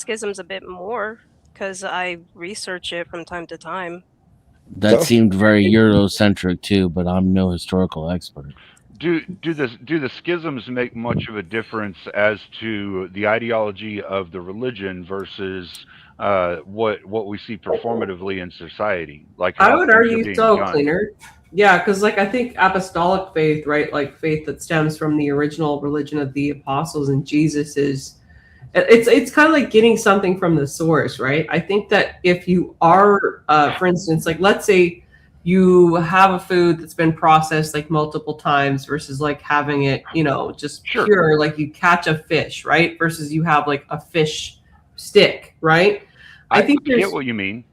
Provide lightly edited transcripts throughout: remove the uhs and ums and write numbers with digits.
schisms a bit more because I research it from time to time. That So seemed very Eurocentric too, but I'm no historical expert. Do the schisms make much of a difference as to the ideology of the religion versus what we see performatively in society, like I how would things are argue being so, done? cleaner. Yeah, because like I think apostolic faith, right, like faith that stems from the original religion of the apostles and Jesus is it's kind of like getting something from the source, right? I think that if you are, for instance, like let's say you have a food that's been processed like multiple times versus like having it, just Sure, pure, like you catch a fish, right? Versus you have like a fish stick, right? I I think get there's what you mean.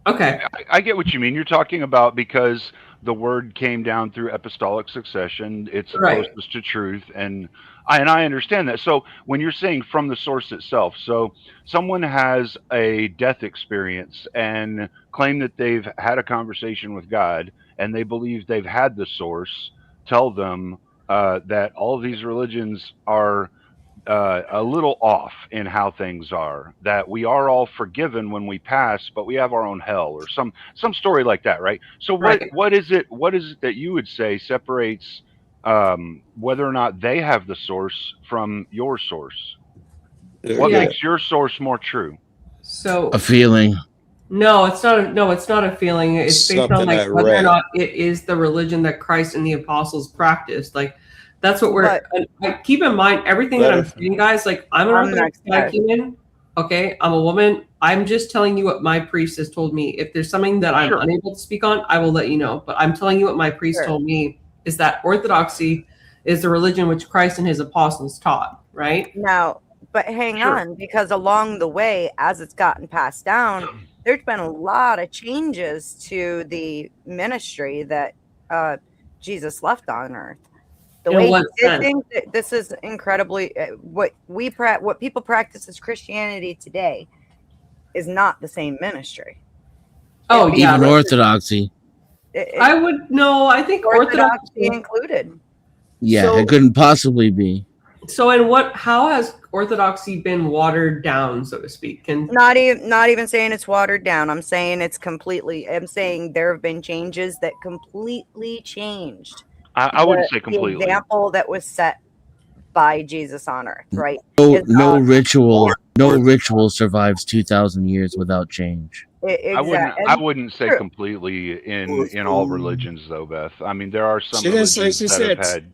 okay, I get what you mean. You're talking about because the word came down through apostolic succession. It's the right. closest to truth, and I understand that. So when you're saying from the source itself, so someone has a death experience and claim that they've had a conversation with God, and they believe they've had the source tell them that all of these religions are a little off in how things are. That we are all forgiven when we pass, but we have our own hell, or some story like that, right? So what Right. what is it? What is it that you would say separates whether or not they have the source from your source? there What you Yeah. go. makes your source more true? So A feeling. no, it's not. No, it's not a feeling. It's based on Something like I whether or read. not it is the religion that Christ and the apostles practiced. Like that's what we're. But Like, keep in mind everything that I'm Better. saying, guys. Like I'm an I'm Orthodox next, guys. catechumen. Okay, I'm a woman. I'm just telling you what my priest has told me. If there's something that I'm Sure. unable to speak on, I will let you know. But I'm telling you what my priest Sure. told me is that Orthodoxy is the religion which Christ and his apostles taught. Right. Now, but hang Sure. on, because along the way, as it's gotten passed down, there's been a lot of changes to the ministry that Jesus left on earth. The In way what he did sense? things, this is incredibly what people practice as Christianity today is not the same ministry. Oh It yeah. Even orthodoxy. I would no. I think Orthodoxy Orthodoxy. included. Yeah, So- it couldn't possibly be. So, how has Orthodoxy been watered down, so to speak? Not even saying it's watered down. I'm saying I'm saying there have been changes that completely changed I wouldn't say the completely. example that was set by Jesus on earth, right? No, Is, no ritual. No Orth- ritual survives 2,000 years without change. I exactly. wouldn't say True. completely in all religions though, Beth. I mean, there are some She didn't say. religions She that have said. had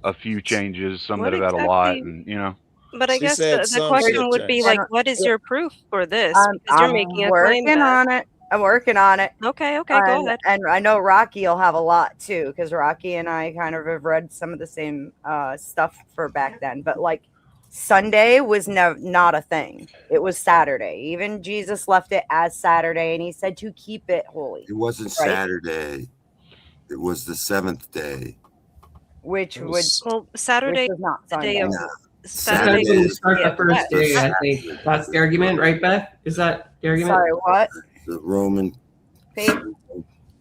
a few changes, some What that have had a lot, exactly? and But I She guess said the some question shit would be changed. like, And, what is yeah, your proof for this? I'm, Because you're I'm making a claim working that. on it. I'm working on it. Okay, go ahead. And I know Rocky will have a lot too, because Rocky and I kind of have read some of the same stuff for back then. But like Sunday was not a thing. It was Saturday. Even Jesus left it as Saturday, and he said to keep it holy, It wasn't Right. Saturday. It was the seventh day. which It would was- Well, which Saturday, was not the day Sunday. of No. Saturday Sometimes when you was the start day the of first rest. day, I think that's the argument, right, Beth? Is that the argument? Sorry, what? The Roman. Faith?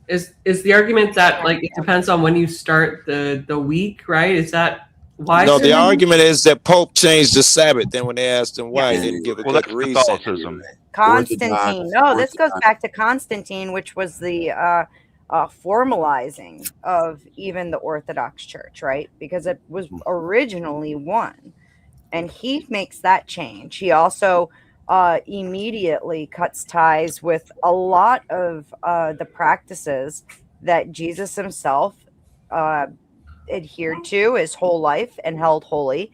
Is the argument that like it depends on when you start the week, right? Is that why? No, it's the different? argument is that Pope changed the Sabbath. Then when they asked him why, Yeah. he didn't give a well, good that's reason. Catholicism. Constantine. No, this goes Orthodox. back to Constantine, which was the formalizing of even the Orthodox Church, right? Because it was originally one. And he makes that change. He also immediately cuts ties with a lot of the practices that Jesus himself adhered to his whole life and held holy.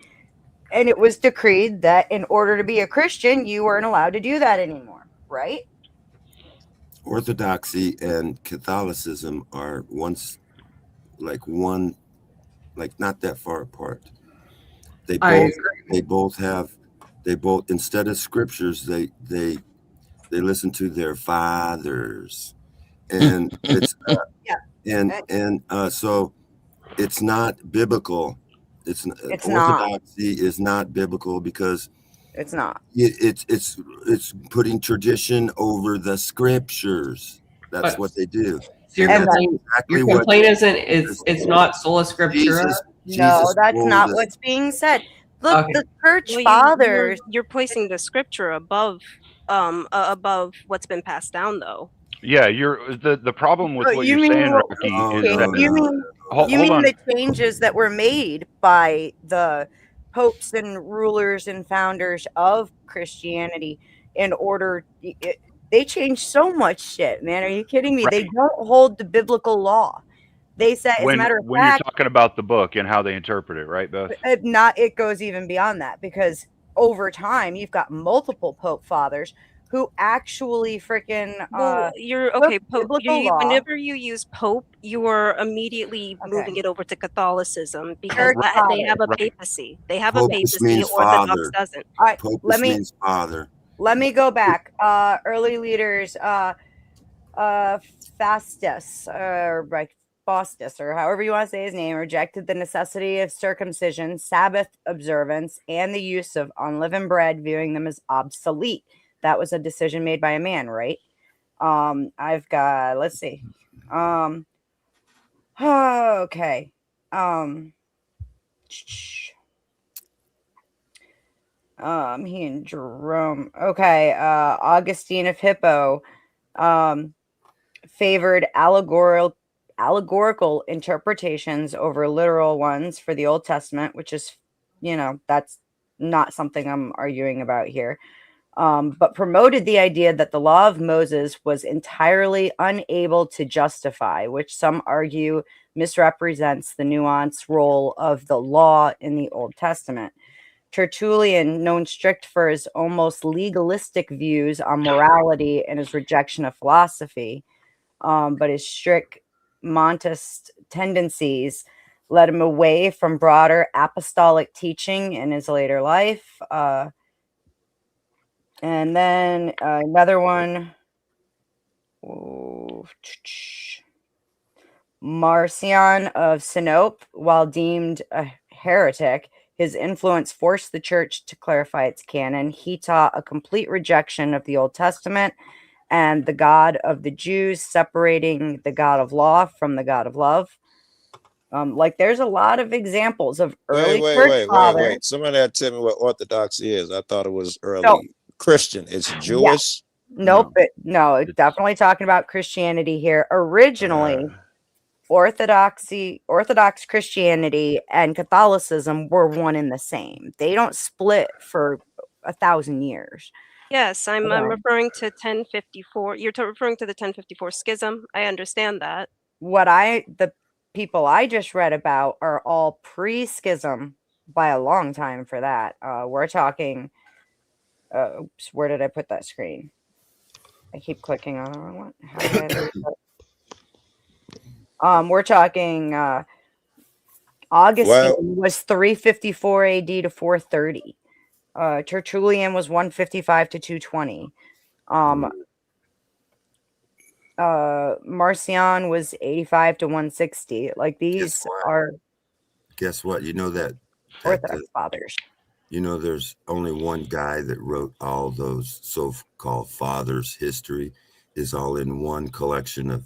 And it was decreed that in order to be a Christian, you weren't allowed to do that anymore, right? Orthodoxy and Catholicism are not that far apart. They I both instead of scriptures they listen to their fathers, and it's Yeah. so it's not biblical. It's not. Orthodoxy is not biblical because It's not. it's putting tradition over the scriptures. That's But- what they do. So your And complaint, Exactly your what complaint isn't it's not sola scriptura. Jesus No, that's told not us. what's being said. Look, Okay. the church Well, fathers. you're placing the scripture above above what's been passed down, though. Yeah, you're the problem with what You you're saying, mean what Rocky, Oh, is no, that you no. mean hold you mean on. the changes that were made by the popes and rulers and founders of Christianity in order they changed so much shit, man. Are you kidding me? They Right. don't hold the biblical law. They said, as a matter of When you're fact, talking about the book and how they interpret it, right, Beth? it goes even beyond that, because over time you've got multiple pope fathers who actually freaking Well, you're took okay. Pope. biblical law. Whenever you use Pope, you are immediately moving Okay. it over to Catholicism because Church they have a Right. papacy. They have a Pope just papacy. means Orthodox father. doesn't. All right, Pope let just me means father. let me go back. Early leaders, Fastus, or like Faustus, or however you want to say his name, rejected the necessity of circumcision, Sabbath observance, and the use of unleavened bread, viewing them as obsolete. That was a decision made by a man, right? I've got, let's see. Okay. He and Jerome. Okay. Augustine of Hippo favored allegorical interpretations over literal ones for the Old Testament, which is, that's not something I'm arguing about here. But promoted the idea that the law of Moses was entirely unable to justify, which some argue misrepresents the nuanced role of the law in the Old Testament. Tertullian, known strict for his almost legalistic views on morality and his rejection of philosophy, but his strict Montist tendencies led him away from broader apostolic teaching in his later life. And then another one, Marcion of Sinope, while deemed a heretic, his influence forced the church to clarify its canon. He taught a complete rejection of the Old Testament and the God of the Jews, separating the God of law from the God of love. There's a lot of examples of early church fathers. Wait. Somebody had to tell me what Orthodoxy is. I thought it was early Christian. It's Jewish. Nope. No, definitely talking about Christianity here. Originally, Orthodox Christianity and Catholicism were one and the same. They don't split for 1,000 years. Yes, I'm Okay. referring to 1054. You're referring to the 1054 schism. I understand that. The people I just read about are all pre-schism by a long time for that. We're talking. Oops, where did I put that screen? I keep clicking on the wrong one. How did I lose it? We're talking Augustine was 354 AD to 430. Tertullian was 155 to 220. Marcion was 85 to 160. Like, these are Guess what? You know that Orthodox fathers. You know, there's only one guy that wrote all those so-called fathers' history is all in one collection of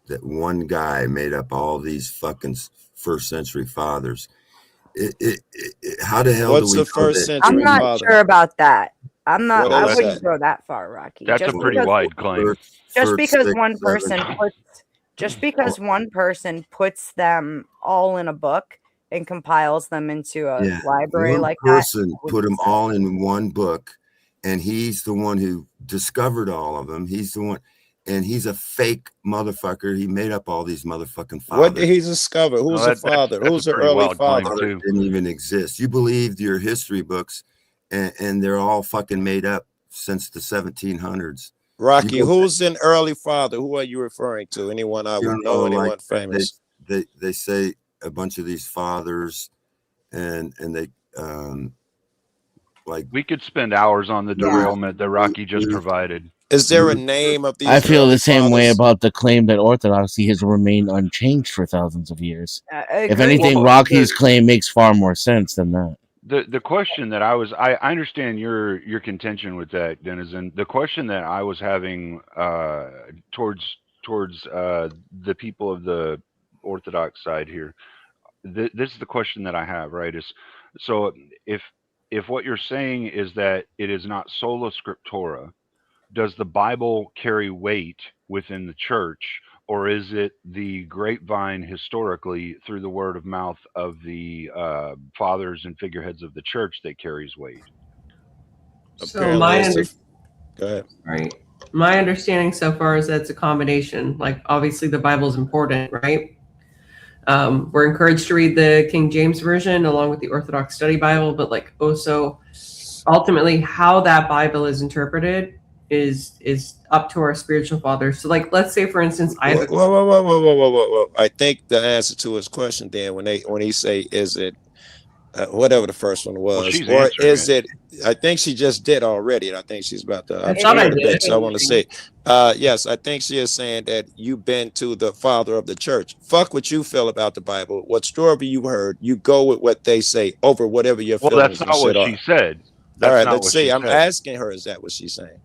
that one guy made up all these fucking first century fathers. How the hell What's do we the first century I'm not father? sure about that. I'm not. What I is wouldn't that? go that far, Rocky. That's a pretty wide claim. Just because one person puts them all in a book and compiles them into a library one like person that. Put them all in one book, and he's the one who discovered all of them. He's the one, and he's a fake motherfucker. He made up all these motherfucking fathers. What did he discover? Who's the father? Who's the early father? Didn't even exist. You believed your history books, and they're all fucking made up since the 1700s. Rocky, who's an early father? Who are you referring to? Anyone I would know? Anyone famous? They say a bunch of these fathers, and they like. We could spend hours on the derailment that Rocky just provided. Is there a name of these? I feel early the same way fathers? about the claim that orthodoxy has remained unchanged for thousands of years. If agree. anything, Well, Rocky's claim makes far more sense than that. The question that I understand your contention with that, Denizen. The question that I was having towards the people of the Orthodox side here, this is the question that I have, right? Is so if if what you're saying is that it is not sola scriptura, does the Bible carry weight within the church, or is it the grapevine historically through the word of mouth of the fathers and figureheads of the church that carries weight? So Go ahead. right. My understanding so far is that it's a combination. Like, obviously, the Bible is important, right? We're encouraged to read the King James Version along with the Orthodox Study Bible, but like also ultimately how that Bible is interpreted is up to our spiritual fathers. So like, let's say for instance, Whoa. I think the answer to his question then when he say, is it whatever the first one was, she's or answering is it? I think she just did already, and I think she's about to. I thought I the did. bench, so I want to say, yes, I think she is saying that you've been to the father of the church. Fuck what you feel about the Bible. What story you heard, you go with what they say over whatever your Well, feelings. that's not what she said. That's all right, not let's what see. she I'm said. asking her, is that what she's saying?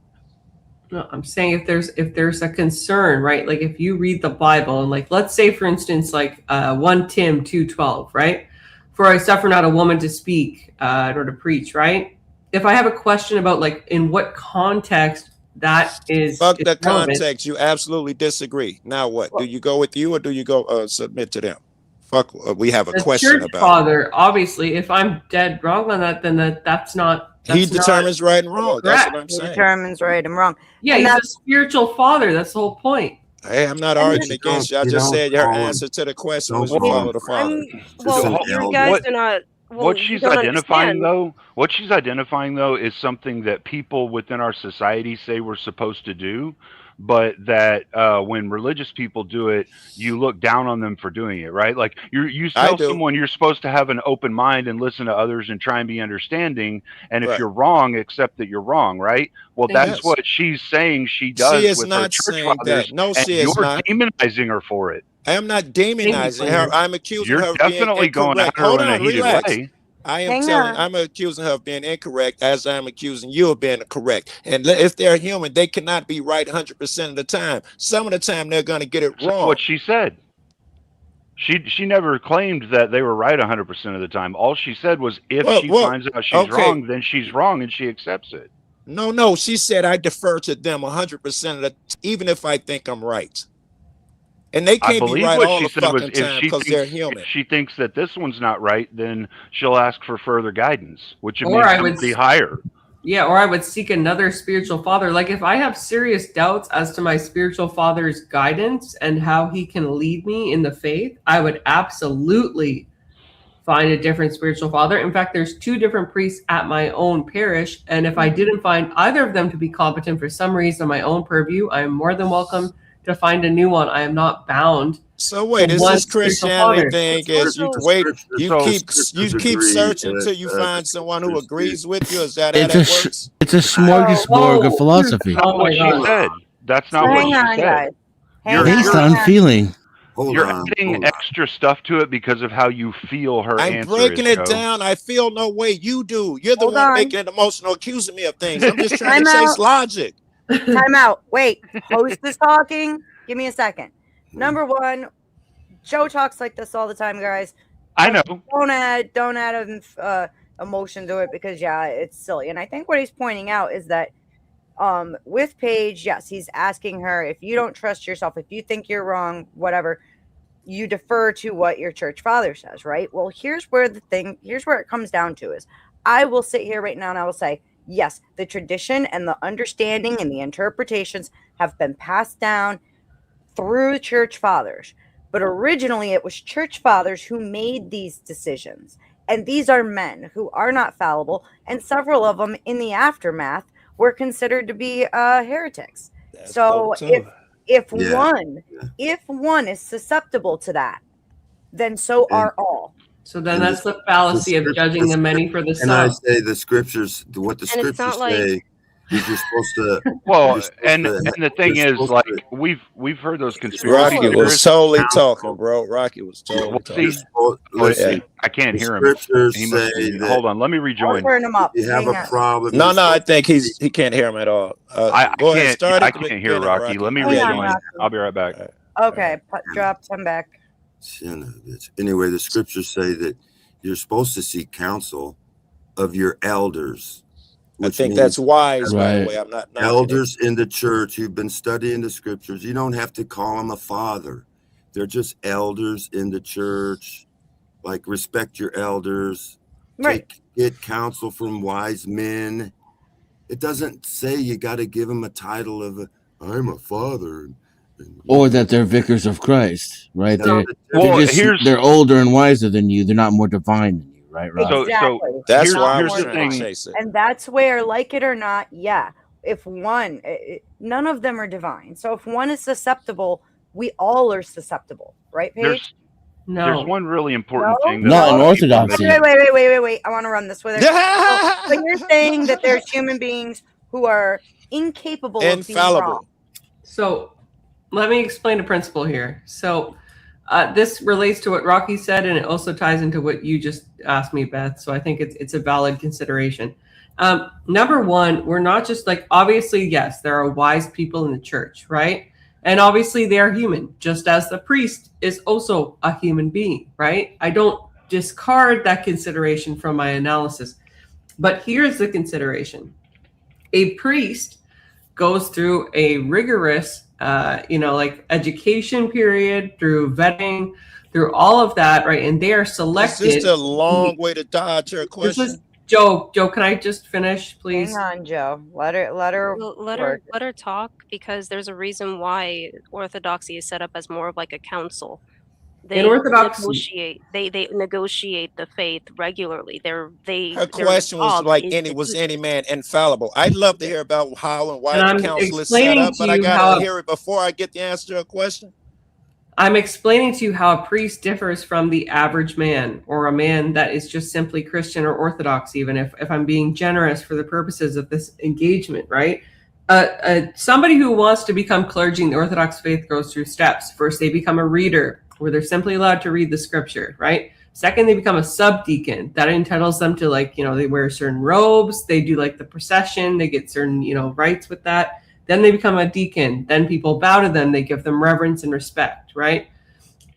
No, I'm saying if there's a concern, right? Like if you read the Bible and like, let's say for instance, like 1 Tim 2:12, right? For I suffer not a woman to speak nor to preach, right? If I have a question about like in what context that is, Fuck is the relevant, context. You absolutely disagree. Now what? Do you go with you or do you go submit to them? Fuck. We have a the question church about. father, obviously, if I'm dead wrong on that, then that's not. He That's not determines right and wrong. That's correct. what I'm He saying. determines right and wrong. Yeah, And he's a that's- spiritual father. That's the whole point. Hey, I'm not And arguing you against you. I don't- you just don't said your call him- answer to the question don't was you call follow him the father. Well, an you elder. guys What- do not. Well, What you she's don't identifying understand. what she's identifying though is something that people within our society say we're supposed to do, but that when religious people do it, you look down on them for doing it, right? Like you I tell do. someone you're supposed to have an open mind and listen to others and try and be understanding, and if Right. you're wrong, accept that you're wrong, right? Well, Thank that's you. what she's saying she does She is with her not church saying fathers, that. No, and she is you're not. demonizing her for it. I am not demonizing her. Flavor. I'm accusing You're her of being definitely going at incorrect. her Hold in a on, heated relax. way. I am Hang telling. on. I'm accusing her of being incorrect, as I'm accusing you of being correct. And if they're human, they cannot be right 100% of the time. Some of the time, they're going to get it That's wrong. what she said. She never claimed that they were right 100% of the time. All she said was if she finds out she's okay. wrong, then she's wrong and she accepts it. No. She said I defer to them 100% of the, even if I think I'm right. And they I can't be believe right what all she the said was fucking time because they're human. if she thinks that this one's not right, then she'll ask for further guidance, which would Or mean I would somebody higher. Yeah, or I would seek another spiritual father. Like if I have serious doubts as to my spiritual father's guidance and how he can lead me in the faith, I would absolutely find a different spiritual father. In fact, there's 2 different priests at my own parish, and if I didn't find either of them to be competent for some reason on my own purview, I am more than welcome to find a new one. I am not bound. So wait, is one this spiritual Christianity father. thing? Is you also- wait, Scriptures- you So- keep scriptures keep agree searching that, until you find someone who scriptures agrees with you. Is that how It's that a works? it's a smorgasbord whoa. of philosophy That's not Oh what my she God. said. That's not Hang what she on, said. guys. Hang You're- based on. on feeling. Hold You're on. adding hold on. extra stuff to it because of how you feel her I'm answer breaking is, it Joe. down. I feel no way you do. You're the Hold one on. making it emotional, accusing me of things. I'm just trying to Time chase out. logic. Time out. Wait. Host is talking. Give me a second. Number one, Joe talks like this all the time, guys. I know. Don't add emotion to it because it's silly. And I think what he's pointing out is that with Paige, yes, he's asking her, if you don't trust yourself, if you think you're wrong, whatever, you defer to what your church father says, right? Well, here's where it comes down to is I will sit here right now and I will say, yes, the tradition and the understanding and the interpretations have been passed down through church fathers. But originally it was church fathers who made these decisions. And these are men who are not fallible. And several of them in the aftermath were considered to be heretics. That's So dope, too. if Yeah. one is susceptible to that, then so are all. So then And that's the fallacy of judging the many for the And I some. say the scriptures, what the And it's scriptures not like- say is you're supposed to. Well, You're supposed and to- the thing you're is, supposed like to- we've heard those conspiracy Rocky was theorists. totally talking, bro. Rocky was totally Well, talking. see, Listen, I can't the hear him. scriptures He must say be, that hold on, let me I'll rejoin. turn him up. if you have Hang a on. problem. No, you're I supposed think to he can't hear him at all. I Go ahead, can't. start I at the can't hear beginning, Rocky. Let me Hang on, rejoin. Rocky. I'll be right back. Okay, dropped him back. Son of a bitch. Anyway, the scriptures say that you're supposed to seek counsel of your elders. I which think means that's wise, by the Right. way. I'm not knocking it. elders in the church who've been studying the scriptures. You don't have to call them a father. They're just elders in the church. Like, respect your elders. Right. Get counsel from wise men. It doesn't say you got to give them a title of I'm a father. Or that they're vicars of Christ, right? No, Well, They're older and wiser than you. They're not more divine than you, right? Rob? So- Exactly. That's Here's- why I'm here's the trying to thing. chase it. And that's where, like it or not, yeah, if one, none of them are divine. So if one is susceptible, we all are susceptible, right, Paige? There's No. one really important No? thing. That Not a in lot of people Orthodoxy. miss. Wait. I want to run this with her. So you're saying that there's human beings who are incapable of being Infallible. wrong. So let me explain the principle here. So this relates to what Rocky said, and it also ties into what you just asked me, Beth. So I think it's a valid consideration. Number one, we're not just like, obviously, yes, there are wise people in the church, right? And obviously they are human, just as the priest is also a human being, right? I don't discard that consideration from my analysis. But here's the consideration. A priest goes through a rigorous, like education period, through vetting, through all of that, right? And they are Is selected. this a long way to dodge your This question? is Joe. Joe, can I just finish, please? Hang on, Joe. Let her Let her talk, because there's a reason why Orthodoxy is set up as more of like a council. They Orthodoxy- they negotiate the faith regularly. Her They're question was involved like, in was any man infallible? I'd love to hear about how and why And I'm the council is set explaining up, but to I you gotta how- hear it before I get the answer to a question. I'm explaining to you how a priest differs from the average man, or a man that is just simply Christian or Orthodox, even if I'm being generous for the purposes of this engagement, right? Somebody who wants to become clergy in the Orthodox faith goes through steps. First, they become a reader, where they're simply allowed to read the scripture, right? Second, they become a subdeacon. That entitles them to, they wear certain robes, they do like the procession, they get certain, rights with that. Then they become a deacon. Then people bow to them. They give them reverence and respect, right?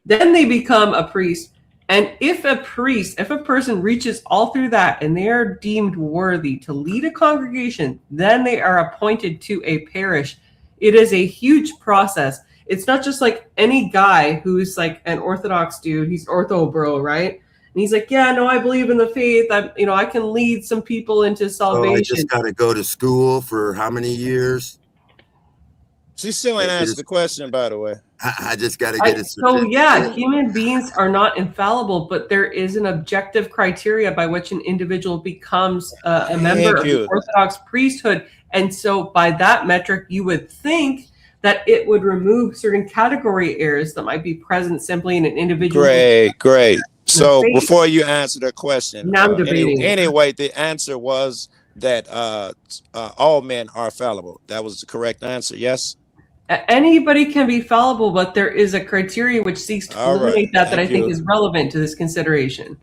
Then they become a priest. And if a person reaches all through that and they are deemed worthy to lead a congregation, then they are appointed to a parish. It is a huge process. It's not just like any guy who's like an Orthodox dude. He's ortho bro, right? And he's like, yeah, no, I believe in the faith. I can lead some people into I salvation. just got to go to school for how many years? She still ain't answered the question, by the way. I just got to get it. So yeah, human beings are not infallible, but there is an objective criteria by which an individual becomes a member of the Orthodox priesthood. And so by that metric, you would think that it would remove certain category errors that might be present simply in an individual. Great. So before you answer the question, Now I'm debating. anyway, the answer was that all men are fallible. That was the correct answer. Yes. Anybody can be fallible, but there is a criteria which seeks to eliminate that I think is relevant to this consideration.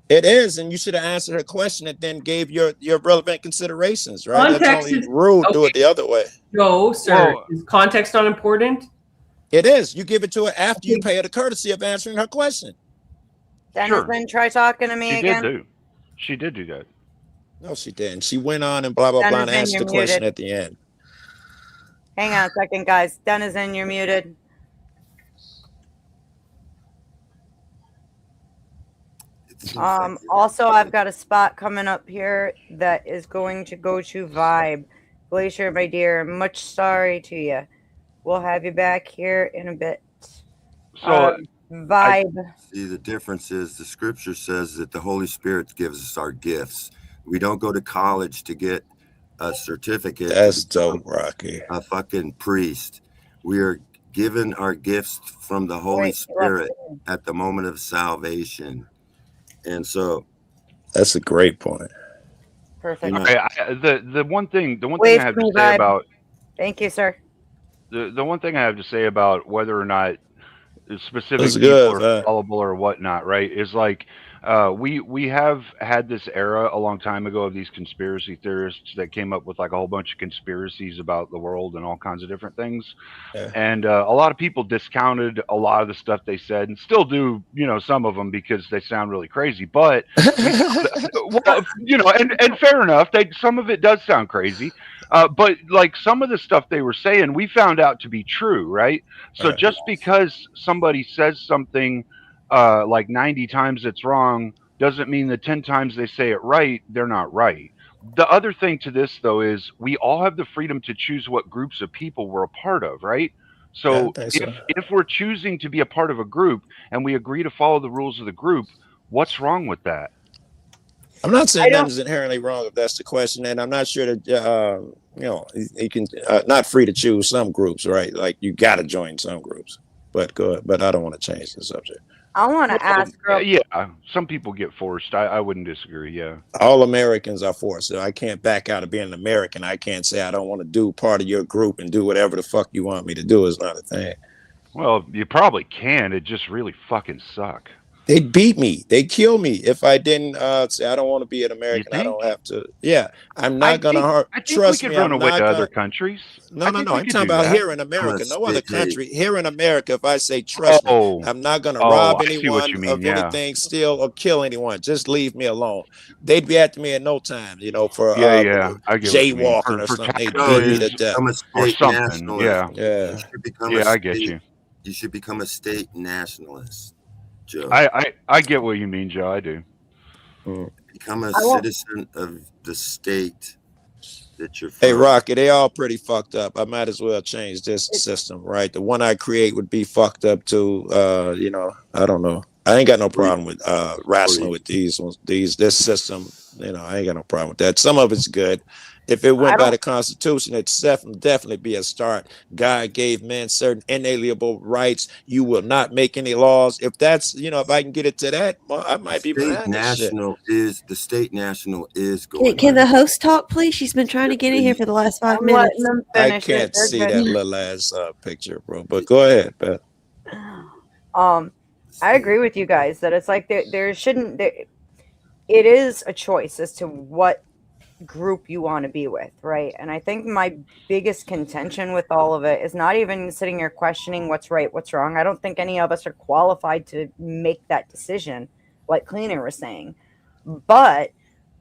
It is, and you should have answered her question and then gave your relevant considerations, right? Context That's only rude. okay. Do it the other way. No, sir. Well, is context not important? It is. You give it to her after you pay her the courtesy of answering her question. Denison, try talking to me again. She did do that. No, she didn't. She went on and blah, blah, blah, and Denison, answered the you're question muted. at the end. Hang on a second, guys. Denison, you're muted. Also, I've got a spot coming up here that is going to go to Vibe. Glacier, my dear, much sorry to you. We'll have you back here in a bit. So Vibe. See, the difference is the scripture says that the Holy Spirit gives us our gifts. We don't go to college to get a certificate. That's dope, Rocky. A fucking priest. We are given our gifts from the Holy Spirit at the moment of salvation. And so that's a great point. Perfect. The one thing Wait I have for to me, say Vibe. about Thank you, sir. the one thing I have to say about whether or not specific That's people good, are fallible or whatnot, right? Is like We have had this era a long time ago of these conspiracy theorists that came up with like a whole bunch of conspiracies about the world and all kinds of different things. Yeah. And a lot of people discounted a lot of the stuff they said, and still do, some of them because they sound really crazy. But well, and fair enough, some of it does sound crazy. But like some of the stuff they were saying, we found out to be true, right? So Right. just because somebody says something like 90 times it's wrong doesn't mean that 10 times they say it right, they're not right. The other thing to this, though, is we all have the freedom to choose what groups of people we're a part of, right? Yeah, I So think if so. if we're choosing to be a part of a group and we agree to follow the rules of the group, what's wrong with that? I'm not I saying don't. nothing's inherently wrong if that's the question, and I'm not sure that you can not free to choose some groups, right? Like you got to join some groups. But go ahead. But I don't want to change the subject. I want to Well, ask real yeah, some people get forced. I wouldn't disagree. Yeah. All Americans are forced. So I can't back out of being an American. I can't say I don't want to do part of your group and do whatever the fuck you want me to do. Is not a thing. Well, you probably can. It just really fucking suck. They'd beat me. They'd kill me if I didn't say I don't want to be an You American. I don't think? have to. Yeah, I'm I not gonna think hurt. I think we Trust could me, run I'm away not to other gonna. countries. No, I no, think no. we I'm could talking do about that. here in America. No other Hey, country. Here in America, if I say, trust me, Oh, I'm not gonna oh, rob I see what you anyone mean. of Yeah, anything, steal or kill anyone. Just leave me alone. They'd be after me in no time. For yeah. I get what you mean. jaywalking or For something. They'd Joe, beat me you to taxes should death. become a or state something. nationalist. Yeah, Yeah. You should become a yeah. I get state. you. You should become a state nationalist, Joe. I get what you mean, Joe. I do. Mm. Become a I won't. citizen of the state that you're Hey, from. Rocky, they all pretty fucked up. I might as well change this system, right? The one I create would be fucked up too. I don't know. I ain't got no problem with wrestling with these ones. This system, I ain't got no problem with that. Some of it's good. If it I went by don't. the Constitution, it'd definitely be a start. God gave men certain inalienable rights. You will not make any laws. If that's, if I can get it to that, well, I might be behind this shit. The state national is Can, going. can the host talk, please? She's been trying to get in here for the last 5 I'm minutes. letting them I finish it. can't They're see good. that little ass picture, bro. But go ahead, Beth. I agree with you guys that it's like there shouldn't. It is a choice as to what group you want to be with, right? And I think my biggest contention with all of it is not even sitting here questioning what's right, what's wrong. I don't think any of us are qualified to make that decision, like Cleaner was saying. But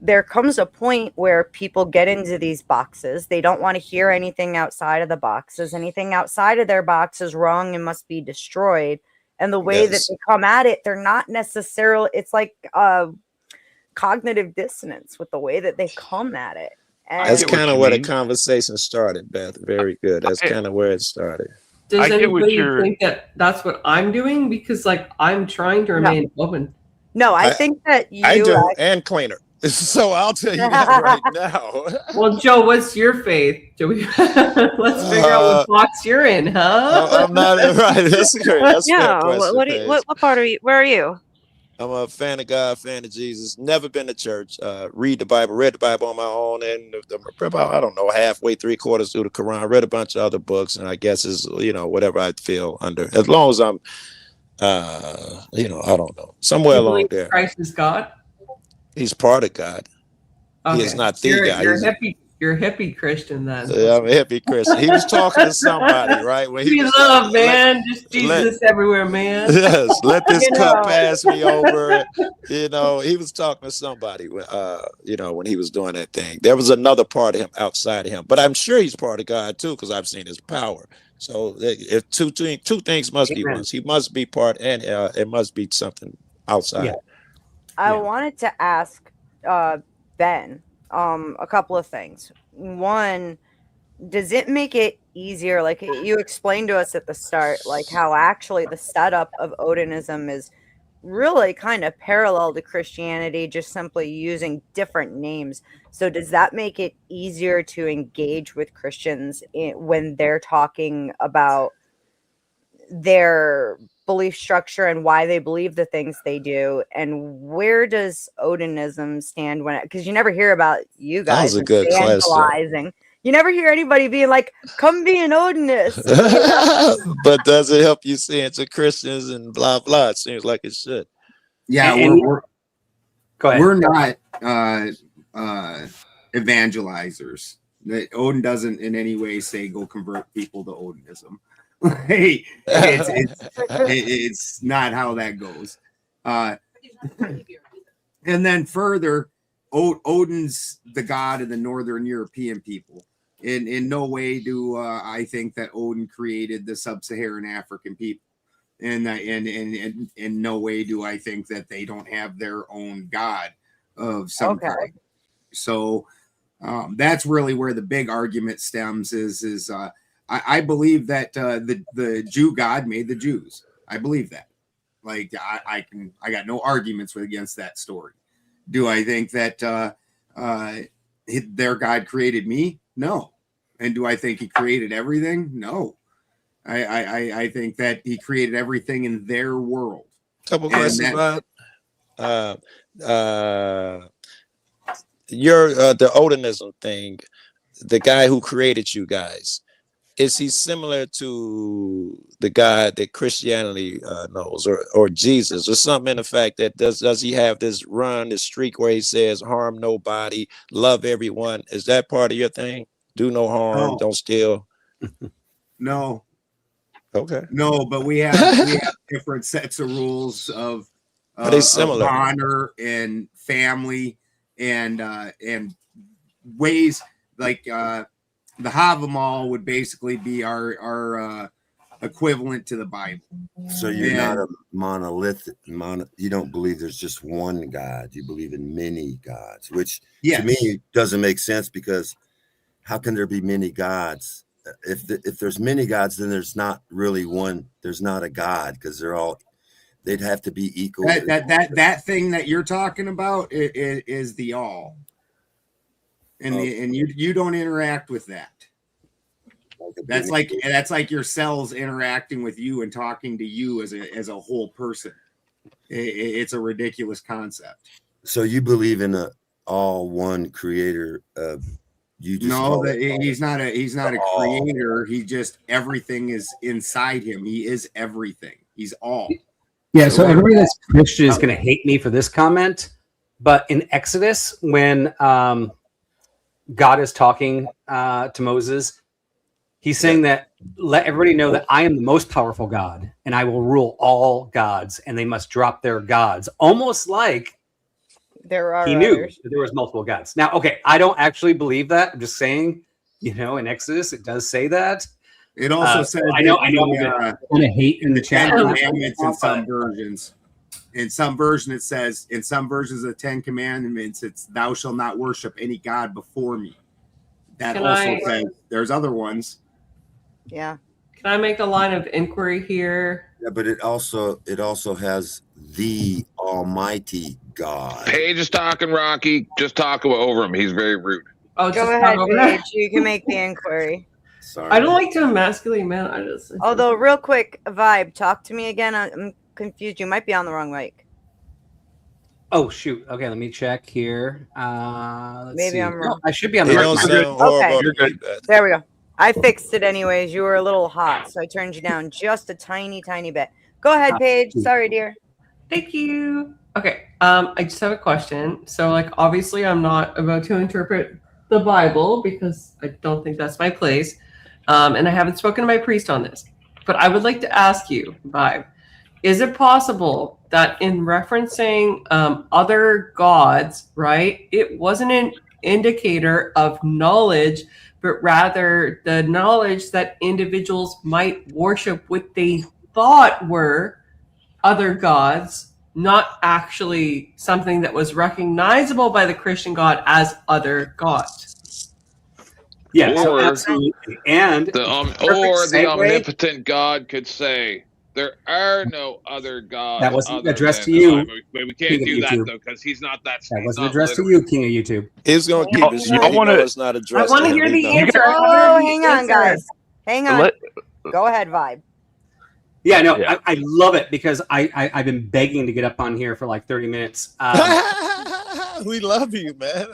there comes a point where people get into these boxes. They don't want to hear anything outside of the boxes. Anything outside of their box is wrong and must be destroyed. And the way that Yes. they come at it, they're not necessarily, it's like cognitive dissonance with the way that they come at it. I That's And get what kind of you where the mean. conversation started, Beth. Very good. That's I, kind of where it started. Does I get what anybody you're. think that that's what I'm doing? Because like I'm trying to remain open. no, I I think that I you do, and cleaner. So I'll tell you that right now. Well, Joe, what's your faith? Do we let's figure out what box you're in, huh? I'm not right. That's great. That's a fair Yeah. question, What, do you, Paige. what part are you? Where are you? I'm a fan of God, fan of Jesus. Never been to church. Read the Bible, read the Bible on my own, and about, I don't know, halfway, 3/4 through the Quran. Read a bunch of other books, and I guess is whatever I feel under, as long as I'm, I don't know, somewhere You along believe there. Christ is God? He's part of God. He is Okay. not the You're, guy. you're a He's hippie. You're a hippie Christian then. I'm a hippie Christian. He was talking to somebody, right? When he We was love, let- man. Just Jesus everywhere, man. Yes, let this You cup know. pass me over. He was talking to somebody when when he was doing that thing. There was another part of him outside of him, but I'm sure he's part of God too, because I've seen his power. So if two things must be Amen. once. He must be part, and it must be something outside. Yeah. I Yeah. wanted to ask Ben a couple of things. One, does it make it easier? Like you explained to us at the start, like how actually the setup of Odinism is really kind of parallel to Christianity, just simply using different names. So does that make it easier to engage with Christians when they're talking about their belief structure and why they believe the things they do? And where does Odinism stand when because you never hear about you That guys was a good question. evangelizing. You never hear anybody being like, come be an Odinist. But does it help you see into Christians and blah blah? It seems like it should. Yeah, And- Go ahead. We're not evangelizers. Odin doesn't in any way say go convert people to Odinism. It's not how that goes. And then further, Odin's the god of the Northern European people. In no way do I think that Odin created the sub-Saharan African people. And in no way do I think that they don't have their own god of some kind. So that's really where the big argument stems is I believe that the Jew God made the Jews. I believe that. Like I got no arguments against that story. Do I think that their God created me? No. And do I think he created everything? No. I think that he created everything in their world. Couple questions about your the Odinism thing. The guy who created you guys, is he similar to the God that Christianity knows, or Jesus, or something in the fact that does he have this streak where he says harm nobody, love everyone? Is that part of your thing? Do no harm, No. don't steal. No. Okay. No, but we have different sets of rules of similar? of honor and family and ways like the Havamal would basically be our equivalent to the Bible. So you're not a monolithic. You don't believe there's just one God. You believe in many gods, which to me doesn't make sense, because how can there be many gods? If there's many gods, then there's not really one. There's not a God, because they'd have to be equal. That thing that you're talking about is the all, and you don't interact with that. That's like your cells interacting with you and talking to you as a whole person. It's a ridiculous concept. So you believe in a all one creator? He's not a creator. He just, everything is inside him. He is everything. He's all. Yeah. So everybody that's Christian is going to hate me for this comment, but in Exodus, when God is talking to Moses, he's saying that let everybody know that I am the most powerful God, and I will rule all gods, and they must drop their gods. Almost like he knew that there was multiple gods. Now, okay, I don't actually believe that. I'm just saying, in Exodus, it does say that. It also says I know. I'm going to hate in the chat. Commandments in some versions. In some version, it says, in some versions of the 10 Commandments, it's thou shalt not worship any God before me. That says there's other ones. Yeah. Can I make a line of inquiry here? Yeah, but it also has the Almighty God. Paige is talking, Rocky. Just talk over him. He's very rude. Oh, go ahead, Paige. You can make the inquiry. Sorry. I don't like to emasculate men. Although, real quick, Vibe, talk to me again. I'm confused. You might be on the wrong mic. Oh shoot. Okay, let me check here. Maybe I'm wrong. No, I should be on the right mic. Okay. You're good. There we go. I fixed it anyways. You were a little hot, so I turned you down just a tiny bit. Go ahead, Paige. Sorry, dear. Thank you. Okay. I just have a question. So, obviously, I'm not about to interpret the Bible because I don't think that's my place, and I haven't spoken to my priest on this. But I would like to ask you, Vibe, is it possible that in referencing other gods, right, it wasn't an indicator of knowledge, but rather the knowledge that individuals might worship what they thought were other gods, not actually something that was recognizable by the Christian God as other gods? Yeah, so absolutely. And the omnipotent God could say, there are no other gods. That wasn't addressed to you. We can't do that, though, because he's not that. That wasn't addressed to you, King of YouTube. He's going to keep his I want to. It's not addressed. I want to hear the answer. Oh, hang on, guys. Hang on. Go ahead, Vibe. Yeah, no, yeah. I love it because I've been begging to get up on here for like 30 minutes. We love you, man.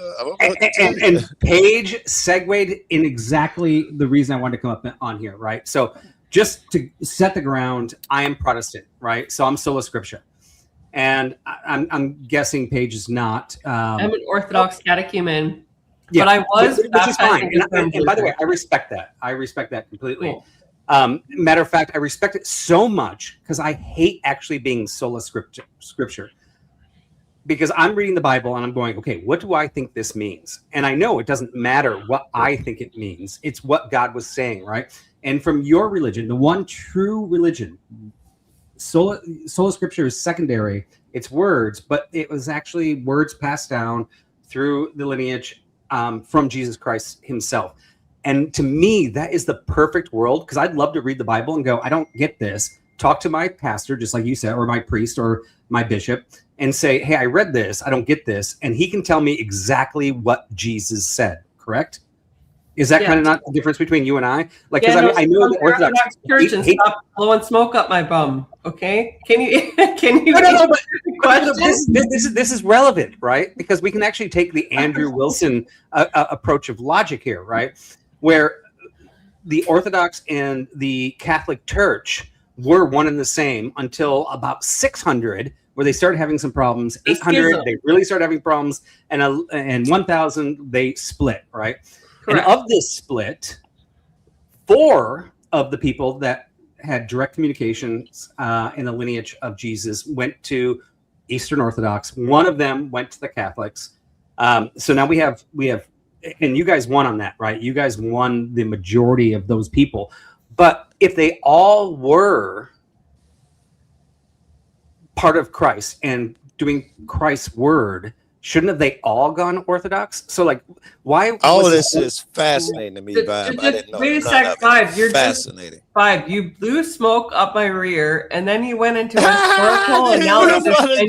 And Paige segued in exactly the reason I wanted to come up on here, right? So just to set the ground, I am Protestant, right? So I'm sola scriptura. And I'm guessing Paige is not. I'm an Orthodox catechumen, Yeah, but I was which is fine. baptized And by the way, I respect that. I respect that completely. Cool. Matter of fact, I respect it so much because I hate actually being sola scripture. Because I'm reading the Bible and I'm going, okay, what do I think this means? And I know it doesn't matter what I think it means. It's what God was saying, right? And from your religion, the one true religion, sola scripture is secondary. It's words, but it was actually words passed down through the lineage from Jesus Christ himself. And to me, that is the perfect world, because I'd love to read the Bible and go, I don't get this. Talk to my pastor, just like you said, or my priest or my bishop, and say, hey, I read this. I don't get this. And he can tell me exactly what Jesus said, correct? Is that kind of not the difference between you and I? Like, because I know the Orthodox Church and stop blowing smoke up my bum. Okay, can you No, but this is relevant, right? Because we can actually take the Andrew Wilson approach of logic here, right? Where the Orthodox and the Catholic Church were one and the same until about 600, where they started having some problems. 800, they really started having problems, and 1000, they split, right? Correct. And of this split, 4 of the people that had direct communications in the lineage of Jesus went to Eastern Orthodox. 1 of them went to the Catholics. So now we have, and you guys won on that, right? You guys won the majority of those people. But if they all were part of Christ and doing Christ's word, shouldn't have they all gone Orthodox? So, like, why? All of this is fascinating to me, Vibe. I didn't know. Wait a sec, Vibe. You're fascinating. Vibe, you blew smoke up my rear, and then you went into historical analysis, and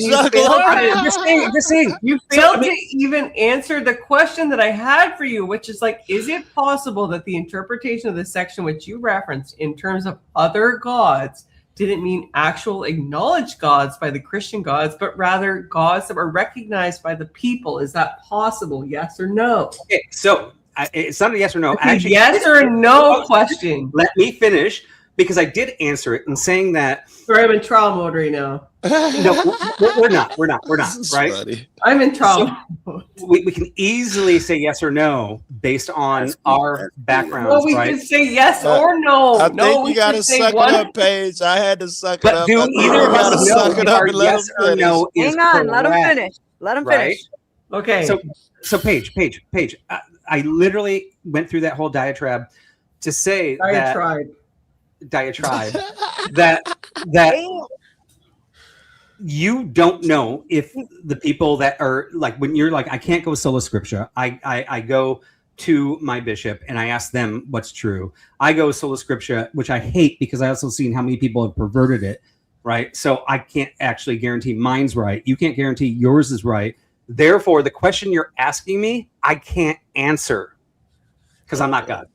you failed to even answer the question that I had for you, which is like, is it possible that the interpretation of the section which you referenced in terms of other gods didn't mean actual acknowledged gods by the Christian gods, but rather gods that were recognized by the people? Is that possible? Yes or no? Okay, so it's not a yes or no. Actually, yes or no question. Let me finish, because I did answer it in saying that. Sorry, I'm in trial mode right now. No, we're not, right? Funny. I'm in trial mode. We can easily say yes or no based on our backgrounds, well, we right? can say yes or no. I think we got to suck it up, Paige. I had to suck it up. But do either of us know if our yes or no is Hang on, correct, let him finish. Let him right? finish. Okay. So Paige, I literally went through that whole diatribe to say diatribe that you don't know if the people that are like, when you're like, I can't go sola scriptura, I go to my bishop and I ask them what's true. I go sola scriptura, which I hate because I also seen how many people have perverted it, right? So I can't actually guarantee mine's right. You can't guarantee yours is right. Therefore, the question you're asking me, I can't answer because I'm not God.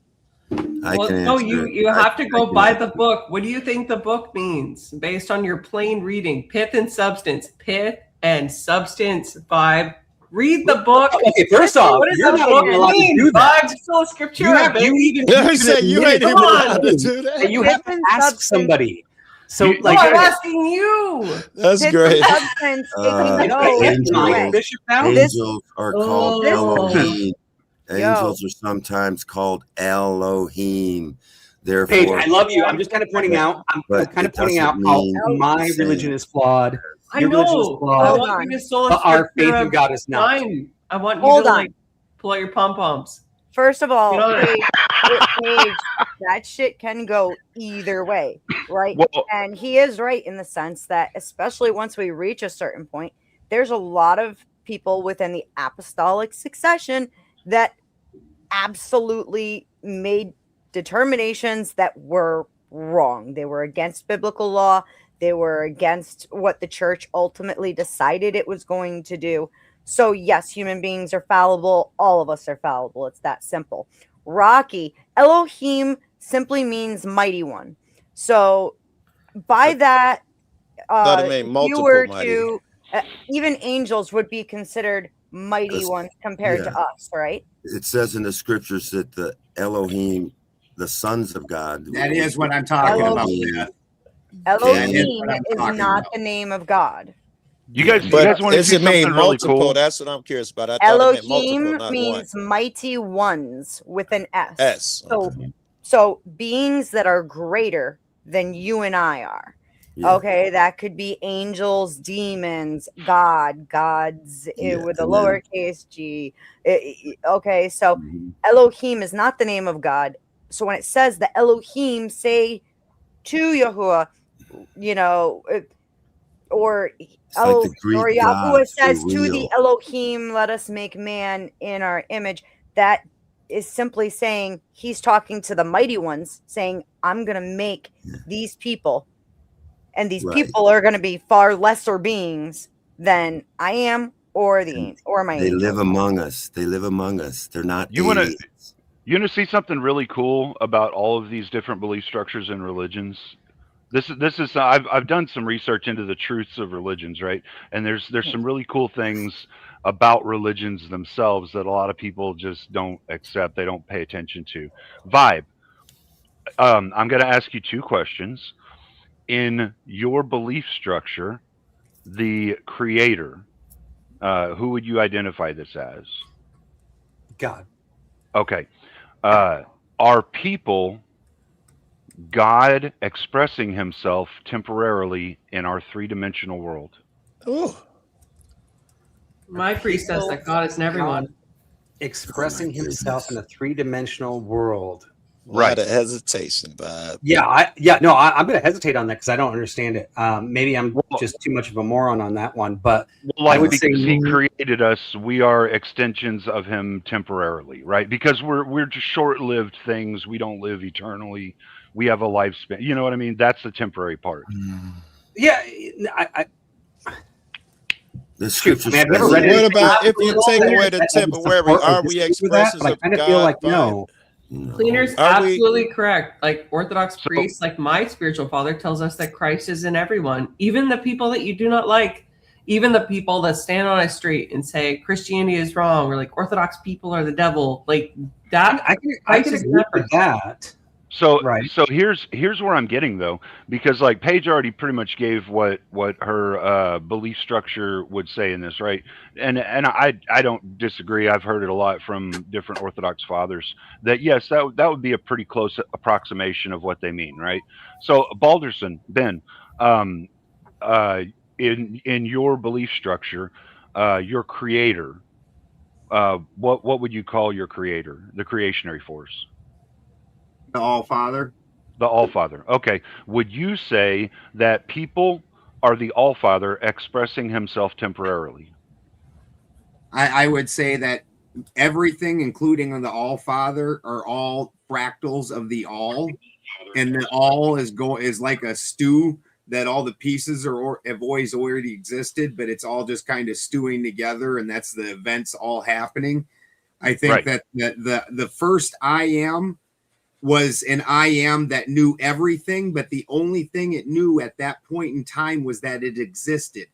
You have to go by the book. What do you think the book means based on your plain reading? Pith and substance. Pith and substance. Vibe. Read the book. Okay, first off, what does you're the not book even allowed to mean? do that. Vibe, sola scriptura. You ain't even allowed to do that. You have to ask somebody. So, I'm asking you. That's great. Angels are called Elohim. Angels are sometimes called Elohim. Therefore, Paige, I love you. I'm just kind of pointing out. I'm kind of pointing out how my religion is flawed. Your religion is flawed. I want you to sola but our faith in God is not. Fine. I want you to like pull out your pom poms. First of all, Paige, that shit can go either way, right? Well, and he is right in the sense that, especially once we reach a certain point, there's a lot of people within the apostolic succession that absolutely made determinations that were wrong. They were against biblical law. They were against what the church ultimately decided it was going to do. So yes, human beings are fallible. All of us are fallible. It's that simple. Rocky, Elohim simply means mighty one. So by that, you were to even angels would be considered mighty ones compared to us, right? It says in the scriptures that the Elohim, the sons of God. That is what I'm talking about. Elohim is not the name of God. You guys But want to does see it mean something really multiple? cool? That's what I'm curious about. I thought it meant multiple, Elohim not means one. mighty ones with an S. S. So, so beings that are greater than you and I are. Yeah. Okay, that could be angels, demons, gods with a and then- lowercase g. Okay, so Mhm. Elohim is not the name of God. So when it says the Elohim say to Yahuwah, you know, or It's like the or Greek Yahuwah gods for says to the real. Elohim, let us make man in our image. That is simply saying he's talking to the mighty ones, saying, I'm going to make these people. And these Right. people are going to be far lesser beings than I am or my They angels. live among us. They live among us. They're not You want to aliens. see something really cool about all of these different belief structures and religions? This is I've done some research into the truths of religions, right? And there's some really cool things about religions themselves that a lot of people just don't accept. They don't pay attention to. Vibe. I'm going to ask you two questions. In your belief structure, the creator, who would you identify this as? God. Okay. Are people God expressing himself temporarily in our three-dimensional world? Oh, My priest says that God is in everyone. Expressing himself in a three-dimensional world. right. Lot of hesitation, Bob. Yeah, I'm going to hesitate on that because I don't understand it. Maybe I'm just too much of a moron on that one. But Like, I would because say he created us, we are extensions of him temporarily, right? Because we're just short-lived things. We don't live eternally. We have a lifespan. You know what I mean? That's the temporary part. Yeah, The scripture I've never says read it. What anything about if you about take it away the that would temporary? support or Are we disagree with that, expressions but I of kind of God? feel like Bob? no. Cleaner's Are we- absolutely correct. Like Orthodox priests, like my spiritual father tells us that Christ is in everyone, even the people that you do not like, even the people that stand on a street and say Christianity is wrong, or like Orthodox people are the devil. Like that, I can agree with that. So Right. so here's where I'm getting though, because like Paige already pretty much gave what her belief structure would say in this, right? And I don't disagree. I've heard it a lot from different Orthodox fathers that yes, that would be a pretty close approximation of what they mean, right? So Balderson, Ben, in your belief structure, your creator, what would you call your creator, the creationary force? The All Father. The All Father. Okay. Would you say that people are the All Father expressing himself temporarily? I would say that everything, including the All Father, are all fractals of the All, and the All is like a stew that all the pieces have always already existed, but it's all just kind of stewing together, and that's the events all happening. I think that the first I Am was an I Am that knew everything, but the only thing it knew at that point in time was that it existed.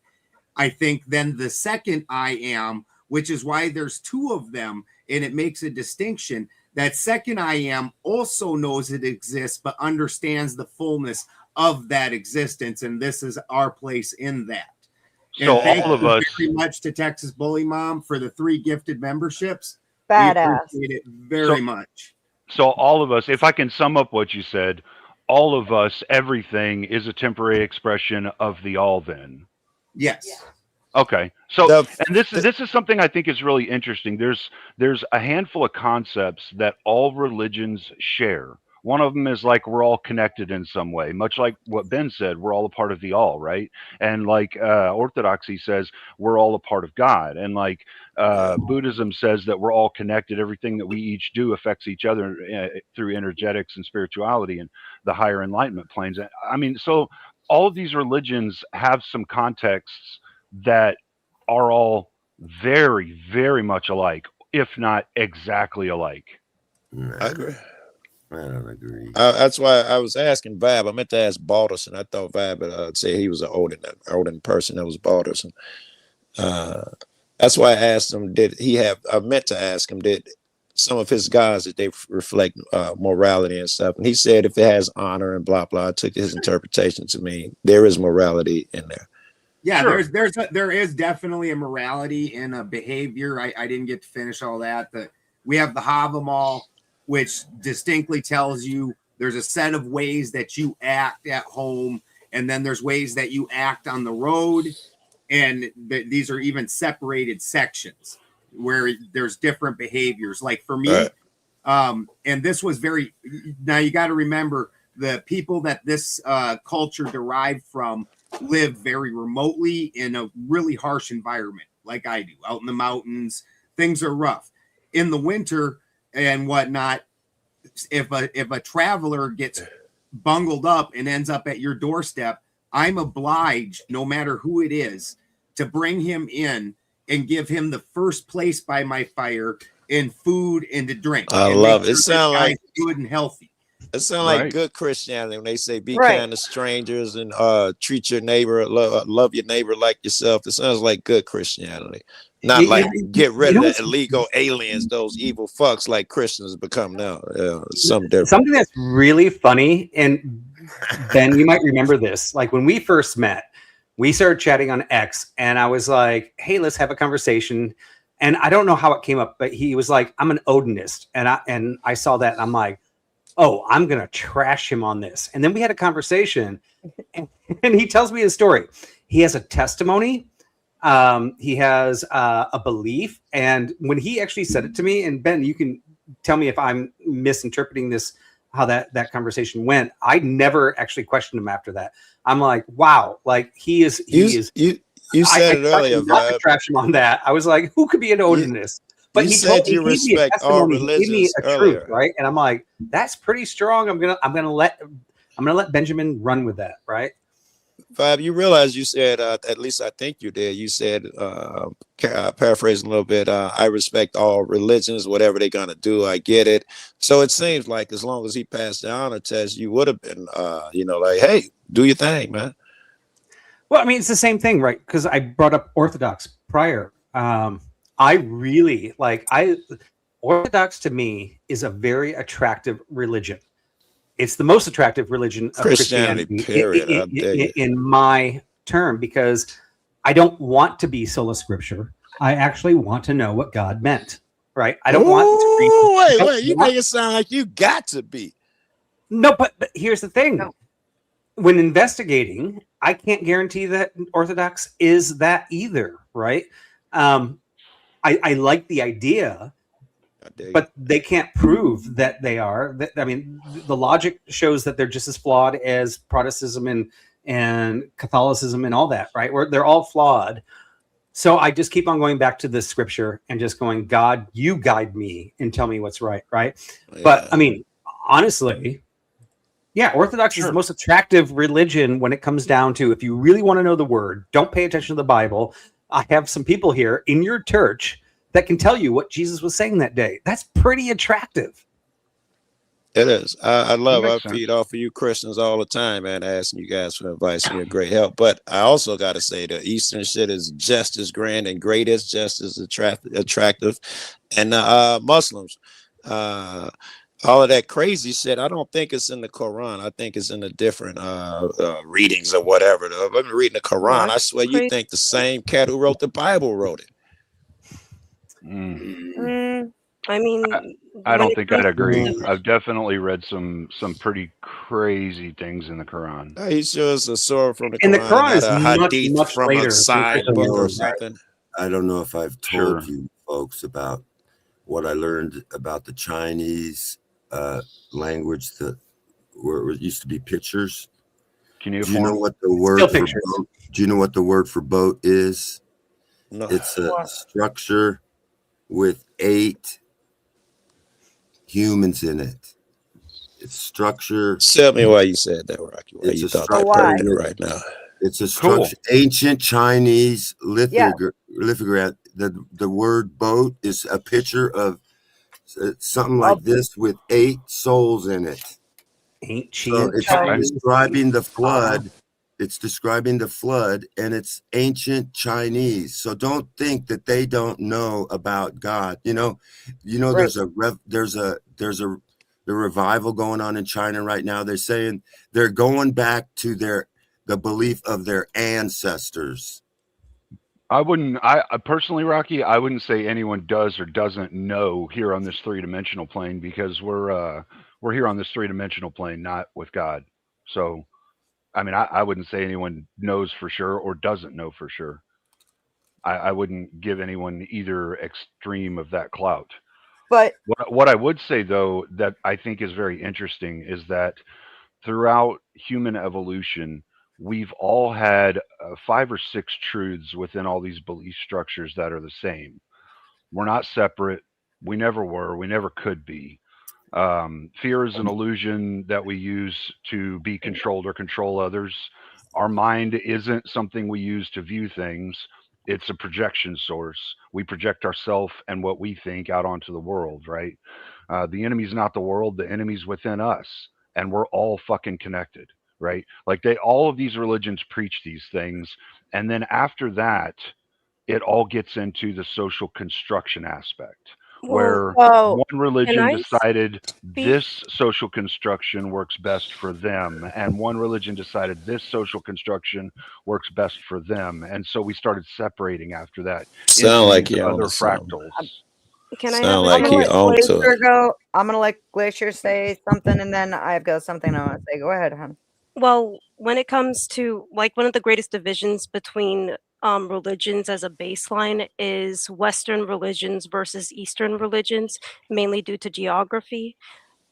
I think then the second I Am, which is why there's two of them, and it makes a distinction, that second I Am also knows it exists, but understands the fullness of that existence, and this is our place in that. So and all of us, very much to Texas Bully Mom for the 3 gifted memberships. Badass. We appreciate it very much. So all of us, if I can sum up what you said, all of us, everything is a temporary expression of the All. Then, yes. Okay. So, and this is something I think is really interesting. There's a handful of concepts that all religions share. One of them is like we're all connected in some way, much like what Ben said, we're all a part of the All, right? And like Orthodoxy says, we're all a part of God. And like Buddhism says that we're all connected. Everything that we each do affects each other through energetics and spirituality and the higher enlightenment planes. I mean, so all of these religions have some contexts that are all very, very much alike, if not exactly alike. I agree. I don't agree. That's why I was asking Vab. I meant to ask Balderson. I thought Vab would say he was an Odin person. That was Balderson. That's why I asked him, I meant to ask him, did some of his gods, that they reflect morality and stuff? And he said if it has honor and blah, blah, I took his interpretation to mean there is morality in there. Yeah, Sure. there is definitely a morality and a behavior. I didn't get to finish all that. We have the Havamal, which distinctly tells you there's a set of ways that you act at home, and then there's ways that you act on the road, and these are even separated sections where there's different behaviors. Like for me, and this was very. Now you got to remember the people that this culture derived from live very remotely in a really harsh environment, like I do, out in the mountains. Things are rough in the winter and whatnot. If a traveler gets bungled up and ends up at your doorstep, I'm obliged, no matter who it is, to bring him in and give him the first place by my fire in food and to drink. I and love make it. It sure this sounds guy's like good and healthy. it sounds like Right. good Christianity when they say be Right. kind to strangers and treat your neighbor, love your neighbor like yourself. It sounds like good Christianity. Not You- like you- get rid you of know the illegal aliens, those evil fucks like Christians become now. Yeah, it's something different. Something that's really funny, and Ben, you might remember this. Like when we first met, we started chatting on X, and I was like, "Hey, let's have a conversation." And I don't know how it came up, but he was like, "I'm an Odinist," and I saw that, and I'm like, "Oh, I'm gonna trash him on this." And then we had a conversation, and he tells me his story. He has a testimony. He has a belief, and when he actually said it to me, and Ben, you can tell me if I'm misinterpreting this, how that conversation went. I never actually questioned him after that. I'm like, wow, like he is. You said it earlier, not to Vibe. trash him on that. I was like, who could be an Odinist? But you he said told me, you he gave me a respect all testimony, he gave me religions a earlier. truth, right? And I'm like, that's pretty strong. I'm gonna let Benjamin run with that, right? Vibe, you realize you said, at least I think you did. You said, paraphrasing a little bit, I respect all religions, whatever they're gonna do, I get it. So it seems like as long as he passed the honor test, you would have been, like, hey, do your thing, man. Well, I mean, it's the same thing, right? Because I brought up Orthodox prior. I really Orthodox to me is a very attractive religion. It's the most attractive religion of Christianity, period. I dig it. in my term, because I don't want to be sola scripture. I actually want to know what God meant, right? I don't want to read. Wait, you make it sound like you got to be. No, but here's the thing. When investigating, I can't guarantee that Orthodox is that either, right? I like the idea, but they can't prove that they are. I mean, the logic shows that they're just as flawed as Protestantism and Catholicism and all that, right? They're all flawed. So I just keep on going back to the scripture and just going, God, you guide me and tell me what's right, right? Yeah. But I mean, honestly, yeah, Orthodox is the most attractive religion when it comes down to, if you really want to know the word, don't pay attention to the Bible. I have some people here in your church that can tell you what Jesus was saying that day. That's pretty attractive. It is. I makes sense. feed off of you Christians all the time, man, asking you guys for advice and your great help. But I also got to say the Eastern shit is just as grand and great as just as attractive. And Muslims, all of that crazy shit, I don't think it's in the Quran. I think it's in the different readings or whatever. If I'm reading the Quran, I swear you think the same cat who wrote the Bible wrote it. I mean, I when don't it think comes I'd agree. to- I've definitely read some pretty crazy things in the Quran. He shows a surah from the Quran, And the Quran is not a much, hadith much from later a than side Christian book or wars, right? something. I don't know if I've told Sure. you folks about what I learned about the Chinese language, where it used to be pictures. Do you know what the word Still for pictures. boat? Do you know what the word for boat is? No. It's a structure with 8 humans in it. It's structure. Tell me why you said that, Rocky. Why It's you a thought that structure. perfect right now? It's a Cool. structure. Ancient Chinese lithograph. The word boat is a picture of something like this with 8 souls in it. So Ancient it's Chinese. describing the flood. It's describing the flood, and it's ancient Chinese. So don't think that they don't know about God. There's the revival going on in China right now. They're saying they're going back to their the belief of their ancestors. I wouldn't. I personally, Rocky, I wouldn't say anyone does or doesn't know here on this three-dimensional plane, because we're here on this three-dimensional plane, not with God. So, I mean, I wouldn't say anyone knows for sure or doesn't know for sure. I wouldn't give anyone either extreme of that clout. But What I would say, though, that I think is very interesting is that throughout human evolution, we've all had 5 or 6 truths within all these belief structures that are the same. We're not separate. We never were. We never could be. Fear is an illusion that we use to be controlled or control others. Our mind isn't something we use to view things. It's a projection source. We project ourselves and what we think out onto the world, right? The enemy's not the world. The enemy's within us, and we're all fucking connected, right? Like all of these religions preach these things, and then after that, it all gets into the social construction aspect, where Whoa. one religion I decided speak? this social construction works best for them, and one religion decided this social construction works best for them, and so we started separating after that Sound into like these you're other on something. fractals. Can I Sound have a like I'm he gonna chance? let on to Glacier it. go. I'm gonna let Glacier say something, and then I've got something I want to say. Go ahead, hon. Well, when it comes to like one of the greatest divisions between religions as a baseline is Western religions versus Eastern religions, mainly due to geography.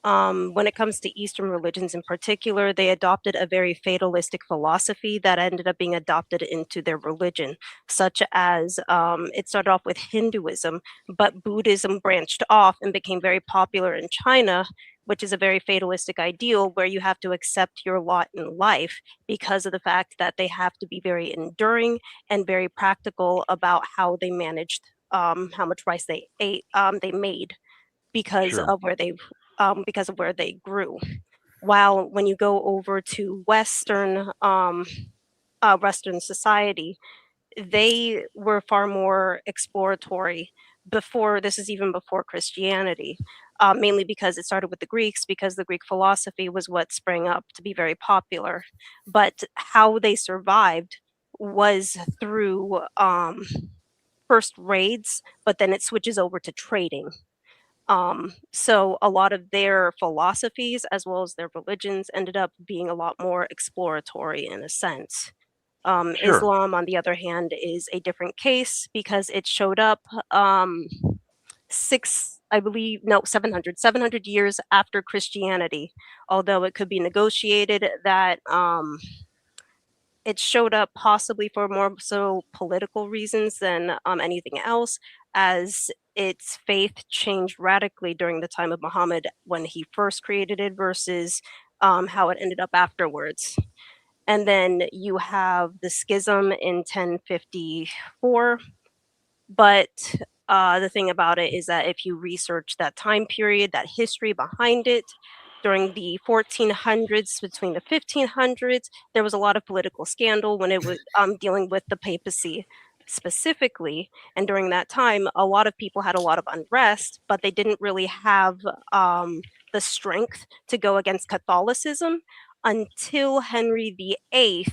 When it comes to Eastern religions in particular, they adopted a very fatalistic philosophy that ended up being adopted into their religion, such as it started off with Hinduism, but Buddhism branched off and became very popular in China, which is a very fatalistic ideal where you have to accept your lot in life because of the fact that they have to be very enduring and very practical about how they managed how much rice they ate, they made because Sure. of where they grew. While when you go over to Western society, they were far more exploratory before. This is even before Christianity, mainly because it started with the Greeks, because the Greek philosophy was what sprang up to be very popular. But how they survived was through first raids, but then it switches over to trading. So a lot of their philosophies as well as their religions ended up being a lot more exploratory in a sense. Sure. Islam, on the other hand, is a different case because it showed up 700 years after Christianity, although it could be negotiated that it showed up possibly for more so political reasons than anything else, as its faith changed radically during the time of Muhammad when he first created it versus how it ended up afterwards. And then you have the schism in 1054. But the thing about it is that if you research that time period, that history behind it, during the 1400s, between the 1500s, there was a lot of political scandal when it was dealing with the papacy specifically. And during that time, a lot of people had a lot of unrest, but they didn't really have the strength to go against Catholicism until Henry VIII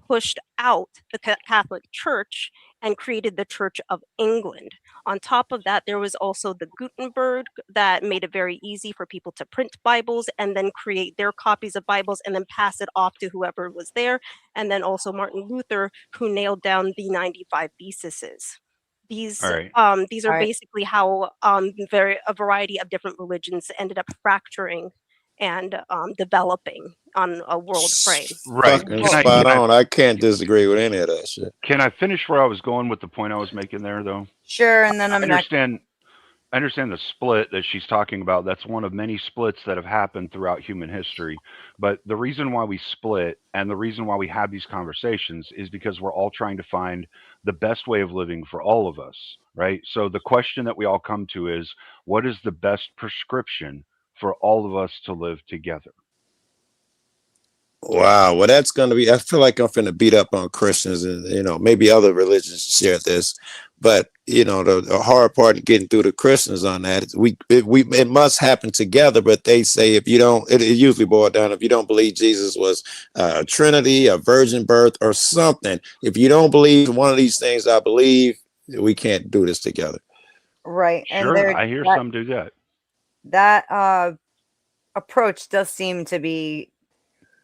pushed out the Catholic Church and created the Church of England. On top of that, there was also the Gutenberg that made it very easy for people to print Bibles and then create their copies of Bibles and then pass it off to whoever was there. And then also Martin Luther, who nailed down the 95 Theses. These All right. these are All right. basically how a variety of different religions ended up fracturing and developing on a world frame. Right. Fucking Can I- spot can I- on. I can't disagree with any of that shit. Can I finish where I was going with the point I was making there, though? Sure, and then I I'm next. understand the split that she's talking about. That's one of many splits that have happened throughout human history. But the reason why we split and the reason why we have these conversations is because we're all trying to find the best way of living for all of us, right? So the question that we all come to is, what is the best prescription for all of us to live together? Wow, well, that's going to be. I feel like I'm finna beat up on Christians, and maybe other religions share this, but the hard part in getting through to Christians on that is it must happen together. But they say if you don't, it usually boils down if you don't believe Jesus was a Trinity, a virgin birth, or something. If you don't believe one of these things, I believe we can't do this together. Right. And Sure, there I hear that some do that. that approach does seem to be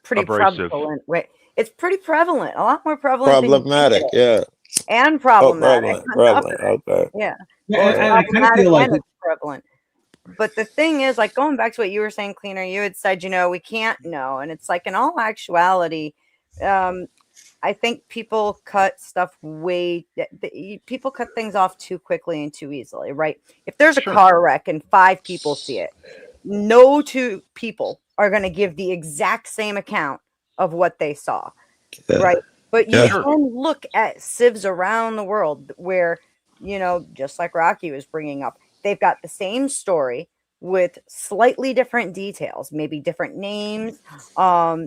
pretty Abrasive. prevalent. Right. It's pretty prevalent, a lot more prevalent than you think Problematic, it is. yeah. And Oh, problematic prevalent, on top of prevalent. it. Okay. Yeah. Yeah, Well, it's and I kind of problematic feel like and it's prevalent. But the thing is, like going back to what you were saying, Cleaner, you had said, we can't know. And it's like in all actuality, I think people cut stuff people cut things off too quickly and too easily, right? If there's a Sure. car wreck and 5 people see it, no 2 people are going to give the exact same account of what they saw, Yeah. right? But you Yeah. can look at civs around the world where, just like Rocky was bringing up, they've got the same story with slightly different details, maybe different names,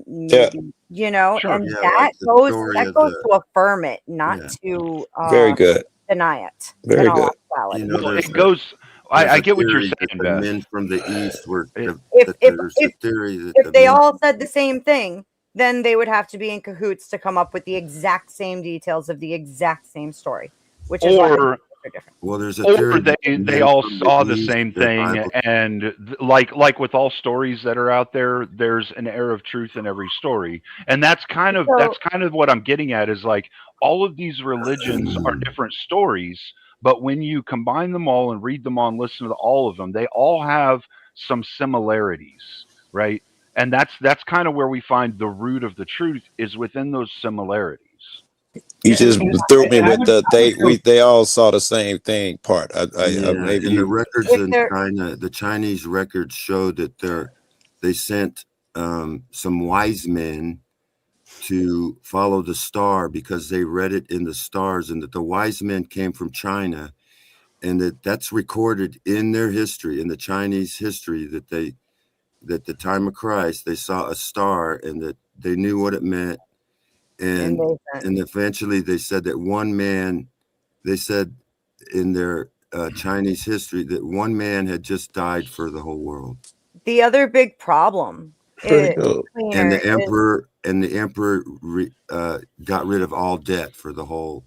maybe, Sure. and Yeah, that like the goes story that of goes the to affirm it, not yeah. to Very good. deny it. Very in all good. actuality. You know, Well, there's it goes. there's I a get what you're theory that saying, the Beth. men from the east were It- If there's a if theory that if the they men all said the same thing, then they would have to be in cahoots to come up with the exact same details of the exact same story, which is why the or details are different. well there's a or theory that they the they men all from saw the the east same their thing, Bible and like with all stories that are out there, there's an air of truth in every story, and that's kind of what I'm getting at is like all of these religions are different stories, but when you combine them all and read them all and listen to all of them, they all have some similarities, right? And that's kind of where we find the root of the truth is within those similarities. You just threw me and I with would- the I would they all saw the same thing part. yeah, Maybe and the you. records If in they're China, the Chinese records show that they sent some wise men to follow the star because they read it in the stars, and that the wise men came from China, and that's recorded in their history, in the Chinese history, that at the time of Christ they saw a star and that they knew what it meant, and and they sent and eventually they said that one man, they said in their Chinese history that one man had just died for the whole world, the other big problem Very is good. and Cleaner the emperor got rid of all debt for the whole.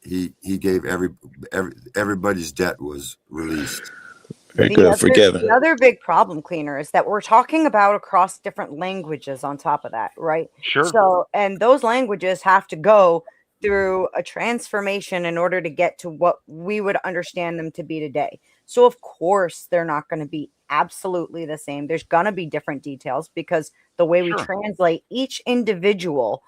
He gave everybody's debt was released. Very good. the Forgiven. other big problem, Cleaner, is that we're talking about across different languages on top of that, right? Sure. So, and those languages have to go through a transformation in order to get to what we would understand them to be today. So, of course, they're not going to be absolutely the same. There's going to be different details because the way we Sure. translate each individual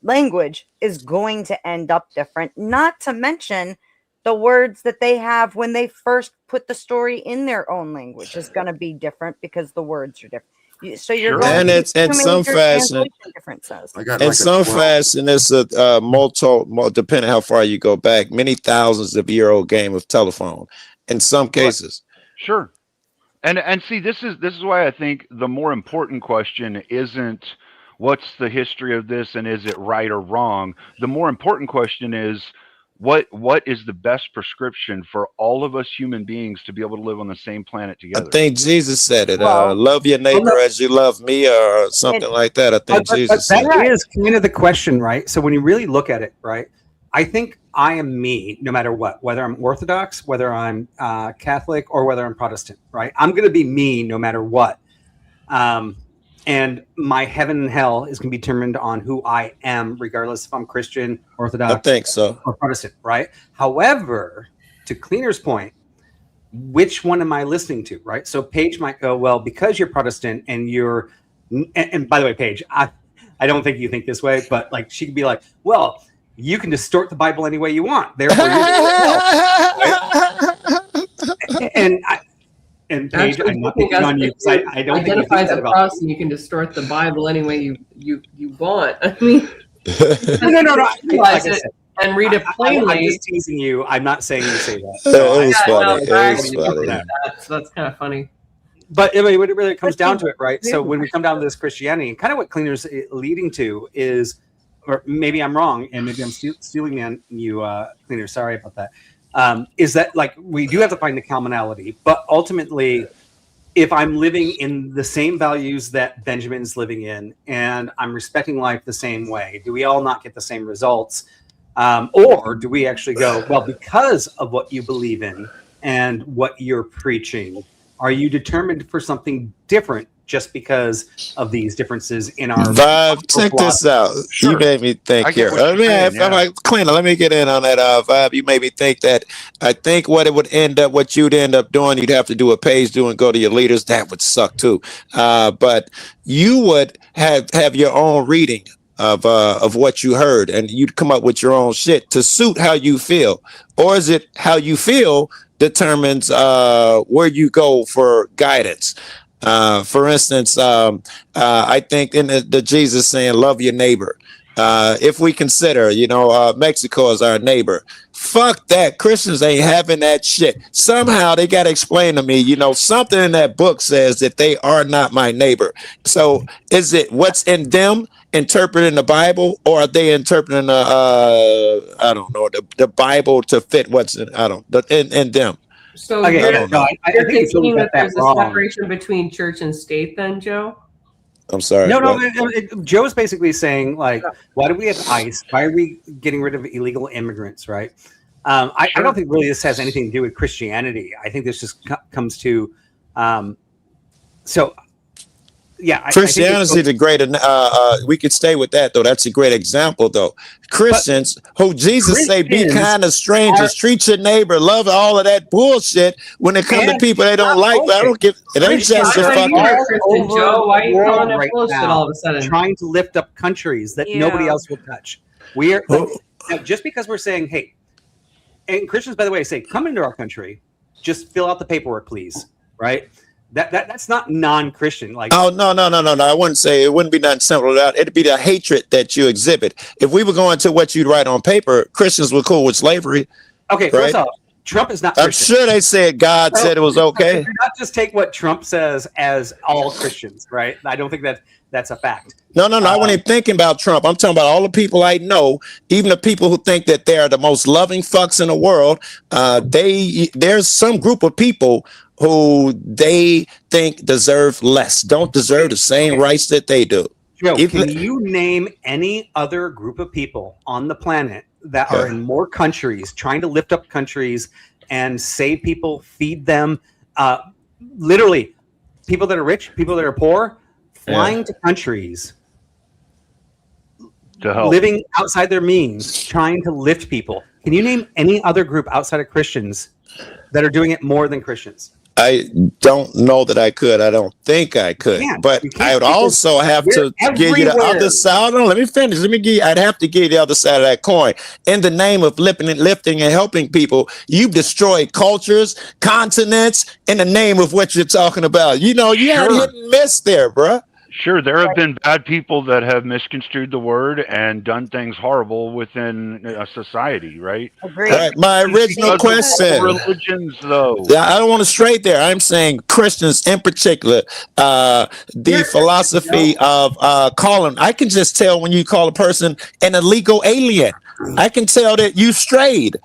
language is going to end up different, not to mention the words that they have when they first put the story in their own language is going to be different because the words are different. So you're Sure. going And to it's in two some major fashion. translation differences. I got In like a some 12 fashion, it's a depending how far you go back, many thousands of year old game of telephone. In some cases, Sure. And see, this is why I think the more important question isn't what's the history of this and is it right or wrong. The more important question is what is the best prescription for all of us human beings to be able to live on the same planet I together. think Jesus said it. Well- Love your neighbor as you love me, or something like that. I think But Jesus that said it. is kind of the question, right? So when you really look at it, right, I think I am me no matter what, whether I'm Orthodox, whether I'm Catholic, or whether I'm Protestant, right? I'm going to be me no matter what. And my heaven and hell is going to be determined on who I am, regardless if I'm Christian, I Orthodox, think so. or Protestant, right? However, to Cleaner's point, which one am I listening to, right? So Paige might go, well, because you're Protestant and you're, and by the way, Paige, I don't think you think this way, but like she could be like, well, you can distort the Bible any way you want. Therefore, and Paige, Actually, I'm not I think picking on you because I don't think you identify think as that a about. Protestant, you can distort the Bible any way you want. I mean, No. realize Like I it said, and read it I'm plainly. just teasing you. I'm not saying you say that. It was Yeah, funny. no, It I was agree with funny. that. So that's kind of funny. But I mean, when it really comes down to it, right? So when we come down to this Christianity, and kind of what Cleaner's leading to is, or maybe I'm wrong, and maybe I'm stealing on you, Cleaner. Sorry about that. Is that like we do have to find the commonality, but ultimately, if I'm living in the same values that Benjamin's living in, and I'm respecting life the same way, do we all not get the same results? Or do we actually go, well, because of what you believe in and what you're preaching, are you determined for something different just because of these differences in our Vibe? Check this out. Sure. You made me think I get here. what you're saying, yeah. I'm like, Cleaner, let me get in on that Vibe. You made me think that I think what you'd end up doing, you'd have to do what Paige do and go to your leaders. That would suck too. But you would have your own reading of what you heard, and you'd come up with your own shit to suit how you feel. Or is it how you feel determines where you go for guidance? For instance, I think in the Jesus saying, love your neighbor. If we consider, Mexico as our neighbor, fuck that. Christians ain't having that shit. Somehow they got to explain to me, something in that book says that they are not my neighbor. So is it what's in them interpreting the Bible, or are they interpreting the Bible to fit what's in them? So Okay, you're, I you're think you thinking got that there's that a wrong. separation between church and state, then, Joe? I'm sorry. No. what? Joe's basically saying, like, why do we have ICE? Why are we getting rid of illegal immigrants, right? I don't think really this has anything to do with Christianity. I think this just comes to, Christianity is a great. We could stay with that though. That's a great example though. Christians who Jesus say be kind to strangers, treat your neighbor, love all of that bullshit. When it comes to people they don't like, I don't give. It ain't just a fucking. Christian Joe, why are you calling it bullshit all of a sudden? Trying to lift up countries that nobody else will touch. We're now, just because we're saying, hey, and Christians, by the way, say, come into our country, just fill out the paperwork, please, right? That's not non-Christian. Like, oh no! I wouldn't say it wouldn't be nothing simple to that. It'd be the hatred that you exhibit. If we were going to what you'd write on paper, Christians were cool with slavery. Okay, right? First off, Trump is not Christian. I'm sure they said God said it was okay. Do not just take what Trump says as all Christians, right? I don't think that's a fact. No. I wasn't even thinking about Trump. I'm talking about all the people I know, even the people who think that they are the most loving fucks in the world. There's some group of people who they think deserve less, don't deserve the same rights that they do. Joe, can you name any other group of people on the planet that are in more countries, trying to lift up countries and save people, feed them? Literally, people that are rich, people that are poor, flying to countries, to help, living outside their means, trying to lift people. Can you name any other group outside of Christians that are doing it more than Christians? I don't know that I could. I don't think I could. But I would also have to give you the other side. No, let me finish. I'd have to give you the other side of that coin. In the name of lifting and helping people, you've destroyed cultures, continents, in the name of what you're talking about. You had hit and miss there, bruh. Sure, there have been bad people that have misconstrued the word and done things horrible within a society, right? Agreed. Right. My original question. Religions, though. Yeah, I don't want to stray there. I'm saying Christians in particular. The philosophy of calling. I can just tell when you call a person an illegal alien. I can tell that you strayed.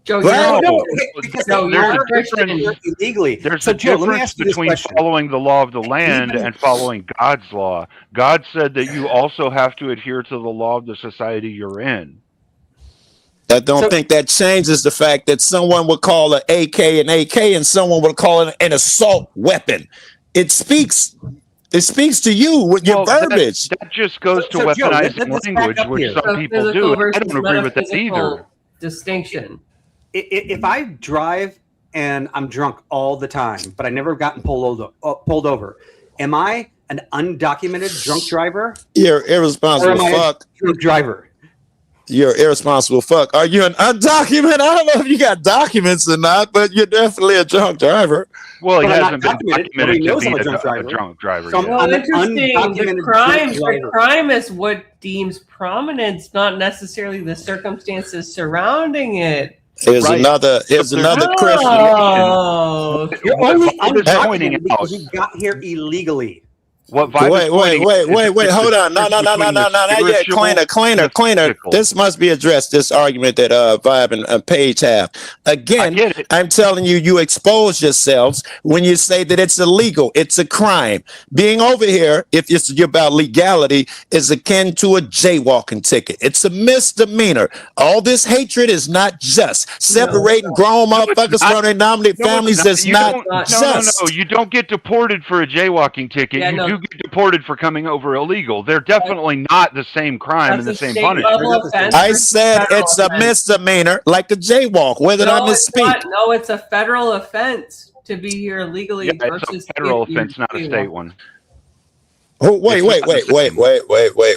Joe, right? Illegally. There's a difference between following the law of the land and following God's law. God said that you also have to adhere to the law of the society you're in. I don't think that changes the fact that someone would call an AK an AK and someone would call it an assault weapon. It speaks to you with your verbiage. That just goes to weaponizing language, which some people do. I don't agree with that either. Distinction. If I drive and I'm drunk all the time, but I never gotten pulled over, am I an undocumented drunk driver? You're irresponsible fuck. Drunk driver. You're irresponsible fuck. Are you an undocumented? I don't know if you got documents or not, but you're definitely a drunk driver. Well, he hasn't been documented to be a drunk driver. So well, interesting. The crime is what deems prominence, not necessarily the circumstances surrounding it. Here's Right. another. Here's there's- another Christian. Oh, You're only Bob is pointing undocumented out because you got here illegally. what Vibe is Wait, pointing out is hold on. No, the difference between the not yet. spiritual Cleaner. and the physical. This must be addressed, this argument that Vibe and Page have. I Again, get it. I'm telling you, you expose yourselves when you say that it's illegal. It's a crime. Being over here, if it's about legality, is akin to a jaywalking ticket. It's a misdemeanor. All this hatred is not just. Separating grown motherfuckers not. from their nominated families is You not don't- just. No. You don't get deported for a jaywalking ticket. Yeah, you no. do get deported for coming over illegal. They're definitely not the same crime and the That's a same state punishment. level offense. I said Federal it's a offense. misdemeanor, like a jaywalk. Where did I it's misspeak? not. No, it's a federal offense to be here illegally Yeah, it's versus a federal if you're offense, not a jaywalking. state one. Oh,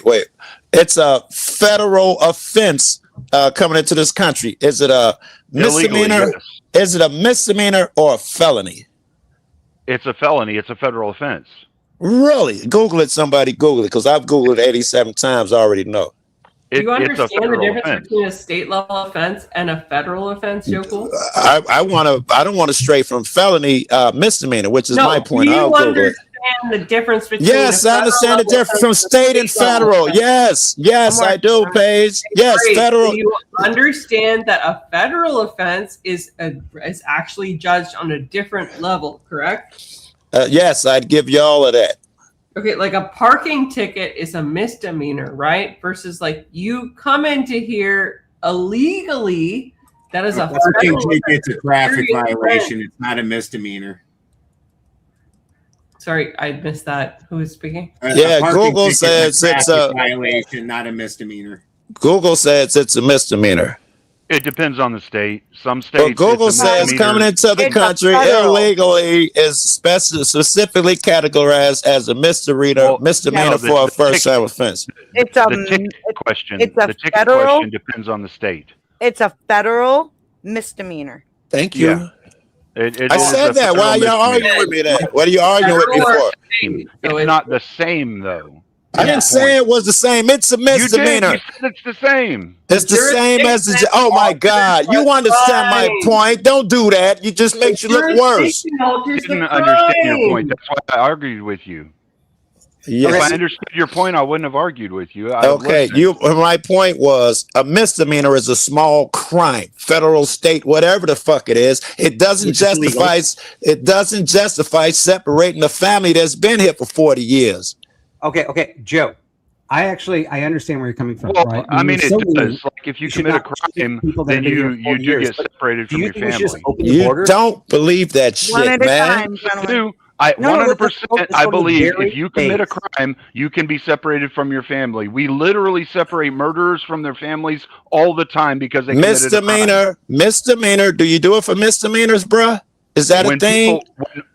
wait. It's a federal offense coming into this country. Is it a Illegally, misdemeanor? yes. Is it a misdemeanor or a felony? It's a felony. It's a federal offense. Really? Google it. Somebody Google it, because I've Googled it 87 times. I already know. Do you It's a understand the federal difference offense. between a state level offense and a federal offense, Joe? I don't want to stray from felony misdemeanor, which is No, my point. do you I'll Google it. understand the difference between? Yes, a I understand the federal difference from offense state and state level federal. offense? Yes, I do, Paige. Yes, Great. federal. Do you understand that a federal offense is actually judged on a different level, correct? Yes, I'd give you all of that. Okay, like a parking ticket is a misdemeanor, right? Versus like you come into here illegally, that is a Parking federal ticket's a offense. traffic Serious violation. offense. It's not a misdemeanor. Sorry, I missed that. Who is speaking? Yeah, parking Google ticket's says it's traffic a- violation, not a misdemeanor. Google says it's a misdemeanor. It depends on the state. Some states. But Google it's a says misdemeanor. coming into the It's a country federal. illegally is specifically categorized as a misdemeanor, Well, misdemeanor no, for a the first time offense. It's The a ticket question. it's a The ticket federal- question depends on the state. it's a federal misdemeanor. Thank you. Yeah. It I is said a that. Why federal y'all misdemeanor. arguing with me then? What are you arguing with me Federal or for? state? So It's it's not the same though. I didn't say it was the same. It's a You did. misdemeanor. You said it's the same. It's the same as the. Oh my God! You understand my point? Don't do that. You just makes you look worse. I didn't understand your point. That's why I argued with you. If I Yes. understood your point, I wouldn't have argued with you. I would Okay. listen. My point was a misdemeanor is a small crime, federal, state, whatever the fuck it is. It doesn't Which is legal. justify. It doesn't justify separating a family that's been here for 40 years. Okay, Joe. I understand where you're coming from. Well, right? I mean, You're it so does. lenient. Like, if you should commit a not treat crime, people that then have been you here 40 do years. get But separated do from you your think we should just family. open the You borders? don't believe that One shit, at a man. time, I gentlemen. do. I No, 100%. let's I focus on the believe very if you commit a base. crime, you can be separated from your family. We literally separate murderers from their families all the time because they committed a crime. Misdemeanor. Do you do it for misdemeanors, bruh? Is that When a thing?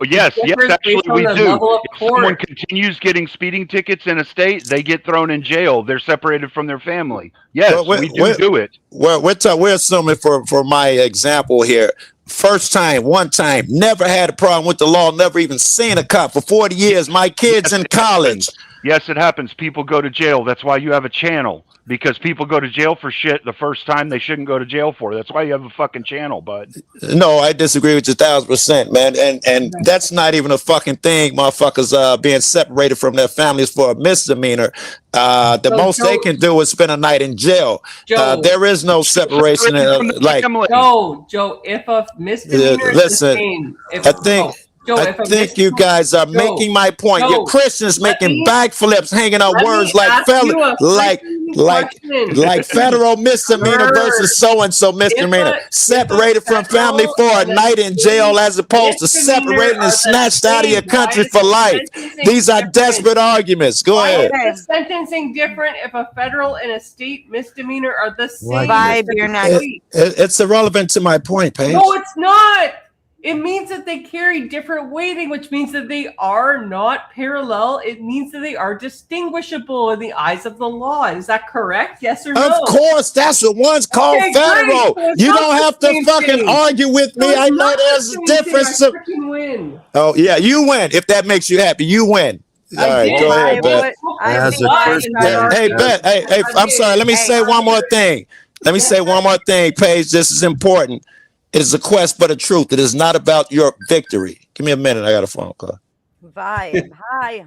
yes, difference actually based on we the do. level of If someone court. continues getting speeding tickets in a state, they get thrown in jail. They're separated from their family. Yes, Well, we do it. Well, we're assuming for my example here. First time, one time, never had a problem with the law, never even seen a cop for 40 years. My kids in college. Yes, it happens. People go to jail. That's why you have a channel. Because people go to jail for shit the first time they shouldn't go to jail for. That's why you have a fucking channel, bud. No, I disagree with you 1,000%, man. And that's not even a fucking thing, motherfuckers being separated from their families for a misdemeanor. The So, most they Joe- can do is spend a night in jail. Joe, There is no separation. Separated from the Like, family. Joe, if a misdemeanor is listen, the same, if, I think- Joe, I if a think you misdemeanor- guys are Joe, making my point. Joe, You're Christians let making me- backflips, hanging on let me words like ask you a like freaking question. federal misdemeanor Bird. versus so and so misdemeanor. If a Separated from family federal for a and a night in jail as opposed to misdemeanor separating are and the snatched out of your same. country Why for is the life. sentencing These are different? desperate arguments. Go Why ahead. is the sentencing different if a federal and a state misdemeanor are the same? Vibe, you're not- It's irrelevant to my point, Paige. No, it's not. It means that they carry different weighting, which means that they are not parallel. It means that they are distinguishable in the eyes of the law. Is that correct? Yes or no? Of course, that's what one's called Okay, federal. great. So it's You not don't the have to same fucking thing. argue with So me. it's I know not the there's a same thing. difference. I freaking win. Oh yeah, you win. If that makes you happy, you win. All I right, did. go ahead, I Bet. would- I As think a I- Christian- Hey, Bet. Hey, I'm sorry. Let me Hey, say one more thing. Let me say one more thing, Paige. This is important. It is a quest for the truth. It is not about your victory. Give me a minute. I got a phone call. Vibe. Hi.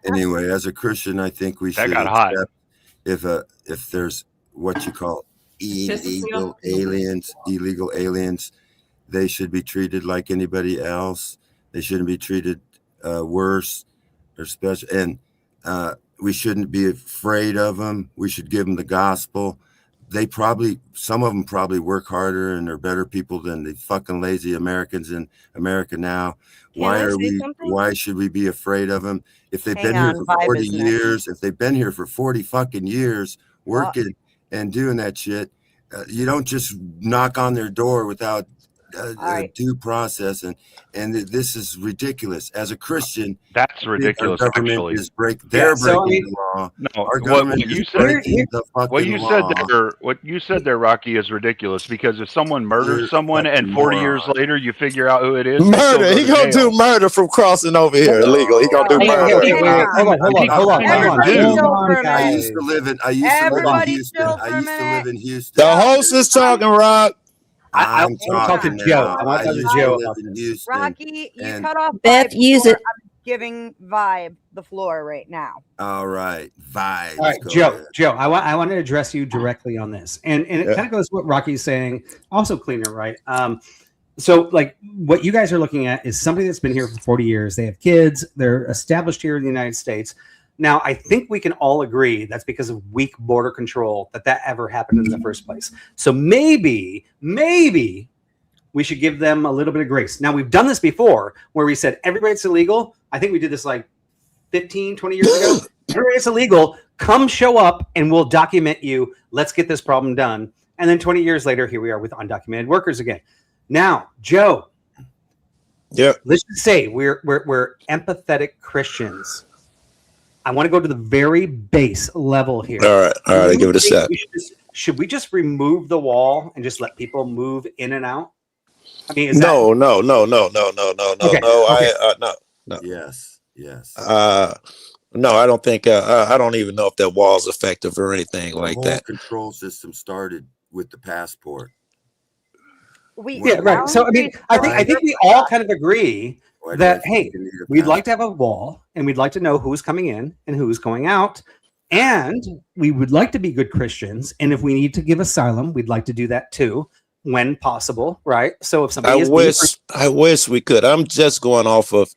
Anyway, as a Christian, I think we That should got hot. accept if there's what you call Pisses me off. illegal aliens, they should be treated like anybody else. They shouldn't be treated worse or special. And we shouldn't be afraid of them. We should give them the gospel. Some of them probably work harder and are better people than the fucking lazy Americans in America now. Why should we be afraid of them? If they've been here for 40 years, if they've been here for 40 fucking years working and doing that shit, you don't just knock on their door without due process. And this is ridiculous. As a Christian, That's ridiculous. our government Actually, is breaking the law. no. Our What government you is said, breaking the fucking what you law. said there, Rocky, is ridiculous. Because if someone murders You're someone and fucking 40 years moron. later you figure out who it is, they still Murder. go He to gonna jail. do murder from crossing over here illegal. He gonna do Hey, murder. hey, hey, Hold on. Everybody Dude. chill for a I minute. used to live in Everybody Houston. chill I for a used to minute. live in Houston. The host is talking, Rock. I I'm want to talk to talking Joe. now. I want to talk used to Joe live about in this. Houston. Rocky, you And- cut off Beth, Vibe use before. it. I'm giving Vibe the floor right now. All right, vibes. All right, go Joe. ahead. Joe, I want to address you directly on this, and it Yeah. kind of goes to what Rocky's saying. Also, Cleaner, right? So, like, what you guys are looking at is somebody that's been here for 40 years. They have kids. They're established here in the United States. Now, I think we can all agree that's because of weak border control that ever happened in the first place. So maybe we should give them a little bit of grace. Now, we've done this before where we said everybody's illegal. I think we did this like 15, 20 years ago. Everybody's illegal. Come show up and we'll document you. Let's get this problem done. And then 20 years later, here we are with undocumented workers again. Now, Joe, Yeah. let's just say we're empathetic Christians. I want to go to the very base level here. All right. I give it a shot. Should we just remove the wall and just let people move in and out? I mean, is No. Okay. No. Yes. No, I don't think. I don't even know if that wall's effective or anything The like whole that. control system started with the passport. Yeah, right. So I mean, I think we all kind of agree Why do that I hey, fucking need a we'd like to have a wall and we'd like to know who's coming in and who's going out. And we would like to be good Christians. And if we need to give asylum, we'd like to do that too, when possible, right? So if somebody I wish we could. I'm just going off of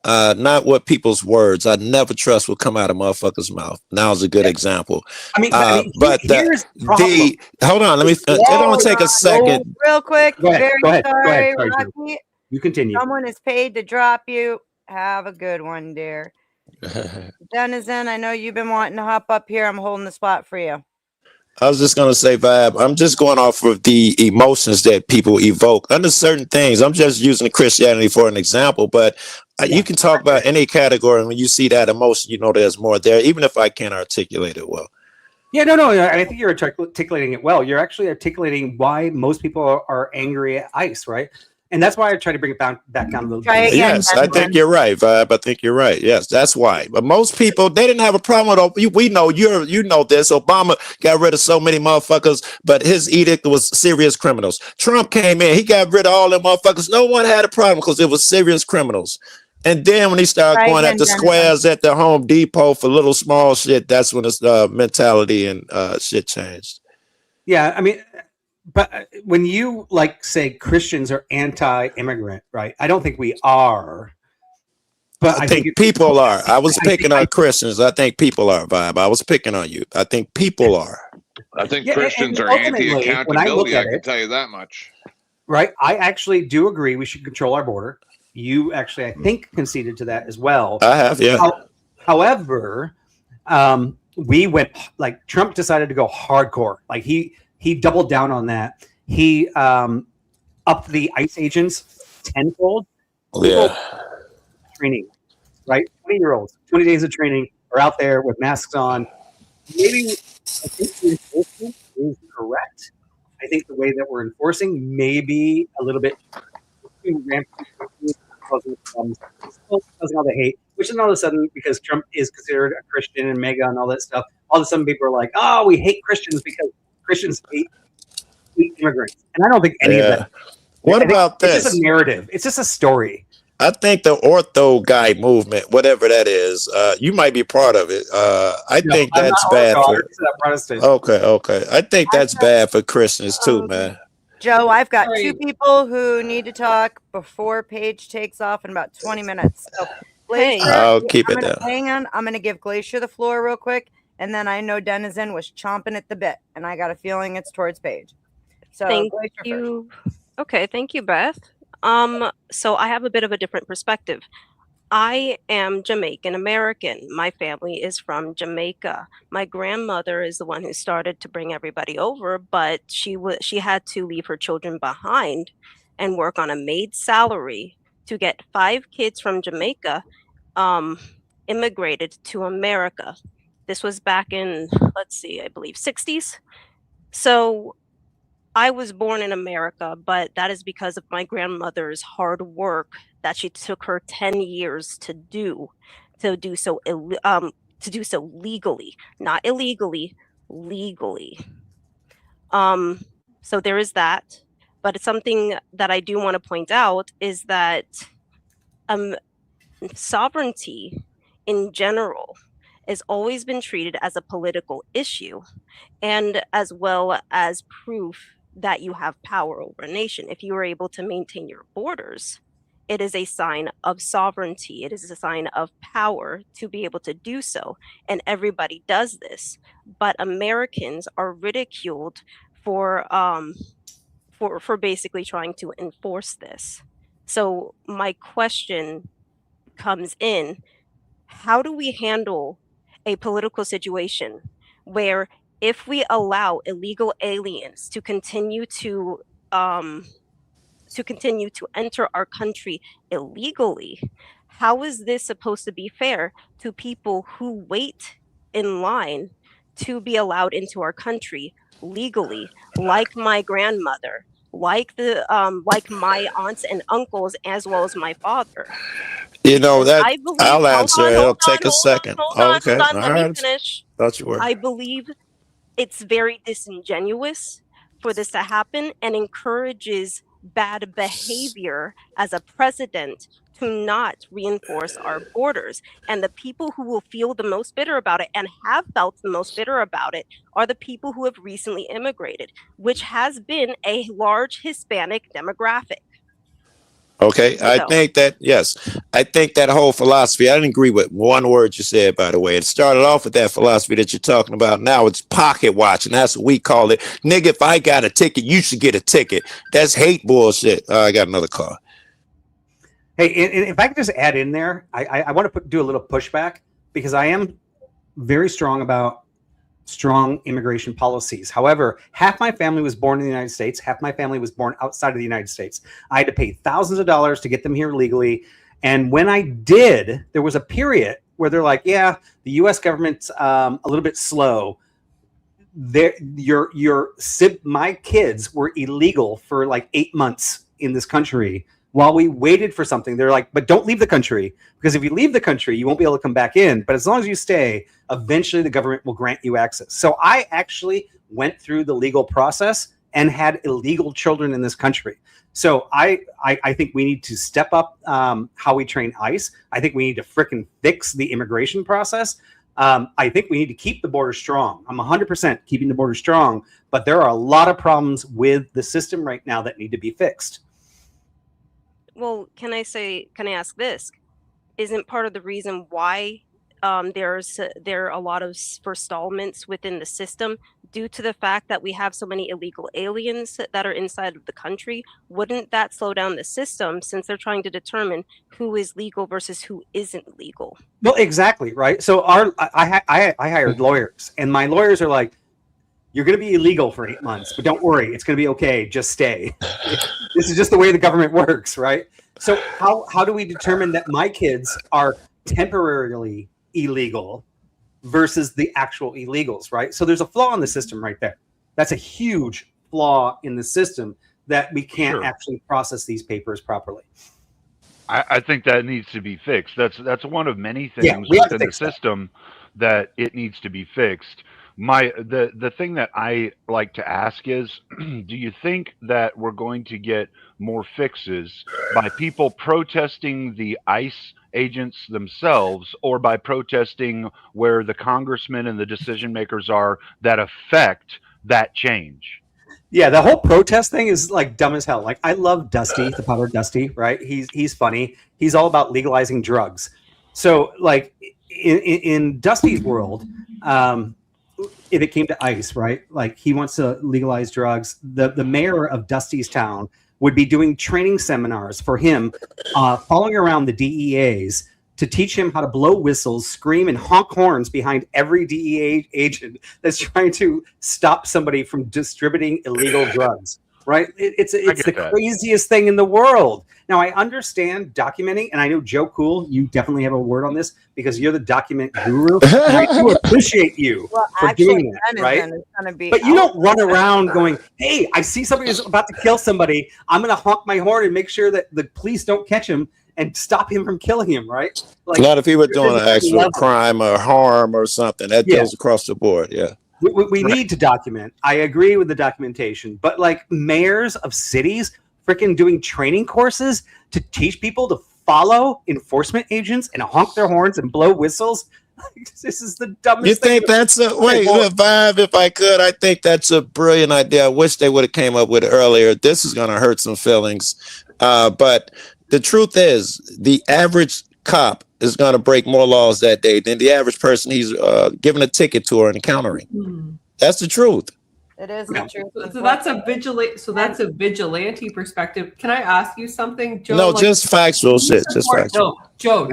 not what people's words. I never trust will come out of motherfuckers' mouth. Now's a good example. But hold on, let me. It don't take a second. Real quick. Go ahead, Very go ahead, sorry, Joe. Rocky. You continue. Someone is paid to drop you. Have a good one, dear. Denizen, I know you've been wanting to hop up here. I'm holding the spot for you. I was just gonna say, Vibe. I'm just going off of the emotions that people evoke under certain things. I'm just using Christianity for an example, but you can talk about any category, and when you see that emotion, you know there's more there, even if I can't articulate it well. Yeah, no. I think you're articulating it well. You're actually articulating why most people are angry at ICE, right? And that's why I try to bring it back down a little bit. Yes, I think you're right, Vibe. I think you're right. Yes, that's why. But most people, they didn't have a problem with. We know you know this. Obama got rid of so many motherfuckers, but his edict was serious criminals. Trump came in, he got rid of all them motherfuckers. No one had a problem because it was serious criminals. And then when he started going at the squares at the Home Depot for little small shit, that's when his mentality and shit changed. Yeah, I mean, but when you say Christians are anti-immigrant, right? I don't think we are. But I think people are. I was picking on Christians. I think people are, Vibe. I was picking on you. I think people are. I think Yeah, Christians and are ultimately, when I look anti-accountability. I at can it- tell you that much. Right? I actually do agree we should control our border. You actually, I think, conceded to that as well. I have, yeah. However, we went Trump decided to go hardcore. Like he doubled down on that. He upped the ICE agents tenfold. Yeah. Training, right? 20-year-olds, 20 days of training are out there with masks on. Maybe I think the enforcement is correct. I think the way that we're enforcing may be a little bit causing all the hate, which is all of a sudden, because Trump is considered a Christian and MAGA and all that stuff, all of a sudden people are like, oh, we hate Christians because Christians hate immigrants, and I don't think any of that. What I think about it's just this? a narrative. It's just a story. I think the ortho guy movement, whatever that is, you might be part of it. I No, think I'm that's not bad Orthodox, for. I'm Protestant. Okay. I think that's bad for Christians too, man. Joe, I've got Sorry. 2 people who need to talk before Paige takes off in about 20 minutes. So, Hey. Glacier, I'll keep I'm it gonna, down. hang on. I'm going to give Glacier the floor real quick. And then I know Denizen was chomping at the bit. And I got a feeling it's towards Paige. So, Thank Glacier first. you. Okay, thank you, Beth. So I have a bit of a different perspective. I am Jamaican American. My family is from Jamaica. My grandmother is the one who started to bring everybody over, but she had to leave her children behind and work on a maid salary to get 5 kids from Jamaica immigrated to America. This was back in, let's see, I believe 60s. So I was born in America, but that is because of my grandmother's hard work that she took her 10 years to do so legally, not illegally, legally. So there is that. But it's something that I do want to point out is that sovereignty in general has always been treated as a political issue, and as well as proof that you have power over a nation. If you are able to maintain your borders, it is a sign of sovereignty. It is a sign of power to be able to do so. And everybody does this. But Americans are ridiculed for basically trying to enforce this. So my question comes in, how do we handle a political situation where if we allow illegal aliens to continue to enter our country illegally, how is this supposed to be fair to people who wait in line to be allowed into our country legally, like my grandmother, like my aunts and uncles, as well as my father? You know that I believe, I'll answer. It'll take a hold second. on, Okay, let all me right. finish. Thought you were. I believe it's very disingenuous for this to happen and encourages bad behavior as a president to not reinforce our borders. And the people who will feel the most bitter about it and have felt the most bitter about it are the people who have recently immigrated, which has been a large Hispanic demographic. Okay, I think that whole philosophy, I didn't agree with one word you said, by the way. It started off with that philosophy that you're talking about now. It's pocket watch, and that's what we call it. Nigga, if I got a ticket, you should get a ticket. That's hate bullshit. I got another call. Hey, if I could just add in there, I want to do a little pushback because I am very strong about strong immigration policies. However, half my family was born in the United States, half my family was born outside of the United States. I had to pay thousands of dollars to get them here legally. And when I did, there was a period where they're like, yeah, the US government's a little bit slow. My kids were illegal for like 8 months in this country while we waited for something. They're like, but don't leave the country, because if you leave the country, you won't be able to come back in. But as long as you stay, eventually the government will grant you access. So I actually went through the legal process and had illegal children in this country. So I think we need to step up how we train ICE. I think we need to frickin' fix the immigration process. I think we need to keep the border strong. I'm 100% keeping the border strong, but there are a lot of problems with the system right now that need to be fixed. Well, can I ask this? Isn't part of the reason why there are a lot of forestallments within the system due to the fact that we have so many illegal aliens that are inside of the country? Wouldn't that slow down the system, since they're trying to determine who is legal versus who isn't legal? Well, exactly, right? So I hired lawyers, and my lawyers are like, you're going to be illegal for 8 months, but don't worry, it's going to be okay. Just stay. This is just the way the government works, right? So how do we determine that my kids are temporarily illegal versus the actual illegals, right? So there's a flaw in the system right there. That's a huge flaw in the system, that we can't actually process these papers properly. I think that needs to be fixed. That's one of many things we have to within the fix that. system that it needs to be fixed. The thing that I like to ask is, do you think that we're going to get more fixes by people protesting the ICE agents themselves, or by protesting where the congressmen and the decision makers are that affect that change? Yeah, the whole protest thing is like dumb as hell. Like, I love Dusty, the powder Dusty, right? He's funny. He's all about legalizing drugs. So, like, in Dusty's world, if it came to ICE, right? Like, he wants to legalize drugs. The mayor of Dusty's town would be doing training seminars for him, following around the DEAs to teach him how to blow whistles, scream, and honk horns behind every DEA agent that's trying to stop somebody from distributing illegal drugs. Right? It's the craziest thing in the world. Now, I understand documenting, and I know Joe Cool, you definitely have a word on this because you're the document guru. And I do appreciate you for doing that, right? But you don't run around going, "Hey, I see somebody who's about to kill somebody. I'm going to honk my horn and make sure that the police don't catch him and stop him from killing him," right? Like, a lot of people are doing an actual crime or harm or something. That goes across the board, yeah. We need to document. I agree with the documentation, but like mayors of cities freaking doing training courses to teach people to follow enforcement agents and honk their horns and blow whistles. This is the dumbest. You think that's a Vibe? If I could, I think that's a brilliant idea. I wish they would have came up with it earlier. This is going to hurt some feelings, but the truth is, the average cop is going to break more laws that day than the average person he's giving a ticket to or encountering. That's the truth. It is the truth. So that's a vigilante perspective. Can I ask you something, Joe? No, just factual shit. Just factual. Joe,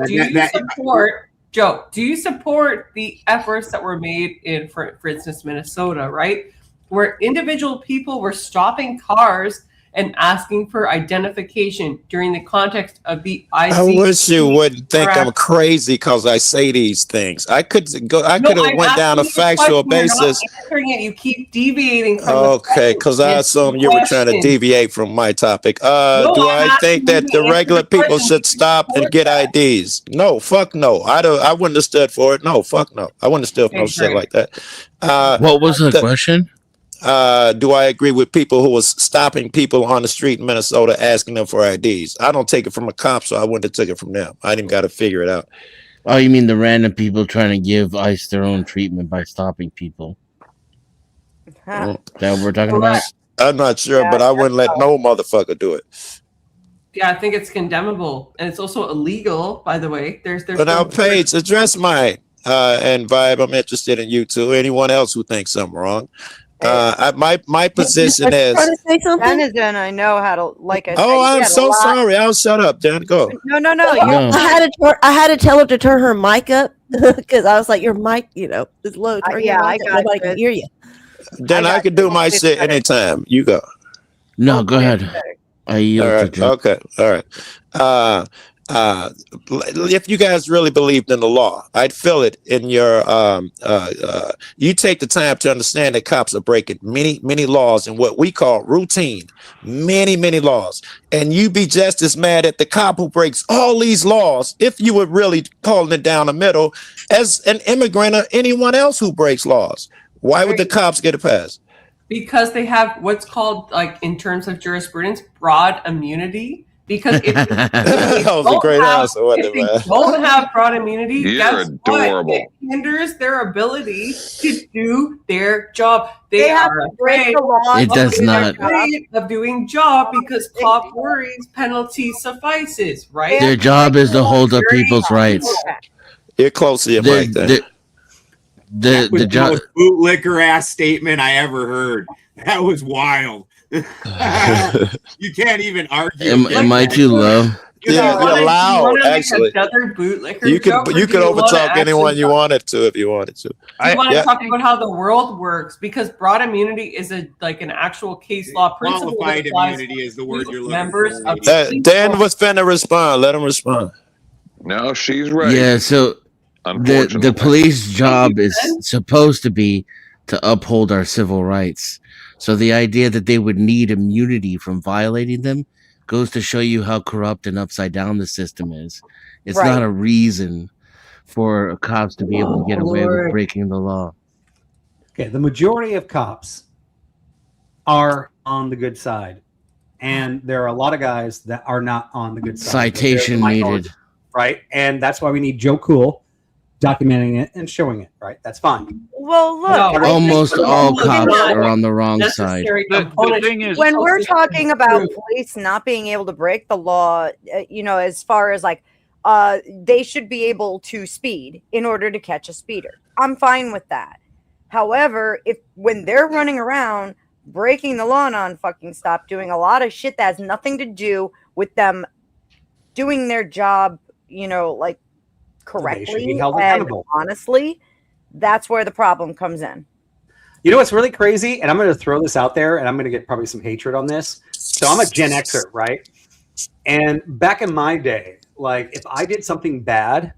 do you support the efforts that were made in, for instance, Minnesota, right? Where individual people were stopping cars and asking for identification during the context of the ICE. I wish you wouldn't think I'm crazy because I say these things. I could have went down a factual basis. You keep deviating from okay, because I assume you were trying to deviate from my topic. Do I think that the regular people should stop and get IDs? No, fuck no. I wouldn't have stood for it. No, fuck no. I wouldn't have stood for no shit like that. What was the question? Do I agree with people who was stopping people on the street in Minnesota asking them for IDs? I don't take it from a cop, so I wouldn't have took it from them. I didn't got to figure it out. Oh, you mean the random people trying to give ICE their own treatment by stopping people? That what we're talking about? I'm not sure, but I wouldn't let no motherfucker do it. Yeah, I think it's condemnable, and it's also illegal. By the way, there's. But now, Paige, address mine and Vibe. I'm interested in you too. Anyone else who thinks I'm wrong? My position is. Dan is in. I know how to like. I'm so sorry. I'll shut up, Dan. Go. No. I had to tell her to turn her mic up because I was like, "Your mic, is low." I got nobody can hear you. Then I can do my shit anytime. You go. No, go ahead. I yield to you. Okay. All right. If you guys really believed in the law, I'd feel it in your you take the time to understand that cops are breaking many laws in what we call routine, many laws, and you be just as mad at the cop who breaks all these laws if you were really calling it down the middle as an immigrant or anyone else who breaks laws. Why would the cops get a pass? Because they have what's called, like, in terms of jurisprudence, broad immunity. Because if that was a great answer, wasn't it, man? Don't have broad immunity. You're adorable. It hinders their ability to do their job. They have are to break the law. It does not. Of doing job because cop worries penalty suffices, right? Their job is to hold up people's rights. You're close to your mic then. The most bootlicker ass statement I ever heard. That was wild. You can't even argue. Am I too low? Yeah, you're loud. Actually, you could overtalk anyone you wanted to if you wanted to. You want to talk about how the world works because broad immunity is an actual case law principle. Qualified immunity is the word you're looking for. Dan was finna respond. Let him respond. No, she's right. Yeah. So the police job is supposed to be to uphold our civil rights. So the idea that they would need immunity from violating them goes to show you how corrupt and upside down the system is. It's not a reason for cops to be able to get away with breaking the law. Okay, the majority of cops are on the good side, and there are a lot of guys that are not on the good side. Citation They're the minority, needed. right? And that's why we need Joe Cool documenting it and showing it, right? That's fine. Well, look, No, Almost all cops not are on the wrong side. necessary The component. thing is, when we're talking about True. police not being able to break the law, as far as like, they should be able to speed in order to catch a speeder. I'm fine with that. However, when they're running around breaking the law non-fucking stop, doing a lot of shit that has nothing to do with them doing their job, like They should be correctly held and accountable. honestly, that's where the problem comes in. You know what's really crazy? And I'm going to throw this out there, and I'm going to get probably some hatred on this. So I'm a Gen Xer, right? And back in my day, like if I did something bad,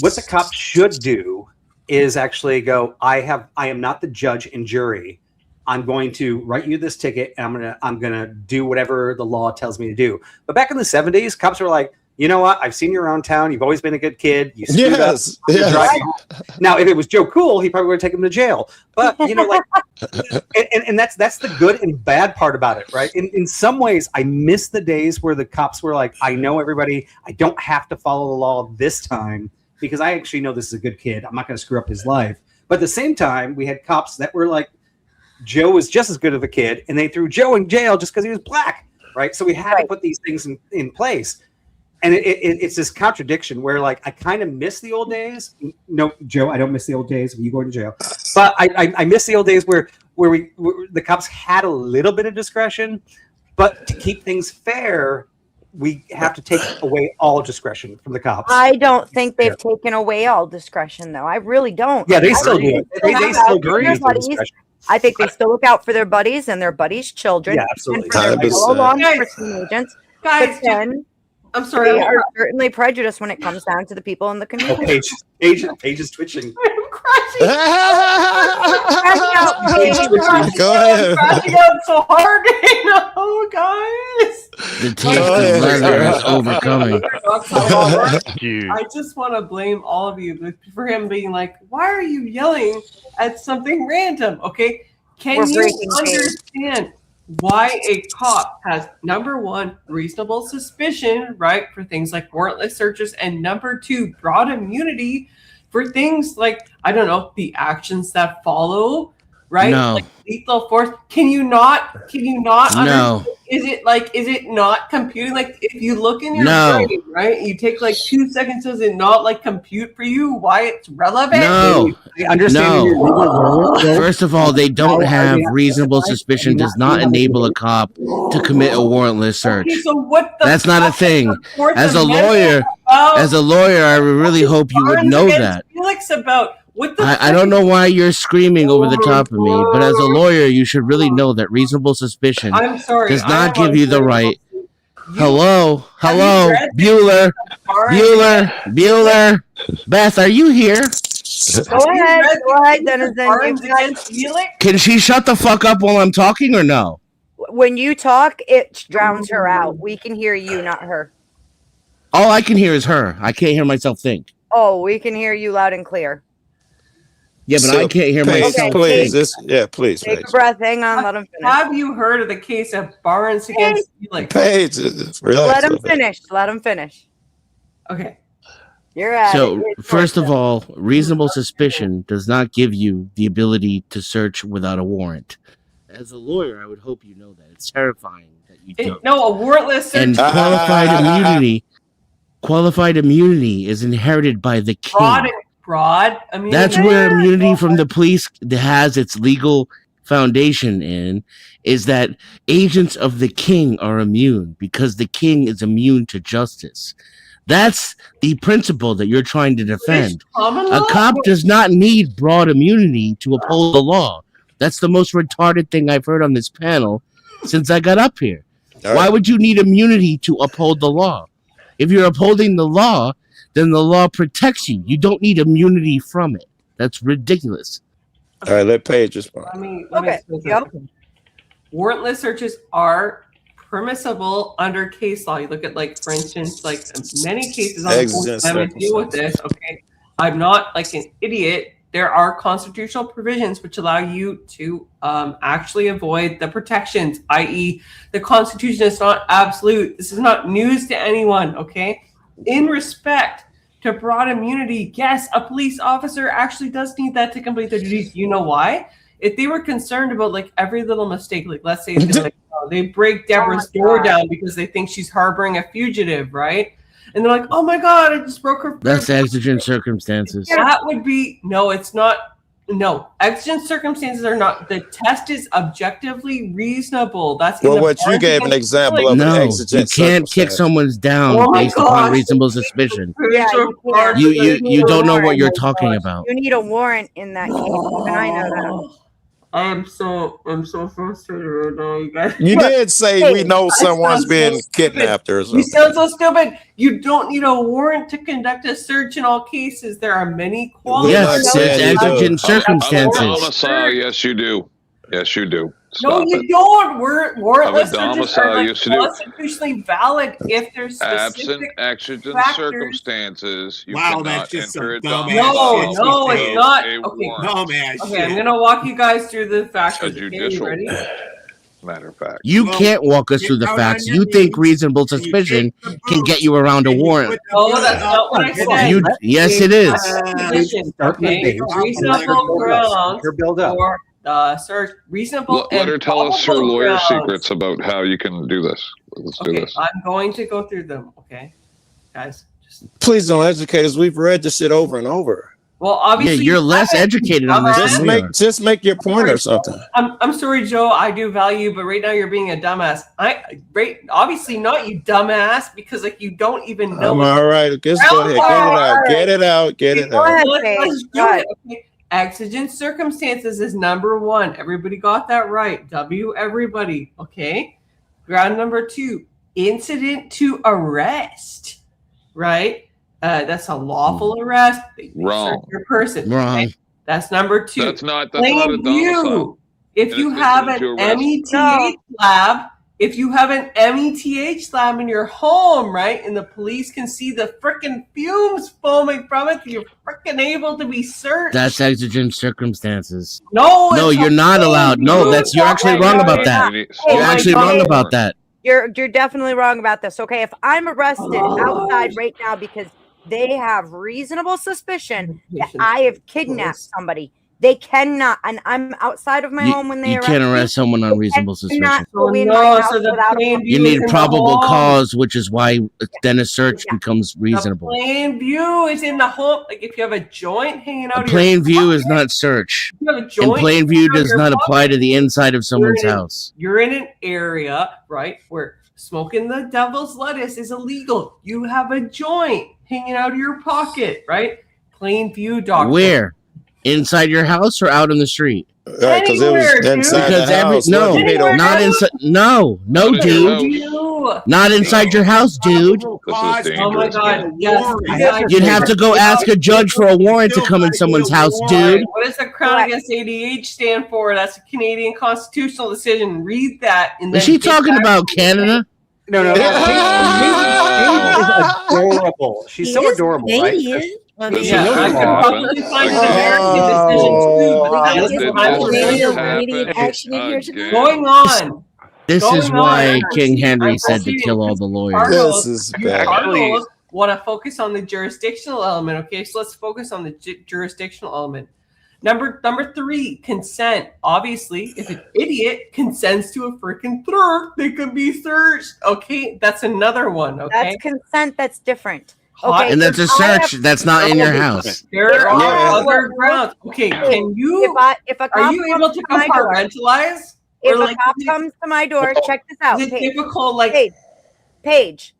what the cops should do is actually go, I am not the judge and jury. I'm going to write you this ticket, and I'm gonna do whatever the law tells me to do. But back in the 70s, cops were like, you know what? I've seen you around town. You've always been a good kid. You screwed up. I'm gonna drive you home." Now, if it was Joe Cool, he probably would take him to jail. But and that's the good and bad part about it, right? In some ways, I miss the days where the cops were like, I know everybody. I don't have to follow the law this time because I actually know this is a good kid. I'm not going to screw up his life. But at the same time, we had cops that were like, Joe was just as good of a kid, and they threw Joe in jail just because he was black, right? So we had to put these things in place. And it's this contradiction where, like, I kind of miss the old days. No, Joe, I don't miss the old days of you going to jail. But I miss the old days where the cops had a little bit of discretion. But to keep things fair, we have to take away all discretion from the cops. I don't think they've taken away all discretion, though. I really don't. Yeah, they still do it. They still do use their discretion. I think they still look out for their buddies and their buddies' children. Yeah, absolutely. And for their fellow law enforcement agents. Guys, But then I'm sorry. they are certainly prejudiced when it comes down to the people in the Oh, community. Paige is twitching. I'm crashing. Go ahead. I'm crashing out so hard right now, guys. The taste of leather is overcoming. I just want to blame all of you for him being like, why are you yelling at something random? Okay. Can We're you breaking understand why a cop has, number one, reasonable suspicion, right, for things like warrantless searches, and number two, broad immunity for things like, I don't know, the actions that follow, right? No. Like lethal force. Can you not No. Is it not computing? Like if you look in your No. brain, right? You take like 2 seconds, does it not like compute for you why it's relevant? No. I understand your legal role. First of all, they don't have reasonable suspicion does not enable a cop to commit a warrantless search. Okay, so what the That's not a fuck thing. is the Fourth As a Amendment lawyer, about? I really hope you would Warrants know against that. Felix about what the I don't know why you're screaming over the top of me, but as a lawyer, you should really know that reasonable suspicion I'm sorry. does I not am give you the on- right. You- Hello, have you hello, read Bueller, Warrants- Bueller. Beth, are you here? Go ahead, Denizen. Warrants You guys- against Felix? Can she shut the fuck up while I'm talking or no? When you talk, it drowns her out. We can hear you, not her. All I can hear is her. I can't hear myself think. Oh, we can hear you loud and clear. Yeah, but I can't hear Please, myself please, think. please, Take Paige. a breath. Hang on. Let him finish. Have you heard of the case of Barnes against Felix? Paige, Let relax. him finish. Let him finish. Okay. You're at So, it. It's first of worth it. all, reasonable suspicion does not give you the ability to search without a warrant. As a lawyer, I would hope you know that. It's terrifying that you don't. No, a warrantless search. And qualified immunity is inherited by the king. Broad. I mean, That's where immunity from the police has its legal foundation in, is that agents of the king are immune because the king is immune to justice. That's the principle that you're trying to defend. common A law? cop does not need broad immunity to uphold the law. That's the most retarded thing I've heard on this panel since I got up here. Why would you need immunity to uphold the law? If you're upholding the law, then the law protects you. You don't need immunity from it. That's ridiculous. All right, let Paige respond. Let me Okay, say yep. something. Warrantless searches are permissible under case law. You look at, like, for instance, like many cases on the Fourth Exigent Amendment deal with this. Okay, I'm not like an idiot there are constitutional provisions which allow you to actually avoid the protections, i.e., the Constitution is not absolute. This is not news to anyone, okay? In respect to broad immunity, yes, a police officer actually does need that to complete their duties. You know why? If they were concerned about like every little mistake, like let's say they break Deborah's door down because they think she's harboring a fugitive, right? And they're like, "Oh my God, I just broke her." That's exigent circumstances. That would be no. It's not. No, exigent circumstances are not. The test is objectively reasonable. That's well, what you gave an example of. No, an you exigent can't kick someone's down based upon reasonable suspicion. Yeah, You don't know what you're talking about. You need a warrant in that case. Even I know that. I'm so frustrated right now, you guys. You did say we know someone's been kidnapped or something. You sound so stupid. You don't need a warrant to conduct a search in all cases. There are many qualities. Yes, it's exigent circumstances. Domicile, yes, you do. Yes, you do. No, Stop you it. don't. Warrantless searches domicile, are like yes, you do. constitutionally valid if there's Absent specific exigent factors. circumstances, you Wow, cannot that's just enter a some dumb domicile. ass No, shit. it's not. A Okay, warrant. No, man. Okay, I'm gonna walk you guys through the A factors. Okay, you judicial ready? matter of fact. You Well, can't walk us through the get down facts. on your You think knees, reasonable and you suspicion take the can get boots, you around a and you warrant. put the No, boot that's up not what I on said. You, yes, it is. Position, Start with okay, the base. reasonable grounds Her build up. for the search. Reasonable. Let her and tell us her probable lawyer grounds. secrets about how you can do this. Let's do Okay, this. I'm going to go through them. Okay, guys. Please don't educate us. We've read this shit over and over. Well, Yeah, obviously, you're less educated on this Just than we make are. make your point or something. I'm sorry, Joe. I do value you, but right now you're being a dumbass. Obviously not, you dumbass, because like you don't even know. All right, just go ahead. Get it out. Get it Go out. ahead, Let's Paige. do it. Okay. Exigent circumstances is number one. Everybody got that right. W, everybody. Okay. Ground number two, incident to arrest. Right? That's a lawful arrest. They Wrong. search your person. Wrong. Okay? That's number two. That's not a Plain domicile. view. If And you it's have an incident to arrest. METH lab, if you have an METH lab in your home, right, and the police can see the frickin' fumes foaming from it, you're frickin' able to be searched. That's exigent circumstances. No, No, it's you're a not plain allowed. No, view. you're actually wrong about that. You need- Oh You're my actually God. wrong about that. You're definitely wrong about this. Okay, if I'm arrested outside right now because they have reasonable suspicion that I have kidnapped somebody, they cannot, and I'm outside of my home when they You arrest can't me. arrest someone on reasonable They cannot suspicion. go in my No, house so the without a plain warrant. You view is need in the probable home. cause, which is why then a search Yeah. becomes reasonable. The plain view is in the home. Like if you have a joint hanging out A of plain your view is pocket, not search. if you have a And joint plain hanging view out of does your not apply pocket, to the inside of someone's house. You're in an area, right, where smoking the devil's lettuce is illegal. You have a joint hanging out of your pocket, right? Plain view, doctor. Where? Inside your house or out in the street? Right, because it was Anywhere, dude. inside Because the house. no, What, you need Anywhere. a- not inside. No, Not in your dude. house. Not inside your house, dude. This is Oh my dangerous. God! Yes. You'd have to go ask a judge for a warrant to come in someone's house, dude. What does the Crown Against ADH stand for? That's a Canadian constitutional decision. Read that. And Is then she get talking back about to me. Canada? No, no. She is adorable. She's so adorable, right? Canadian. I This mean, is Yeah, I things could happen. probably find an Again. American decision too. But I that's guess what we're I gonna was see saying. some Happen immediate action in here again. tonight. Going on. This is Going why on. King Henry I'm said to proceeding. kill all the lawyers. Cardinals- This is bad. Cardinals want to focus on the jurisdictional element. Okay, so let's focus on the jurisdictional element. Number three, consent. Obviously, if an idiot consents to a freaking search, they can be searched. Okay, that's another one. Okay, That's consent. That's different. Hot- Okay, And that's a if I search. have- That's not in your house. There are Yeah. other grounds. Okay, can you? if a Are cop you able comes to my door, compartmentalize? if Or a like, cop is it- comes to my door, check this out. Is it Paige, typical? Like, Paige,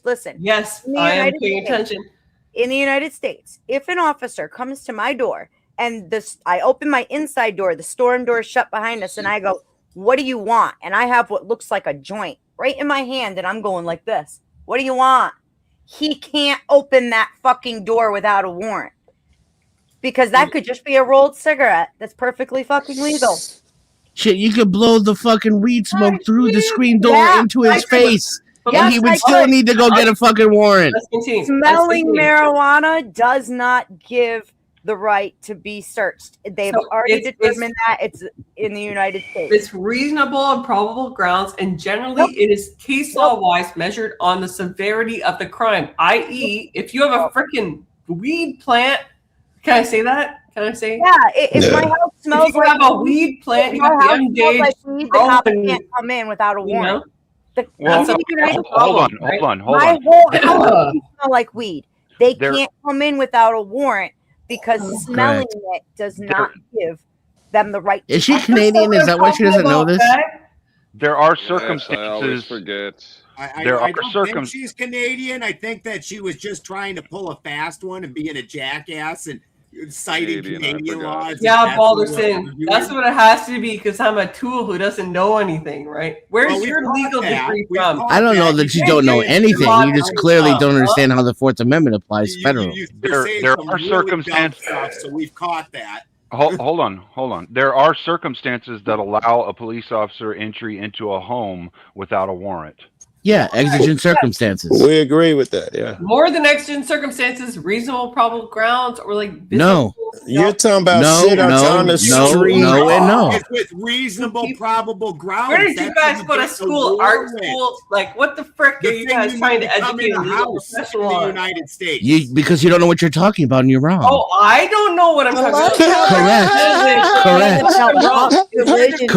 listen. yes, In the I am United paying States. attention. In the United States, if an officer comes to my door and I open my inside door, the storm door is shut behind us, and I go, "What do you want?" And I have what looks like a joint right in my hand, and I'm going like this. What do you want? He can't open that fucking door without a warrant, because that could just be a rolled cigarette. That's perfectly fucking legal. Shit, you could blow the fucking weed smoke through the screen door Yeah, into his I could. face. But And Yes, he would I still could. need to go get a fucking warrant. Let's continue. Smelling Let's continue. marijuana does not give the right to be searched. They've So already it's- determined that it's in the United States. It's reasonable and probable grounds, and generally it is case law wise measured on the severity of the crime. I.e., if you have a freaking weed plant, can I say that? Can I say? Yeah, if my house smells if you like have a weed plant, if you my have house the smells MJ. like weed, the cop can't come in without a You warrant. know? Well, That's a United hold on, problem, hold on, hold My on. whole house smell like weed. They There- can't come in without a warrant because smelling it does not give them the right. Is she Canadian? Is that why she doesn't know this? There are Yes, I always circumstances. forget. There I are don't think she's Canadian. I think that she was just trying to pull a fast one and being a jackass and citing Canadian laws. Yeah, Balderson. That's what it has to be because I'm a tool who doesn't know anything, right? Where's Well, we've your caught legal that. degree We've from? caught I don't know that you don't know anything. You just clearly don't understand how the Fourth Amendment applies federal. There are circumstances. So we've caught that. Hold on. There are circumstances that allow a police officer entry into a home without a warrant. Yeah, exigent circumstances. We agree with that. Yeah. More than exigent circumstances, reasonable probable grounds, or like No. You're talking about No, shit that's no, on the no, street. no, and no. It's with reasonable probable grounds. Where did you That's guys when go to get the school? Art warrant. school? Like, what the frick The are you thing guys you trying need to to come educate in a the legal house professional in the on? United States. Because you don't know what you're talking about and you're wrong. Oh, I don't know what I'm talking about.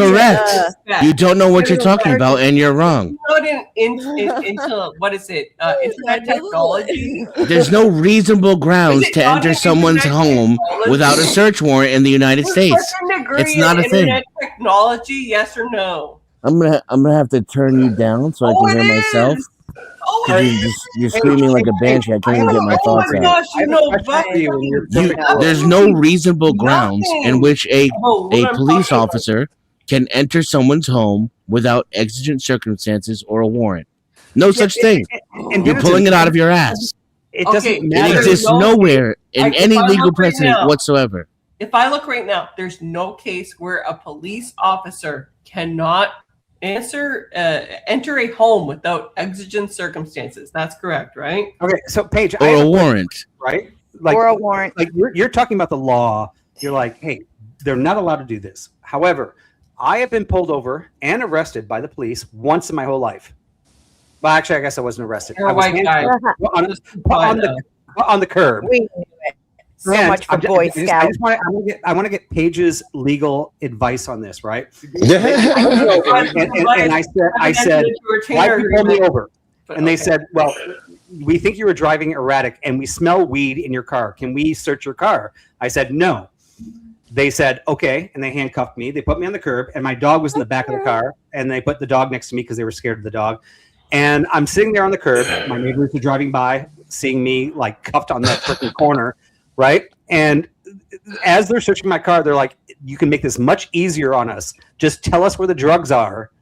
Correct. You don't know what you're talking about and you're wrong. Not into what is it? Internet technology. There's no reasonable grounds to enter someone's home without a search warrant in the United States. It's not a thing. Internet technology, yes or no? I'm gonna have to turn you down so I can hear myself. You're screaming like a banshee. I can't even get my thoughts my out. gosh, you know, There's no reasonable grounds in which a police officer can enter someone's home without exigent circumstances or a warrant. No such thing. You're pulling it out of your ass. It doesn't It matter. exists nowhere in If any I legal look right precedent now- whatsoever. If I look right now, there's no case where a police officer cannot enter a home without exigent circumstances. That's correct, right? Okay, so Paige, Or a warrant. right? Or a warrant. Like you're talking about the law. You're like, hey, they're not allowed to do this. However, I have been pulled over and arrested by the police once in my whole life. Well, actually, I guess I wasn't arrested. You're I a was white guy. on the curb. We knew it. So And much for I'm ju- Boy I just Scouts. I want to get Paige's legal advice on this, right? Yeah. And I said, why did you pull me over? And they Okay. said, well, we think you were driving erratic and we smell weed in your car. Can we search your car? I said, no. They said, okay. And they handcuffed me. They put me on the curb and my dog was in the back of the car and they put the dog next to me because they were scared of the dog. And I'm sitting there on the curb. My neighbors are driving by, seeing me like cuffed on that freaking corner. Right. And as they're searching my car, they're like, you can make this much easier on us. Just tell us where the drugs are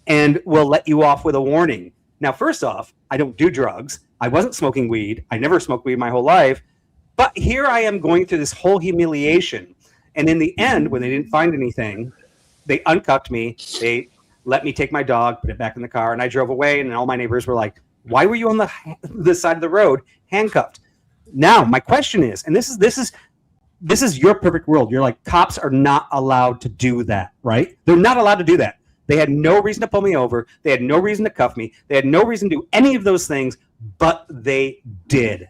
and we'll let you off with a warning. Now, first off, I don't do drugs. I wasn't smoking weed. I never smoked weed my whole life. But here I am going through this whole humiliation. And in the end, when they didn't find anything, they uncuffed me. They let me take my dog, put it back in the car, and I drove away. And all my neighbors were like, why were you on the side of the road handcuffed? Now, my question is, and this is your perfect world. You're like, cops are not allowed to do that, right? They're not allowed to do that. They had no reason to pull me over. They had no reason to cuff me. They had no reason to do any of those things, but they did.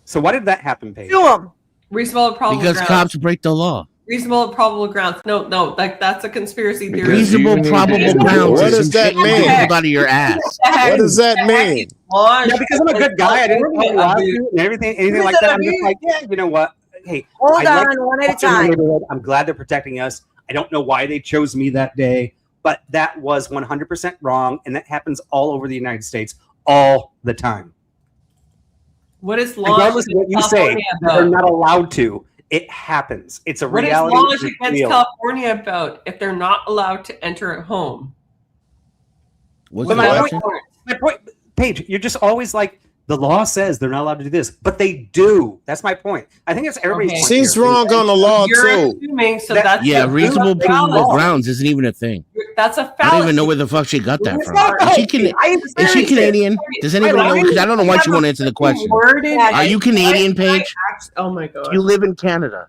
So why did that happen, Paige? Sue 'em. Reasonable and probable Because grounds. cops break the law. Reasonable and probable grounds. No, like that's a conspiracy theory. Reasonable probable grounds. What is does some that shit you mean? pulled out of your ass. What does that mean? Launch. Yeah, because I'm a good guy. I didn't Like, lie to you and anything like that. I'm just like, yeah, you know what? Hey, Hold I like on, one at a what's in my time. neighborhood. I'm glad they're protecting us. I don't know why they chose me that day, but that was 100% wrong, and that happens all over the United States all the time. What is launch Regardless of what you say, California they're about? not allowed to. It happens. It's a What is reality. launch It's against real. California about if they're not allowed to enter a home? What's But the my question? point, Paige, you're just always like The law says they're not allowed to do this, but they do. That's my point. I think that's everybody's point. She's here. wrong on the law You're too. assuming, so That- that's Yeah, a reasonable fallacy. provable grounds isn't even a thing. That's a I fallacy. don't even know where the fuck she got that It's from. not Is she, right. Can- I is she seriously- Canadian? Does anybody know? Because I don't know why she won't answer the question. Worded, Are you Canadian, Paige? Oh my god. You live in Canada.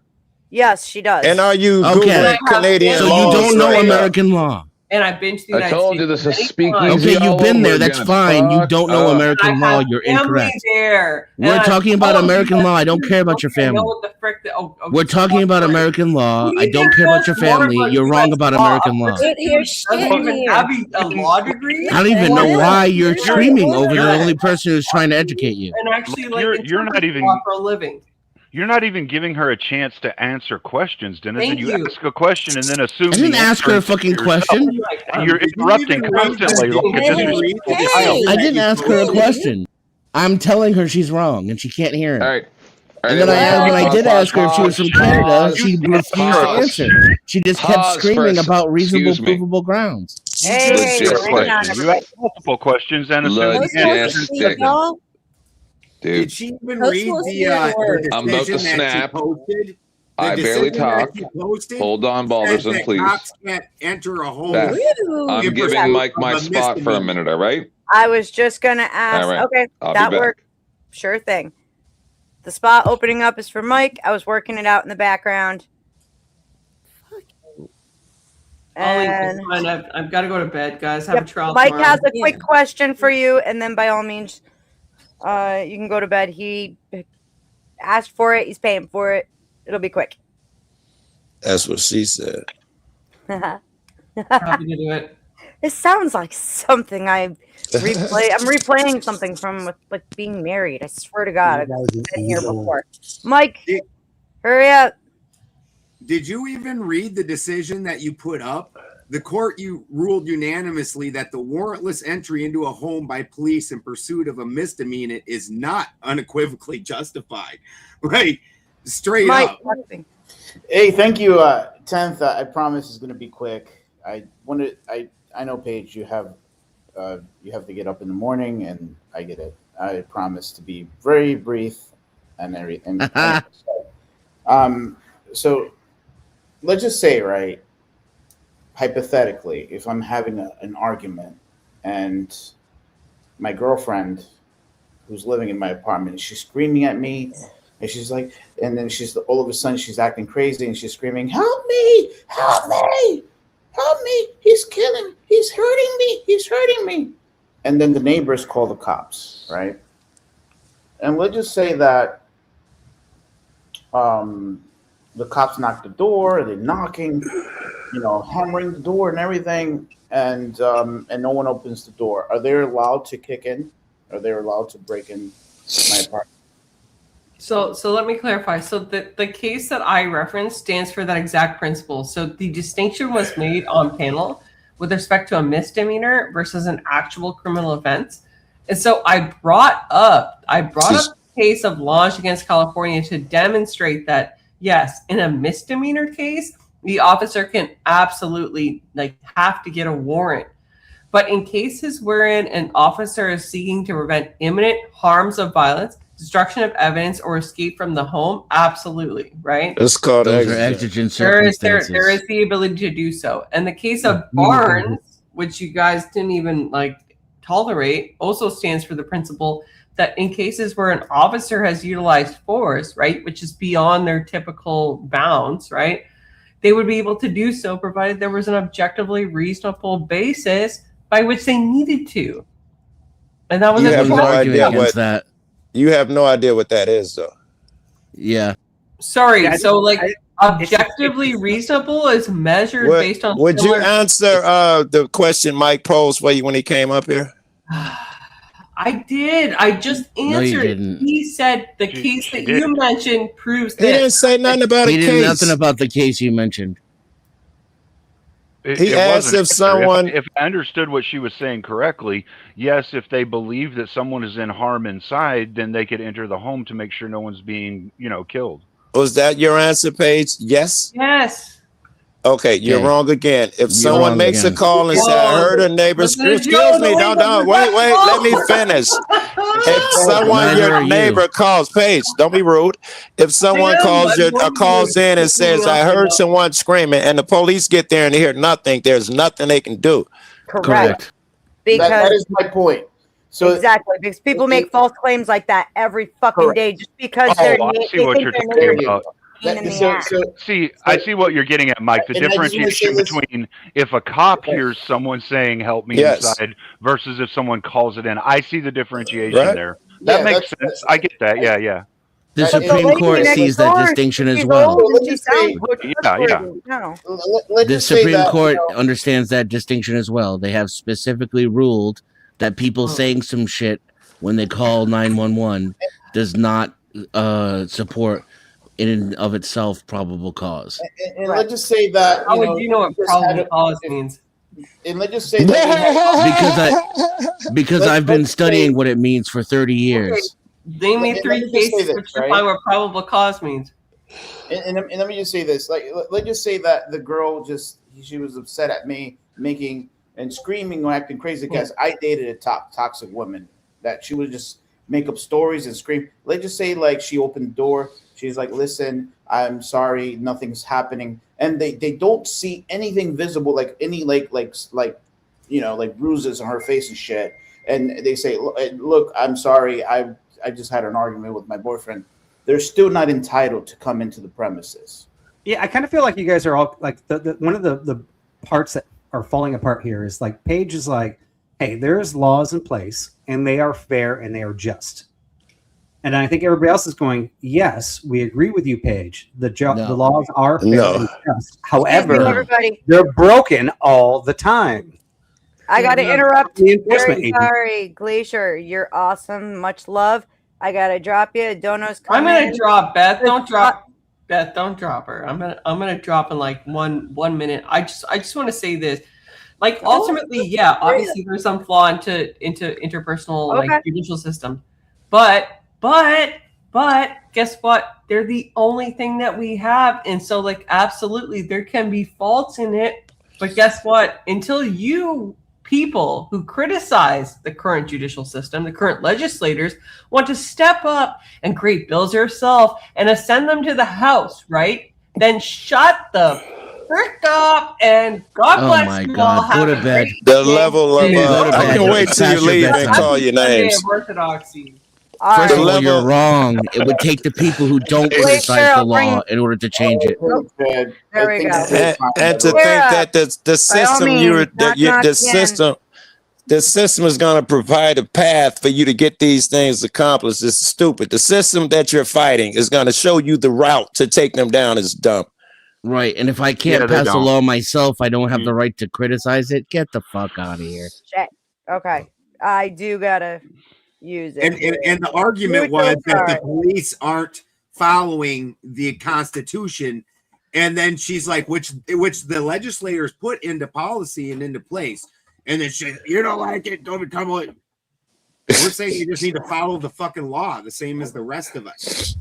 Yes, she does. And are you Okay. Googling Canadian So you laws don't know right now? American law. And I've been to the I United told States you this is many speakeasy. times. Okay, you've been all there. over That's again. fine. You Fuck don't know up. American I law. have You're family incorrect. there. We're And talking about all of American you law. I don't guys- care about your I know family. what the frick that- oh, We're talking about American law. Who I don't even care about your knows more family. about You're wrong US about law? American law. Good here, shit Doesn't even here. have a law degree. I don't even know why you're You're screaming not- over the you're- only person who's trying to educate you. And actually, like, You're not interpret even- law for a living. You're not even giving her a chance to answer questions, Dennis. Thank And you you. ask a question and then assume. I didn't the ask her a answer fucking yourself. question. And you're interrupting constantly. Like a disrespectful child. I didn't ask her a question. I'm telling her she's wrong and she can't hear it. All right. And then when I did ask her if she was from Canada, she refused to answer. She just kept Pause screaming first. about reasonable, Excuse me. provable grounds. Hey, Legit hang on, question. You everybody. ask multiple questions and assume Legit. the answer. Yes. Y'all, Dude, Did she even Let's read listen the, to the words. I'm about to decision that she snap. posted? I barely talked. Posted hold on, says Balderson, that please. cops can't enter a home. Beth, Woo. I'm in giving pursuit Mike my of a spot for a misdemeanor. minute, all right? I was just gonna ask. All right. Okay, I'll be that back. worked. Sure thing. The spot opening up is for Mike. I was working it out in the background. Ollie, And it's fine. I've got to go to bed, guys. Have Yep, a trial Mike tomorrow. has a quick question for you, and then by all means, you can go to bed. He asked for it. He's paying for it. It'll be quick. That's what she said. Happy to do it. It sounds like something I replay. I'm replaying something from with like being married. I swear to God, I've been here before. Mike, hurry up. Did you even read the decision that you put up? The court you ruled unanimously that the warrantless entry into a home by police in pursuit of a misdemeanor is not unequivocally justified. Right? Straight Mike, up. nothing. Hey, thank you. 10th, I promise is going to be quick. I know, Paige, you have to get up in the morning, and I get it. I promise to be very brief and everything. So let's just say, right, hypothetically, if I'm having an argument and my girlfriend who's living in my apartment, she's screaming at me, and she's like, and then all of a sudden she's acting crazy and she's screaming, "Help me! Help me! Help me! He's killing me! He's hurting me! He's hurting me!" And then the neighbors call the cops, right? And let's just say that the cops knock the door, they're knocking, hammering the door and everything, and no one opens the door. Are they allowed to kick in? Are they allowed to break in my apartment? So let me clarify. So the case that I referenced stands for that exact principle. So the distinction was made on panel with respect to a misdemeanor versus an actual criminal offense. And so I brought up the case of Lange against California to demonstrate that, yes, in a misdemeanor case, the officer can absolutely have to get a warrant. But in cases wherein an officer is seeking to prevent imminent harms of violence, destruction of evidence, or escape from the home, absolutely, right? It's called Those are exigent. exigent There circumstances. is the ability to do so. And the case of Barnes, which you guys didn't even tolerate, also stands for the principle that in cases where an officer has utilized force, right, which is beyond their typical bounds, right, they would be able to do so provided there was an objectively reasonable basis by which they needed to. And that was You a have no trial. idea against that. You have no idea what that is, though. Yeah. Sorry, Yeah, so objectively reasonable is measured based on. Would you similar- answer the question Mike posed for you when he came up here? I did. I just No, you answered. didn't. He said the She- case she that did. you mentioned proves He didn't that. say nothing about He a did case. nothing about the case you mentioned. He asked wasn't if clear. someone- If I understood what she was saying correctly, yes, if they believe that someone is in harm inside, then they could enter the home to make sure no one's being, killed. Was that your answer, Paige? Yes. Yes. Okay, you're Okay. wrong again. If You're someone wrong makes again. a call and say, I heard a neighbor, excuse me, don't, wait, let me finish. If someone, Neither your are you. neighbor calls, Paige, don't be rude. If someone calls in and says, I heard someone screaming, and the police get there and they hear nothing, there's nothing they can do. Correct. Because that is my point. So exactly, because people make false claims like that every fucking day just because they're I see what you're they're talking about. neighbors. I see what you're getting at, Mike. The And I just wanna differentiation say this- between if a cop hears someone saying "help me" Yes. inside versus if someone calls it in. I see the differentiation Right. there. That Yeah, makes that's- sense. I get that. Yeah. The But the Supreme lady Court next sees that door, distinction as she's well. old and Let's she just say- sounds more Yeah. trustworthy. No. Let's The just say Supreme that, Court you know, understands that distinction as well. They have specifically ruled that people saying some shit when they call 911 does not support in and of itself probable cause. and let's just say that How would you know what just had probable a- cause means? And let's just say that Because I've been studying what it means for 30 years. Name me Let 3 me just say cases this, which right? define what probable cause means. and let me just say this: like, let's just say that the girl she was upset at me making and screaming or acting crazy because I dated a toxic woman that she would just make up stories and scream. Let's just say like she opened the door. She's like, "Listen, I'm sorry, nothing's happening," and they don't see anything visible, like any like bruises on her face and shit. And they say, "Look, I'm sorry. I just had an argument with my boyfriend." They're still not entitled to come into the premises. Yeah, I kind of feel like you guys are all like the one of the parts that are falling apart here is like Paige is like, hey, there's laws in place and they are fair and they are just. And I think everybody else is going, yes, we agree with you, Paige. The laws are fair and just. However, everybody. they're broken all the time. I got to interrupt. The enforcement Very agent. sorry, Glacier. You're awesome. Much love. I got to drop you. Dono's I'm coming. gonna drop Beth. Don't drop Beth. Don't drop her. I'm gonna drop in like one minute. I just want to say this. Like ultimately, yeah, obviously there's some flaw into interpersonal like judicial system, but guess what? They're the only thing that we have, and so like absolutely there can be faults in it, but guess what? Until you people who criticize the current judicial system, the current legislators, want to step up and create bills yourself and send them to the House, right? Then shut the frick up and God bless my you God, all. Have go to a bed. great The day. level of Go to I bed. can wait till you Past your leave and bedtime. call your Sunday names. of Orthodoxy. First of all, level- you're wrong. It would take the people who don't Wait, criticize Sarah, the law in order to change it. There we go. And to think Sarah, that the system means, knock, knock again. the system is going to provide a path for you to get these things accomplished is stupid. The system that you're fighting is going to show you the route to take them down is dumb. Right, and if I can't Yeah, they pass a don't. law myself, I don't have the right to criticize it. Get the fuck out of here. Shit. Okay. I do gotta use it. And the argument was that the police aren't following the Constitution, and then she's like, which the legislators put into policy and into place, and then she, you don't like it, don't become like. We're saying you just need to follow the fucking law, the same as the rest of us.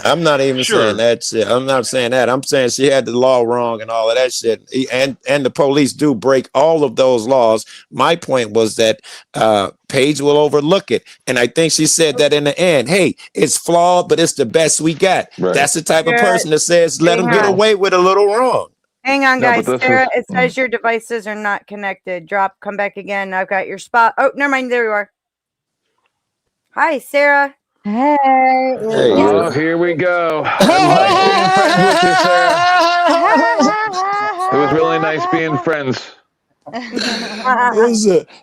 I'm not even saying that shit. I'm not saying that. I'm saying she had the law wrong and all of that shit. And the police do break all of those laws. My point was that Paige will overlook it. And I think she said that in the end, hey, it's flawed, but it's the best we got. Right. That's the type of Sarah, person that says, let them get away with a little wrong. Hang on, No, guys. but this Sarah, is- it says your devices are not connected. Come back again. I've got your spot. Oh, never mind. There you are. Hi, Sarah. Hey. Oh, here we go. I'm like being friends with you, Sarah. It was really nice being friends.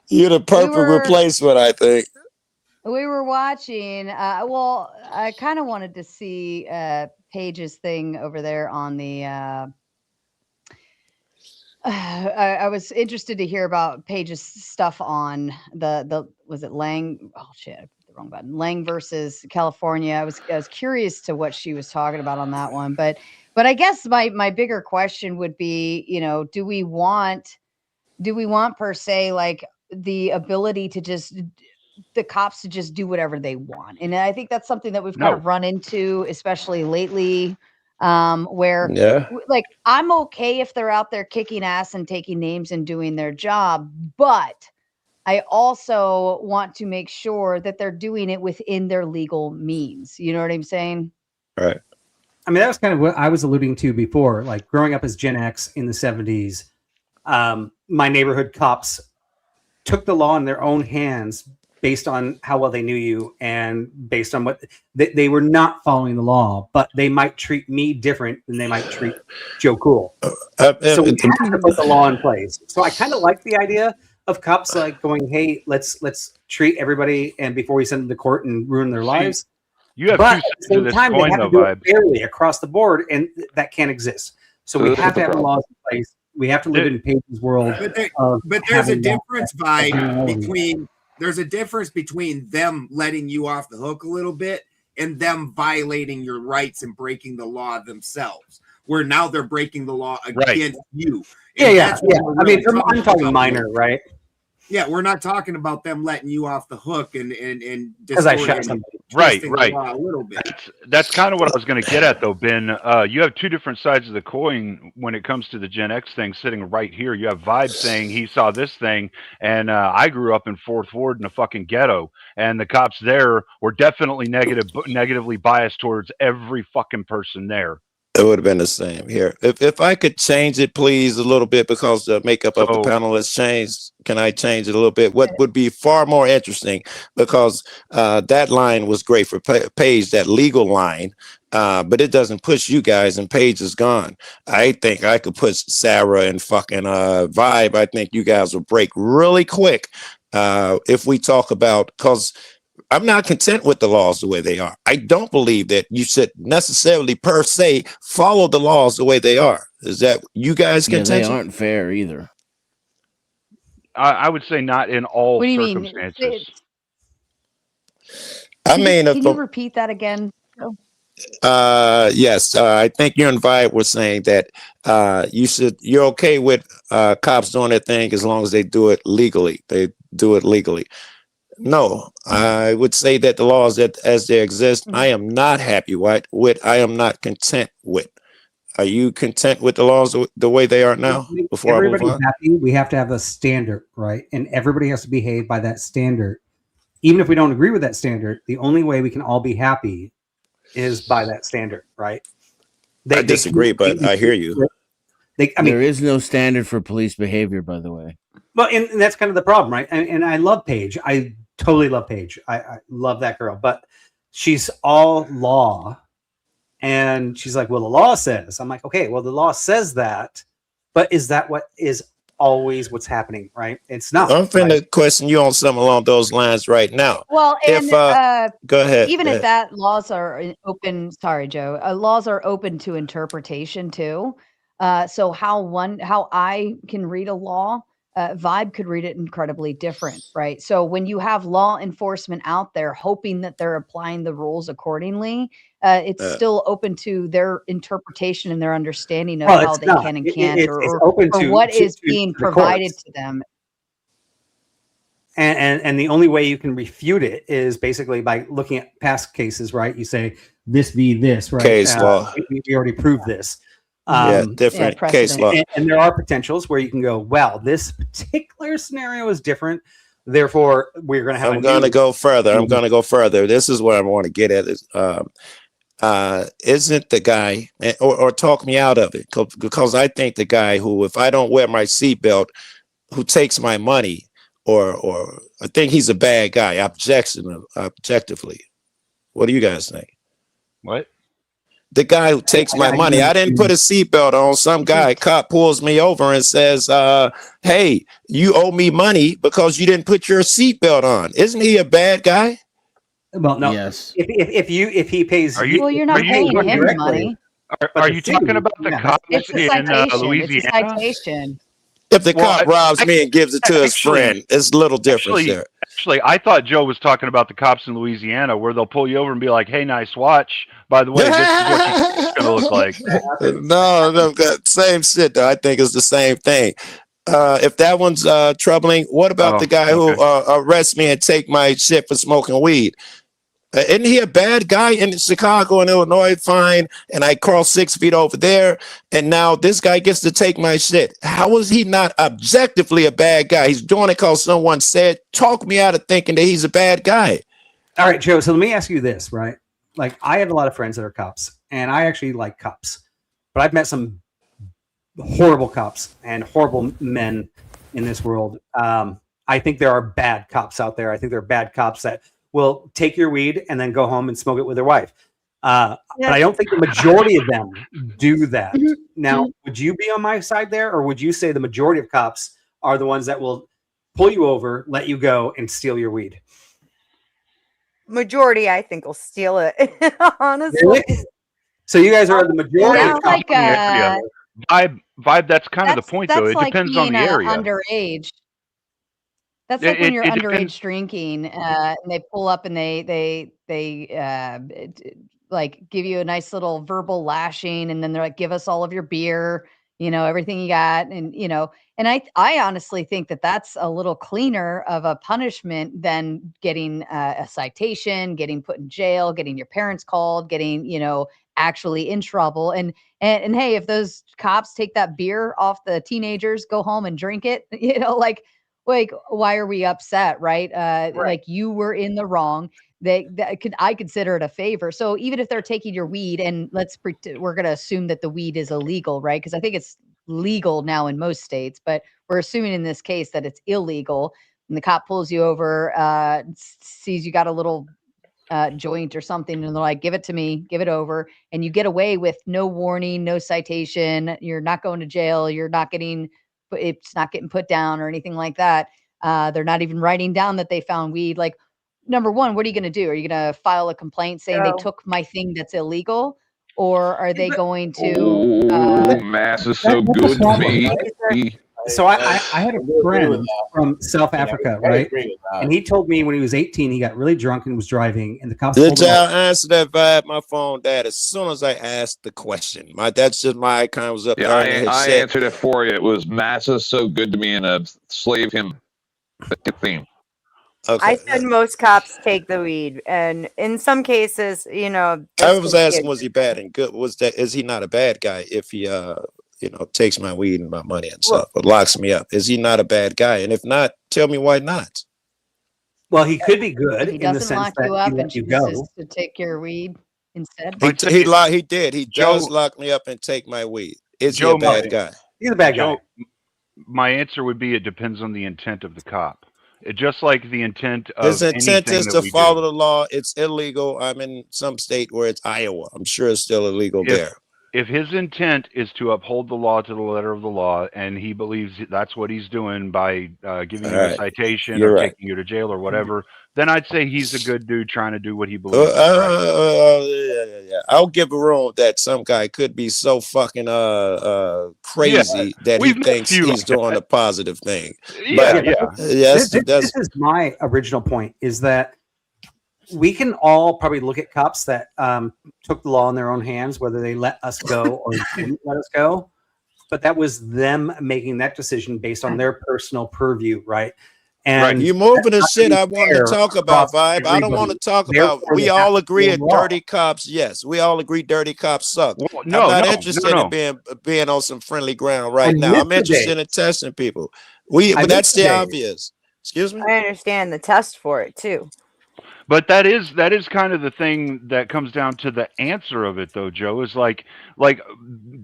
You're the perfect replacement, I think. We were watching. Well, I kind of wanted to see Paige's thing over there on the. I was interested to hear about Paige's stuff on the was it Lang? Oh shit, I put the wrong button. Lang versus California. I was curious to what she was talking about on that one, but I guess my bigger question would be, you know, do we want per se like the ability to just the cops to just do whatever they want? And I think that's something that we've kind of run into, especially lately. where Yeah. like I'm okay if they're out there kicking ass and taking names and doing their job, but I also want to make sure that they're doing it within their legal means. You know what I'm saying? Right. I mean, that was kind of what I was alluding to before. Like growing up as Gen X in the 70s, my neighborhood cops took the law in their own hands based on how well they knew you and based on what they were not following the law, but they might treat me different than they might treat Joe Cool. So we have to put the law in place. So I kind of like the idea of cops like going, hey, let's treat everybody and before we send them to court and ruin their lives. You have but two at the sides same of this time, they coin, have though, to do it Vibe. fairly across the board, and that can't exist. So we this is have the to have the problem. laws in place. We have to live in Paige's world. But there's a having laws difference, that Vi, are between there's a difference between them letting you off the hook a little bit and them violating your rights and breaking the law themselves. Where now they're breaking the law against you. And that's what we're I mean, really I'm talking about. minor, right? Yeah, we're not talking about them letting you off the hook and Because I shot distorting somebody. Right, twisting the right. law a little bit. That's kind of what I was going to get at, though, Ben. You have two different sides of the coin when it comes to the Gen X thing sitting right here. You have Vibe saying he saw this thing, and I grew up in Fourth Ward in a fucking ghetto, and the cops there were definitely negatively biased towards every fucking person there. It would have been the same here. If I could change it, please, a little bit, because the makeup of the panel has changed. Can I change it a little bit? What would be far more interesting, because that line was great for Paige, that legal line, but it doesn't push you guys, and Paige is gone. I think I could put Sarah and fucking Vibe. I think you guys will break really quick if we talk about, because I'm not content with the laws the way they are. I don't believe that you should necessarily per se follow the laws the way they are. Is that you guys' Yeah, they contention? aren't fair either. I would say not in all What do you mean? circumstances. I mean, Can you repeat that again? Joe? yes, I think you and Vibe were saying that you're okay with cops doing their thing as long as they do it legally. They do it legally. No, I would say that the laws that as they exist, I am not happy with. I am not content with. Are you content with the laws the way they are now? Before I move everybody's on, happy, we have to have a standard, right? And everybody has to behave by that standard. Even if we don't agree with that standard, the only way we can all be happy is by that standard, right? I disagree, but I hear you. There is no standard for police behavior, by the way. Well, and that's kind of the problem, right? And I love Paige. I totally love Paige. I love that girl, but she's all law. And she's like, well, the law says. I'm like, okay, well, the law says that, but is that what is always what's happening, right? It's not. I'm finna question you on something along those lines right now. Well, and go ahead. Even go if ahead. that laws are open, sorry, Joe, laws are open to interpretation too. So how I can read a law, Vibe could read it incredibly different, right? So when you have law enforcement out there hoping that they're applying the rules accordingly, it's still open to their interpretation and their understanding of how they can and can't, or what is being provided to them. And the only way you can refute it is basically by looking at past cases, right? You say this v. this, right? Case law. We already proved this. Different case law. And there are potentials where you can go, well, this particular scenario is different. Therefore, we're going to have I'm going to go further. I'm going to go further. This is where I want to get at. Isn't the guy, or talk me out of it, because I think the guy who, if I don't wear my seatbelt, who takes my money, or I think he's a bad guy, objectively. What do you guys think? What? The guy who takes my money, I didn't put a seatbelt on. Some guy, cop pulls me over and says, hey, you owe me money because you didn't put your seatbelt on. Isn't he a bad guy? Well, no. Yes. If he pays, Well, you're not paying him the money. Are you talking about the cops It's a in citation. Louisiana? It's a citation. If the cop robs me and gives it to his friend, it's a little different there. Actually, I thought Joe was talking about the cops in Louisiana, where they'll pull you over and be like, "Hey, nice watch. By the way, this is what it's going to look like." No, same shit though. I think it's the same thing. If that one's troubling, what about the guy who arrests me and take my shit for smoking weed? Isn't he a bad guy in Chicago and Illinois? Fine. And I crossed 6 feet over there. And now this guy gets to take my shit. How is he not objectively a bad guy? He's doing it because someone said, talk me out of thinking that he's a bad guy. All right, Joe. So let me ask you this, right? Like, I have a lot of friends that are cops, and I actually like cops, but I've met some horrible cops and horrible men in this world. I think there are bad cops out there. I think there are bad cops that will take your weed and then go home and smoke it with their wife. But I don't think the majority of them do that. Now, would you be on my side there, or would you say the majority of cops are the ones that will pull you over, let you go, and steal your weed? Majority, I think, will steal it. Honestly. Really? So you guys are the majority. Sounds like Vibe. That's kind of the point, though. It like depends on the area. Underage. That's like when you're underage drinking, and they pull up and they like give you a nice little verbal lashing, and then they're like, "Give us all of your beer, everything you got," and and I honestly think that that's a little cleaner of a punishment than getting a citation, getting put in jail, getting your parents called, getting actually in trouble. And hey, if those cops take that beer off the teenagers, go home and drink it, like why are we upset, right? Like, you were in the wrong. I consider it a favor. So even if they're taking your weed, and we're going to assume that the weed is illegal, right? Because I think it's legal now in most states, but we're assuming in this case that it's illegal. And the cop pulls you over, sees you got a little joint or something, and they're like, "Give it to me, give it over," and you get away with no warning, no citation. You're not going to jail. It's not getting put down or anything like that. They're not even writing down that they found weed. Like, number one, what are you going to do? Are you going to file a complaint saying they took my thing that's illegal? Or are they going to... Mass is so good to me. So I had a friend from South Africa, right? And he told me when he was 18, he got really drunk and was driving, and the cops Did pulled him y'all over. answer that, Vibe? My phone died as soon as I asked the question. That's just my icon was up there. I answered it for you. It was Mass is so good to me, and a slave him theme. Okay. I said most cops take the weed, and in some cases, I was asking, was he bad and good? Is he not a bad guy if he takes my weed and my money and stuff, or locks me up? Is he not a bad guy? And if not, tell me why not. Well, he could be good He in the doesn't sense lock that you up he and let you go. chooses to take your weed instead. He did. He does lock me up and take my weed. Is he a bad guy? He's a bad guy. My answer would be it depends on the intent of the cop. Just like the intent of his intent is anything to follow the law. It's illegal. I'm in some state where it's Iowa. I'm sure it's still illegal there. If his intent is to uphold the law to the letter of the law, and he believes that's what he's doing by giving you a citation or taking you to jail or whatever, then I'd say he's a good dude trying to do what he believes. Yeah. I'll give a room that some guy could be so fucking crazy that he thinks he's doing a positive thing. This is my original point, is that we can all probably look at cops that took the law in their own hands, whether they let us go or didn't let us go. But that was them making that decision based on their personal purview, right? And you moving the shit I want to talk about, Vibe. I don't want to talk about. We all agree that dirty cops. Yes, we all agree dirty cops suck. I'm not interested in being on some friendly ground right now. I'm interested in testing people. But that's the obvious. Excuse me. I understand the test for it too. But that is kind of the thing that comes down to the answer of it, though, Joe, is like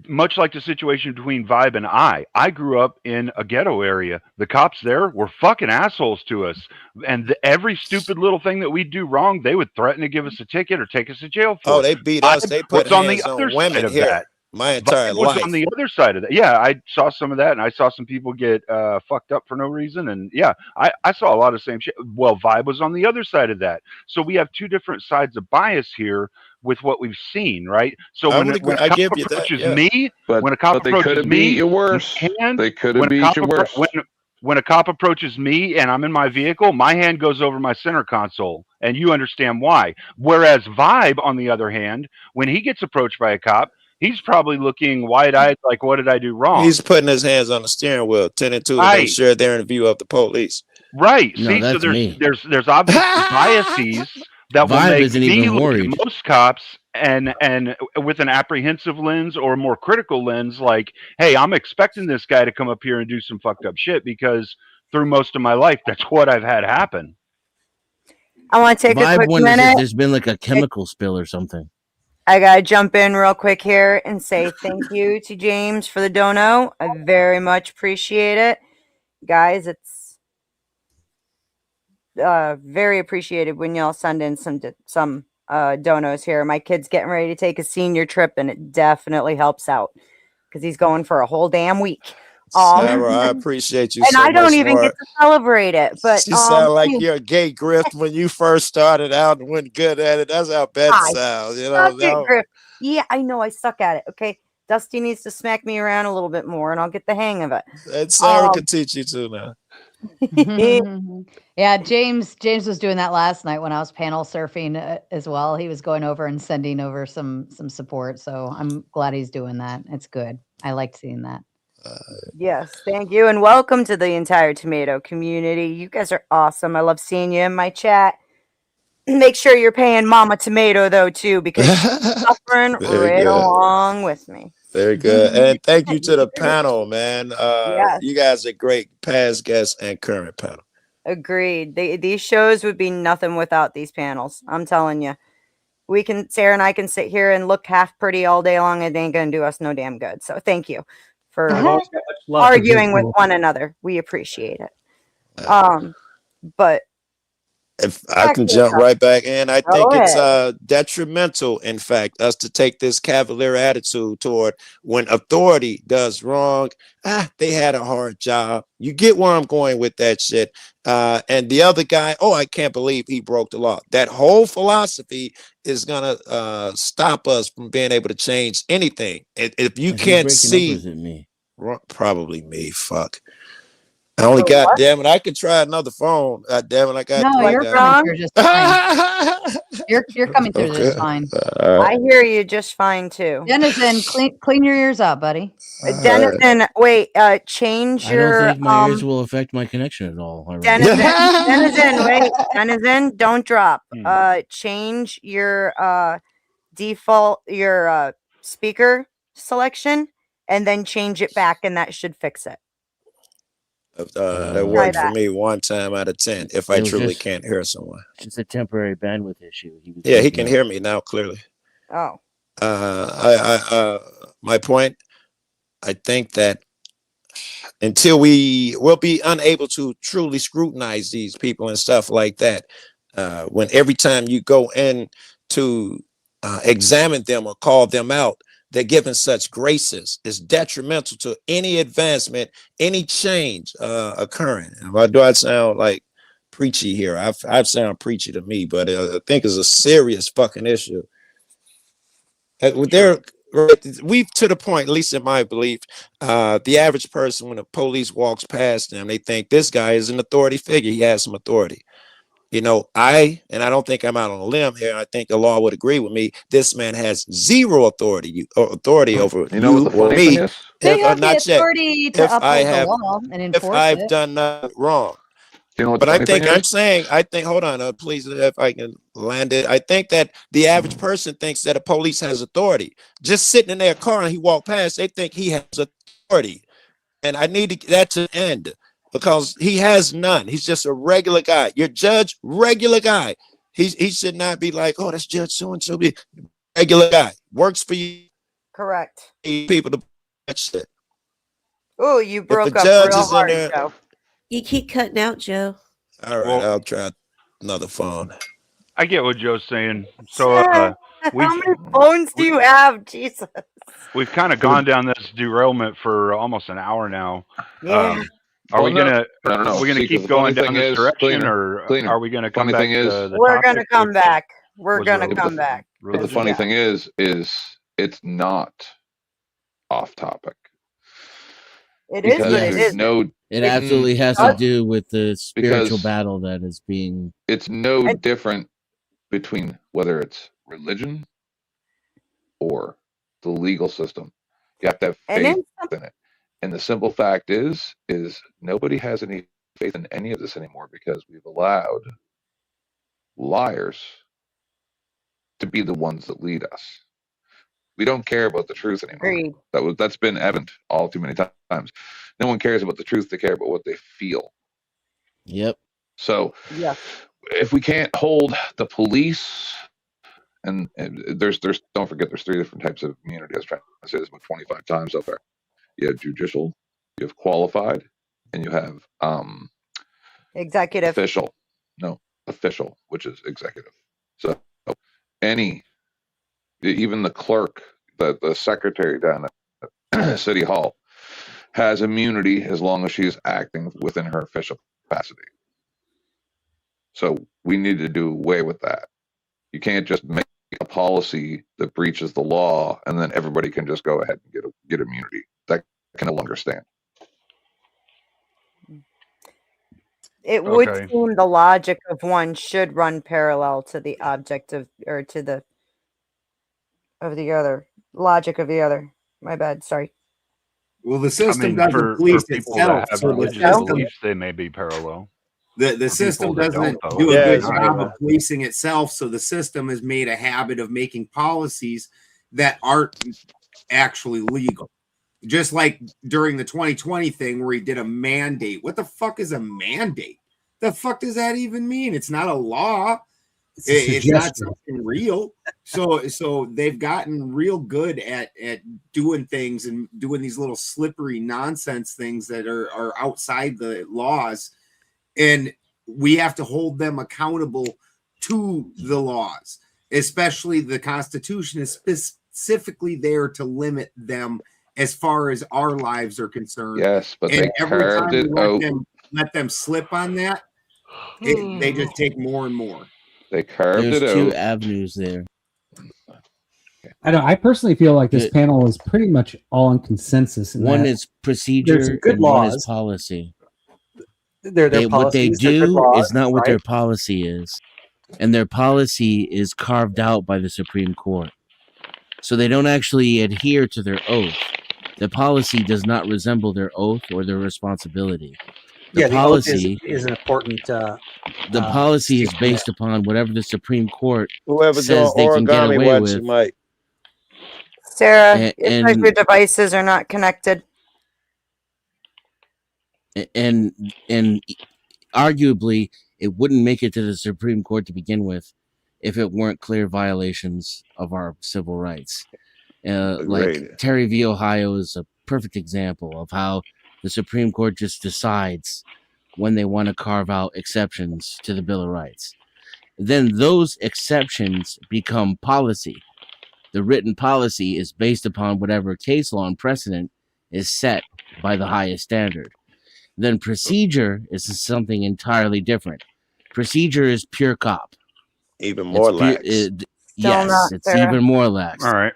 much like the situation between Vibe and I grew up in a ghetto area. The cops there were fucking assholes to us. And every stupid little thing that we do wrong, they would threaten to give us a ticket or take us to jail for. Oh, they beat us. They put hands on women here. That. My entire life. On the other side of that. Yeah, I saw some of that, and I saw some people get fucked up for no reason. And yeah, I saw a lot of the same shit. Well, Vibe was on the other side of that. So we have two different sides of bias here with what we've seen, right? So when a cop approaches me, when a cop approaches me, they could have beat you worse. When a cop approaches me and I'm in my vehicle, my hand goes over my center console, and you understand why. Whereas Vibe, on the other hand, when he gets approached by a cop, he's probably looking wide-eyed, like, what did I do wrong? He's putting his hands on the steering wheel, tending to make sure they're in view of the police. Right. No, see, that's so me. there's obviously biases. that will Vibe make isn't me even look worried. at most cops and with an apprehensive lens or a more critical lens, like, hey, I'm expecting this guy to come up here and do some fucked up shit, because through most of my life, that's what I've had happen. I want to take a Vibe quick wonders if minute. there's been like a chemical spill or something. I gotta jump in real quick here and say thank you to James for the dono. I very much appreciate it, guys. It's very appreciated when y'all send in some donos here. My kid's getting ready to take a senior trip, and it definitely helps out because he's going for a whole damn week. Sarah, I appreciate you and so I don't much even more. get to celebrate it, but She sound like you're a gay grift when you first started out and went good at it. That's how Beth I sounds, you suck know. at grip. Yeah, I know I suck at it. Okay, Dusty needs to smack me around a little bit more, and I'll get the hang of it. And Sarah can teach you too now. Yeah, James was doing that last night when I was panel surfing as well. He was going over and sending over some support. So I'm glad he's doing that. It's good. I liked seeing that. Yes, thank you, and welcome to the entire tomato community. You guys are awesome. I love seeing you in my chat. Make sure you're paying Mama Tomato though too, because she's suffering Very right good. along with me. Very good. And thank you to the panel, man. Yes. You guys are great past guests and current panel. Agreed. These shows would be nothing without these panels. I'm telling you. Sarah and I can sit here and look half pretty all day long. It ain't gonna do us no damn good. So thank you for I've always got much love for arguing with visual. one another. We appreciate it. But If I can jump right back in, I Go think it's ahead. detrimental, in fact, us to take this cavalier attitude toward when authority does wrong. They had a hard job. You get where I'm going with that shit. And the other guy, I can't believe he broke the law. That whole philosophy is gonna stop us from being able to change anything. If you Is he can't breaking see, up, or is it me? probably me. Fuck. I only got damn it. I could try another phone. God damn it. I got No, three you're down. coming through just fine. You're coming through just fine. I hear you just fine too. Denizen, clean your ears out, buddy. Denizen, wait, change I don't your think my ears will affect my connection at all. Denizen, wait, Denizen, don't drop. Change your default speaker selection and then change it back, and that should fix it. That worked for me 1 time out of 10 if I It was truly just- can't hear someone. Just a temporary bandwidth issue. He was Yeah, he breaking can up. hear me now clearly. Oh. My point, I think that until we will be unable to truly scrutinize these people and stuff like that, when every time you go in to examine them or call them out, they're given such graces, is detrimental to any advancement, any change occurring. Why do I sound like preachy here? I sound preachy to me, but I think it's a serious fucking issue. We've to the point, at least in my belief, the average person, when the police walks past them, they think this guy is an authority figure. He has some authority. You know, I don't think I'm out on a limb here. I think the law would agree with me. This man has zero authority over You know what the or funny me. thing is? They have the Not yet. authority to If I uphold the have, law and if enforce I've it. done nothing wrong. You know what But the I funny thing think is? hold on, please, if I can land it. I think that the average person thinks that a police has authority. Just sitting in their car and he walked past, they think he has authority. And I need that to end because he has none. He's just a regular guy. Your judge, regular guy. He should not be like, oh, that's Judge so-and-so. Regular guy. Works for you. Correct. People to that shit. Oh, you broke the up judge real is in hard, there- Joe. You keep cutting out, Joe. All right, I'll try another phone. I get what Joe's saying. So How many phones do you have? Jesus. we've kind of gone down this derailment for almost an hour now. Yeah. Are we Well, no. gonna No, no. are we gonna See, 'cause keep the going funny down thing this is, direction, Cleaner, or are we gonna come funny back thing is- to the We're gonna topic, come which back. We're was gonna religion? come back. But the funny thing is it's not off topic. It is, Because but it there's is. no. It absolutely has to do with the spiritual Because battle that is being. It's no different between whether it's religion or the legal system. You have to have And faith in it. And the simple fact is nobody has any faith in any of this anymore because we've allowed liars to be the ones that lead us. We don't care about the truth anymore. Agreed. That's been evident all too many times. No one cares about the truth; they care about what they feel. Yep. So, Yeah. if we can't hold the police, and there's don't forget there's 3 different types of immunity. I was trying to say this about 25 times so far. You have judicial, you have qualified, and you have Executive. Official, which is executive. So even the clerk, the secretary down at City Hall has immunity as long as she is acting within her official capacity. So we need to do away with that. You can't just make a policy that breaches the law and then everybody can just go ahead and get immunity. That can no longer stand. It would Okay. seem the logic of one should run parallel to the object of, or to the logic of the other. My bad. Sorry. Well, the system for doesn't police people itself, that have so the religious system, beliefs, they may be parallel. the For system people that doesn't don't, though, do a Yeah, good it's job not. of policing itself. So the system has made a habit of making policies that aren't actually legal. Just like during the 2020 thing where he did a mandate. What the fuck is a mandate? The fuck does that even mean? It's not a law. It's not something real. So they've gotten real good at doing things and doing these little slippery nonsense things that are outside the laws. And we have to hold them accountable to the laws, especially the Constitution is specifically there to limit them as far as our lives are concerned. Yes, but And they every time carved we it out. let them slip on that, they just take more and more. They carved There's it 2 out. avenues there. I know. I personally feel like this Good. panel is pretty much all in consensus. In One that is procedure There's some good and one is laws. policy. Their What they policies, they're good do laws, is not what right? their policy is. And their policy is carved out by the Supreme Court. So they don't actually adhere to their oath. The policy does not resemble their oath or their responsibility. The Yeah, the oath policy is an important. the policy is based upon whatever the Supreme Court Whoever says doing they can get origami away watch with. you might. Sarah, it's like And your devices are not connected. and arguably it wouldn't make it to the Supreme Court to begin with if it weren't clear violations of our civil rights. Agreed. Like Terry v. Ohio is a perfect example of how the Supreme Court just decides when they want to carve out exceptions to the Bill of Rights. Then those exceptions become policy. The written policy is based upon whatever case law and precedent is set by the highest standard. Then procedure is something entirely different. Procedure is pure cop. Even more lax. Yes, not, it's Sarah. even more lax. All right.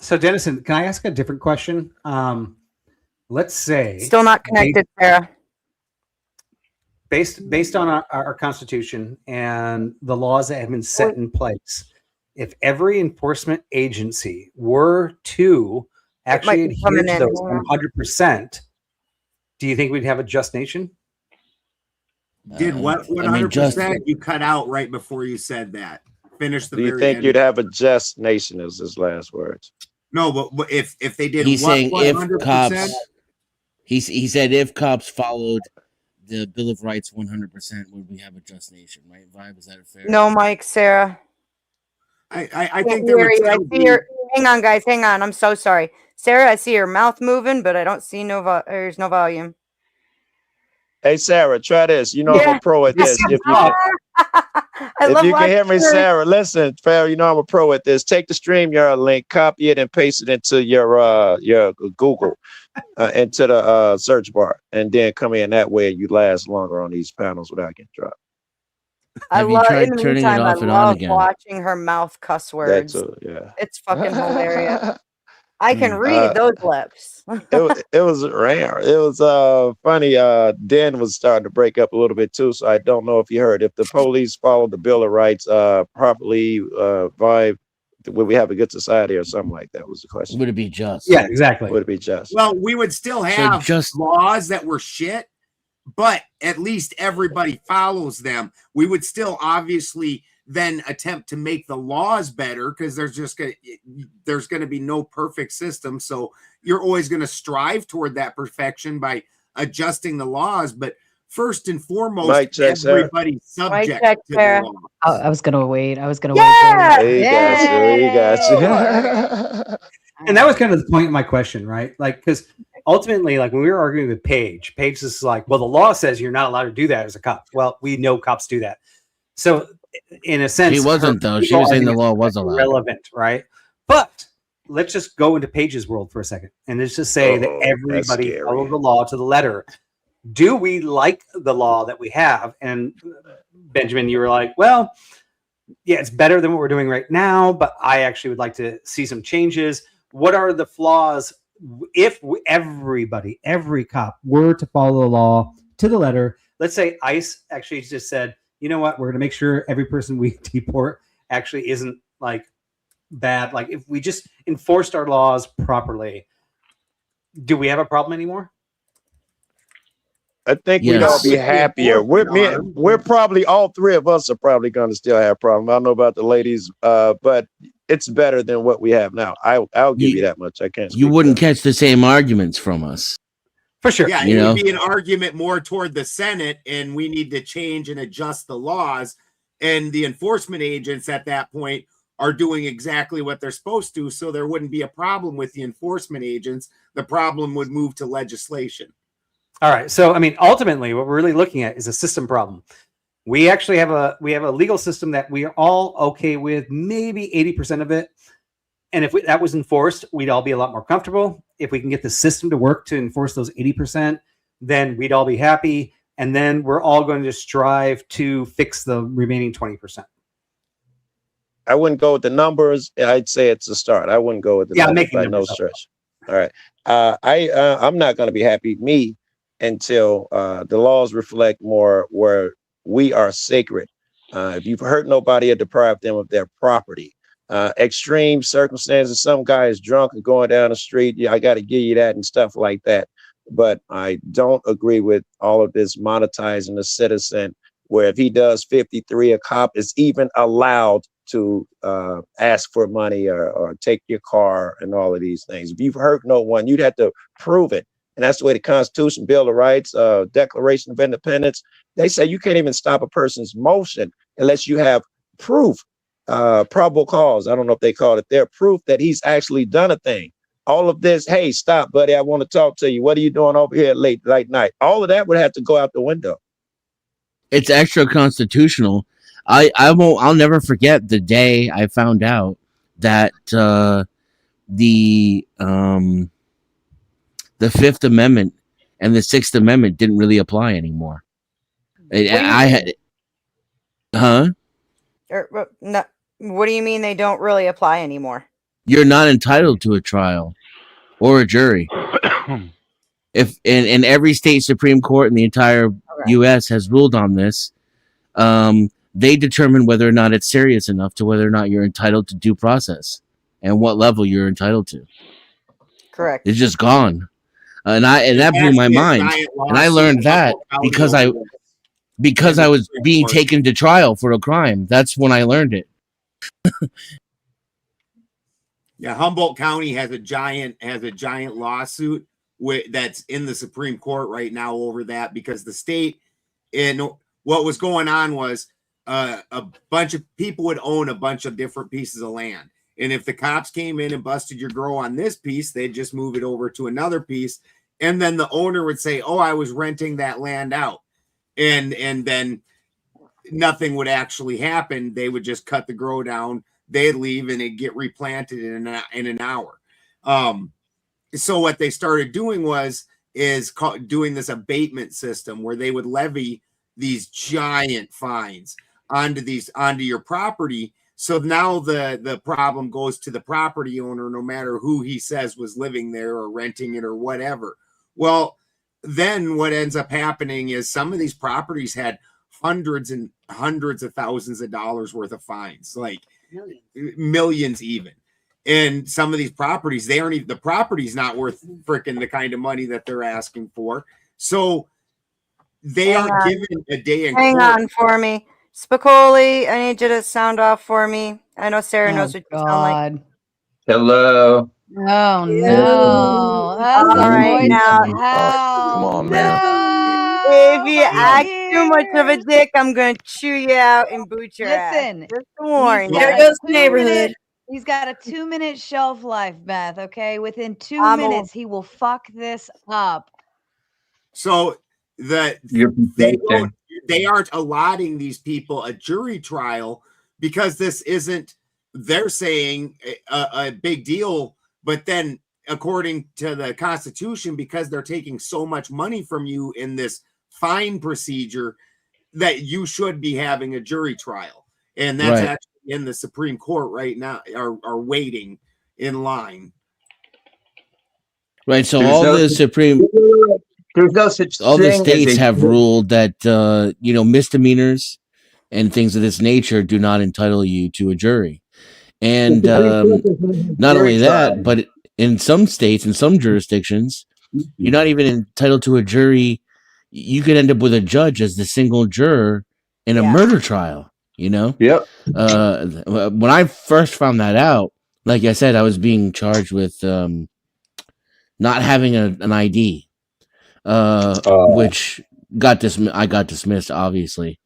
So, Dennison, can I ask a different question? Let's say Still not connected, Sarah. based on our Constitution and the laws that have been set in place, if every enforcement agency were to actually might be adhere coming to in. those 100%, do you think we'd have a just nation? Did what? I mean, 100%? You cut out right before you said that. Finish the Do you very think end. you'd have a just nation? Is his last words? No, but if they did, He's what, saying if 100%? cops, he said if cops followed the Bill of Rights 100%, would we have a just nation, right? Vibe, is that a fair? No, Mike, Sarah. I think Can't there hear would you. I still see be. your. Hang on, guys. Hang on. I'm so sorry, Sarah. I see your mouth moving, but I don't see there's no volume. Hey Sarah, try this. You know I'm Yeah. a pro at this. If you I if love you can hear me, watching her. Sarah, listen, Farrah, you know I'm a pro at this. Take the StreamYard link, copy it, and paste it into your Google, into the search bar, and then come in that way. You last longer on these panels without getting dropped. I Have you love. tried In the turning it meantime, I off and on love again? watching her mouth cuss words. That's yeah. It's fucking hilarious. I can read those lips. It was rare. It was funny. Den was starting to break up a little bit too, so I don't know if you heard. If the police followed the Bill of Rights properly, Vibe, would we have a good society or something like that? Was the question. Would it be just? Yeah, exactly. Would it be just? Well, we would still have just- laws that were shit, but at least everybody follows them. We would still obviously then attempt to make the laws better, because there's going to be no perfect system. So you're always going to strive toward that perfection by adjusting the laws. But first and foremost, everybody's subject to the law. I was gonna wait. I was gonna Yeah! wait. We got you. And that was kind of the point of my question, right? Like, because ultimately, like when we were arguing with Paige is like, well, the law says you're not allowed to do that as a cop. Well, we know cops do that. So in a sense, She wasn't, though. She was saying the law was allowed. Relevant, right? But let's just go into Paige's world for a second. And let's just say that everybody followed the law to the letter. Do we like the law that we have? And Benjamin, you were like, well, yeah, it's better than what we're doing right now, but I actually would like to see some changes. What are the flaws if every cop were to follow the law to the letter? Let's say ICE actually just said, you know what, we're going to make sure every person we deport actually isn't like bad. Like if we just enforced our laws properly, do we have a problem anymore? I think we'd all be happier. We're probably, all three of us are probably going to still have problems. I don't know about the ladies, but it's better than what we have now. I'll give you that much. I can't. You wouldn't catch the same arguments from us. For sure. Yeah, You it know? would be an argument more toward the Senate, and we need to change and adjust the laws. And the enforcement agents at that point are doing exactly what they're supposed to. So there wouldn't be a problem with the enforcement agents. The problem would move to legislation. All right. So, I mean, ultimately, what we're really looking at is a system problem. We actually have a legal system that we are all okay with, maybe 80% of it. And if that was enforced, we'd all be a lot more comfortable. If we can get the system to work to enforce those 80%, then we'd all be happy. And then we're all going to strive to fix the remaining 20%. I wouldn't go with the numbers. I'd say it's a start. I wouldn't go with the numbers by no stretch. All right. I'm not going to be happy, until the laws reflect more where we are sacred. If you've hurt nobody or deprived them of their property, extreme circumstances, some guy is drunk and going down the street, I got to give you that and stuff like that. But I don't agree with all of this monetizing the citizen, where if he does 53, a cop is even allowed to ask for money or take your car and all of these things. If you've hurt no one, you'd have to prove it. And that's the way the Constitution, Bill of Rights, Declaration of Independence, they say you can't even stop a person's motion unless you have proof, probable cause. I don't know if they call it there, proof that he's actually done a thing. All of this, hey, stop, buddy, I want to talk to you. What are you doing over here late night? All of that would have to go out the window. It's extra constitutional. I'll never forget the day I found out that the Fifth Amendment and the Sixth Amendment didn't really apply anymore. No, what do you mean they don't really apply anymore? You're not entitled to a trial or a jury. If in every state Supreme Court in the entire U.S. has ruled on this, they determine whether or not it's serious enough to whether or not you're entitled to due process and what level you're entitled to. Correct. It's just gone. And that blew my mind. And I learned that because I was being taken to trial for a crime. That's when I learned it. Yeah, Humboldt County has a giant lawsuit that's in the Supreme Court right now over that, because the state, and what was going on was a bunch of people would own a bunch of different pieces of land. And if the cops came in and busted your girl on this piece, they'd just move it over to another piece. And then the owner would say, oh, I was renting that land out. And then nothing would actually happen. They would just cut the grow down. They'd leave and it'd get replanted in an hour. So what they started doing is doing this abatement system where they would levy these giant fines onto your property. So now the problem goes to the property owner, no matter who he says was living there or renting it or whatever. Well, then what ends up happening is some of these properties had hundreds and hundreds of thousands of dollars worth of fines, like millions even. And some of these properties, the property's not worth freaking the kind of money that they're asking for. So they aren't given a day in court. Hang on for me. Spicoli, I need you to sound off for me. I know Sarah Oh, knows what you sound like. God. Hello. Oh no. That's All the right, voice now, of hell. Come on, man. No. if you Fuck act too much of a you. dick, I'm gonna chew you out and boot your Listen, ass. Just to warn he's you. got There a goes the 2 neighborhood. minute. He's got a 2 minute shelf life, Beth. Okay, within 2 I'm a- minutes, he will fuck this up. So You're they aren't allotting these people a jury trial because this isn't, they're saying a big deal, but then according to the Constitution, because they're taking so much money from you in this fine procedure, that you should be having a jury trial. And that's Right. actually in the Supreme Court right now, are waiting in line. Right. So There's all no the such- Supreme, There's no such all the thing as states a- have ruled that misdemeanors and things of this nature do not entitle you to a jury. And not only that, but in some states, in some jurisdictions, you're not even entitled to a jury. You could end up with a judge as the single juror in a murder trial. Yep. When I first found that out, like I said, I was being charged with not having an ID, which I got dismissed, obviously.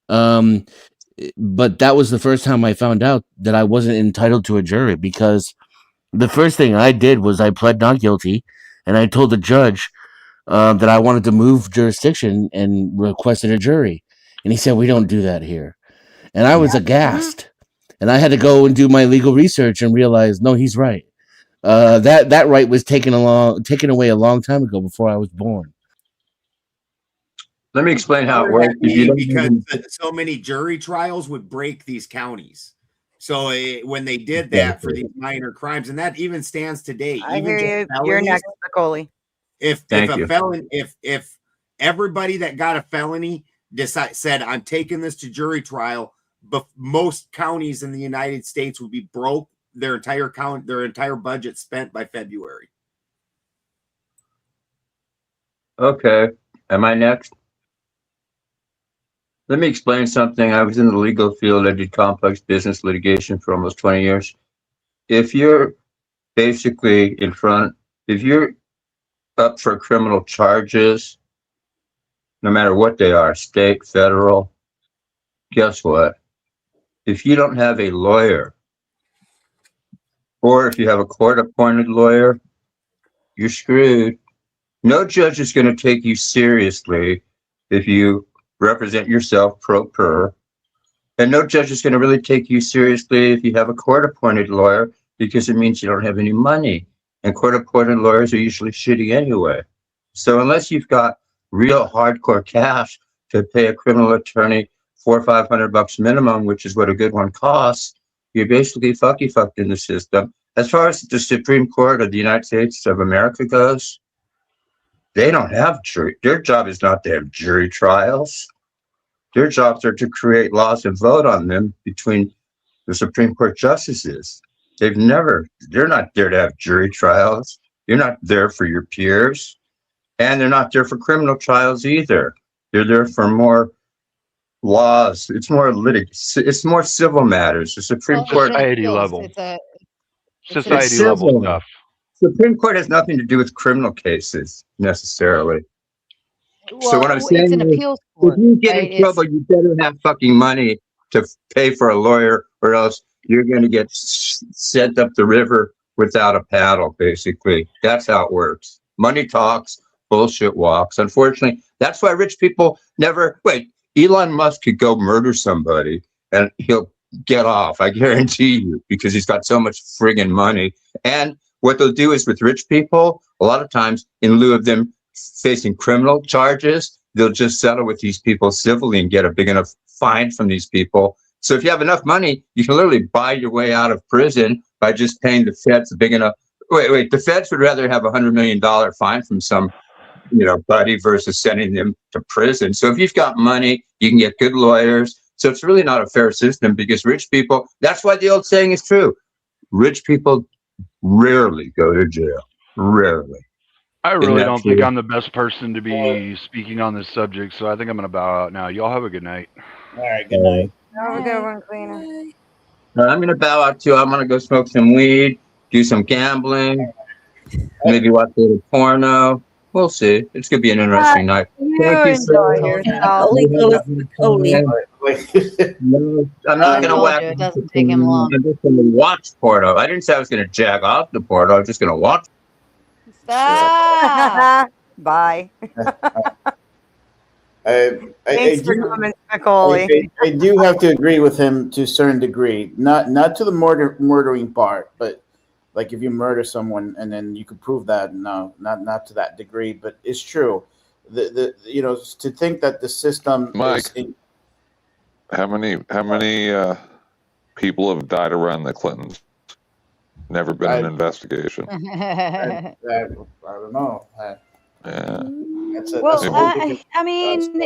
But that was the first time I found out that I wasn't entitled to a jury, because the first thing I did was I pled not guilty, and I told the judge that I wanted to move jurisdiction and requested a jury. And he said, "We don't do that here." And I was aghast. And I had to go and do my legal research and realize, no, he's right. That right was taken away a long time ago, before I was born. Let me explain how it works. If you don't Because even- so many jury trials would break these counties. So when they did that for these minor crimes, and that even stands today. I even hear just you. You're felonies, next, Spicoli. If Thank a you. felon, if everybody that got a felony said, "I'm taking this to jury trial," but most counties in the United States would be broke. Their entire budget spent by February. Okay. Am I next? Let me explain something. I was in the legal field. I did complex business litigation for almost 20 years. If you're basically if you're up for criminal charges, no matter what they are, state, federal, guess what? If you don't have a lawyer, or if you have a court-appointed lawyer, you're screwed. No judge is going to take you seriously if you represent yourself pro per. And no judge is going to really take you seriously if you have a court-appointed lawyer, because it means you don't have any money. And court-appointed lawyers are usually shitty anyway. So unless you've got real hardcore cash to pay a criminal attorney $400 or $500 minimum, which is what a good one costs, you're basically fucked in the system. As far as the Supreme Court of the United States of America goes, they don't have jury. Their job is not to have jury trials. Their jobs are to create laws and vote on them between the Supreme Court justices. They're not there to have jury trials. You're not there for your peers. And they're not there for criminal trials either. They're there for more laws. It's more it's more civil matters. The Supreme Court. Society level. It's Society level civil. stuff. Supreme Court has nothing to do with criminal cases necessarily. So what I'm saying it's an is, appeals court. if you get right? in trouble, you better have fucking money to pay for a lawyer, or else you're going to get sent up the river without a paddle, basically. That's how it works. Money talks, bullshit walks. Unfortunately, that's why rich people never... Wait, Elon Musk could go murder somebody and he'll get off, I guarantee you, because he's got so much friggin' money. And what they'll do is, with rich people, a lot of times, in lieu of them facing criminal charges, they'll just settle with these people civilly and get a big enough fine from these people. So if you have enough money, you can literally buy your way out of prison by just paying the feds a big enough... Wait, the feds would rather have $100 million fine from some, buddy versus sending them to prison. So if you've got money, you can get good lawyers. So it's really not a fair system, because rich people... That's why the old saying is true. Rich people rarely go to jail. Rarely. I Isn't really that don't think true? I'm the best person to be speaking on this subject, so I think I'm going to bow out now. Y'all have a good night. All right, good night. Have a good one, Cleaner. I'm gonna bow out too. I'm gonna go smoke some weed, do some gambling, maybe watch a little porno. We'll see. It's gonna be an interesting night. You Thank you, enjoy sir. yourself. No, I'm not gonna whack. It doesn't take him long. I'm just gonna watch porno. I didn't say I was gonna jack off the porno. I was just gonna watch. Stop. Bye. I Thanks for do- coming, Macaulay. I do have to agree with him to a certain degree. Not to the murdering part, but like if you murder someone and then you could prove that, no, not to that degree. But it's true. The to think that the system Mike. is How many people have died around the Clintons? Never been an investigation. I don't know. Yeah. Well, That's I mean,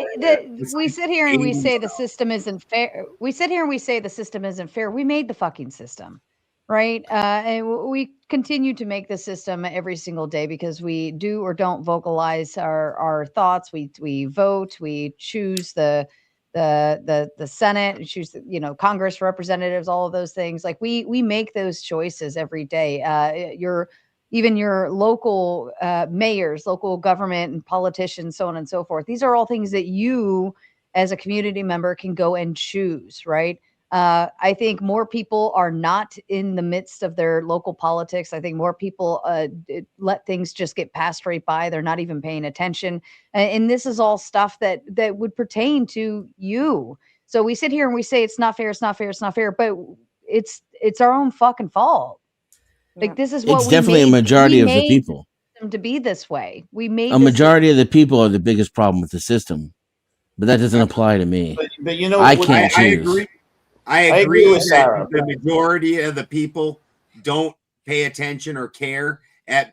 we sit here and we say the system isn't fair. We sit here and we say the system isn't fair. We made the fucking system, right? And we continue to make the system every single day because we do or don't vocalize our thoughts. We vote. We choose the Senate. We choose Congress representatives. All of those things. Like we make those choices every day. Even your local mayors, local government and politicians, so on and so forth. These are all things that you as a community member can go and choose, right? I think more people are not in the midst of their local politics. I think more people let things just get passed right by. They're not even paying attention. And this is all stuff that would pertain to you. So we sit here and we say it's not fair, it's not fair, it's not fair, but it's our own fucking fault. Like this is what It's definitely a majority of the people. To be this way, we made A majority of the people are the biggest problem with the system, but that doesn't apply to me. But you know, I can't choose. agree. I I agree agree with Sarah. that the majority of the people don't pay attention or care and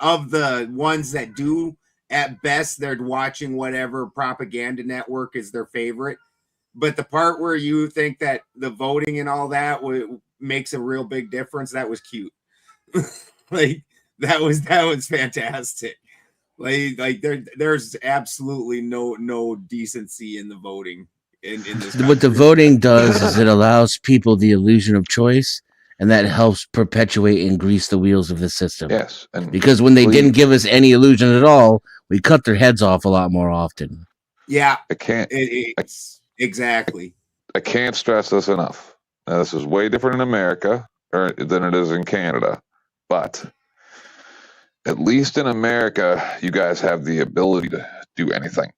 of the ones that do, at best they're watching whatever propaganda network is their favorite. But the part where you think that the voting and all that makes a real big difference, that was cute. Like that was fantastic. Like there's absolutely no decency in the voting in this country. What the voting does is it allows people the illusion of choice, and that helps perpetuate and grease the wheels of the system. Yes, and because when they didn't give us any illusion at all, we cut their heads off a lot more often. Yeah, I can't. Exactly. I can't stress this enough. Now, this is way different in America than it is in Canada, but at least in America, you guys have the ability to do anything.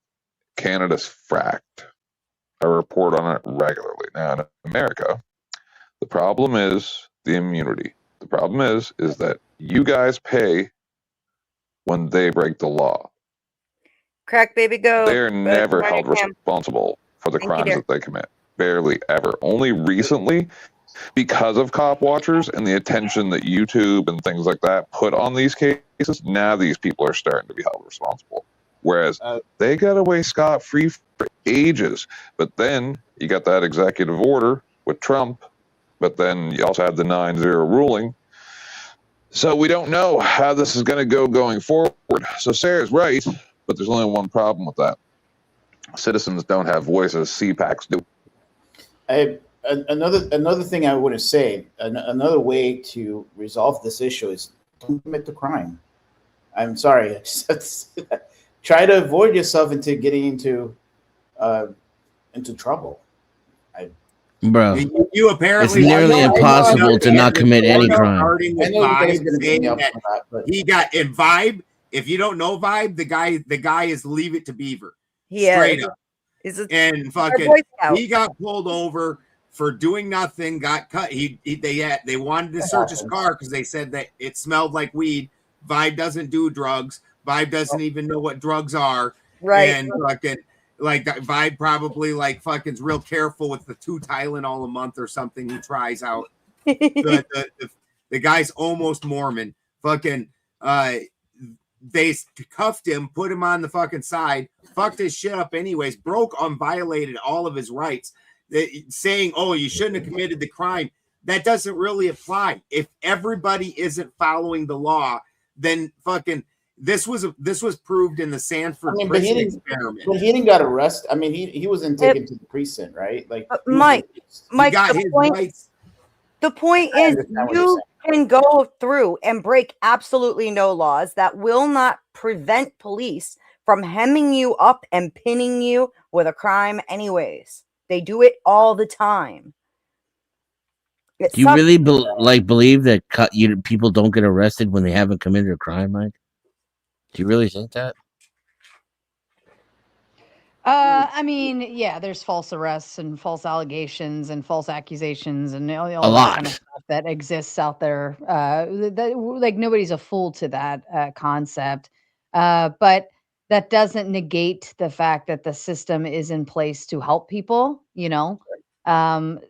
Canada's fracked. I report on it regularly. Now, in America, the problem is the immunity. The problem is that you guys pay when they break the law. Crack baby go. They are never held responsible for the crimes that they commit. Barely ever. Only recently, because of cop watchers and the attention that YouTube and things like that put on these cases, now these people are starting to be held responsible. Whereas they got away scot-free for ages. But then you got that executive order with Trump, but then you also had the 9-0 ruling. So we don't know how this is going to go going forward. So Sarah's right, but there's only one problem with that. Citizens don't have voices, CPACs do. Another thing I want to say, another way to resolve this issue is don't commit the crime. I'm sorry. Try to avoid yourself into getting into trouble. Bro, you apparently it's nearly impossible to not commit any crime. He got in Vibe. If you don't know Vibe, the guy is Leave It to Beaver. Yeah, straight up. And fucking, he got pulled over for doing nothing. Got cut. They wanted to search his car because they said that it smelled like weed. Vibe doesn't do drugs. Vibe doesn't even know what drugs are. Right. And fucking, like Vibe probably like fucking's real careful with the 2 Tylenol a month or something he tries out. The guy's almost Mormon. Fucking they cuffed him, put him on the fucking side, fucked his shit up anyways, violated all of his rights, saying, oh, you shouldn't have committed the crime. That doesn't really apply. If everybody isn't following the law, then fucking this was proved in the Sanford I mean, prison experiment. but he didn't got arrested. I mean, he wasn't taken to the precinct, right? Like he was Mike, released. Mike, got the his point, rights. the point I is understand what you're you can go through and break absolutely no laws that will not prevent police from hemming you up and pinning you with a crime anyways. They do it all the time. It Do you sucks. really believe that people don't get arrested when they haven't committed a crime, Mike? Do you really think that? I mean, yeah, there's false arrests and false allegations and false accusations and all that kind of stuff that exists out there. Like nobody's a fool to that concept, but that doesn't negate the fact that the system is in place to help people. Um,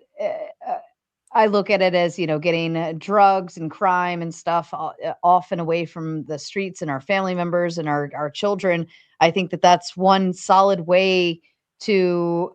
I look at it as getting drugs and crime and stuff off and away from the streets and our family members and our children. I think that that's one solid way to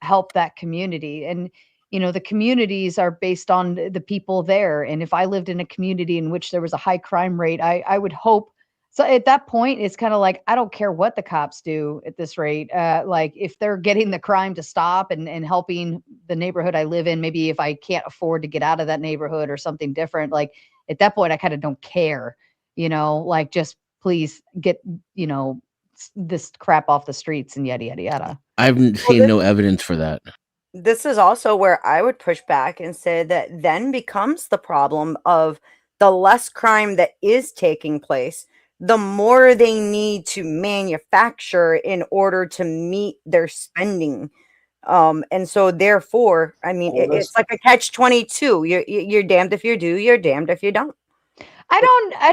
help that community. And the communities are based on the people there. And if I lived in a community in which there was a high crime rate, I would hope. So at that point, it's kind of like, I don't care what the cops do at this rate. Like if they're getting the crime to stop and helping the neighborhood I live in, maybe if I can't afford to get out of that neighborhood or something different, like at that point, I kind of don't care, like just please get, this crap off the streets and yada, yada, yada. I've seen no evidence for that. This is also where I would push back and say that then becomes the problem of the less crime that is taking place, the more they need to manufacture in order to meet their spending. And so therefore, I mean, it's like a catch-22. You're damned if you do, you're damned if you don't. I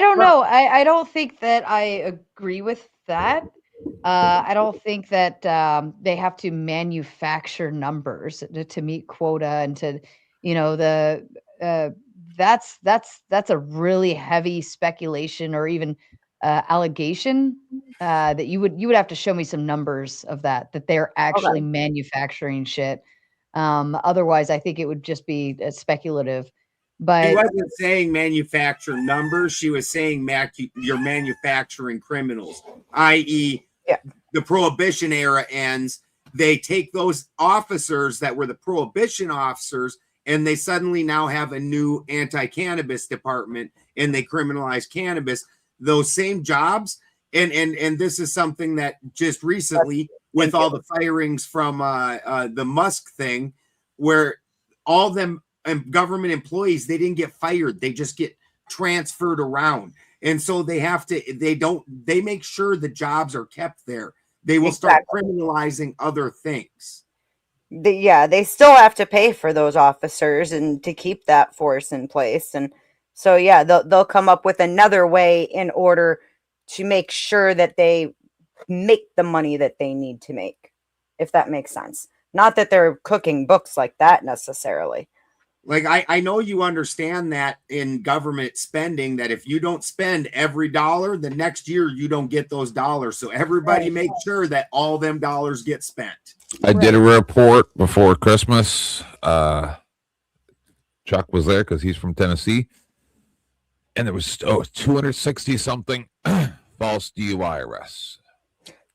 don't know. I don't think that I agree with that. I don't think that they have to manufacture numbers to meet quota and to, that's a really heavy speculation or even allegation that you would have to show me some numbers of that they're actually manufacturing shit. Otherwise, I think it would just be speculative. But She wasn't saying manufacture numbers. She was saying you're manufacturing criminals, i.e., the Prohibition era ends. They take those officers that were the Prohibition officers, and they suddenly now have a new anti-cannabis department, and they criminalize cannabis. Those same jobs, and this is something that just recently, with all the firings from the Musk thing, where all them government employees, they didn't get fired, they just get transferred around, and so they make sure the jobs are kept there. They will start criminalizing other things. They still have to pay for those officers and to keep that force in place. And so they'll come up with another way in order to make sure that they make the money that they need to make, if that makes sense. Not that they're cooking books like that necessarily. Like, I know you understand that in government spending, that if you don't spend every dollar, the next year you don't get those dollars. So everybody make sure that all them dollars get spent. I did a report before Christmas. Chuck was there because he's from Tennessee. And there was 260 something false DUI arrests.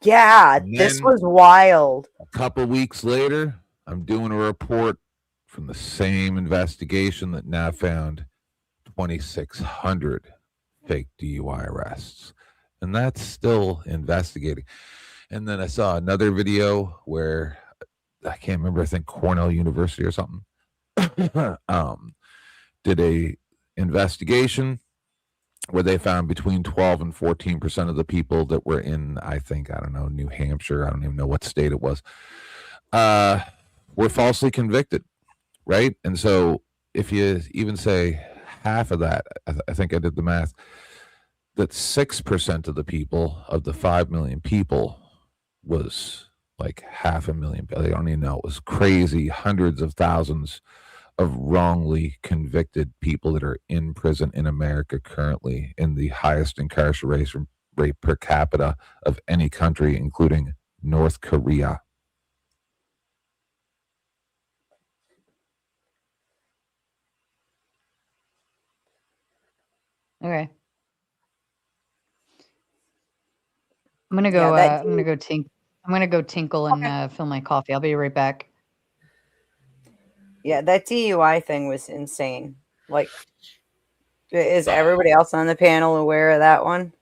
Yeah, this was wild. A couple weeks later, I'm doing a report from the same investigation that now found 2,600 fake DUI arrests. And that's still investigating. And then I saw another video where I can't remember, I think Cornell University or something did a investigation where they found between 12 and 14% of the people that were in, I don't know, New Hampshire, I don't even know what state it was, were falsely convicted. Right. And so if you even say half of that, I think I did the math, that 6% of the people of the 5 million people was like 500,000. They don't even know. It was crazy. Hundreds of thousands of wrongly convicted people that are in prison in America currently, in the highest incarceration rate per capita of any country, including North Korea. Okay. I'm gonna go. that I'm gonna go tinkle and fill my coffee. I'll be right back. Yeah, that DUI thing was insane. Like, is everybody else on the panel aware of that one?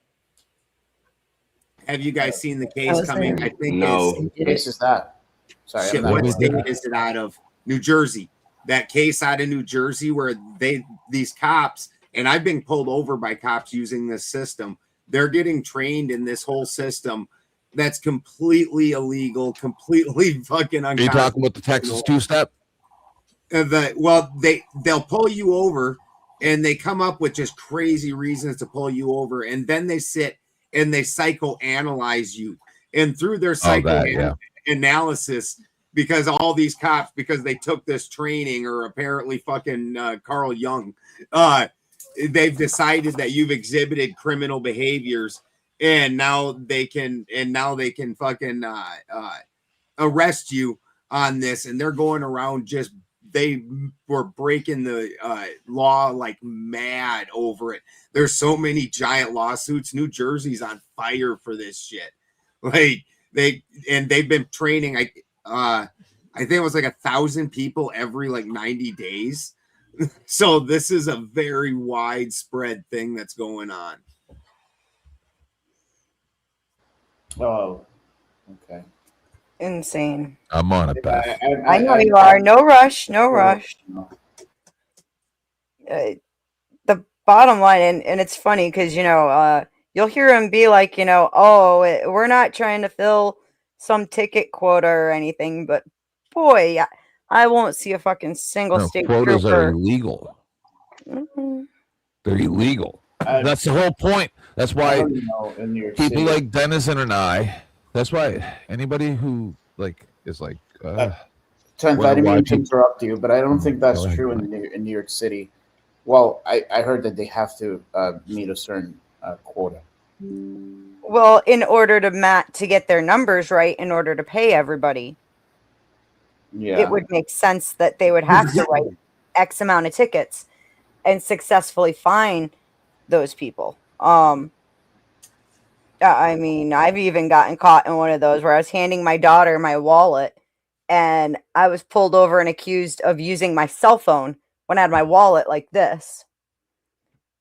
Have you guys seen the case coming? I think No. it's What case is that? Sorry, shit, I'm not what aware. state is it out of? New Jersey. That case out of New Jersey where these cops, and I've been pulled over by cops using this system. They're getting trained in this whole system that's completely illegal, completely fucking Are you unconstitutional. talking about the Texas two-step? They'll pull you over and they come up with just crazy reasons to pull you over, and then they sit and they psychoanalyze you, and through their psychoanalysis, because all these cops, because they took this training, or apparently fucking Carl Jung, they've decided that you've exhibited criminal behaviors, and now they can fucking arrest you on this, and they're going around just. They were breaking the law like mad over it. There's so many giant lawsuits. New Jersey's on fire for this shit. Like they've been training. I think it was like 1,000 people every like 90 days. So this is a very widespread thing that's going on. Oh, okay. Insane. I'm on it, Beth. I know you are. No rush. No rush. The bottom line, and it's funny because, you'll hear him be like, oh, we're not trying to fill some ticket quota or anything, but boy, I won't see a fucking single state quotas trooper. are illegal. Mhm. They're illegal. That's the whole point. That's why in New York people City. like Denizen and I. That's why anybody who is like. Trent, I didn't mean to interrupt you, but I don't think that's true in New York City. Well, I heard that they have to meet a certain quota. Well, in order to get their numbers right, in order to pay everybody, it would make sense that they would have to write X amount of tickets and successfully fine those people. I mean, I've even gotten caught in one of those where I was handing my daughter my wallet and I was pulled over and accused of using my cell phone when I had my wallet like this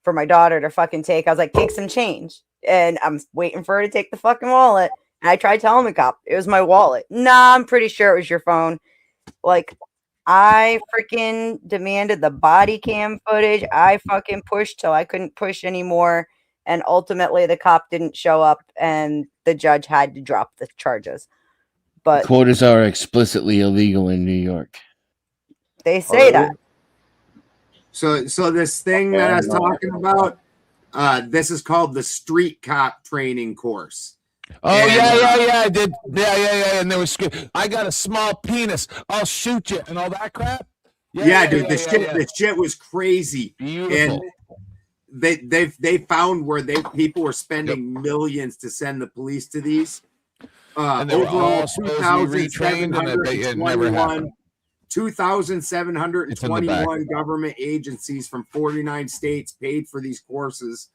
for my daughter to fucking take. I was like, take some change. And I'm waiting for her to take the fucking wallet. And I tried telling the cop it was my wallet. Nah, I'm pretty sure it was your phone. Like, I freaking demanded the body cam footage. I fucking pushed till I couldn't push anymore. And ultimately, the cop didn't show up, and the judge had to drop the charges. But quotas are explicitly illegal in New York. They say that. So this thing that I was talking about, this is called the street cop training course. Oh, yeah, I did. Yeah. And there was, I got a small penis. I'll shoot you and all that crap. Yeah, dude, the shit was crazy. Beautiful. And they found where people were spending millions to send the police to these. And they were all supposed to be retrained, and it never happened. 2,721 government agencies from 49 states paid for these courses,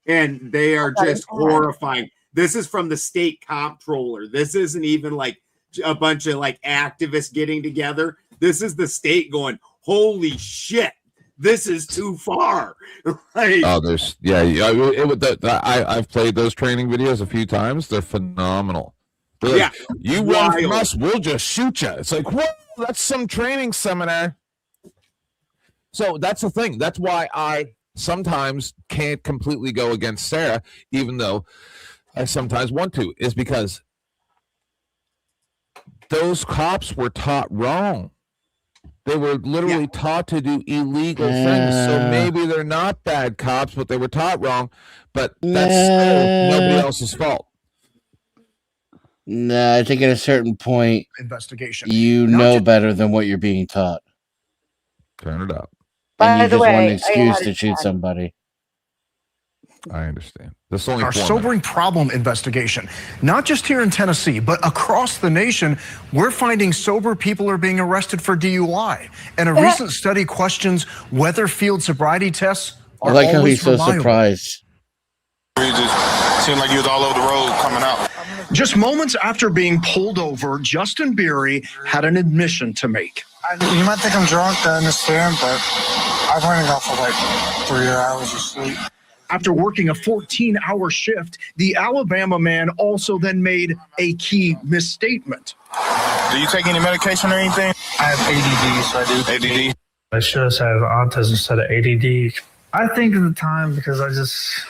and they are just horrifying. This is from the state comptroller. This isn't even like a bunch of like activists getting together. This is the state going, holy shit, this is too far. Like, I've played those training videos a few times. They're phenomenal. They're like, you run from us, we'll just shoot you. It's like, whoa, that's some training seminar. So that's the thing. That's why I sometimes can't completely go against Sarah, even though I sometimes want to, is because those cops were taught wrong. They were literally taught to do illegal things. So maybe they're not bad cops, but they were taught wrong. But that's still nobody else's fault. No, I think at a certain point, investigation, you know better than what you're being taught. Turn it up. And you just want an excuse to shoot somebody. I understand. This only our sobering problem investigation, not just here in Tennessee, but across the nation, we're finding sober people are being arrested for DUI. And a recent study questions whether field sobriety tests I are like how always he's so reliable. surprised. Seemed like you was all over the road coming out. Just moments after being pulled over, Justin Beery had an admission to make. You might think I'm drunk to understand, but I've only got for like 3 hours of sleep. After working a 14-hour shift, the Alabama man also then made a key misstatement. Do you take any medication or anything? I have ADD, so I do. ADD? I should have said autism instead of ADD. I think at the time because I just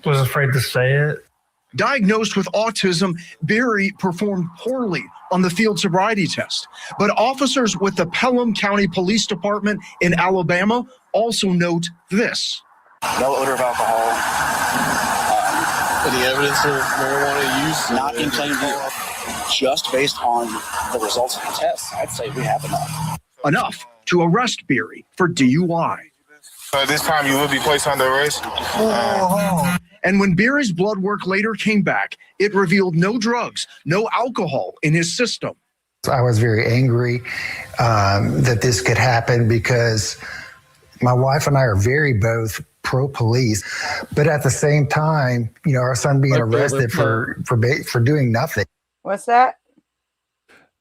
was afraid to say it. Diagnosed with autism, Beery performed poorly on the field sobriety test. But officers with the Pelham County Police Department in Alabama also note this. No odor of alcohol. Any evidence of marijuana use? Not in plain view. Just based on the results of the tests, I'd say we have enough. Enough to arrest Beery for DUI. This time you will be placed under arrest. And when Beery's blood work later came back, it revealed no drugs, no alcohol in his system. I was very angry that this could happen because my wife and I are very both pro-police, but at the same time, you know, our son being arrested for doing nothing. What's that?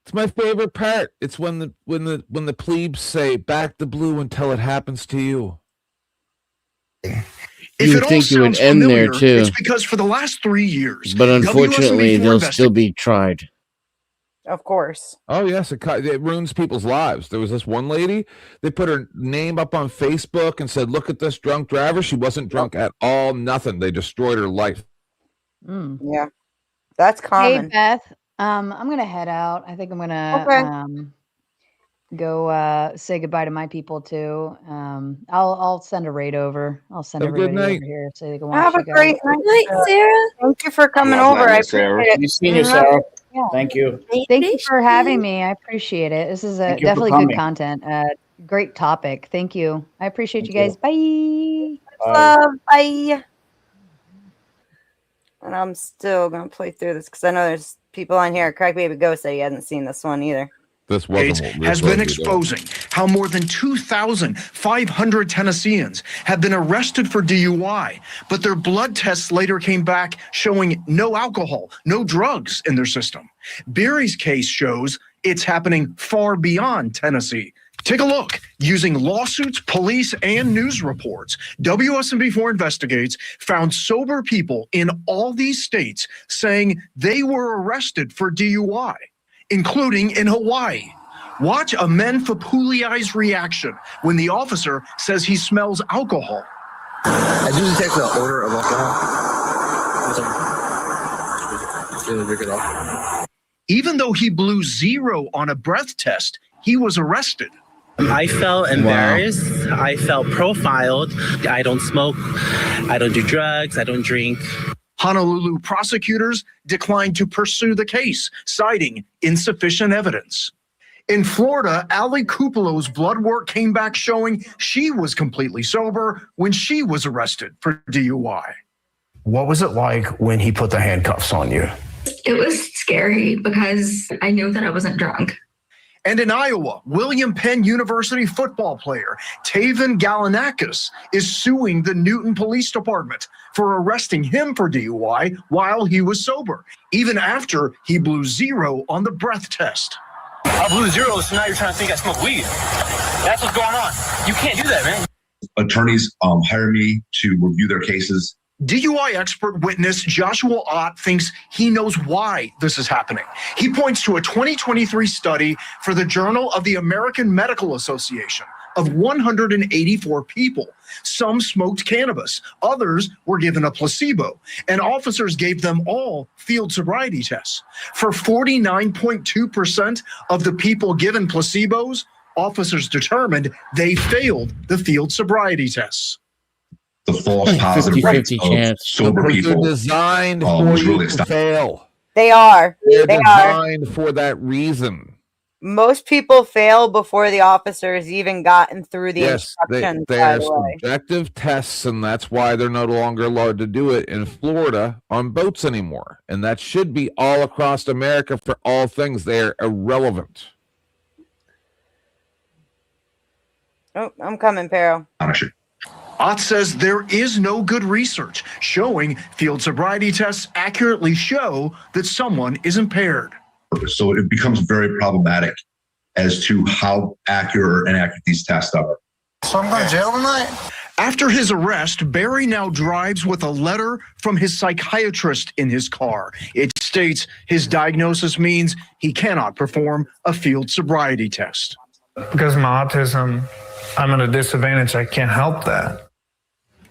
It's my favorite part. It's when the plebes say "back the blue until it happens to you." If it all sounds familiar, it's because for the last 3 years, but unfortunately, WSMB4 they'll still be tried. Of course. Oh yes, it ruins people's lives. There was this one lady. They put her name up on Facebook and said, "Look at this drunk driver." She wasn't drunk at all. Nothing. They destroyed her life. Yeah, that's Hey common. Beth, I'm gonna head out. I think I'm gonna go say goodbye to my people too. I'll send a raid over. I'll send Have a good everybody night. over here so they can watch Have a you guys. great night, Sarah. Thank you for coming over. I appreciate it. Nice seeing you, Sarah. Yeah. Thank you. Thank you for having me. I appreciate it. This is Thank you for definitely good coming. content. Great topic. Thank you. I appreciate you guys. Bye. Love, bye. And I'm still gonna play through this because I know there's people on here. Crack Baby Ghost said he hasn't seen this one either. This Gates wasn't what we has were been supposed to be doing. exposing how more than 2,500 Tennesseans have been arrested for DUI, but their blood tests later came back showing no alcohol, no drugs in their system. Beery's case shows it's happening far beyond Tennessee. Take a look. Using lawsuits, police, and news reports, WSMB4 Investigates found sober people in all these states saying they were arrested for DUI, including in Hawaii. Watch Amen Fapuliai's reaction when the officer says he smells alcohol. I do detect the odor of alcohol. Even though he blew 0 on a breath test, he was arrested. I felt embarrassed. I felt profiled. I don't smoke. I don't do drugs. I don't drink. Honolulu prosecutors declined to pursue the case, citing insufficient evidence. In Florida, Ali Cupilo's blood work came back showing she was completely sober when she was arrested for DUI. What was it like when he put the handcuffs on you? It was scary because I knew that I wasn't drunk. And in Iowa, William Penn University football player Taven Galanakis is suing the Newton Police Department for arresting him for DUI while he was sober, even after he blew 0 on the breath test. I blew 0, so now you're trying to think I smoke weed. That's what's going on. You can't do that, man. Attorneys hire me to review their cases. DUI expert witness Joshua Ott thinks he knows why this is happening. He points to a 2023 study for the Journal of the American Medical Association of 184 people. Some smoked cannabis, others were given a placebo, and officers gave them all field sobriety tests. For 49.2% of the people given placebos, officers determined they failed the field sobriety tests. The false positive rates of sober They're people designed for was you really to astounding. fail. They are. They're They are. designed for that reason. Most people fail before the officers even gotten through the Yes, instructions, they by are the way. subjective tests, and that's why they're no longer allowed to do it in Florida on boats anymore. And that should be all across America for all things. They are irrelevant. Oh, I'm coming, Pero. Ott says there is no good research showing field sobriety tests accurately show that someone is impaired. So it becomes very problematic as to how accurate or inaccurate these tests are. So I'm going to jail tonight? After his arrest, Barry now drives with a letter from his psychiatrist in his car. It states his diagnosis means he cannot perform a field sobriety test. Because of my autism, I'm at a disadvantage. I can't help that.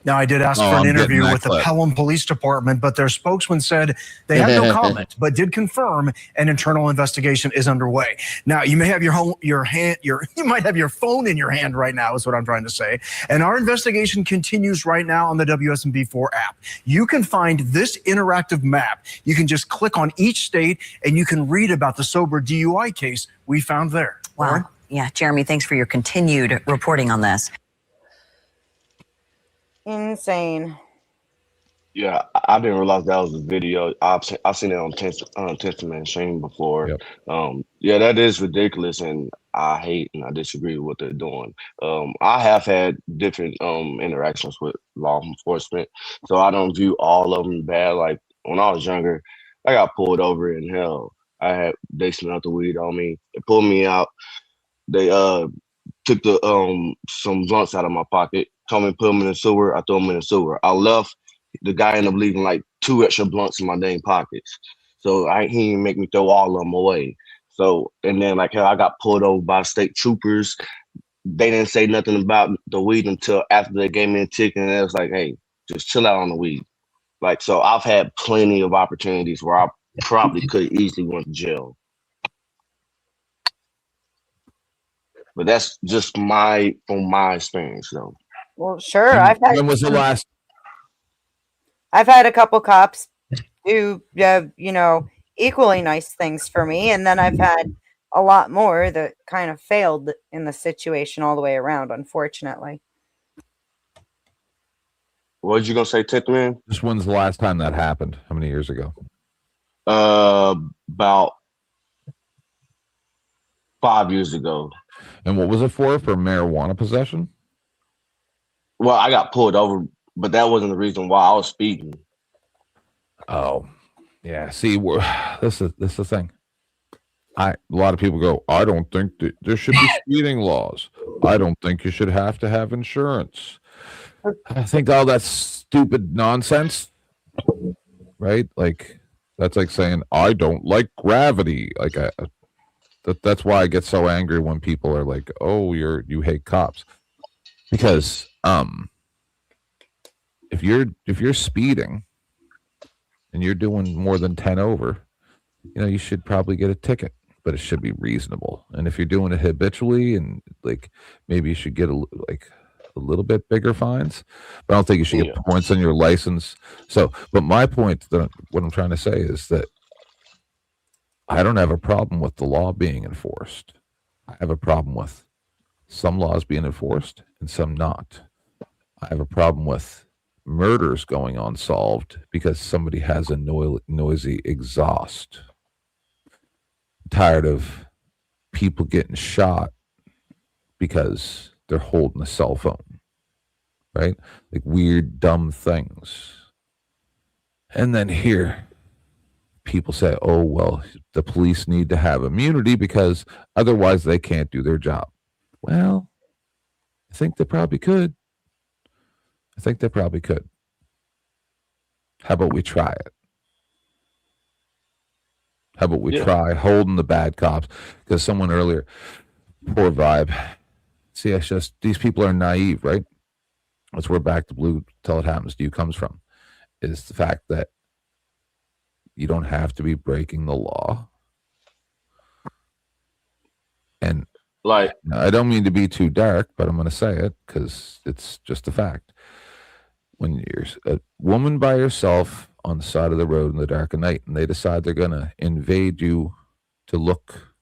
Now, I did ask for an interview with the Pelham Police Department, but their spokesman said they have no comment, but did confirm an internal investigation is underway. Now, you may have you might have your phone in your hand right now, is what I'm trying to say. And our investigation continues right now on the WSMV4 app. You can find this interactive map. You can just click on each state, and you can read about the sober DUI case we found there. Wow. Lauren? Yeah, Jeremy, thanks for your continued reporting on this. Insane. Yeah, I didn't realize that was a video. I've seen it on Testament stream before. Yep. Yeah, that is ridiculous, and I hate and I disagree with what they're doing. I have had different interactions with law enforcement, so I don't view all of them bad. Like when I was younger, I got pulled over in hell. They smelled the weed on me. They pulled me out. They took some blunts out of my pocket. Told me to put them in the sewer. I threw them in the sewer. I left. The guy ended up leaving like 2 extra blunts in my dang pockets. So he didn't make me throw all of them away. So, and then like I got pulled over by state troopers. They didn't say nothing about the weed until after they gave me a ticket. And it was like, hey, just chill out on the weed. Like, so I've had plenty of opportunities where I probably could easily went to jail. But that's just from my experience though. Well, sure. When was the last? I've had a couple cops do, equally nice things for me, and then I've had a lot more that kind of failed in the situation all the way around, unfortunately. What did you gonna say, Titman? Just when's the last time that happened? How many years ago? About 5 years ago. And what was it for? For marijuana possession? Well, I got pulled over, but that wasn't the reason why I was speeding. Oh, yeah. See, this is the thing. A lot of people go, I don't think that there should be speeding laws. I don't think you should have to have insurance. I think all that stupid nonsense, right? Like that's like saying I don't like gravity. Like that's why I get so angry when people are like, "Oh, you hate cops," because if you're speeding and you're doing more than 10 over, you should probably get a ticket, but it should be reasonable. And if you're doing it habitually, and like maybe you should get a little bit bigger fines, but I don't think you should get points on your license. So, but my point, what I'm trying to say is that I don't have a problem with the law being enforced. I have a problem with some laws being enforced and some not. I have a problem with murders going unsolved because somebody has a noisy exhaust. I'm tired of people getting shot because they're holding a cell phone, right? Like weird, dumb things. And then here, people say, oh, well, the police need to have immunity because otherwise they can't do their job. Well, I think they probably could. How about we try it? How about we try holding the bad cops? Because someone earlier, poor vibe. See, it's just these people are naive, right? That's where Back to Blue Till It Happens to You comes from, is the fact that you don't have to be breaking the law. And like, I don't mean to be too dark, but I'm going to say it because it's just a fact. When you're a woman by herself on the side of the road in the dark of night and they decide they're going to invade you to look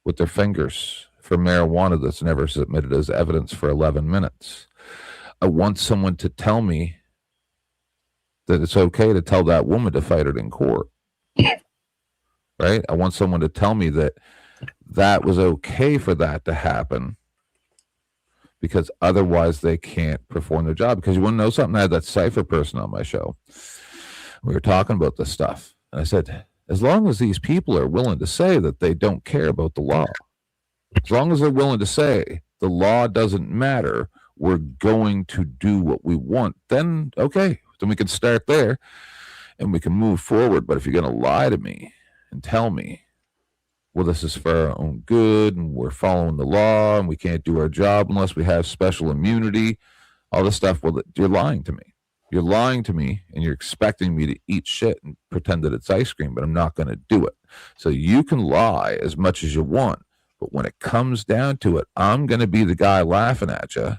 with their fingers for marijuana that's never submitted as evidence for 11 minutes. I want someone to tell me that it's okay to tell that woman to fight it in court. Right? I want someone to tell me that was okay for that to happen because otherwise they can't perform their job. Because you want to know something? I had that Cypher person on my show. We were talking about this stuff. And I said, as long as these people are willing to say that they don't care about the law, as long as they're willing to say the law doesn't matter, we're going to do what we want, then okay, then we can start there and we can move forward. But if you're going to lie to me and tell me, well, this is for our own good and we're following the law and we can't do our job unless we have special immunity, all this stuff, well, you're lying to me. You're lying to me and you're expecting me to eat shit and pretend that it's ice cream, but I'm not going to do it. So you can lie as much as you want, but when it comes down to it, I'm going to be the guy laughing at you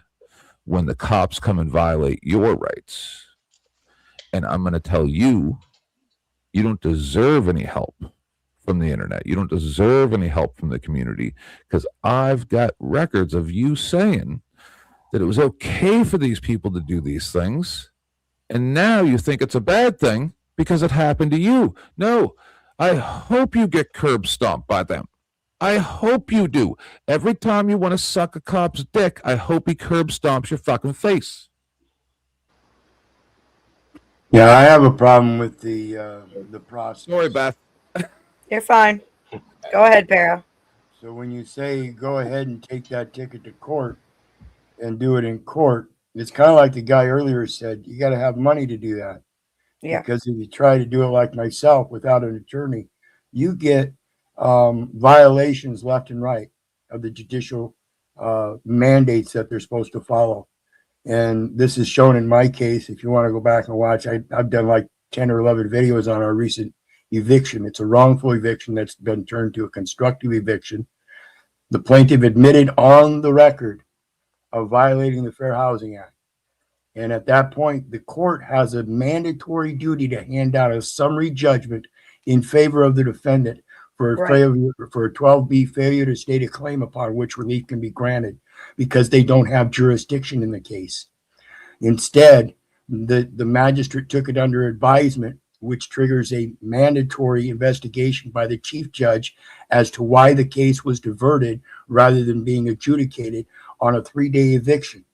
when the cops come and violate your rights. And I'm going to tell you, you don't deserve any help from the internet. You don't deserve any help from the community, because I've got records of you saying that it was okay for these people to do these things. And now you think it's a bad thing because it happened to you. No, I hope you get curb stomped by them. I hope you do. Every time you want to suck a cop's dick, I hope he curb stomps your fucking face. Yeah, I have a problem with the process. Sorry, Beth. You're fine. Go ahead, Para. So when you say go ahead and take that ticket to court and do it in court, it's kind of like the guy earlier said, you got to have money to do that. Yeah. Because if you try to do it like myself without an attorney, you get violations left and right of the judicial mandates that they're supposed to follow. And this is shown in my case. If you want to go back and watch, I've done like 10 or 11 videos on our recent eviction. It's a wrongful eviction that's been turned to a constructive eviction. The plaintiff admitted on the record of violating the Fair Housing Act. And at that point, the court has a mandatory duty to hand down a summary judgment in favor of the defendant for a failure, for a 12B failure to state a claim upon which relief can be granted, because they don't have jurisdiction in the case. Instead, the magistrate took it under advisement, which triggers a mandatory investigation by the chief judge as to why the case was diverted rather than being adjudicated on a 3-day eviction.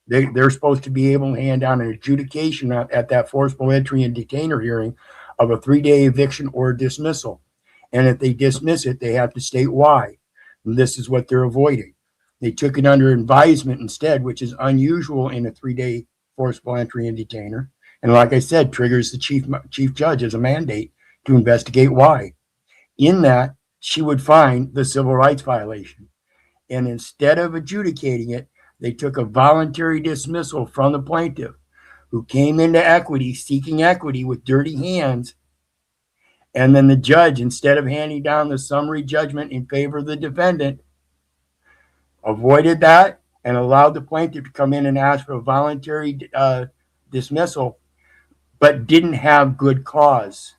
They're supposed to be able to hand down an adjudication at that forcible entry and detainer hearing of a 3-day eviction or dismissal. And if they dismiss it, they have to state why. And this is what they're avoiding. They took it under advisement instead, which is unusual in a 3-day forcible entry and detainer. And like I said, triggers the chief judge as a mandate to investigate why. In that, she would find the civil rights violation. And instead of adjudicating it, they took a voluntary dismissal from the plaintiff, who came into equity, seeking equity with dirty hands. And then the judge, instead of handing down the summary judgment in favor of the defendant, avoided that and allowed the plaintiff to come in and ask for a voluntary dismissal, but didn't have good cause.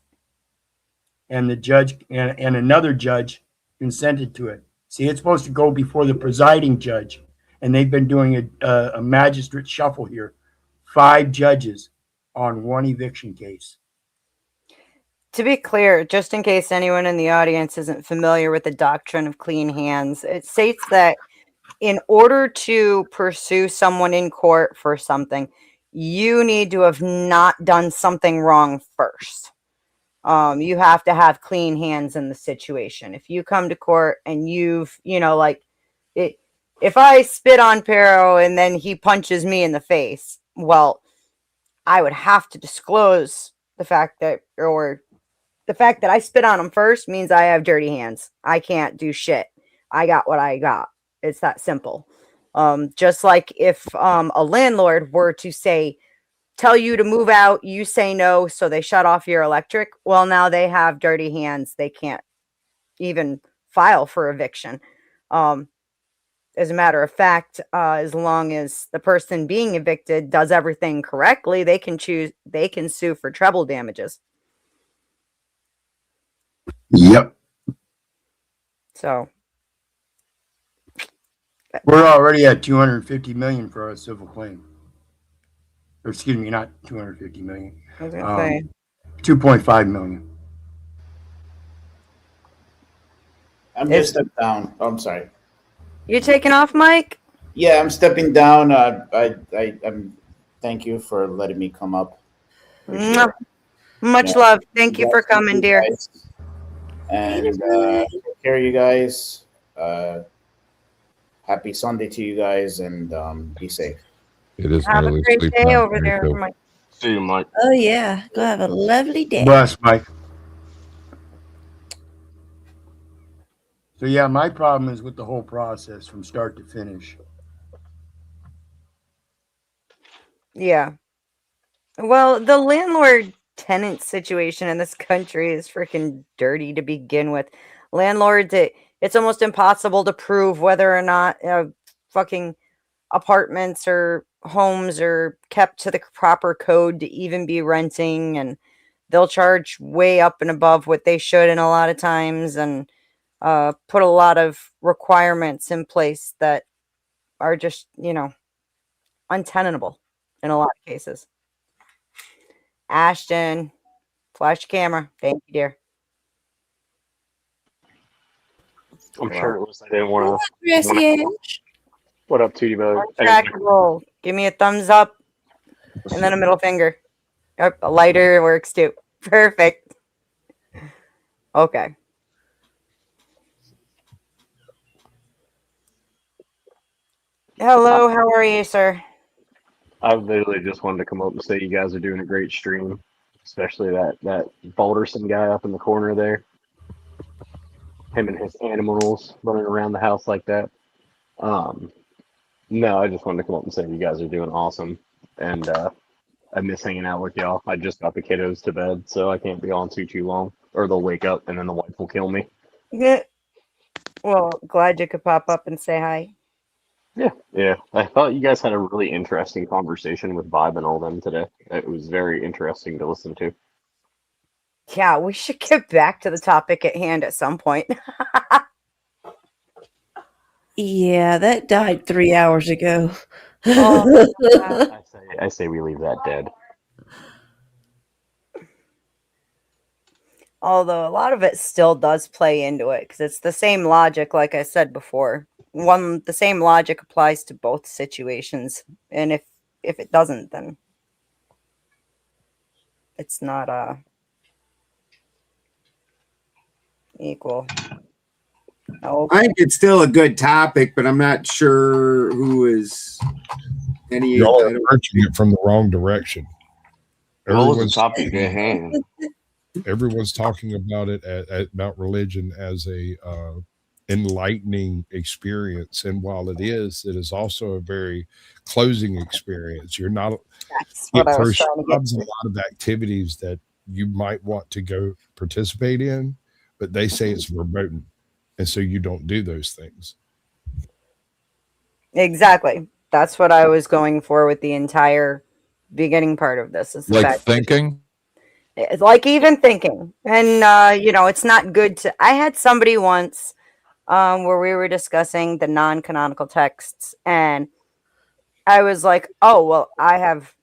And the judge and another judge consented to it. See, it's supposed to go before the presiding judge, and they've been doing a magistrate shuffle here. 5 judges on one eviction case. To be clear, just in case anyone in the audience isn't familiar with the doctrine of clean hands, it states that in order to pursue someone in court for something, you need to have not done something wrong first. You have to have clean hands in the situation. If you come to court and you've, like it, if I spit on Pero and then he punches me in the face, well, I would have to disclose the fact that, or the fact that I spit on him first means I have dirty hands. I can't do shit. I got what I got. It's that simple. Just like if a landlord were to tell you to move out, you say no, so they shut off your electric. Well, now they have dirty hands. They can't even file for eviction. As a matter of fact, as long as the person being evicted does everything correctly, they can sue for treble damages. Yep. So we're already at 250 million for our civil claim. Or excuse me, not 250 million. I was gonna say 2.5 million. I'm just step down. Oh, I'm sorry. You taking off, Mike? Yeah, I'm stepping down. I'm. Thank you for letting me come up. Mwah. Much love. Thank you for coming, dear. And take care, you guys. Happy Sunday to you guys, and be safe. It is Have a nearly great sleep day time over for me, there, too. Mike. See you, Mike. Oh yeah, go have a lovely day. Bless, Mike. So yeah, my problem is with the whole process from start to finish. Yeah. Well, the landlord tenant situation in this country is freaking dirty to begin with. Landlords, it's almost impossible to prove whether or not fucking apartments or homes are kept to the proper code to even be renting, and they'll charge way up and above what they should in a lot of times, and put a lot of requirements in place that are just, untenable in a lot of cases. Ashton, flash the camera. Thank you, dear. I'm shirtless. I didn't want Grassy to. What up, Tootie Bug? Untrackable. Give me a thumbs up and then a middle finger. Yep, a lighter works too. Perfect. Okay. Hello, how are you, sir? I literally just wanted to come up and say you guys are doing a great stream, especially that Balderson guy up in the corner there. Him and his animals running around the house like that. No, I just wanted to come up and say you guys are doing awesome, and I miss hanging out with y'all. I just got the kiddos to bed, so I can't be on too long, or they'll wake up and then the wife will kill me. Yeah. Well, glad you could pop up and say hi. Yeah. I thought you guys had a really interesting conversation with Vibe and all them today. It was very interesting to listen to. Yeah, we should get back to the topic at hand at some point. Yeah, that died 3 hours ago. Oh, I say we leave that dead. although a lot of it still does play into it because it's the same logic, like I said before. The same logic applies to both situations, and if it doesn't, then it's not equal. Oh, I think it's still a good topic, but I'm not sure who is any. Y'all are approaching it from the wrong direction. What was the topic at hand? Everyone's talking about it about religion as a enlightening experience, and while it is also a very closing experience. You're not that's what I was first trying to get jobs, a to. lot of activities that you might want to go participate in, but they say it's verboten, and so you don't do those things. Exactly. That's what I was going for with the entire beginning part of this. Is the Like fact thinking? it's like even thinking, and it's not good to. I had somebody once where we were discussing the non-canonical texts, and I was like, "Oh well, I have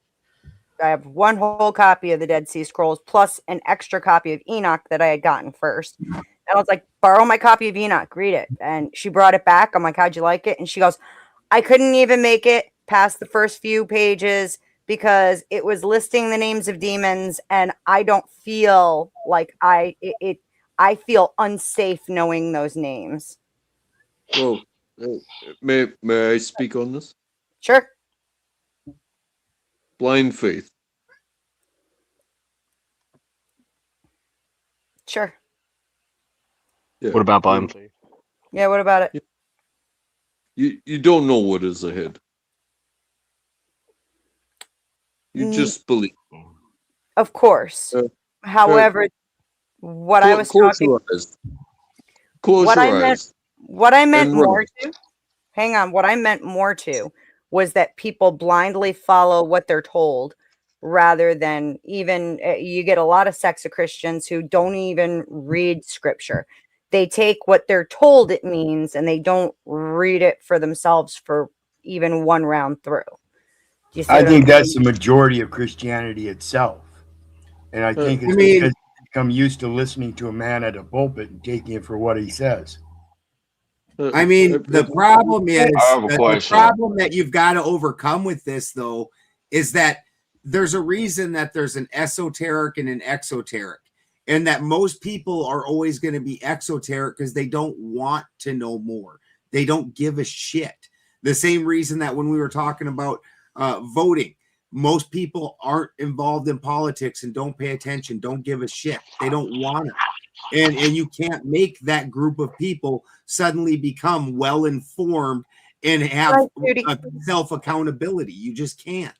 one whole copy of the Dead Sea Scrolls plus an extra copy of Enoch that I had gotten first." And I was like, "Borrow my copy of Enoch, read it." And she brought it back. I'm like, "How'd you like it?" And she goes, "I couldn't even make it past the first few pages because it was listing the names of demons, and I don't feel like I feel unsafe knowing those names." Well, may I speak on this? Sure. Blind faith. Sure. Yeah. What about blind faith? Yeah, what about it? You don't know what is ahead. You just believe. Of course. However, what I was close talking your eyes. Close what your I meant eyes. what I meant and more run. to hang on, what I meant more to was that people blindly follow what they're told rather than even you get a lot of sects of Christians who don't even read scripture. They take what they're told it means and they don't read it for themselves for even one round through. Do you see I what I'm think that's the saying? majority of Christianity itself. And I think it's because you become used to listening to a man at a pulpit and taking it for what he says. I mean, the problem is I have a the question. problem that you've got to overcome with this, though, is that there's a reason that there's an esoteric and an exoteric, and that most people are always going to be exoteric because they don't want to know more. They don't give a shit. The same reason that when we were talking about voting, most people aren't involved in politics and don't pay attention, don't give a shit. They don't want it. And you can't make that group of people suddenly become well informed and have self accountability. You just can't.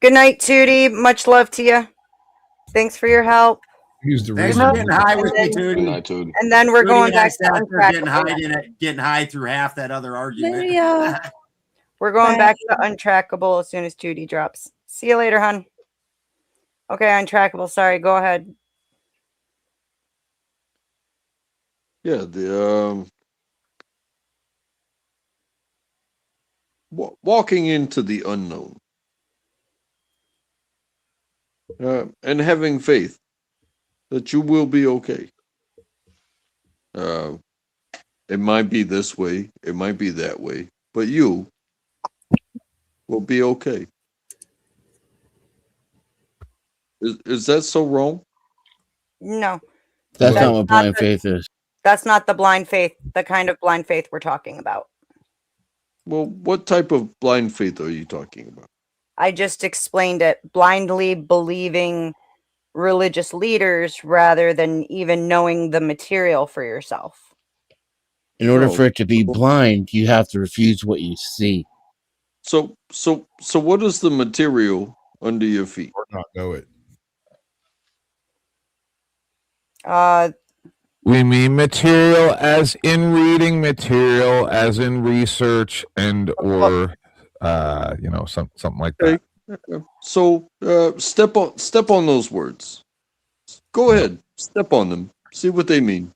Good night, Tootie. Much love to you. Thanks for your help. He's the Thanks reason. for getting high with me, Good Tootie. night, Tootie. And then we're going back to getting high through half that other argument. Lydia. We're going Bye. back to Untrackable as soon as Tootie drops. See you later, hon. Okay, Untrackable. Sorry, go ahead. Yeah, the walking into the unknown and having faith that you will be okay. It might be this way, it might be that way, but you will be okay. Is that so wrong? No. That's not what blind faith is. That's not the blind faith, the kind of blind faith we're talking about. Well, what type of blind faith are you talking about? I just explained it. Blindly believing religious leaders rather than even knowing the material for yourself. In order for it to be blind, you have to refuse what you see. So what is the material under your feet? Or not know it. We mean material as in reading, material as in research, and or something like that. So step on those words. Go ahead, step on them. See what they mean.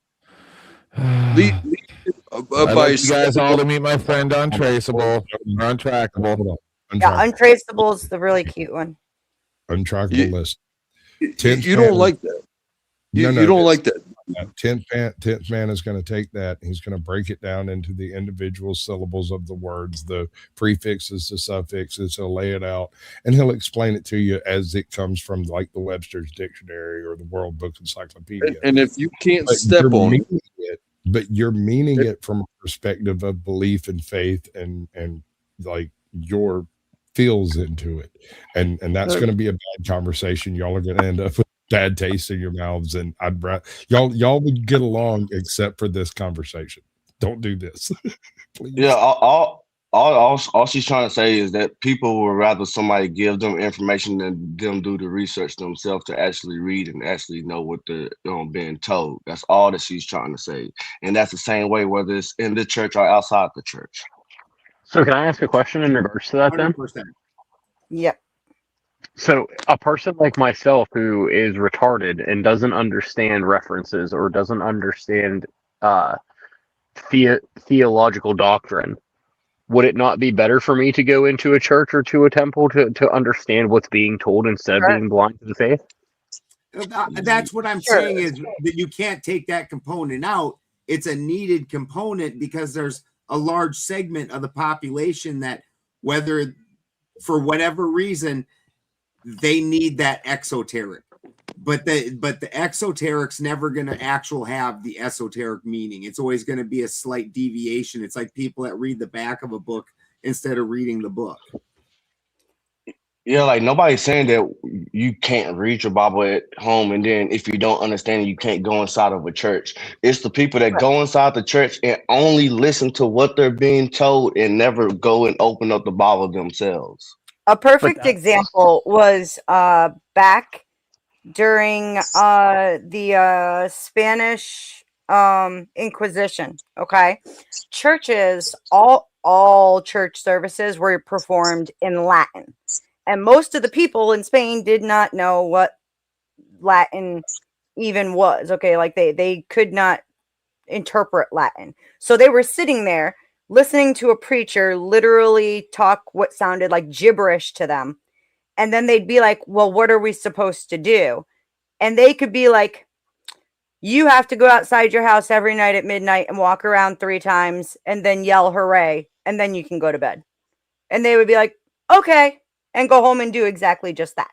I'd like you guys all to meet my friend Untraceable, or Untrackable. Yeah, Untraceable is the really cute one. Untrackable list. You don't like that. You don't like that. 10th man is going to take that. He's going to break it down into the individual syllables of the words, the prefixes, the suffixes. He'll lay it out and he'll explain it to you as it comes from like the Webster's Dictionary or the World Book Encyclopedia. And if you can't step on it, but you're meaning it from a perspective of belief and faith and like your feels into it. And that's going to be a bad conversation. Y'all are going to end up with bad taste in your mouths, and y'all would get along except for this conversation. Don't do this. Please. Yeah, all she's trying to say is that people would rather somebody give them information than them do the research themselves to actually read and actually know what they're being told. That's all that she's trying to say, and that's the same way whether it's in the church or outside the church. So can I ask a question in regards to that 100%. then? Yep. So a person like myself who is retarded and doesn't understand references or doesn't understand theological doctrine, would it not be better for me to go into a church or to a temple to understand what's being told instead of being blind to the faith? That's what I'm saying is that you can't take that component out. It's a needed component because there's a large segment of the population that, whether for whatever reason, they need that exoteric, but the exoteric's never going to actually have the esoteric meaning. It's always going to be a slight deviation. It's like people that read the back of a book instead of reading the book. Yeah, like nobody's saying that you can't read your Bible at home, and then if you don't understand it, you can't go inside of a church. It's the people that go inside the church and only listen to what they're being told and never go and open up the Bible themselves. A perfect example was back during the Spanish Inquisition. Okay, churches, all church services were performed in Latin, and most of the people in Spain did not know what Latin even was. Okay, like they could not interpret Latin, so they were sitting there listening to a preacher literally talk what sounded like gibberish to them. And then they'd be like, well, what are we supposed to do? And they could be like, You have to go outside your house every night at midnight and walk around 3 times and then yell hooray, and then you can go to bed. And they would be like, okay, and go home and do exactly just that.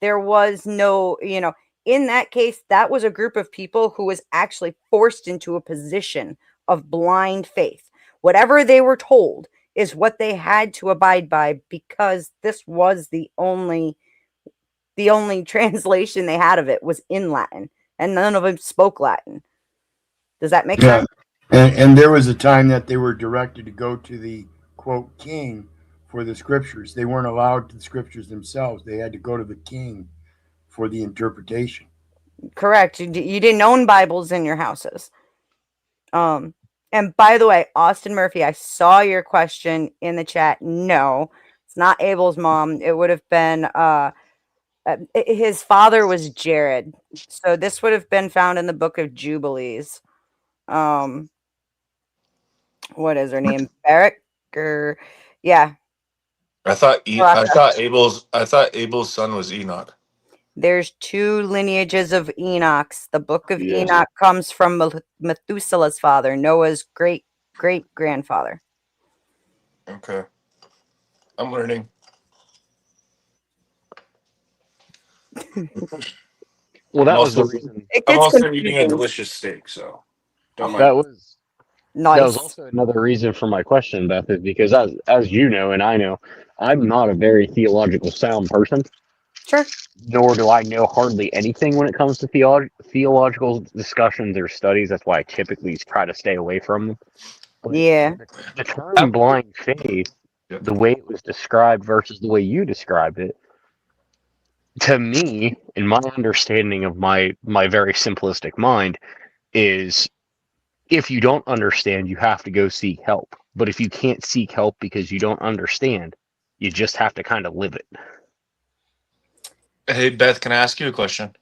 There was no, in that case, that was a group of people who was actually forced into a position of blind faith. Whatever they were told is what they had to abide by, because this was the only translation they had of it was in Latin, and none of them spoke Latin. Does that make sense? And there was a time that they were directed to go to the quote king for the scriptures. They weren't allowed to the scriptures themselves. They had to go to the king for the interpretation. Correct. You didn't own Bibles in your houses. And by the way, Austin Murphy, I saw your question in the chat. No, it's not Abel's mom. It would have been his father was Jared. So this would have been found in the book of Jubilees. What is her name? Barak? Yeah. I thought Abel's son was Enoch. There's 2 lineages of Enochs. The book of Enoch comes from Methuselah's father, Noah's great-great-grandfather. Okay. I'm learning. Well, that was the reason. I'm also eating a delicious steak, so don't mind. That was nice. That was also another reason for my question, Beth, is because as you know and I know, I'm not a very theological sound person. Sure. Nor do I know hardly anything when it comes to theological discussions or studies. That's why I typically try to stay away from them. But yeah. The term blind faith, the way it was described versus the way you described it, to me, in my understanding of my very simplistic mind, is if you don't understand, you have to go seek help. But if you can't seek help because you don't understand, you just have to kind of live it. Hey, Beth, can I ask you a question?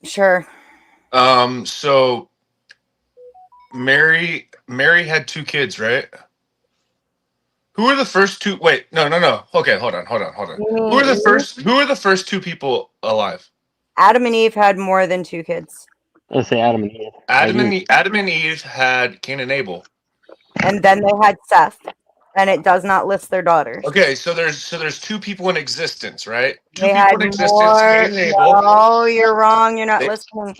Sure. So Mary had 2 kids, right? Who were the first 2? Wait, no. Okay, hold on. Who are the first 2 people alive? Adam and Eve had more than 2 kids. Let's say Adam and Eve. Adam and Eve had Cain and Abel. And then they had Seth, and it does not list their daughters. Okay, so there's 2 people in existence, right? 2 They people had in existence, more. Cain and Abel. No, you're wrong. You're not listening.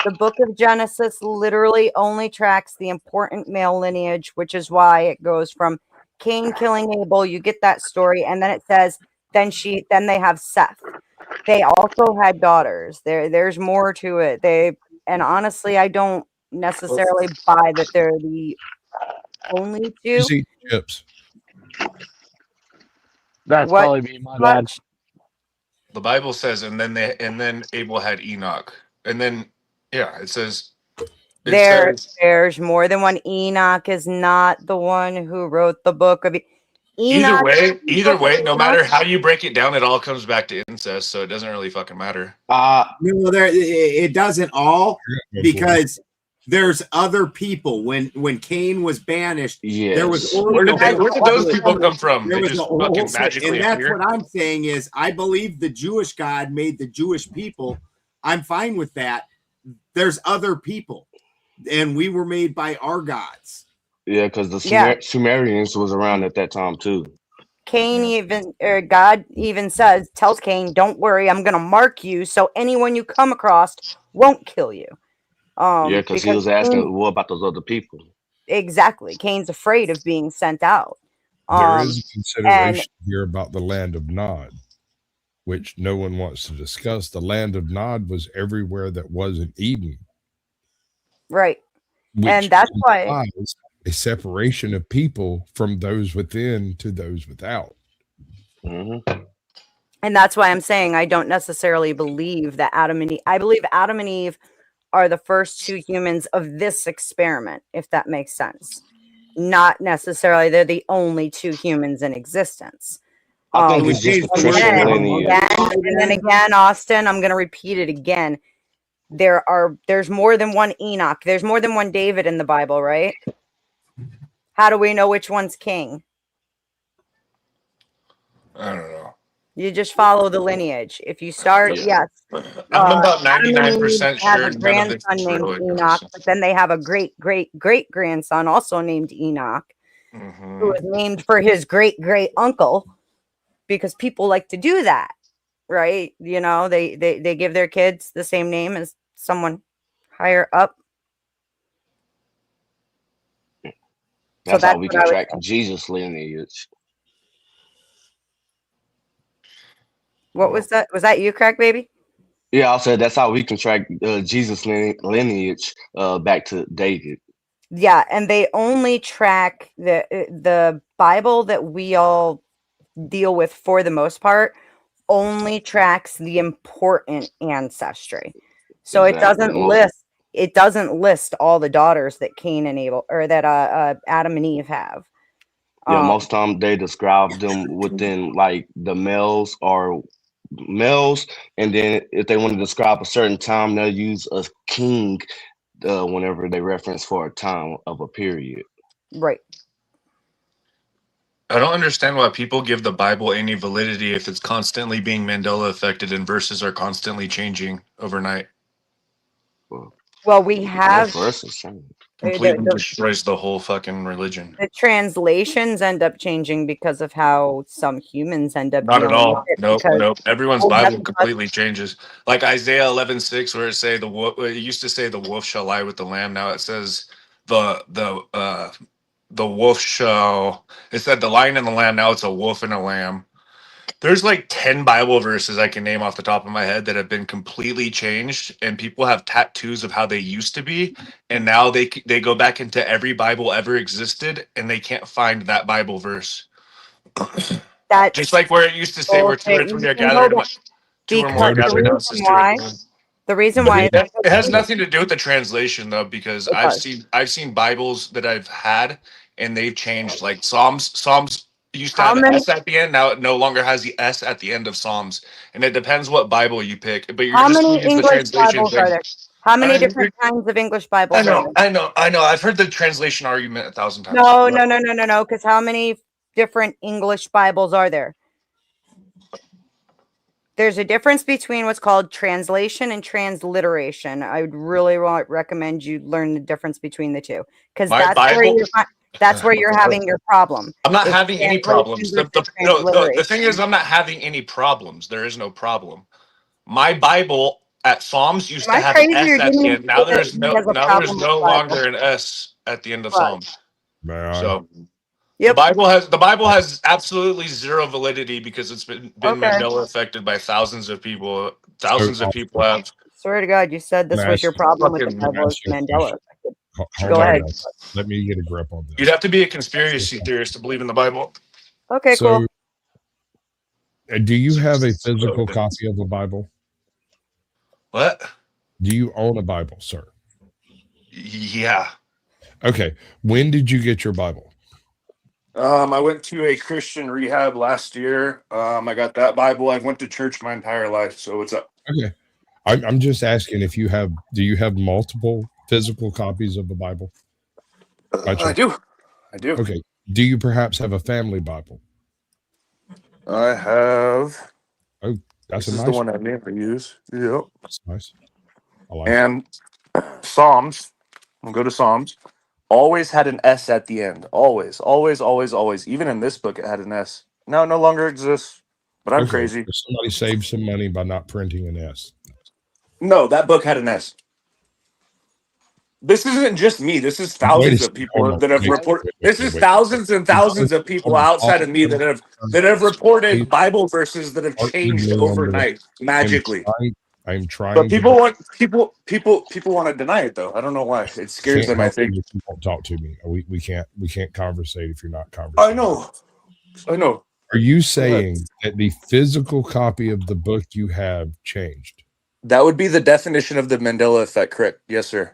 The book of Genesis literally only tracks the important male lineage, which is why it goes from Cain killing Abel. You get that story, and then it says, then they have Seth. They also had daughters. There's more to it. And honestly, I don't necessarily buy that they're the only 2. Just eat chips. That's probably me, my bad. The Bible says, and then Abel had Enoch, and then it says. There's more than one. Enoch is not the one who wrote the book of Enoch. Either way, no matter how you break it down, it all comes back to incest, so it doesn't really fucking matter. No, it doesn't all, because there's other people. When Cain was banished, there was where did those people come from? They just fucking magically and that's appeared? what I'm saying is, I believe the Jewish God made the Jewish people. I'm fine with that. There's other people, and we were made by our gods. Yeah, because the Sumerians was around at that time too. God even tells Cain, "Don't worry, I'm going to mark you so anyone you come across won't kill you." Because he was asking, "What about those other people?" Exactly. Cain's afraid of being sent out. There is a consideration here about the land of Nod, which no one wants to discuss. The land of Nod was everywhere that wasn't Eden. Right. And that's why a separation of people from those within to those without. Mm-hmm. And that's why I'm saying I don't necessarily believe that Adam and Eve. I believe Adam and Eve are the first 2 humans of this experiment, if that makes sense. Not necessarily they're the only 2 humans in existence. I think it's just the Christian lineage. And then again, Austin, I'm going to repeat it again. There's more than one Enoch. There's more than one David in the Bible, right? How do we know which one's king? I don't know. You just follow the lineage. If you start, yes. I'm about Adam and 99% Eve have sure a none of this grandson is named really Enoch, but then they have a great great great grandson also named Enoch, Mm-hmm. who was named for his great great uncle, because people like to do that, right? You know, they give their kids the same name as someone higher up. That's So how that's we what can I would track say. Jesus lineage. What was that? Was that you, Crack Baby? Yeah, I said that's how we can track Jesus lineage back to David. Yeah, and they only track the Bible that we all deal with for the most part only tracks the important ancestry. So Exactly. it doesn't list all the daughters that Cain and Abel or that Adam and Eve have. Yeah, most time they describe them within like the males or males, and then if they want to describe a certain time, they'll use a king whenever they reference for a time of a period. Right. I don't understand why people give the Bible any validity if it's constantly being Mandela affected and verses are constantly changing overnight. Well, we have Completely destroys the whole fucking religion. the translations end up changing because of how some humans end up Not at dealing with all. it. Nope, because- nope. Everyone's Oh, Bible yes, completely changes. Like Isaiah 11:6, where it say the wolf. It used to say the wolf shall lie with the lamb. Now it says the wolf shall. It said the lion and the lamb. Now it's a wolf and a lamb. There's like 10 Bible verses I can name off the top of my head that have been completely changed, and people have tattoos of how they used to be, and now they go back into every Bible ever existed, and they can't find that Bible verse. That Just like where it used to say, where two or three are gathered, two or more Because the gathered in reason Sister. why, the reason why It has nothing to do with the translation though, because It does. I've seen Bibles that I've had and they've changed. Like Psalms used to How have an many- S at the end. Now it no longer has the S at the end of Psalms, and it depends what Bible you pick. But you're how just many gonna use the English translation Bibles thing. are there? How many I- different kinds of English Bibles are there? I know. I've heard the translation argument 1,000 times. No. Because how many different English Bibles are there? There's a difference between what's called translation and transliteration. I would really recommend you learn the difference between the two, because My that's where you're having your problem. I'm not It's having any problems. translation versus No, the transliteration. thing is, I'm not having any problems. There is no problem. My Bible at Psalms used Am to I have crazy an or S at didn't the you end. Now say there's he no has a now problem there's with no the Bible? longer an S at the end of Right. Psalms. Man, So the Bible has absolutely zero validity because it's been Okay. Mandela affected by thousands of people. Thousands of people have. Swear to God, you said this Can I was ask your you- problem with the can I Bible. ask It's you a Mandela. question? Hold Go on, ahead. guys. Let me get a grip on this. You'd have to be a conspiracy theorist to believe in the Bible. Okay, So, cool. do you have a physical copy of the Bible? What? Do you own a Bible, sir? Yeah. Okay. When did you get your Bible? I went to a Christian rehab last year. I got that Bible. I've went to church my entire life. So what's up? Okay. I'm just asking if you have, do you have multiple physical copies of the Bible? I do. I do. Okay. Do you perhaps have a family Bible? I have. Oh, that's This a is nice the one I never use. Yep. That's nice. I like And Psalms. We'll go to Psalms. Always had an S at the end. Always, always, always, always. Even in this book, it had an S. Now it no longer exists. But I'm Okay, crazy. so somebody saved some money by not printing an S. No, that book had an S. This isn't just me. This is Wait a thousands of second. people Hold on. that have Wait, reported. wait, This wait, is wait. thousands and thousands of people outside of me that have reported Bible verses that have changed overnight magically. I'm trying But to people want people want to deny it though. I don't know why. It scares can't them. I help think. you if you won't talk to me. We can't conversate if you're not conversating. I know. I know. Are you saying that the physical copy of the book you have changed? That would be the definition of the Mandela effect, correct? Yes, sir.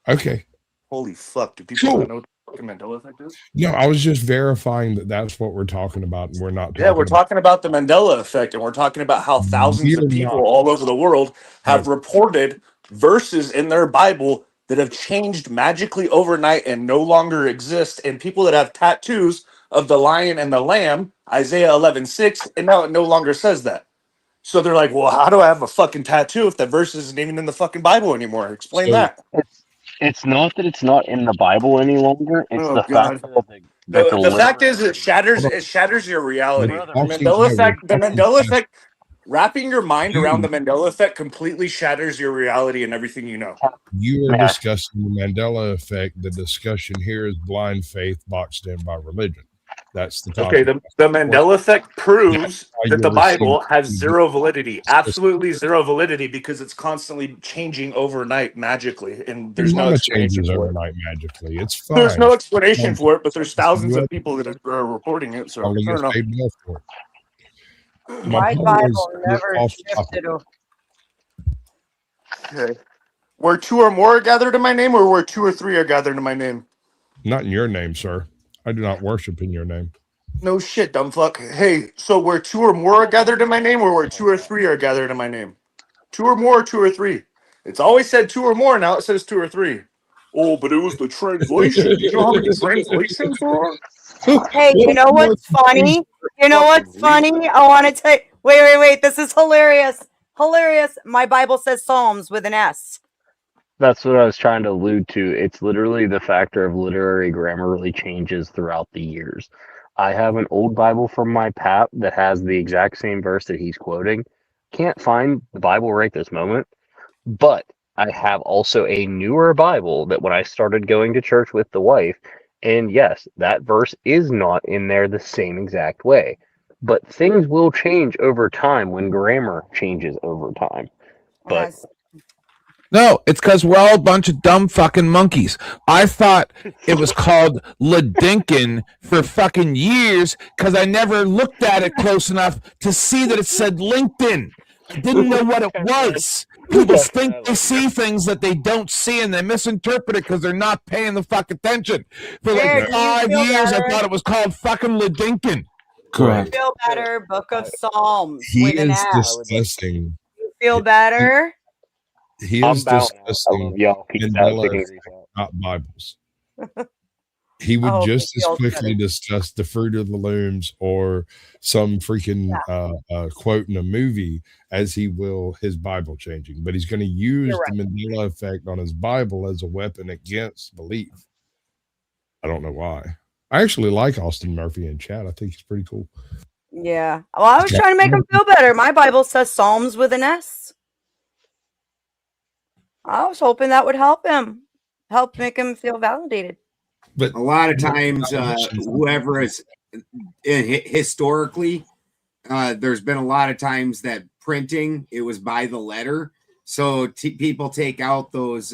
Okay. Holy fuck! Do people Cool. not know what the fucking Mandela effect is? No, I was just verifying that that's what we're talking about, and we're not talking Yeah, we're about talking about the Mandela effect, and we're talking about how thousands We're of people not. all over the world have reported verses in their Bible that have changed magically overnight and no longer exist, and people that have tattoos of the lion and the lamb Isaiah 11:6, and now it no longer says that. So they're like, well, how do I have a fucking tattoo if that verse isn't even in the fucking Bible anymore? Explain So that. it's not that it's not in the Bible any longer. It's Oh the God. fact that The fact is, it Hold shatters your reality. on. The Austin's Mandela not effect. The Austin's Mandela not effect. Wrapping your mind around the you. Mandela effect completely shatters your reality and everything you know. You are Yeah. discussing the Mandela effect. The discussion here is blind faith boxed in by religion. That's the Okay, topic. the Mandela effect proves why that the you're Bible receiving has the zero validity, absolutely zero validity, because it's constantly changing overnight magically, and there's no Mama explanation changes for it. overnight magically. It's fine. There's no explanation for it, but there's You thousands have of people that are reporting it. So probably I don't gets know. paid more for it. My point Bible is never off topic. shifted. Okay. Where two or more are gathered in my name, or where 2 or 3 are gathered in my name? Not in your name, sir. I do not worship in your name. No shit, dumb fuck. Hey, so where 2 or more are gathered in my name, or where 2 or 3 are gathered in my name? 2 or more, 2 or 3. It's always said 2 or more. Now it says 2 or 3. Oh, but it was the translation. Do you know how many translations there are? Hey, you know what's funny? You know what's funny? I want to tell you. Wait. This is hilarious. Hilarious. My Bible says Psalms with an S. That's what I was trying to allude to. It's literally the factor of literary grammar really changes throughout the years. I have an old Bible from my pap that has the exact same verse that he's quoting. Can't find the Bible right this moment, but I have also a newer Bible that when I started going to church with the wife, and yes, that verse is not in there the same exact way. But things will change over time when grammar changes over time. But No, it's because we're all a bunch of dumb fucking monkeys. I thought it was called Ladinkin for fucking years because I never looked at it close enough to see that it said LinkedIn. I didn't know what it was. People think they see things that they don't see and they misinterpret it because they're not paying the fuck attention. For like Jared, do you 5 feel years, better? I thought it was called fucking Ladinkin. You feel better? Book of Psalms He with an is S. discussing. You feel better? He I'm is bowing out. I discussing love y'all. Peace out. Mandela Taking effect, these out. not Bibles. He would Oh, just he as feels quickly better. discuss the Fruit of the Looms or some freaking quote in a movie as he will his Bible changing. But he's going to use You're the Mandela effect on his Bible as a weapon against belief. I don't know why. I actually like Austin Murphy in chat. I think he's pretty cool. Yeah. Well, I was trying to make him feel better. My Bible says Psalms with an S. I was hoping that would help him, help make him feel validated. But a lot of times, whoever is historically, there's been a lot of times that printing, it was by the letter. So people take out those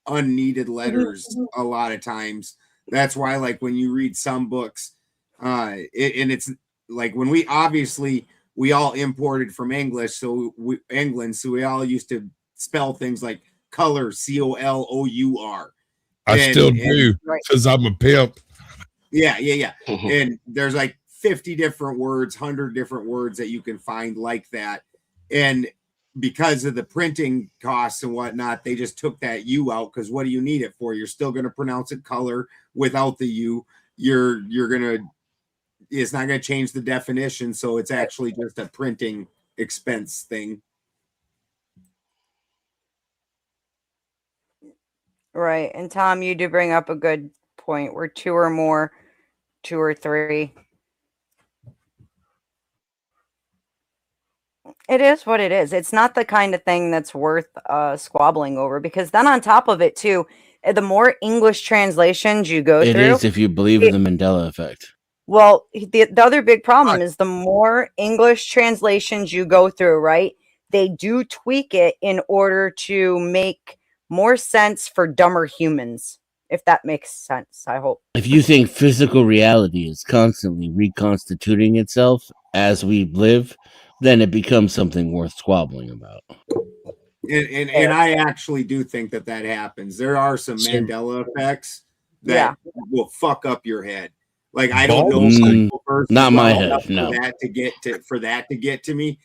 unneeded letters a lot of times. That's why, like, when you read some books, and it's like when we all imported from English, England, so we all used to spell things like color, COLOUR. I still do because I'm a pimp. Yeah. And there's like 50 different words, 100 different words that you can find like that. And because of the printing costs and whatnot, they just took that U out because what do you need it for? You're still going to pronounce it color without the U. It's not going to change the definition. So it's actually just a printing expense thing. Right. And Tom, you do bring up a good point. We're 2 or more, 2 or 3. It is what it is. It's not the kind of thing that's worth squabbling over, because then on top of it too, the more English translations you go It through, is if you believe in the Mandela effect. well, the other big problem is the more English translations you go through, right? They do tweak it in order to make more sense for dumber humans, if that makes sense. I hope. If you think physical reality is constantly reconstituting itself as we live, then it becomes something worth squabbling about. And I actually do think that happens. There are some Mandela effects that will fuck up your head. Like, I don't know. Not my head. No. For that to get to me,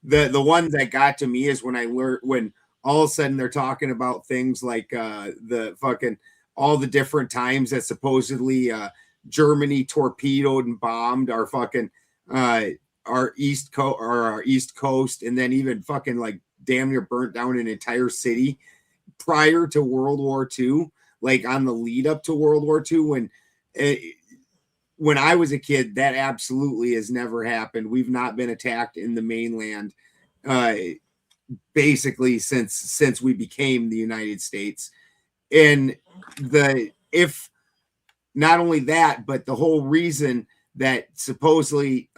the ones that got to me is when I learned, when all of a sudden they're talking about things like the fucking all the different times that supposedly Germany torpedoed and bombed our fucking our east coast, and then even fucking like damn near burnt down an entire city prior to World War II, like on the lead up to World War II. When I was a kid, that absolutely has never happened. We've not been attacked in the mainland basically since we became the United States. And if not only that, but the whole reason that supposedly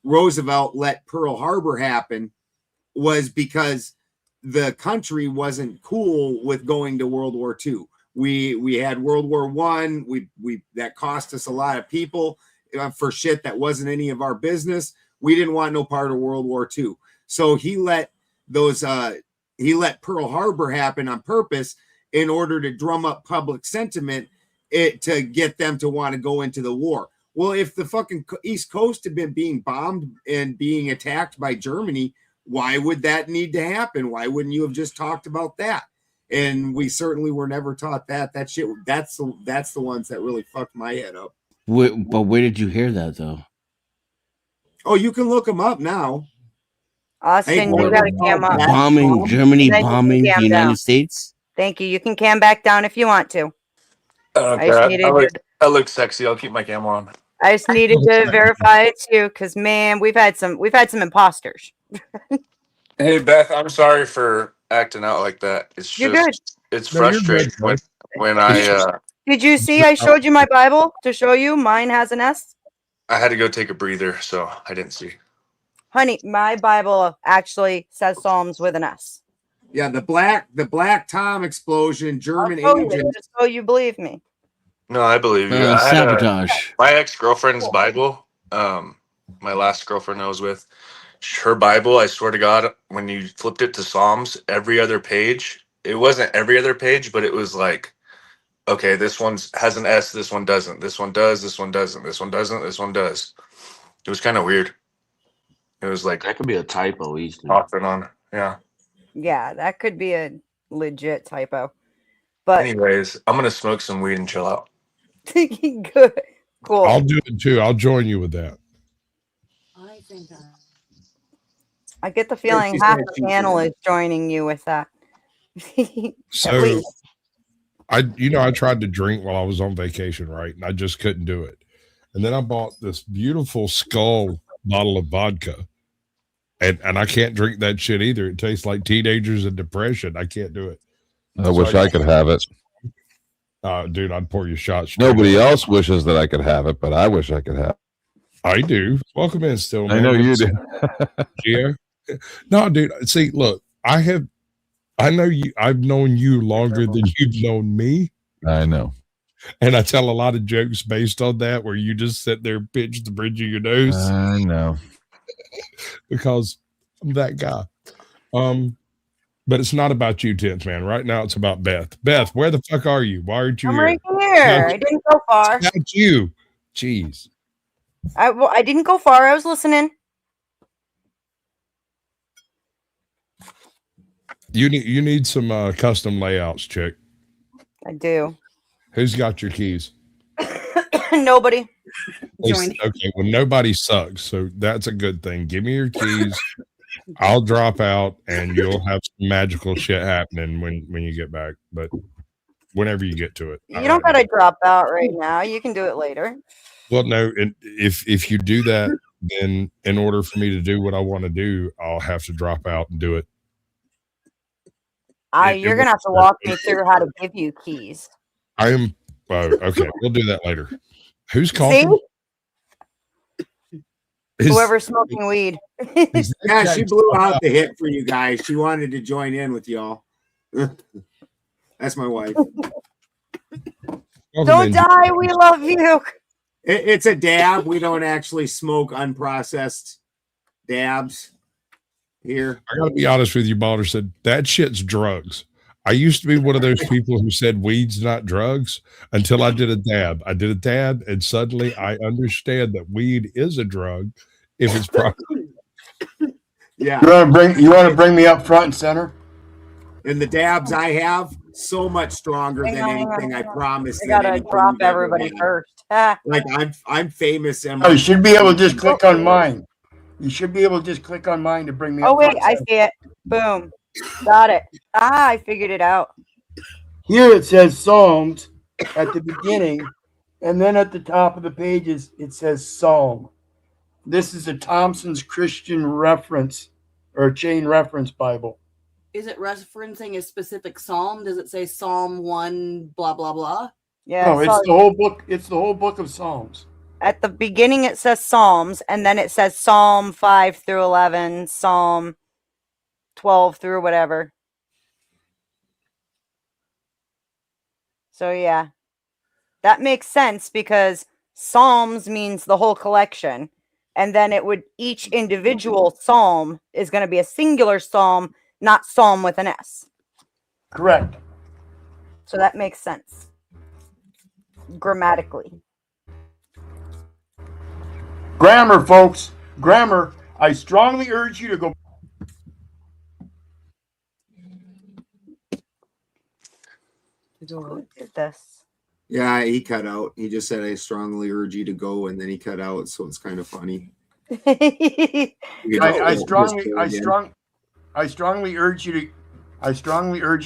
Roosevelt let Pearl Harbor happen was because the country wasn't cool with going to World War II. We had World War I. We that cost us a lot of people for shit that wasn't any of our business. We didn't want no part of World War II. So he let Pearl Harbor happen on purpose in order to drum up public sentiment to get them to want to go into the war. Well, if the fucking East Coast had been being bombed and being attacked by Germany, why would that need to happen? Why wouldn't you have just talked about that? And we certainly were never taught that. That shit. That's the ones that really fucked my head up. But where did you hear that though? Oh, you can look them up now. Austin, you got to cam up. Bombing Germany, Then you can bombing the cam United down. States. Thank you. You can cam back down if you want to. I just needed I look sexy. I'll keep my camera on. I just needed to verify it too, because man, we've had some imposters. Hey Beth, I'm sorry for acting out like that. It's You're just it's frustrating when I Did you see I showed you my Bible to show you? Mine has an S. I had to go take a breather, so I didn't see. Honey, my Bible actually says Psalms with an S. Yeah, the Black Tom explosion, German I'll show you, agent. just so you believe me. No, I believe you. I had sabotage. My ex-girlfriend's Bible, my last girlfriend I was with, her Bible, I swear to God, when you flipped it to Psalms, every other page, it wasn't every other page, but it was like, okay, this one has an S, this one doesn't, this one does, this one doesn't, this one doesn't, this one does. It was kind of weird. It was like that could be a typo easily. Off and on, yeah. Yeah, that could be a legit typo. But Anyways, I'm gonna smoke some weed and chill out. good, cool. I'll do it too. I'll join you with that. I get the feeling half the panel is joining you with that. So I tried to drink while I was on vacation, right? And I just couldn't do it. And then I bought this beautiful Skull bottle of vodka. And I can't drink that shit either. It tastes like teenagers and depression. I can't do it. I wish I could have it. Dude, I'd pour you shots. Nobody else wishes that I could have it, but I wish I could have it. I do. Welcome in, still. I know you do. Yeah. No, dude. See, look, I know you. I've known you longer than you've known me. I know. And I tell a lot of jokes based on that, where you just sit there and pinch the bridge of your nose. I know. Because I'm that guy. But it's not about you, Tenth Man. Right now, it's about Beth. Beth, where the fuck are you? Why aren't you I'm here? right here. I didn't go far. It's you. Jeez. I didn't go far. I was listening. You need some custom layouts, chick. I do. Who's got your keys? Nobody. Okay, well, nobody sucks, so that's a good thing. Give me your keys. I'll drop out, and you'll have some magical shit happening when you get back. But whenever you get to it, You don't gotta drop out right now. You can do it later. Well, no. If you do that, then in order for me to do what I want to do, I'll have to drop out and do it. You're gonna have to walk me through how to give you keys. I am. Okay, we'll do that later. Who's See? calling? Whoever's smoking weed. Yeah, she blew out the hit for you guys. She wanted to join in with y'all. That's my wife. Don't die. We love you. It's a dab. We don't actually smoke unprocessed dabs here. I gotta be honest with you, Balderson. That shit's drugs. I used to be one of those people who said weed's not drugs until I did a dab. I did a dab, and suddenly I understand that weed is a drug if it's proper. Yeah. You want to bring me up front and center? And the dabs I have so much stronger Hang than on, hang on, anything I hang on. promised. I that gotta anything drop you've ever everybody had. first. Ah. Like I'm famous. And Oh, you should be able to just click on mine. You should be able to just click on mine to bring me Oh up. wait, I see it. Boom. Got it. Ah, I figured it out. Here it says Psalms at the beginning, and then at the top of the pages it says Psalm. This is a Thompson's Christian Reference or Chain Reference Bible. Is it referencing a specific psalm? Does it say Psalm 1 blah blah blah? Yeah. No, it's the whole book. It's the whole book of Psalms. At the beginning it says Psalms, and then it says Psalm 5 through 11, Psalm 12 through whatever. So yeah, that makes sense because Psalms means the whole collection, and then it would each individual psalm is going to be a singular psalm, not psalm with an S. Correct. So that makes sense grammatically. Grammar, folks. Grammar. I strongly urge you to go. Who did this? Yeah, he cut out. He just said, "I strongly urge you to go," and then he cut out. So it's kind of funny. I strongly urge you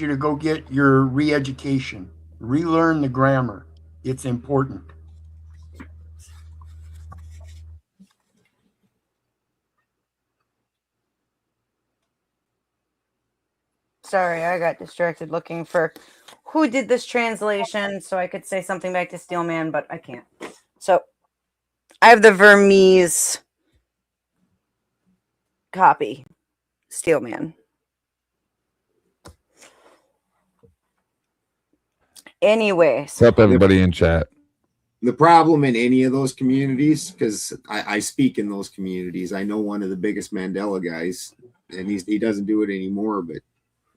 to go get your re-education, relearn the grammar. It's important. Sorry, I got distracted looking for who did this translation so I could say something back to Steelman, but I can't. So I have the Vermees copy. Steelman. Anyways. What's up, everybody in chat? The problem in any of those communities, because I speak in those communities, I know one of the biggest Mandela guys, and he doesn't do it anymore, but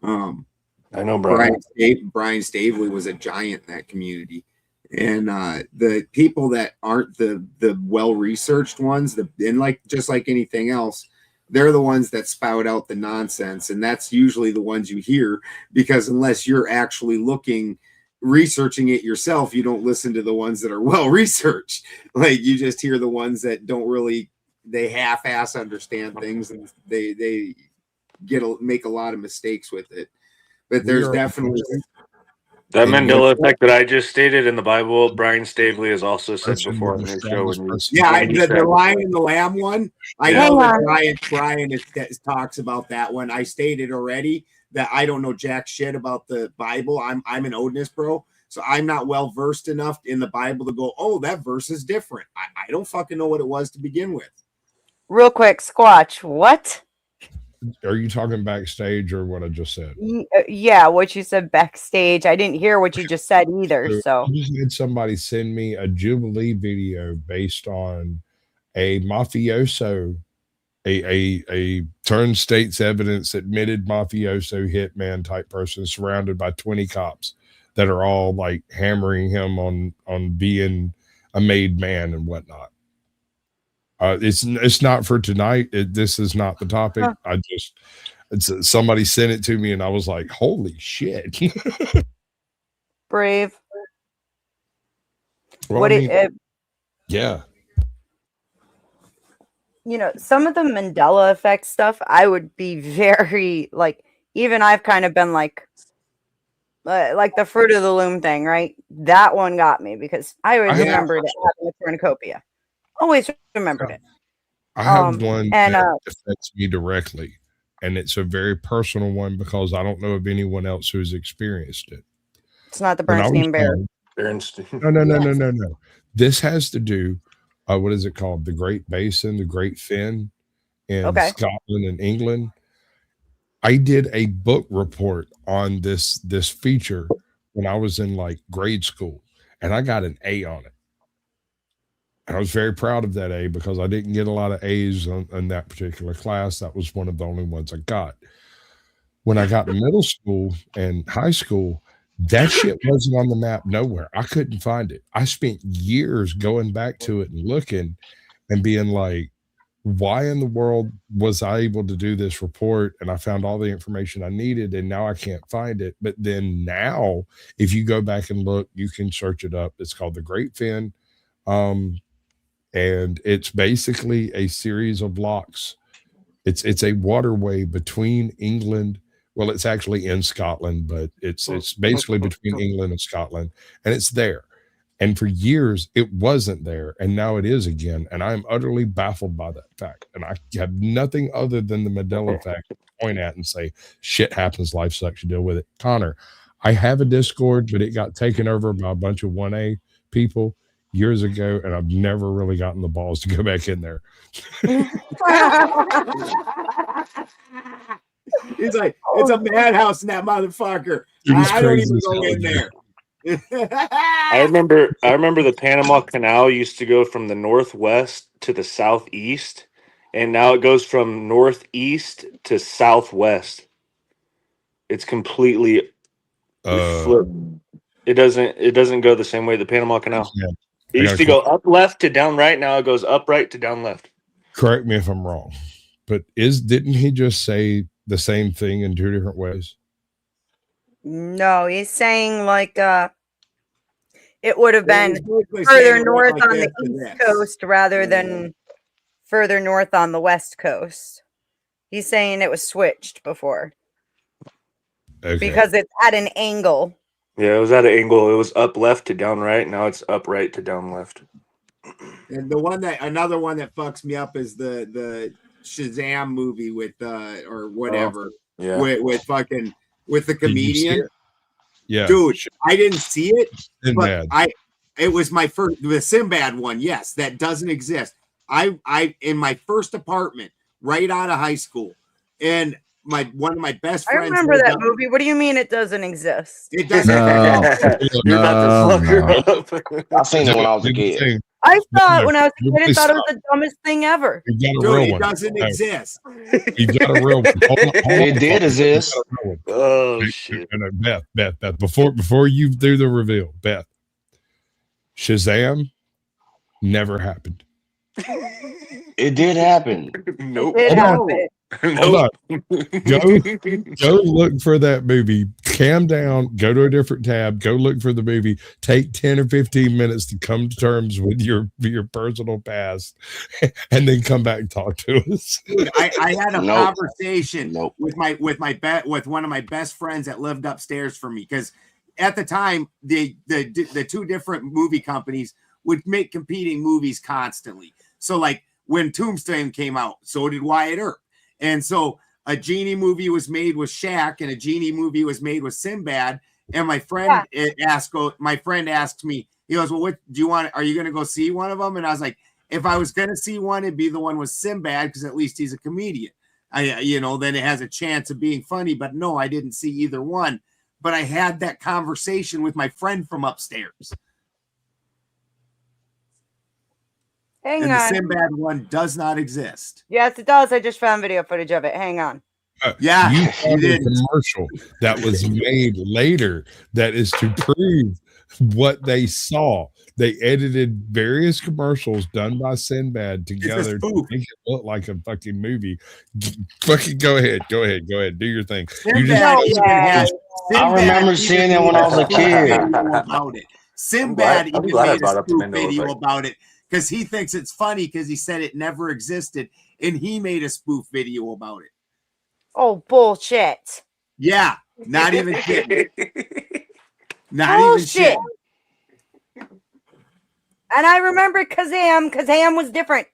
I know Brian Stavely was a giant in that community. And the people that aren't the well researched ones, and like just like anything else, they're the ones that spout out the nonsense, and that's usually the ones you hear, because unless you're actually researching it yourself, you don't listen to the ones that are well researched. Like you just hear the ones that don't really, they half-ass understand things, and they make a lot of mistakes with it. But there's definitely that Mandela effect that I just stated in the Bible. Brian Stavely has also said before on his show. The Lion and the Lamb one. I know that Brian talks about that one. I stated already that I don't know jack shit about the Bible. I'm an Odinist bro, so I'm not well versed enough in the Bible to go, oh, that verse is different. I don't fucking know what it was to begin with. Real quick, Squatch, what? Are you talking backstage or what I just said? Yeah, what you said backstage. I didn't hear what you just said either. So I just had somebody send me a Jubilee video based on a mafioso, a turned state's evidence admitted mafioso hitman type person surrounded by 20 cops that are all like hammering him on being a made man and whatnot. It's not for tonight. This is not the topic. Somebody sent it to me and I was like, holy shit. Brave. Well, yeah. You know, some of the Mandela effect stuff, I would be very like, even I've kind of been like the Fruit of the Loom thing, right? That one got me because I always remembered it having a cornucopia. Always remembered it. I have one that affects me directly, and it's a very personal one because I don't know of anyone else who's experienced it. It's not the Bernstein Bear. No. This has to do, what is it called? The Great Basin, the Great Fen in Scotland and England. I did a book report on this feature when I was in like grade school, and I got an A on it. And I was very proud of that A because I didn't get a lot of A's in that particular class. That was one of the only ones I got. When I got to middle school and high school, that shit wasn't on the map nowhere. I couldn't find it. I spent years going back to it and looking and being like, why in the world was I able to do this report? And I found all the information I needed, and now I can't find it. But then now, if you go back and look, you can search it up. It's called the Great Fen. And it's basically a series of locks. It's a waterway between England. Well, it's actually in Scotland, but it's basically between England and Scotland, and it's there. And for years, it wasn't there, and now it is again. And I'm utterly baffled by that fact. And I have nothing other than the Mandela effect to point at and say, shit happens, life sucks, you deal with it. Connor, I have a Discord, but it got taken over by a bunch of 1A people years ago, and I've never really gotten the balls to go back in there. He's like, it's a madhouse in that motherfucker. I don't even go in there. I remember the Panama Canal used to go from the northwest to the southeast, and now it goes from northeast to southwest. It's completely flipped. It doesn't go the same way the Panama Canal. Yeah. It used to go up left to down right. Now it goes up right to down left. Correct me if I'm wrong, but didn't he just say the same thing in two different ways? No, he's saying like it would have been basically further saying north like on this the and east this. coast rather than further north on the west coast. He's saying it was switched before because it's at an angle. Yeah, it was at an angle. It was up left to down right. Now it's up right to down left. And another one that fucks me up is the Shazam movie with or whatever. Yeah. With the comedian. Yeah. Dude, I didn't see it, Sinbad. but it was my first, the Sinbad one. Yes, that doesn't exist. I in my first apartment right out of high school, and one of my best I friends. remember that movie. What do you mean it doesn't exist? It doesn't. You're about to fuck her up. I seen it when I was a kid. I saw it when I was a kid and thought it was the dumbest thing ever. You got a Dude, real it one. doesn't exist. You got a real one. Hold on, It did exist. Oh shit! No, Beth. Before you do the reveal, Beth, Shazam never happened. It did happen. Nope. It Hold happened. Hold on. Go look for that movie. Calm down. Go to a different tab. Go look for the movie. Take 10 or 15 minutes to come to terms with your personal past, and then come back and talk to us. Dude, I had a Nope. conversation with one of my best friends that lived upstairs from me, because at the time the two different movie companies would make competing movies constantly. So like when Tombstone came out, so did Wyatt Earp. And so a genie movie was made with Shaq, and a genie movie was made with Sinbad. And my friend asked me, he goes, well, what do you want? Are you going to go see one of them? And I was like, if I was going to see one, it'd be the one with Sinbad, because at least he's a comedian. Then it has a chance of being funny. But no, I didn't see either one. But I had that conversation with my friend from upstairs. Hang And on. the Sinbad one does not exist. Yes, it does. I just found video footage of it. Hang on. Yeah, you you saw a didn't. commercial that was made later that is to prove what they saw. They edited various commercials done by Sinbad together to spoof. make it look like a fucking movie. Fucking go ahead, do your thing. Sinbad even has- I remember seeing it when I was a kid. About it. Sinbad I'm even glad I made brought a up the spoof Mandela video effect. about it because he thinks it's funny because he said it never existed, and he made a spoof video about it. Oh, bullshit. Yeah, not even kidding. Not even Bullshit. shit. And I remember Kazam. Kazam was different.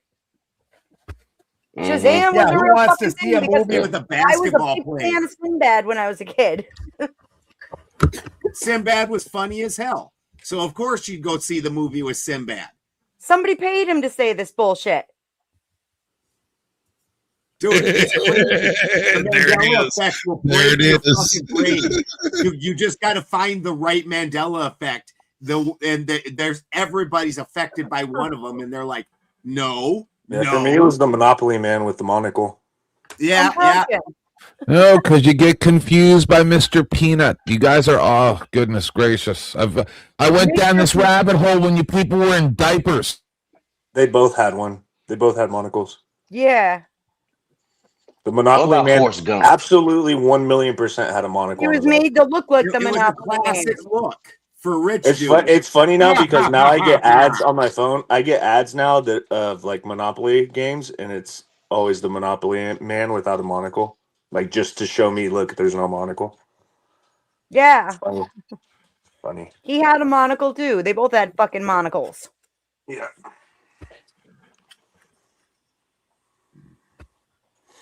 Shazam Yeah, was a who real wants to fucking see thing a because movie with a I was basketball a big player? fan of Sinbad when I was a kid. Sinbad was funny as hell. So of course you'd go see the movie with Sinbad. Somebody paid him to say this bullshit. Dude, it's crazy. The There it Mandela is. effect will There break it your is. fucking brain. You just got to find the right Mandela effect. There's everybody's affected by one of them, and they're like, no, Yeah, no. for me, it was the Monopoly man with the monocle. Yeah, yeah. No, because you get confused by Mr. Peanut. You guys are, oh goodness gracious! I went down this rabbit hole when you people were in diapers. They both had one. They both had monocles. Yeah. The Monopoly about Man Forrest Gump? absolutely 1,000,000% had a monocle. He on was his eye. made to look like the It was a Monopoly classic Man. look for rich It's dudes. it's funny now because now I get ads on my phone. I get ads now that of like Monopoly games, and it's always the Monopoly Man without a monocle, like just to show me, look, there's no monocle. Yeah. Funny. Funny. He had a monocle too. They both had fucking monocles. Yeah.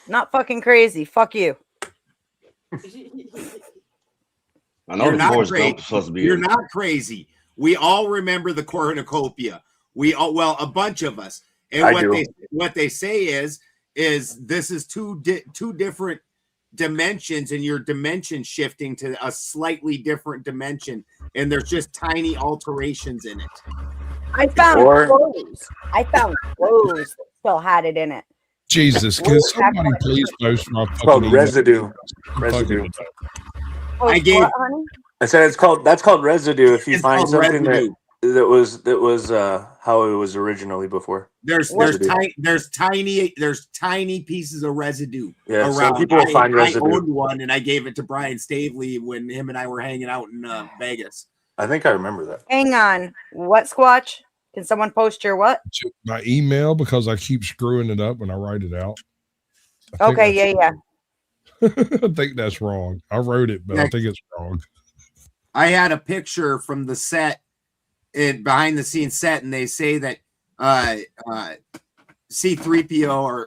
Not fucking crazy. Fuck you. I know You're the not Forrest crazy. Gump is supposed to be. You're not crazy. We all remember the cornucopia. We all, well, a bunch of us. And I do. what they say is this is two different dimensions, and you're dimension shifting to a slightly different dimension, and there's just tiny alterations in it. I found Or- clothes. I found clothes that still had it in it. Jesus, can somebody please post my It's called fucking residue. email? Residue. Oh, I gave- what, honey? I said that's called residue. If you It's find called something residue. that was how it was originally before. There's Residue. tiny pieces of residue Yeah, some around. people find I residue. owned one, and I gave it to Brian Stavely when him and I were hanging out in Vegas. I think I remember that. Hang on. What, Squatch? Can someone post your what? My email, because I keep screwing it up when I write it out. I think Okay, yeah. I think that's wrong. I wrote it, but I think it's wrong. I had a picture from the set, behind the scenes set, and they say that C-3PO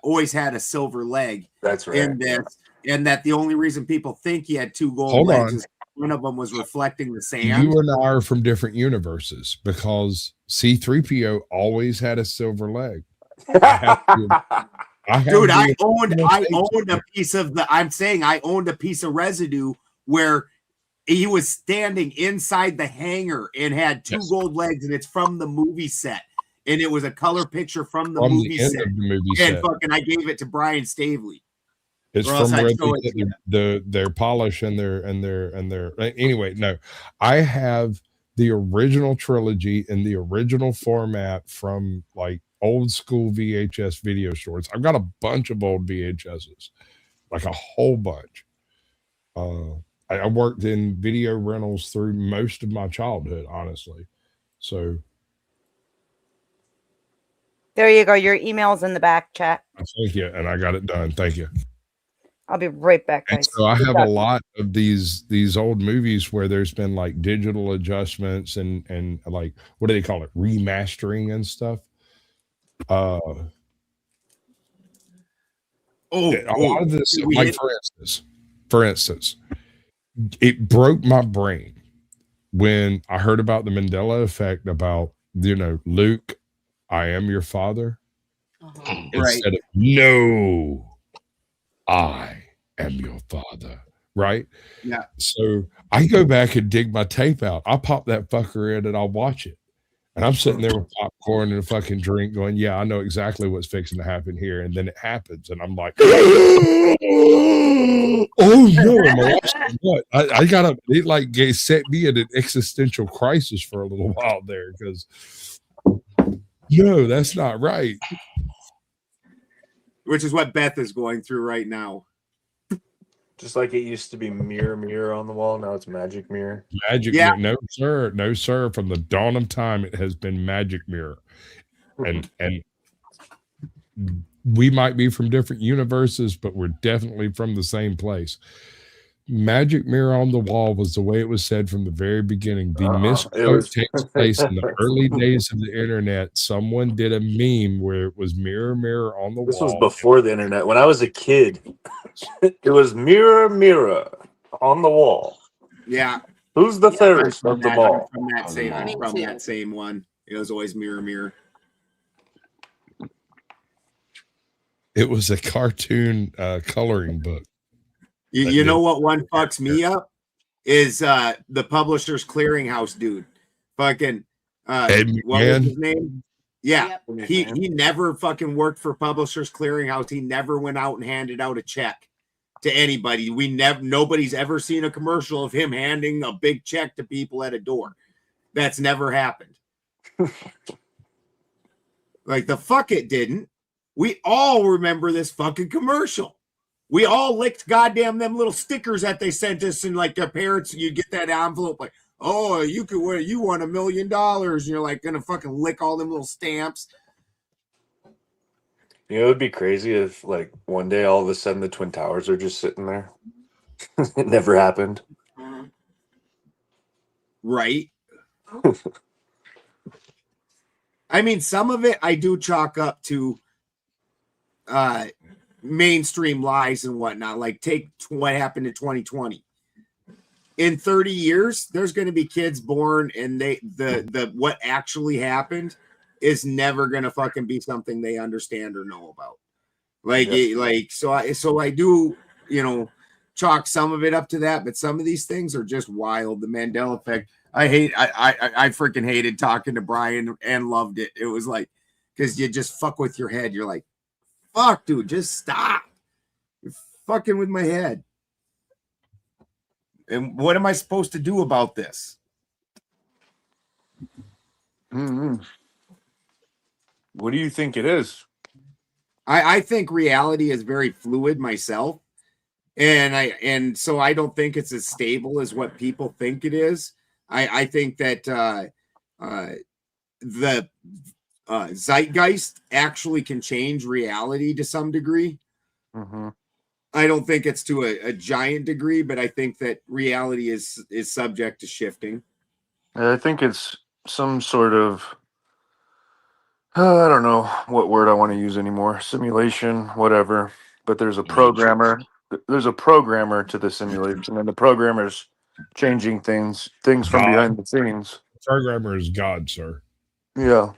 always had a silver leg. That's right. In this, and that the only reason people think he had two gold Hold legs on. is one of them was reflecting the sand. You and I are from different universes because C-3PO always had a silver leg. Dude, I owned a piece of the. I'm saying I owned a piece of residue where he was standing inside the hangar and had two gold legs, and it's from the movie set, and it was a color picture from the movie end set. of the movie And set. fucking, I gave it to Brian Stavely. It's Or else from I'd where show they it get their polish and their anyway. No, I have the original trilogy in the original format from like old school VHS video stores. I've got a bunch of old VHSs, like a whole bunch. I worked in video rentals through most of my childhood, honestly. So There you go. Your email's in the back chat. thank you, and I got it done. Thank you. I'll be right back, And guys. so I have a lot of these old movies where there's been like digital adjustments and like, what do they call it, remastering and stuff. A lot of this, like for instance, it broke my brain when I heard about the Mandela effect about, Luke, I am your father. Instead of, no, I am your father. Right? Yeah. So I go back and dig my tape out. I'll pop that fucker in and I'll watch it. And I'm sitting there with popcorn and a fucking drink going, yeah, I know exactly what's fixing to happen here. And then it happens. And I'm like, oh no, am I watching what? I gotta, it like set me in an existential crisis for a little while there because no, that's not right. Which is what Beth is going through right now. Just like it used to be mirror, mirror on the wall. Now it's magic mirror. Magic Yeah. mirror. No, sir. From the dawn of time, it has been magic mirror. And we might be from different universes, but we're definitely from the same place. Magic mirror on the wall was the way it was said from the very beginning. The misquote takes place in the early days of the internet. Someone did a meme where it was mirror, mirror on the This wall. was before the internet. When I was a kid, it was mirror, mirror on the wall. Yeah. Who's the fairest of them all? From that same one. It was always mirror, mirror. It was a cartoon coloring book. You know what one fucks me up is the Publishers Clearinghouse dude. Fucking Ed what was McMahon? his name? Yeah, he never fucking worked for Publishers Clearinghouse. He never went out and handed out a check to anybody. Nobody's ever seen a commercial of him handing a big check to people at a door. That's never happened. Like the fuck it didn't. We all remember this fucking commercial. We all licked goddamn them little stickers that they sent us, and like their parents, you get that envelope like, oh, you could win, you won $1 million, and you're like gonna fucking lick all them little stamps. You know, it'd be crazy if like one day all of a sudden the Twin Towers are just sitting there. It never happened. Right. I mean, some of it I do chalk up to mainstream lies and whatnot. Like take what happened in 2020. In 30 years, there's going to be kids born, and the what actually happened is never going to fucking be something they understand or know about. So I do, chalk some of it up to that, but some of these things are just wild. The Mandela effect. I freaking hated talking to Brian and loved it. It was like, because you just fuck with your head. You're like, fuck, dude, just stop. You're fucking with my head. And what am I supposed to do about this? Mm-hmm. What do you think it is? I think reality is very fluid myself. And so I don't think it's as stable as what people think it is. I think that the zeitgeist actually can change reality to some degree. Mm-hmm. I don't think it's to a giant degree, but I think that reality is subject to shifting. I think it's some sort of, I don't know what word I want to use anymore. Simulation, whatever. But there's a programmer. There's a programmer to the simulation, and the programmer's changing things from behind the scenes. Programmer is God, sir. Yeah.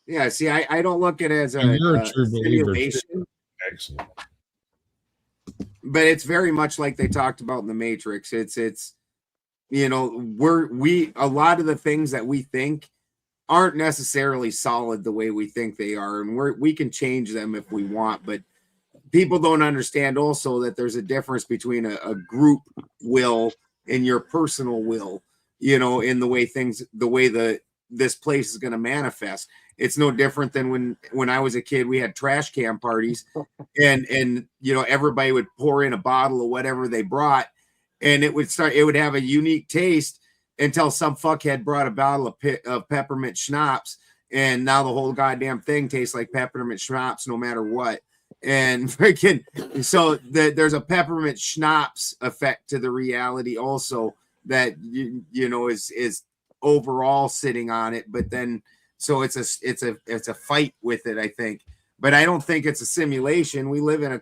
Yeah. See, I don't look at it as You're a true believer. simulation. Excellent. But it's very much like they talked about in the Matrix. It's a lot of the things that we think aren't necessarily solid the way we think they are, and we can change them if we want. But people don't understand also that there's a difference between a group will and your personal will. In the way this place is going to manifest. It's no different than when I was a kid, we had trash can parties and everybody would pour in a bottle of whatever they brought, and it would have a unique taste until some fuckhead brought a bottle of peppermint schnapps, and now the whole goddamn thing tastes like peppermint schnapps no matter what. And freaking, so there's a peppermint schnapps effect to the reality also that is overall sitting on it, but then so it's a fight with it, I think. But I don't think it's a simulation. We live in a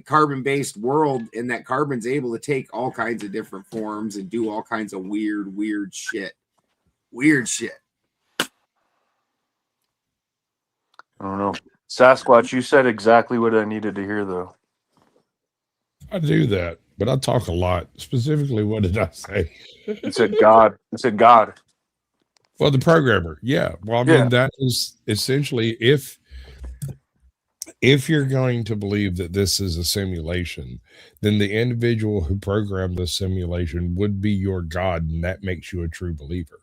carbon-based world, and that carbon's able to take all kinds of different forms and do all kinds of weird shit. Weird shit. I don't know. Sasquatch, you said exactly what I needed to hear, though. I do that, but I talk a lot. Specifically, what did I say? It said God. It said God. Well, the programmer. Yeah. Well, I mean, that is essentially if you're going to believe that this is a simulation, then the individual who programmed the simulation would be your God, and that makes you a true believer.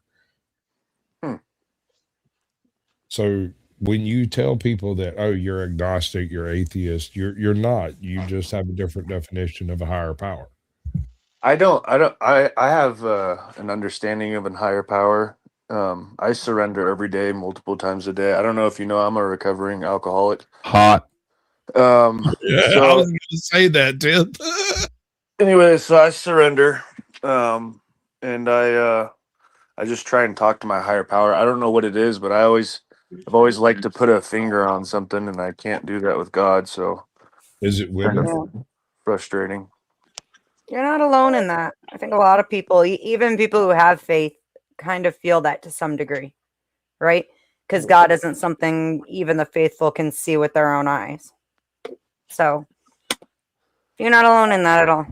So when you tell people that, oh, you're agnostic, you're atheist, you're not. You just have a different definition of a higher power. I have an understanding of a higher power. I surrender every day, multiple times a day. I don't know if you know, I'm a recovering alcoholic. Hot. I was going to say that, Tim. Anyway, so I surrender, and I just try and talk to my higher power. I don't know what it is, but I've always liked to put a finger on something, and I can't do that with God. So, is it women? Frustrating. You're not alone in that. I think a lot of people, even people who have faith, kind of feel that to some degree, right? Because God isn't something even the faithful can see with their own eyes. So you're not alone in that at all.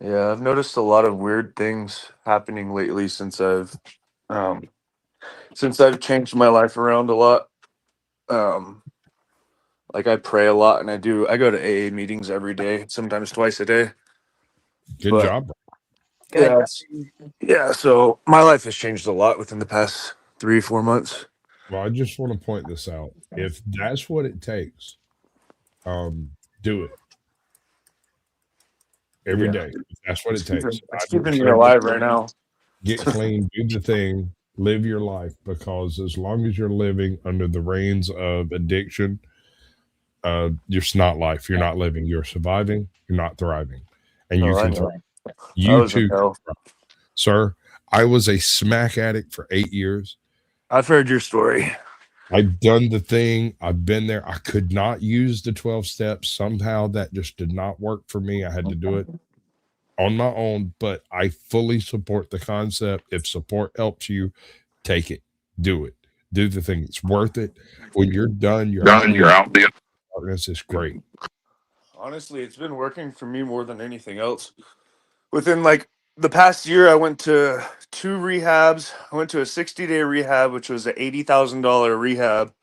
Yeah, I've noticed a lot of weird things happening lately since I've changed my life around a lot. Like I pray a lot, and I go to AA meetings every day, sometimes twice a day. Good job. Yeah, so my life has changed a lot within the past 3-4 months. Well, I just want to point this out. If that's what it takes, do it every day. If that's what it takes. It's keeping me alive right now. Get clean, do the thing, live your life, because as long as you're living under the reins of addiction, it's not life. You're not living. You're surviving. You're not thriving. And you can thrive. You too, sir. I was a smack addict for 8 years. I've heard your story. I've done the thing. I've been there. I could not use the 12 steps. Somehow that just did not work for me. I had to do it on my own, but I fully support the concept. If support helps you, take it, do it, do the thing. It's worth it. When you're done, you're out. This is great. Honestly, it's been working for me more than anything else. Within like the past year, I went to 2 rehabs. I went to a 60-day rehab, which was an $80,000 rehab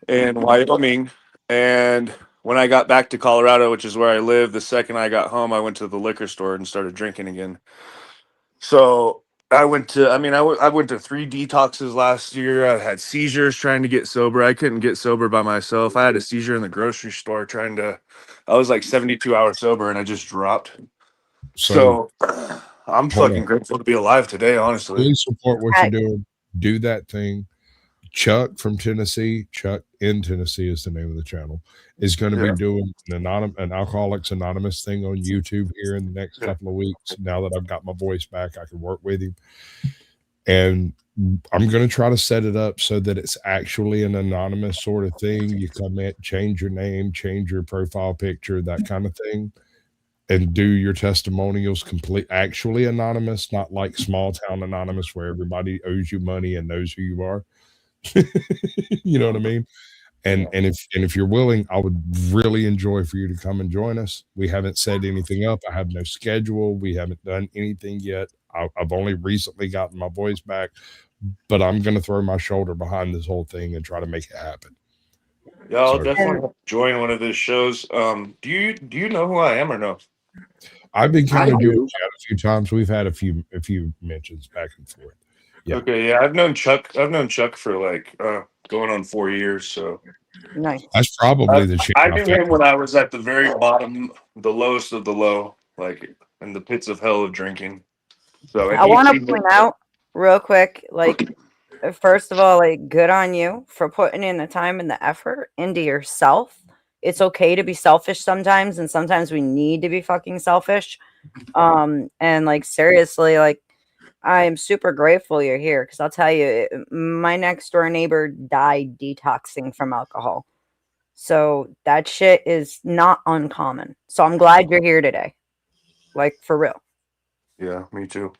in Wyoming. And when I got back to Colorado, which is where I live, the second I got home, I went to the liquor store and started drinking again. So I went to 3 detoxes last year. I had seizures trying to get sober. I couldn't get sober by myself. I had a seizure in the grocery store I was like 72 hours sober and I just dropped. So I'm fucking grateful to be alive today, honestly. Really support what you're doing. Do that thing. Chuck from Tennessee, Chuck in Tennessee is the name of the channel, is going to be doing an Alcoholics Anonymous thing on YouTube here in the next couple of weeks. Now that I've got my voice back, I can work with him. And I'm going to try to set it up so that it's actually an anonymous sort of thing. You come in, change your name, change your profile picture, that kind of thing, and do your testimonials actually anonymous, not like small town anonymous where everybody owes you money and knows who you are. You know what I mean? And if you're willing, I would really enjoy for you to come and join us. We haven't set anything up. I have no schedule. We haven't done anything yet. I've only recently gotten my voice back, but I'm going to throw my shoulder behind this whole thing and try to make it happen. Yeah, I'll definitely join one of his shows. Do you know who I am or no? I've been kind of doing chat a few times. We've had a few mentions back and forth. Yeah. Okay, yeah, I've known Chuck for like going on 4 years. So nice. That's probably the I knew him when I was at the very bottom, the lowest of the low, like in the pits of hell of drinking. So I want to point out real quick, like, first of all, like, good on you for putting in the time and the effort into yourself. It's okay to be selfish sometimes, and sometimes we need to be fucking selfish. And like, seriously, like, I am super grateful you're here, because I'll tell you, my next door neighbor died detoxing from alcohol. So that shit is not uncommon. So I'm glad you're here today. Like, for real. Yeah, me too.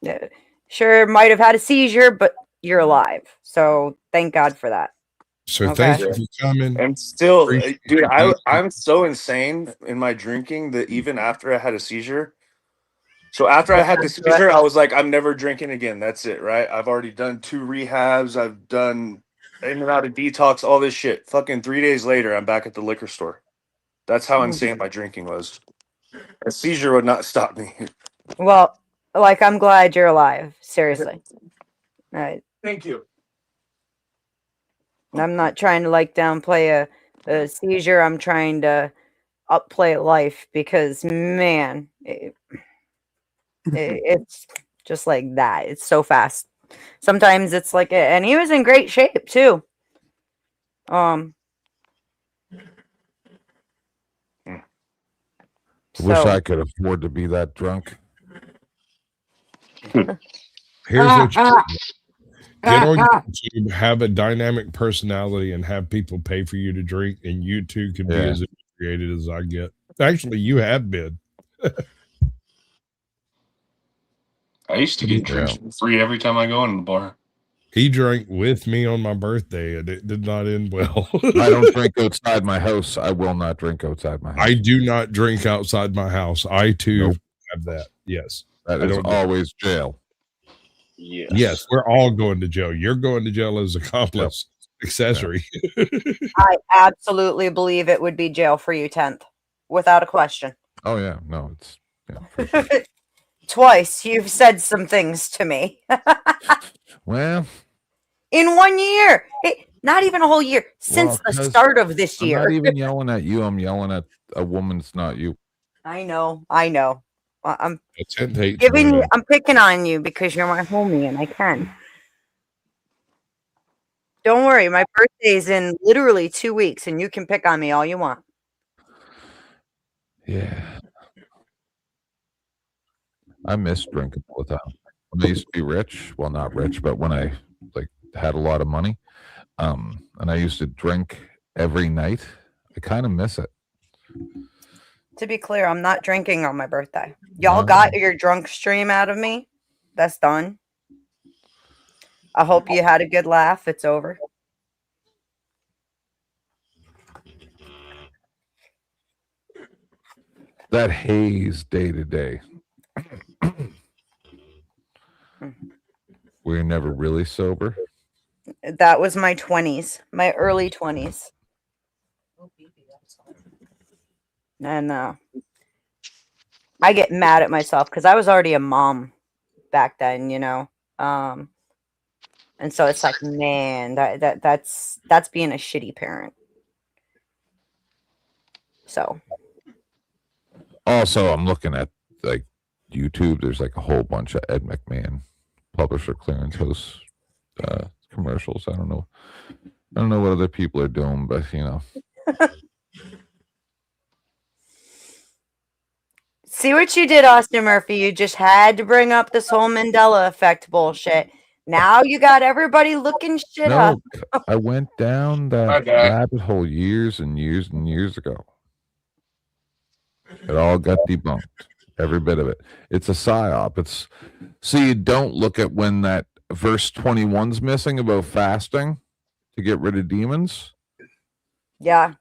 Yeah, sure, might have had a seizure, but you're alive. So thank God for that. So thank you for coming. And still, dude, I'm so insane in my drinking that even after I had a seizure. So after I had the seizure, I was like, I'm never drinking again. That's it, right? I've already done 2 rehabs. I've done in and out of detox, all this shit. Fucking 3 days later, I'm back at the liquor store. That's how insane my drinking was. A seizure would not stop me. Well, like, I'm glad you're alive. Seriously. All right. Thank you. I'm not trying to like downplay a seizure. I'm trying to upplay life, because man, it's just like that. It's so fast. Sometimes it's like, and he was in great shape too. Wish I could afford to be that drunk. Here's what you do. Get on YouTube, have a dynamic personality, and have people pay for you to drink, and you too can be as created as I get. Actually, you have been. I used to get drinks for free every time I go into the bar. He drank with me on my birthday, and it did not end well. I don't drink outside my house. I will not drink outside my house. I do not drink outside my house. I too have that. Yes. That is always jail. Yes, we're all going to jail. You're going to jail as accomplice, accessory. I absolutely believe it would be jail for you, 10th, without a question. Oh yeah, no, it's Twice you've said some things to me. Well, in 1 year. Hey, not even a whole year since Well, the 'cause start of this I'm year. not even yelling at you. I'm yelling at a woman that's not you. I know. I'm It's hate giving you. women. I'm picking on you because you're my homie and I can. Don't worry, my birthday's in literally 2 weeks, and you can pick on me all you want. Yeah. I miss drinking all the time. When I used to be rich, well, not rich, but when I like had a lot of money, and I used to drink every night, I kind of miss it. To be clear, I'm not drinking on my birthday. Y'all got your drunk stream out of me. That's done. I hope you had a good laugh. It's over. That haze day to day. Were you never really sober? That was my 20s, my early 20s. And I get mad at myself because I was already a mom back then, you know. And so it's like, man, that's being a shitty parent. So Also, I'm looking at like YouTube. There's like a whole bunch of Ed McMahon publisher clearinghouse commercials. I don't know what other people are doing, but you know. see what you did, Austin Murphy. You just had to bring up this whole Mandela effect bullshit. Now you got everybody looking shit up. No, I went down that rabbit hole years and years and years ago. It all got debunked. Every bit of it. It's a psyop. So you don't look at when that verse 21's missing about fasting to get rid of demons. Yeah.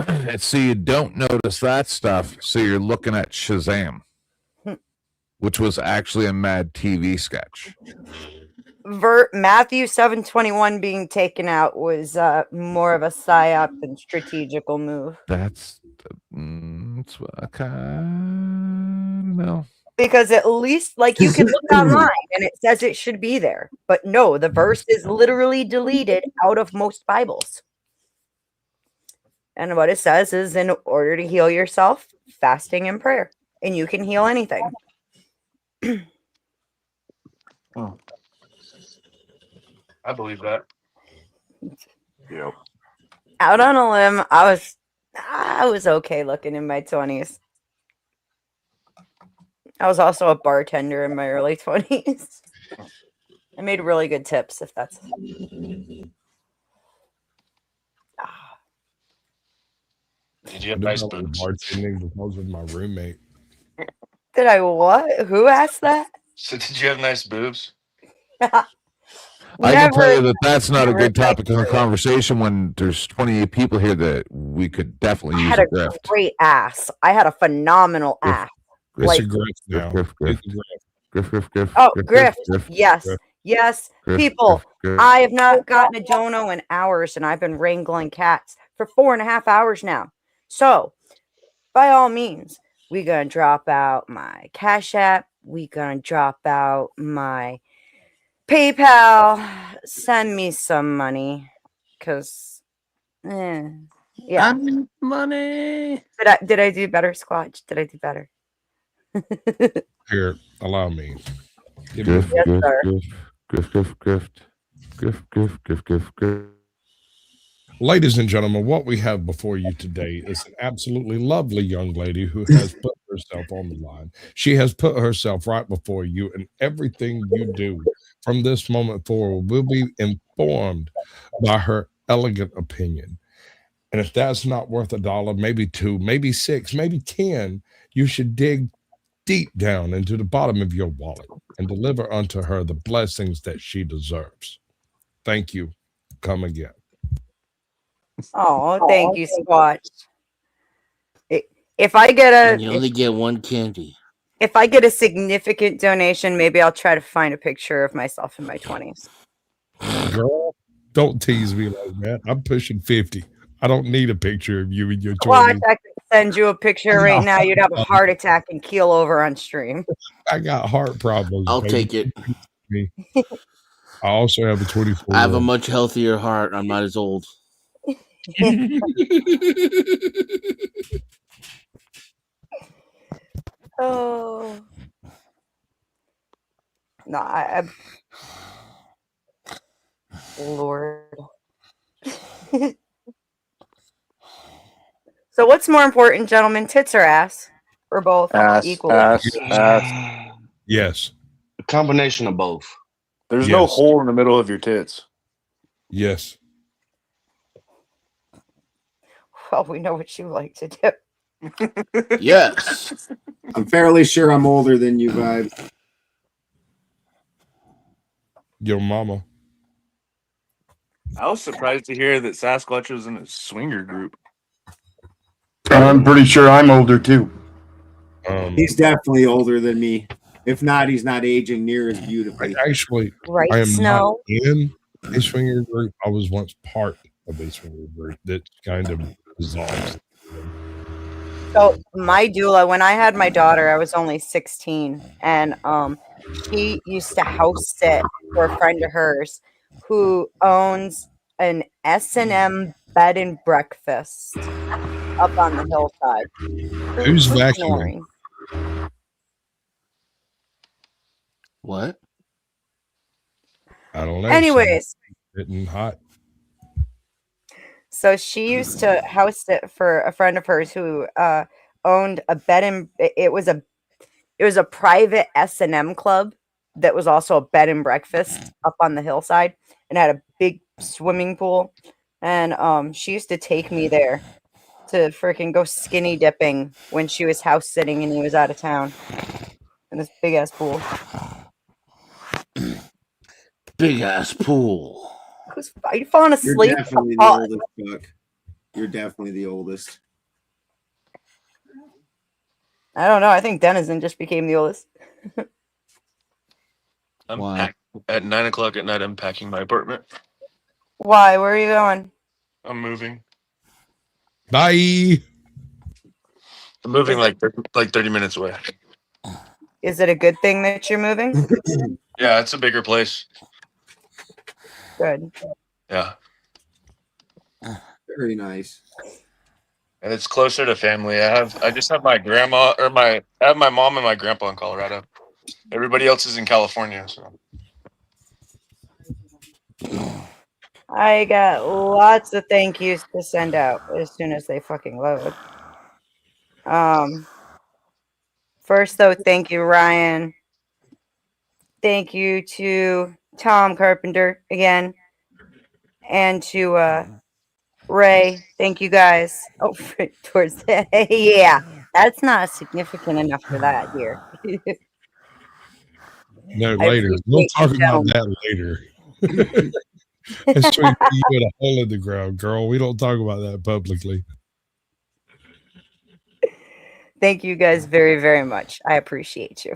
And so you don't notice that stuff. So you're looking at Shazam, which was actually a Mad TV sketch. Matthew 7:21 being taken out was more of a psyop than strategical move. That's I kind of know. Because at least, like, you can look online and it says it should be there. But no, the verse is literally deleted out of most Bibles. And what it says is, in order to heal yourself, fasting and prayer. And you can heal anything. Oh. I believe that. Yep. Out on a limb, I was okay looking in my 20s. I was also a bartender in my early 20s. I made really good tips, if that's... Did you have nice boobs? Bartending because of my roommate. Did I what? Who asked that? So did you have nice boobs? I can tell you that that's not a good topic of conversation when there's 28 people here that we could definitely I use had a a grift. great ass. I had a phenomenal ass. Grift, Like- grift, grift, grift, grift, grift, Oh, grift, grift. Yes. Yes. grift, People, grift, grift. I have not gotten a dono in hours and I've been wrangling cats for 4.5 hours now. So, by all means, we gonna drop out my Cash App. We gonna drop out my PayPal. Send me some money. Because, yeah. Money. Did I do better, Squatch? Did I do better? Here, allow me. Give me Grift, Yes, grift, sir. grift, grift, grift, grift, grift, grift, grift, grift. Ladies and gentlemen, what we have before you today is an absolutely lovely young lady who has put herself on the line. She has put herself right before you, and everything you do from this moment forward will be informed by her elegant opinion. And if that's not worth $1, maybe 2, maybe 6, maybe 10, you should dig deep down into the bottom of your wallet and deliver unto her the blessings that she deserves. Thank you. Come again. Oh, thank you, Squatch. If I get And you only a get one candy. if I get a significant donation, maybe I'll try to find a picture of myself in my 20s. Girl, don't tease me like that. I'm pushing 50. I don't need a picture of you in your 20s. Squatch, I could send you a picture right now. You'd have a heart attack and keel over on stream. I got heart problems. I'll baby. take it. Me. I also have a 24. I have a much healthier heart. I'm not as old. Oh. No, Lord. So what's more important, gentlemen, tits or ass? Or both equally? Yes. A combination of both. There's no Yes. hole in the middle of your tits. Yes. Well, we know what you like to do. Yes. I'm fairly sure I'm older than you, Vibe. Your mama. I was surprised to hear that Sasquatch was in a swinger group. I'm pretty sure I'm older too. He's definitely older than me. If not, he's not aging near as beautifully. Actually, Right, I am Snow? not in a swinger group. I was once part of a swinger group that kind of dissolved. So my doula, when I had my daughter, I was only 16, and she used to house sit for a friend of hers who owns an S&M bed and breakfast up on the hillside. Who's Who's vacuuming? snoring? What? I don't know. Anyways, Getting hot. so she used to house sit for a friend of hers who owned a bed and it was a private S&M club that was also a bed and breakfast up on the hillside and had a big swimming pool. And she used to take me there to freaking go skinny dipping when she was house sitting and he was out of town in this big ass pool. Big ass pool. Who's falling You're asleep? definitely the oldest, Buck. You're definitely the oldest. I don't know. I think Denizen just became the oldest. At 9 o'clock at night, I'm packing my apartment. Why? Where are you going? I'm moving. Bye. I'm moving like 30 minutes away. Is it a good thing that you're moving? Yeah, it's a bigger place. Good. Yeah. Very nice. And it's closer to family. I just have my grandma I have my mom and my grandpa in Colorado. Everybody else is in California. So I got lots of thank yous to send out as soon as they fucking load. First though, thank you, Ryan. Thank you to Tom Carpenter again. And to Ray. Thank you guys. Oh, towards the yeah. That's not significant enough for that here. No, I later. We'll appreciate talk you, about gentlemen. that later. That's between you and a hole in the ground, girl. We don't talk about that publicly. Thank you guys very, very much. I appreciate you.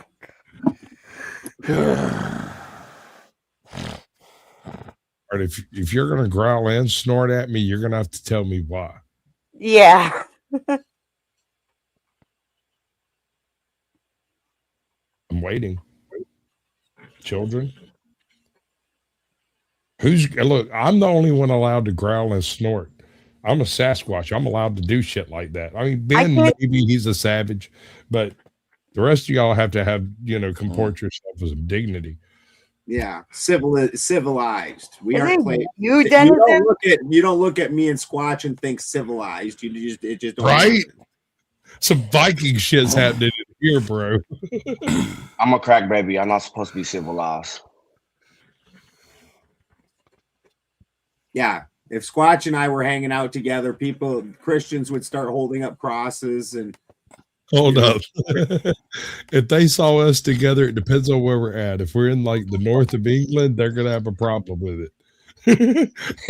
All right, if you're gonna growl and snort at me, you're gonna have to tell me why. Yeah. I'm waiting. Children. Look, I'm the only one allowed to growl and snort. I'm a Sasquatch. I'm allowed to do shit like that. I mean, Ben, maybe he's a savage, but the rest of y'all have to have, comport yourself with some dignity. Yeah, civilized. We Is aren't it playing. you, You Denison? don't look at me and Squatch and think civilized. It just don't Right? Some Viking shit's happening in here, bro. I'm a crack baby. I'm not supposed to be civilized. Yeah, if Squatch and I were hanging out together, Christians would start holding up crosses and. Hold up. If they saw us together, it depends on where we're at. If we're in like the north of England, they're gonna have a problem with it.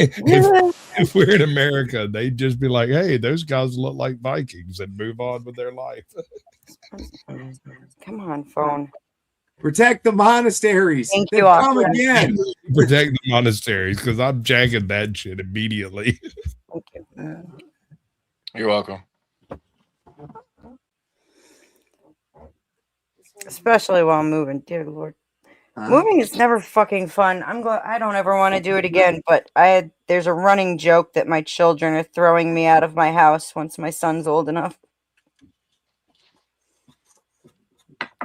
if we're in America, they'd just be like, "Hey, those guys look like Vikings," and move on with their life. Come on, phone. Protect the monasteries. Thank They've you, come Austin. again. Protect the monasteries because I'm jagging that shit immediately. Thank you. you're welcome. Especially while I'm moving, dear Lord. Moving is never fucking fun. I don't ever want to do it again, but there's a running joke that my children are throwing me out of my house once my son's old enough.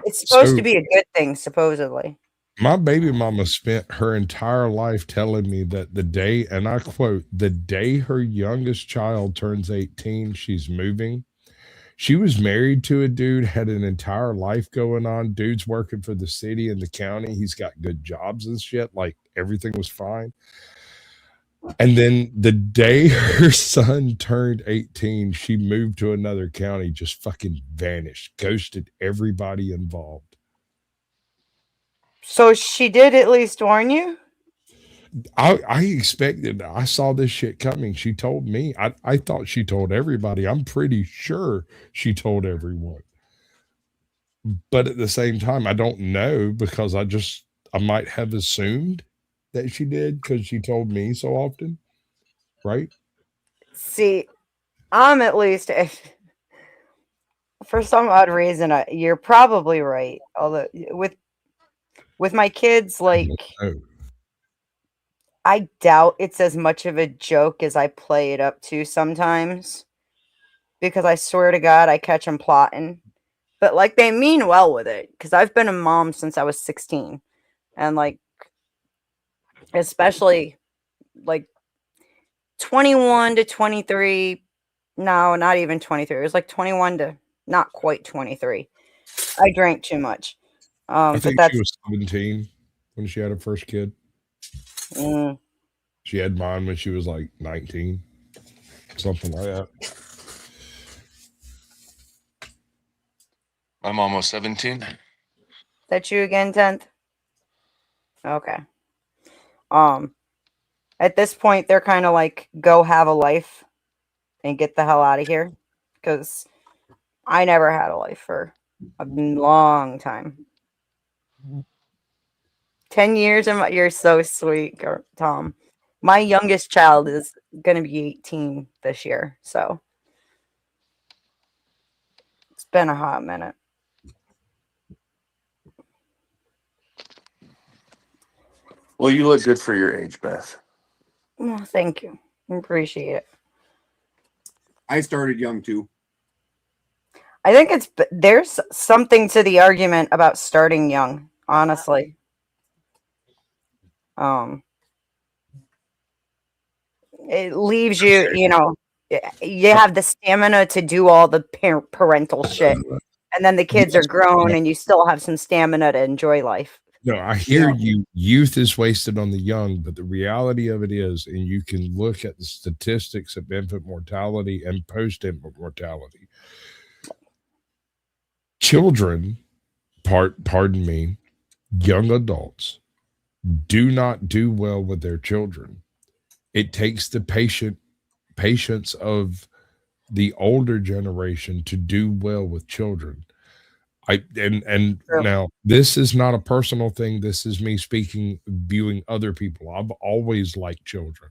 It's supposed to be a good thing, supposedly. My baby mama spent her entire life telling me that the day, and I quote, the day her youngest child turns 18, she's moving. She was married to a dude, had an entire life going on. Dude's working for the city and the county. He's got good jobs and shit. Like everything was fine. And then the day her son turned 18, she moved to another county, just fucking vanished, ghosted everybody involved. So she did at least warn you? I expected, I saw this shit coming. She told me. I thought she told everybody. I'm pretty sure she told everyone. But at the same time, I don't know because I might have assumed that she did because she told me so often. Right? See, I'm at least, for some odd reason, you're probably right. Although with my kids, like, I doubt it's as much of a joke as I play it up to sometimes, because I swear to God, I catch them plotting. But like, they mean well with it, because I've been a mom since I was 16, and like, especially like 21 to 23. No, not even 23. It was like 21 to not quite 23. I drank too much. I think she was 17 when she had her first kid. She had mine when she was like 19, something like that. I'm almost 17. That you again, 10th? Okay. At this point, they're kind of like, go have a life and get the hell out of here. Because I never had a life for a long time. 10 years, and you're so sweet, Tom. My youngest child is going to be 18 this year, so it's been a hot minute. Well, you look good for your age, Beth. Well, thank you. I appreciate it. I started young too. I think there's something to the argument about starting young, honestly. It leaves you, you have the stamina to do all the parental shit. And then the kids are grown and you still have some stamina to enjoy life. No, I hear you. Youth is wasted on the young, but the reality of it is, and you can look at the statistics of infant mortality and post-infant mortality. Children, pardon me, young adults do not do well with their children. It takes the patience of the older generation to do well with children. Now this is not a personal thing. This is me speaking, viewing other people. I've always liked children.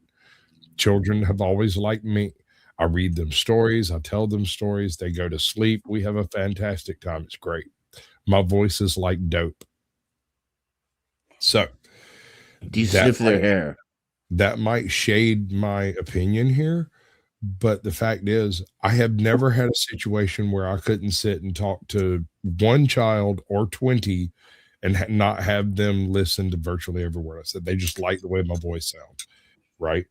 Children have always liked me. I read them stories. I tell them stories. They go to sleep. We have a fantastic time. It's great. My voice is like dope. So do you sniff their hair? That might shade my opinion here. But the fact is, I have never had a situation where I couldn't sit and talk to one child or 20 and not have them listen to virtually every word I said. They just like the way my voice sounds, right?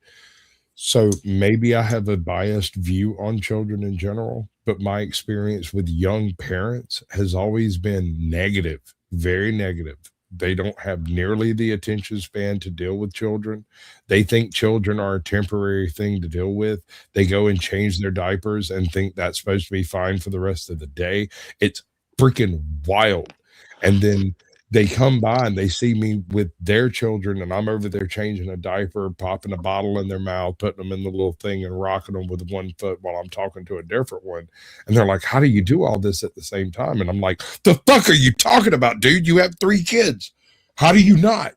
So maybe I have a biased view on children in general, but my experience with young parents has always been negative, very negative. They don't have nearly the attention span to deal with children. They think children are a temporary thing to deal with. They go and change their diapers and think that's supposed to be fine for the rest of the day. It's freaking wild. And then they come by and they see me with their children, and I'm over there changing a diaper, popping a bottle in their mouth, putting them in the little thing and rocking them with one foot while I'm talking to a different one. And they're like, how do you do all this at the same time? And I'm like, the fuck are you talking about, dude? You have 3 kids. How do you not?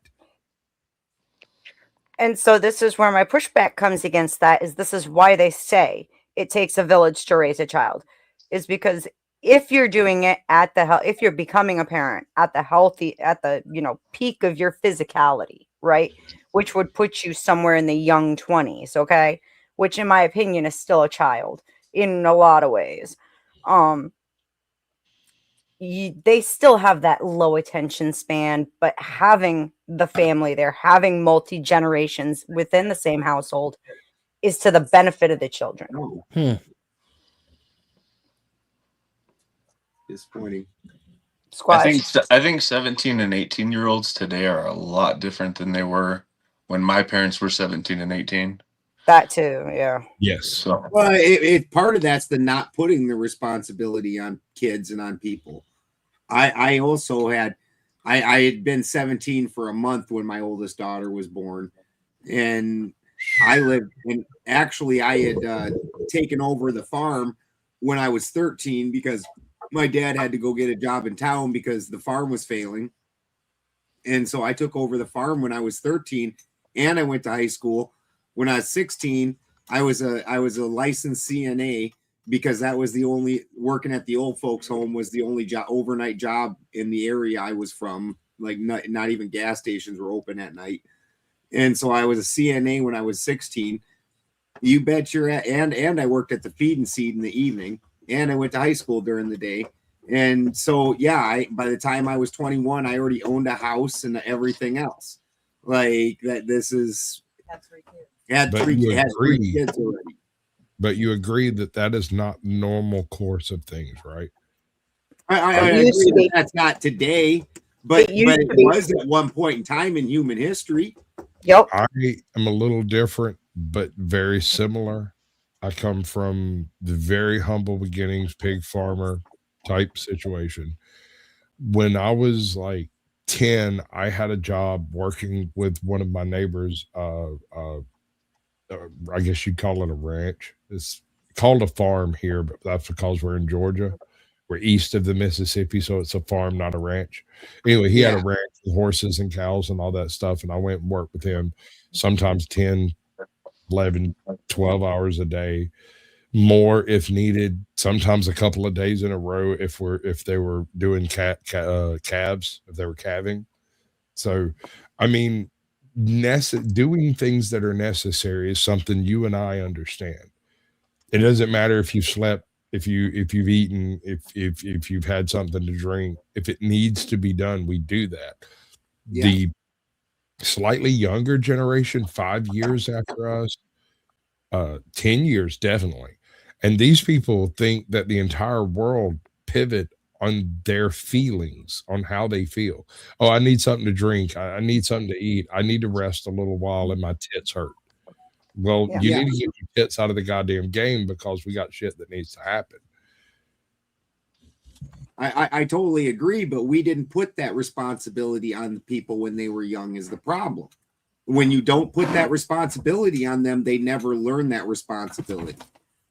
And so this is where my pushback comes against that, is this is why they say it takes a village to raise a child, is because if you're doing it at the if you're becoming a parent at the peak of your physicality, right, which would put you somewhere in the young 20s, okay, which in my opinion is still a child in a lot of ways. They still have that low attention span, but having the family there, having multi generations within the same household is to the benefit of the children. Disappointing. Squash. I think 17 and 18-year-olds today are a lot different than they were when my parents were 17 and 18. That too, yeah. Yes. So Well, it part of that's the not putting the responsibility on kids and on people. I also had I had been 17 for a month when my oldest daughter was born, and I lived and actually I had taken over the farm when I was 13 because my dad had to go get a job in town because the farm was failing. And so I took over the farm when I was 13, and I went to high school. When I was 16, I was a licensed CNA because that was the only working at the old folks home was the only job, overnight job in the area I was from. Like not even gas stations were open at night. And so I was a CNA when I was 16. You bet you're at, and I worked at the feed and seed in the evening, and I went to high school during the day. And so, yeah, by the time I was 21, I already owned a house and everything else. Like that, this is had three kids already. But you agree that is not normal course of things, right? I agree that's not today, but it was at one point in time in human history. Yep. I am a little different, but very similar. I come from the very humble beginnings, pig farmer type situation. When I was like 10, I had a job working with one of my neighbors. I guess you'd call it a ranch. It's called a farm here, but that's because we're in Georgia. We're east of the Mississippi, so it's a farm, not a ranch. Anyway, he had a ranch with horses and cows and all that stuff, and I went and worked with him sometimes 10, 11, 12 hours a day, more if needed, sometimes a couple of days in a row if they were doing calves, if they were calving. So, I mean, doing things that are necessary is something you and I understand. It doesn't matter if you slept, if you've eaten, if you've had something to drink. If it needs to be done, we do that. Yeah. The slightly younger generation, 5 years after us, 10 years definitely, and these people think that the entire world pivot on their feelings, on how they feel. Oh, I need something to drink. I need something to eat. I need to rest a little while and my tits hurt. Well, you need to get your tits out of the goddamn game because we got shit that needs to happen. I totally agree, but we didn't put that responsibility on the people when they were young is the problem. When you don't put that responsibility on them, they never learn that responsibility.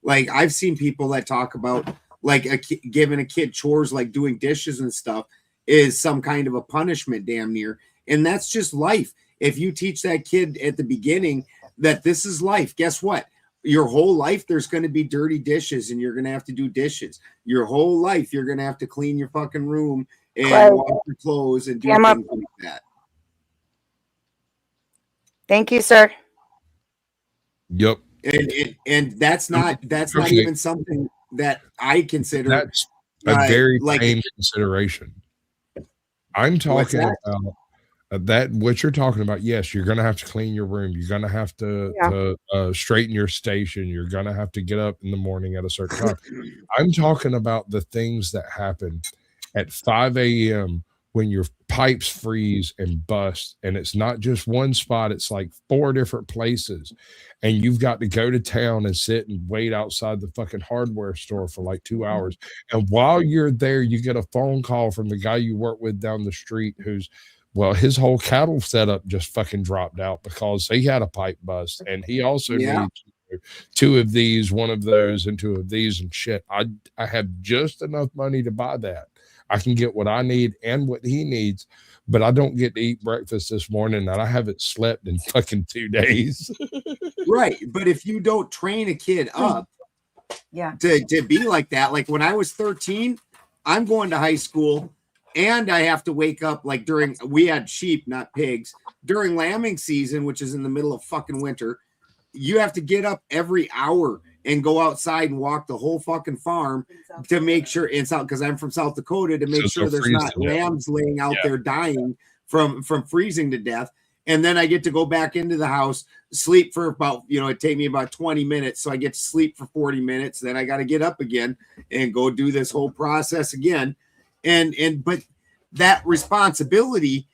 Like I've seen people that talk about like giving a kid chores like doing dishes and stuff is some kind of a punishment damn near. And that's just life. If you teach that kid at the beginning that this is life, guess what? Your whole life, there's going to be dirty dishes and you're going to have to do dishes. Your whole life, you're going to have to clean your fucking room and wash your clothes and do things like that. Thank you, sir. Yep. And that's not even something that I consider. That's a very tame consideration. I'm talking about that. What you're talking about? Yes, you're going to have to clean your room. You're going to have to straighten your station. You're going to have to get up in the morning at a certain time. I'm talking about the things that happen at 5 a.m. when your pipes freeze and bust, and it's not just one spot, it's like 4 different places, and you've got to go to town and sit and wait outside the fucking hardware store for like 2 hours. And while you're there, you get a phone call from the guy you work with down the street who's, well, his whole cattle setup just fucking dropped out because he had a pipe bust, and he also needs 2 of these, 1 of those, and 2 of these and shit. I have just enough money to buy that. I can get what I need and what he needs, but I don't get to eat breakfast this morning and I haven't slept in fucking 2 days. Right. But if you don't train a kid up Yeah. To be like that. Like when I was 13, I'm going to high school and I have to wake up like we had sheep, not pigs, during lambing season, which is in the middle of fucking winter. You have to get up every hour and go outside and walk the whole fucking farm to make sure it's out, because I'm from South Dakota, to make sure there's not lambs laying out there dying from freezing to death. And then I get to go back into the house, sleep for about, it take me about 20 minutes. So I get to sleep for 40 minutes. Then I got to get up again and go do this whole process again. But that responsibility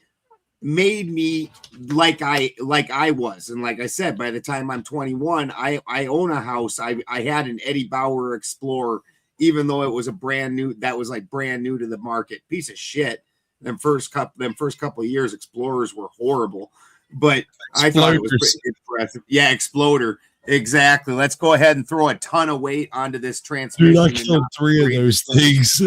made me like I was. And like I said, by the time I'm 21, I own a house. I had an Eddie Bauer Explorer, even though it was brand new to the market. Piece of shit. Them first couple of years, Explorers were horrible, but I thought it was pretty impressive. Yeah, Exploder. Exactly. Let's go ahead and throw a ton of weight onto this transmission. Dude, I killed 3 of those things.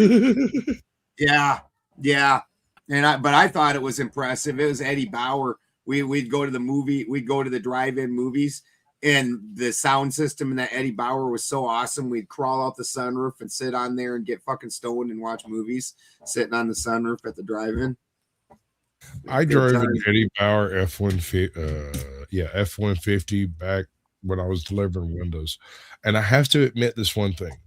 Yeah. But I thought it was impressive. It was Eddie Bauer. We'd go to the drive-in movies, and the sound system in that Eddie Bauer was so awesome. We'd crawl out the sunroof and sit on there and get fucking stoned and watch movies, sitting on the sunroof at the drive-in. I drove an Eddie Bauer F-150 back when I was delivering windows. And I have to admit this one thing.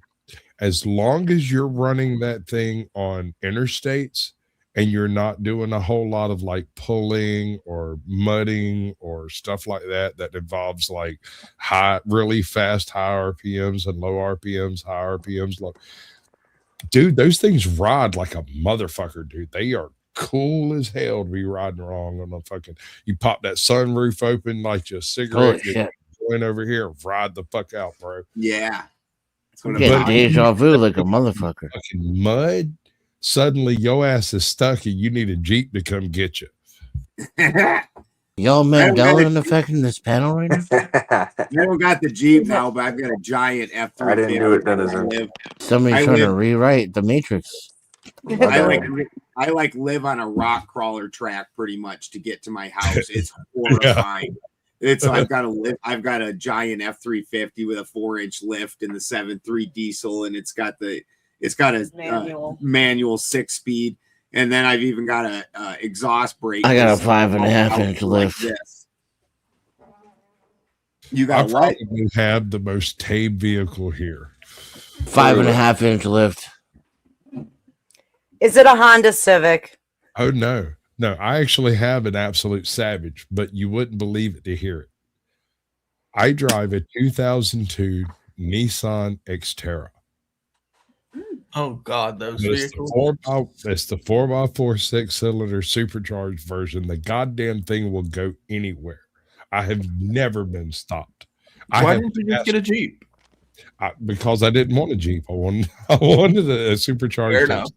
As long as you're running that thing on interstates and you're not doing a whole lot of like pulling or mudding or stuff like that involves like really fast, high RPMs and low RPMs, high RPMs, low. Dude, those things ride like a motherfucker, dude. They are cool as hell to be riding wrong on a fucking, you pop that sunroof open like just cigarette, you're going over here, ride the fuck out, bro. Yeah. Get deja vu like a motherfucker. Fucking mud. Suddenly your ass is stuck and you need a Jeep to come get you. Y'all Mandela effect in this panel right now? I don't got the Jeep now, but I've got a giant F-350. I didn't do it, Denizen. Somebody's trying to rewrite the Matrix. I live on a rock crawler track pretty much to get to my house. It's horrifying. I've got a giant F-350 with a 4-inch lift and the 7.3 diesel, and it's got a manual 6-speed, and then I've even got a exhaust brake. I got a 5.5-inch lift. This. You got what? You have the most tame vehicle here. 5.5-inch lift. Is it a Honda Civic? Oh no. No, I actually have an Absolute Savage, but you wouldn't believe it to hear it. I drive a 2002 Nissan Xterra. Oh God, those It's vehicles. it's the 4x4 6-cylinder supercharged version. The goddamn thing will go anywhere. I have never been stopped. Why didn't you just get a Jeep? Because I didn't want a Jeep. I wanted a supercharged. Fair enough.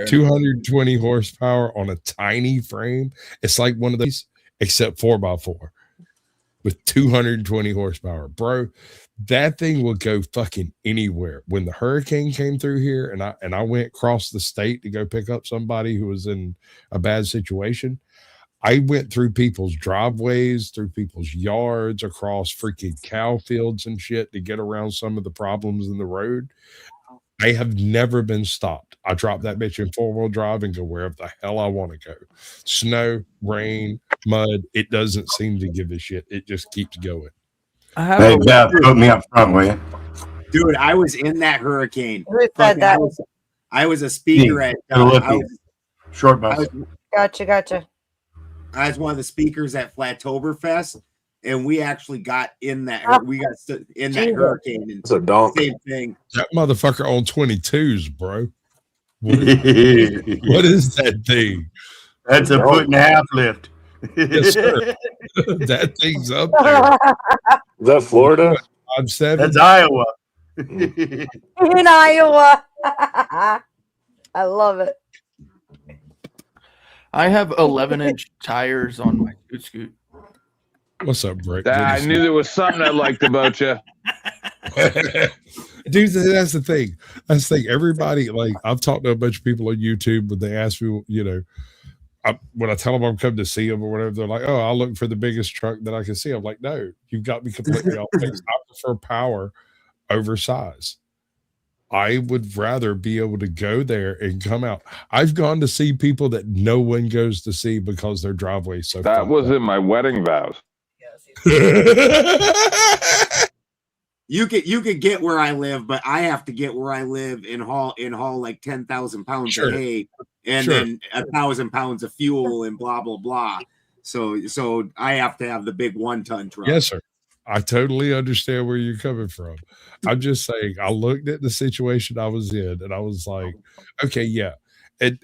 220 horsepower on a tiny frame. It's like one of these, except 4x4 with 220 horsepower. Bro, that thing will go fucking anywhere. When the hurricane came through here and I went across the state to go pick up somebody who was in a bad situation, I went through people's driveways, through people's yards, across freaking cow fields and shit to get around some of the problems in the road. I have never been stopped. I drop that bitch in 4-wheel drive and go wherever the hell I want to go. Snow, rain, mud, it doesn't seem to give a shit. It just keeps going. Hey, Jeff, put me up front, will you? Dude, I was in that hurricane. Who said that? I was a speaker at Short bus. Gotcha. I was one of the speakers at Flattoberfest, and we actually got in that. We got in that hurricane. And it's a donk. Same thing. That motherfucker on 22s, bro. What is that thing? That's a 1.5 lift. Yes, sir. That thing's up there. Is that Florida? I'm 7. That's Iowa. In Iowa. I love it. I have 11-inch tires on my scoot. What's up, Brett? I knew there was something I liked about you. Dude, that's the thing. That's the thing. Everybody, like, I've talked to a bunch of people on YouTube, but they ask me, when I tell them I'm coming to see them or whatever, they're like, "Oh, I'll look for the biggest truck that I can see." I'm like, "No, you've got me completely off base. I prefer power oversized. I would rather be able to go there and come out. I've gone to see people that no one goes to see because their driveway is so That fucked was up. in my wedding vows. You could get where I live, but I have to get where I live and haul like 10,000 pounds Sure. of hay and Sure. then 1,000 pounds of fuel and blah blah blah. So I have to have the big 1-ton truck. Yes, sir. I totally understand where you're coming from. I'm just saying, I looked at the situation I was in and I was like, okay, yeah. And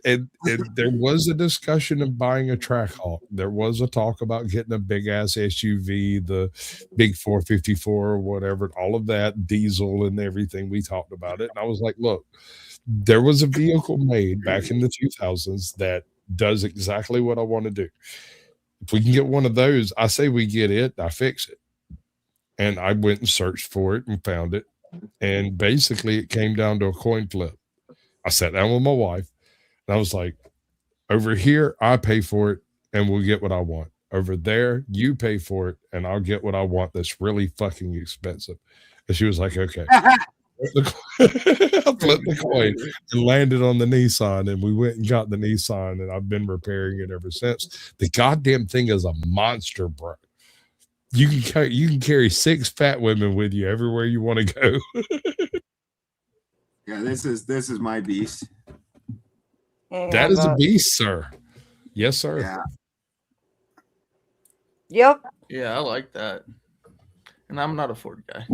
there was a discussion of buying a Trackhawk. There was a talk about getting a big ass SUV, the big 454 or whatever, all of that, diesel and everything. We talked about it. And I was like, look, there was a vehicle made back in the 2000s that does exactly what I want to do. If we can get one of those, I say we get it, I fix it. And I went and searched for it and found it. And basically it came down to a coin flip. I sat down with my wife and I was like, over here, I pay for it and we'll get what I want. Over there, you pay for it and I'll get what I want that's really fucking expensive. And she was like, okay. I flipped the coin and landed on the Nissan, and we went and got the Nissan, and I've been repairing it ever since. The goddamn thing is a monster, bro. You can carry 6 fat women with you everywhere you want to go. Yeah, this is my beast. That is a beast, sir. Yes, sir. Yeah. Yep. Yeah, I like that. And I'm not a Ford guy.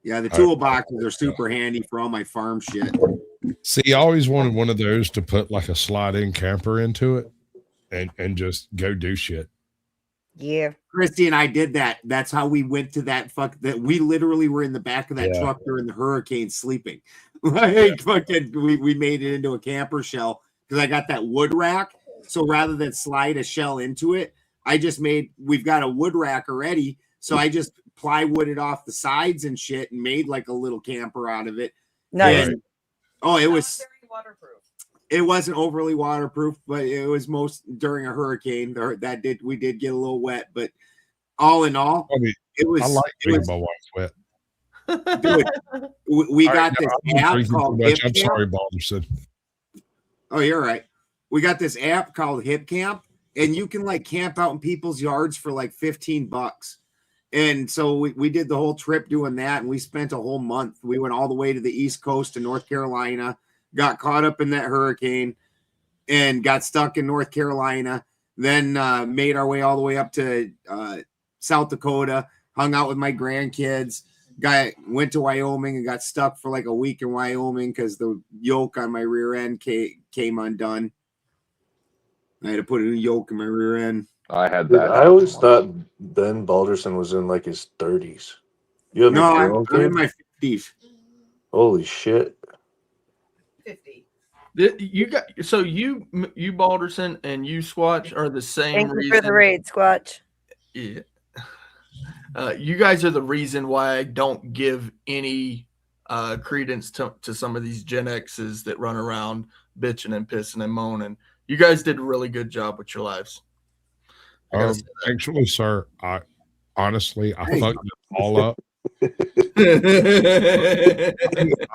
Yeah, the toolboxes are super handy for all my farm shit. See, I always wanted one of those to put like a slide-in camper into it and just go do shit. Yeah. Christy and I did that. That's how we went to that we literally were in the back of that Yeah. truck during the hurricane sleeping. Like fucking we made it into a camper shell because I got that wood rack. So rather than slide a shell into it, we've got a wood rack already. So I just plywooded off the sides and shit and made like a little camper out of it. Nice. And, it wasn't overly waterproof, but it was during a hurricane. We did get a little wet, but all in all, it was. I like it making was my wife wet. dude, we All got right, this I'm app drinking too called much. Hip I'm Camp. sorry, Balderson. Oh, you're right. We got this app called Hip Camp, and you can like camp out in people's yards for like $15. And so we did the whole trip doing that, and we spent a whole month. We went all the way to the East Coast to North Carolina, got caught up in that hurricane, and got stuck in North Carolina. Then made our way all the way up to South Dakota, hung out with my grandkids. Went to Wyoming and got stuck for like a week in Wyoming because the yoke on my rear end came undone. I had to put a new yoke in my rear end. I had Dude, that. I always thought Ben Balderson was in like his 30s. You have No, a I'm grandkid? in my 50s. Holy shit. You got so you Balderson and you Squatch are the same Thank you reason. for the raid, Squatch. Yeah. You guys are the reason why I don't give any credence to some of these Gen X's that run around bitching and pissing and moaning. You guys did a really good job with your lives. Actually, sir, I honestly fucked it all up.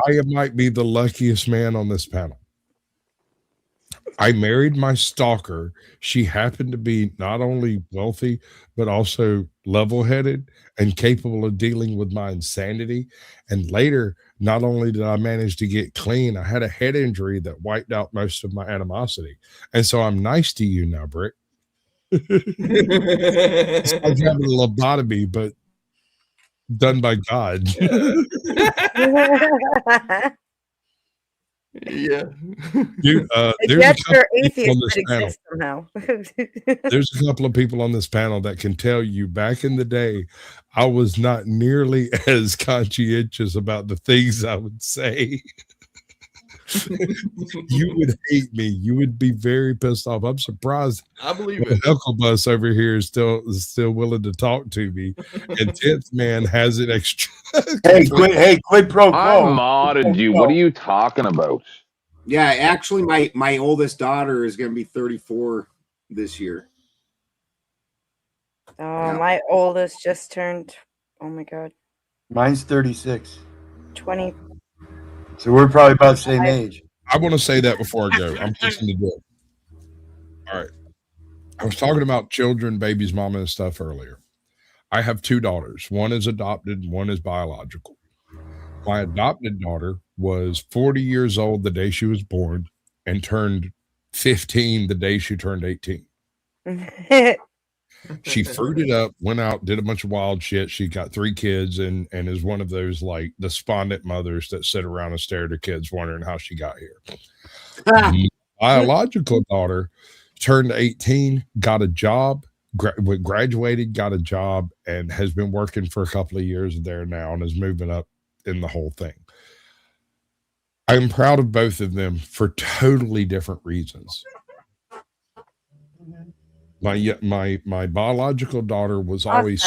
I might be the luckiest man on this panel. I married my stalker. She happened to be not only wealthy, but also level-headed and capable of dealing with my insanity. And later, not only did I manage to get clean, I had a head injury that wiped out most of my animosity. And so I'm nice to you now, Brick. It's like having a lobotomy, but done by God. Yeah. Dude, there's Yet a your couple of people on atheist this could panel. exist somehow. There's a couple of people on this panel that can tell you back in the day, I was not nearly as conscientious about the things I would say. You would hate me. You would be very pissed off. I'm surprised. I believe the it. Knuckle Bus over here is still willing to talk to me. And 10th Man has it extra. quid pro quo. I modded you. What are you talking about? Yeah, actually, my oldest daughter is going to be 34 this year. Oh, my oldest just turned. Oh my god. Mine's 36. 20. So we're probably about the same age. I want to say that before I go. I'm fixing to do it. All right. I was talking about children, babies, mama, and stuff earlier. I have 2 daughters. One is adopted, and one is biological. My adopted daughter was 40 years old the day she was born and turned 15 the day she turned 18. She fruited up, went out, did a bunch of wild shit. She got 3 kids and is one of those like despondent mothers that sit around and stare at her kids wondering how she got here. My biological daughter turned 18, got a job, graduated, got a job, and has been working for a couple of years there now and is moving up in the whole thing. I'm proud of both of them for totally different reasons. My biological daughter was always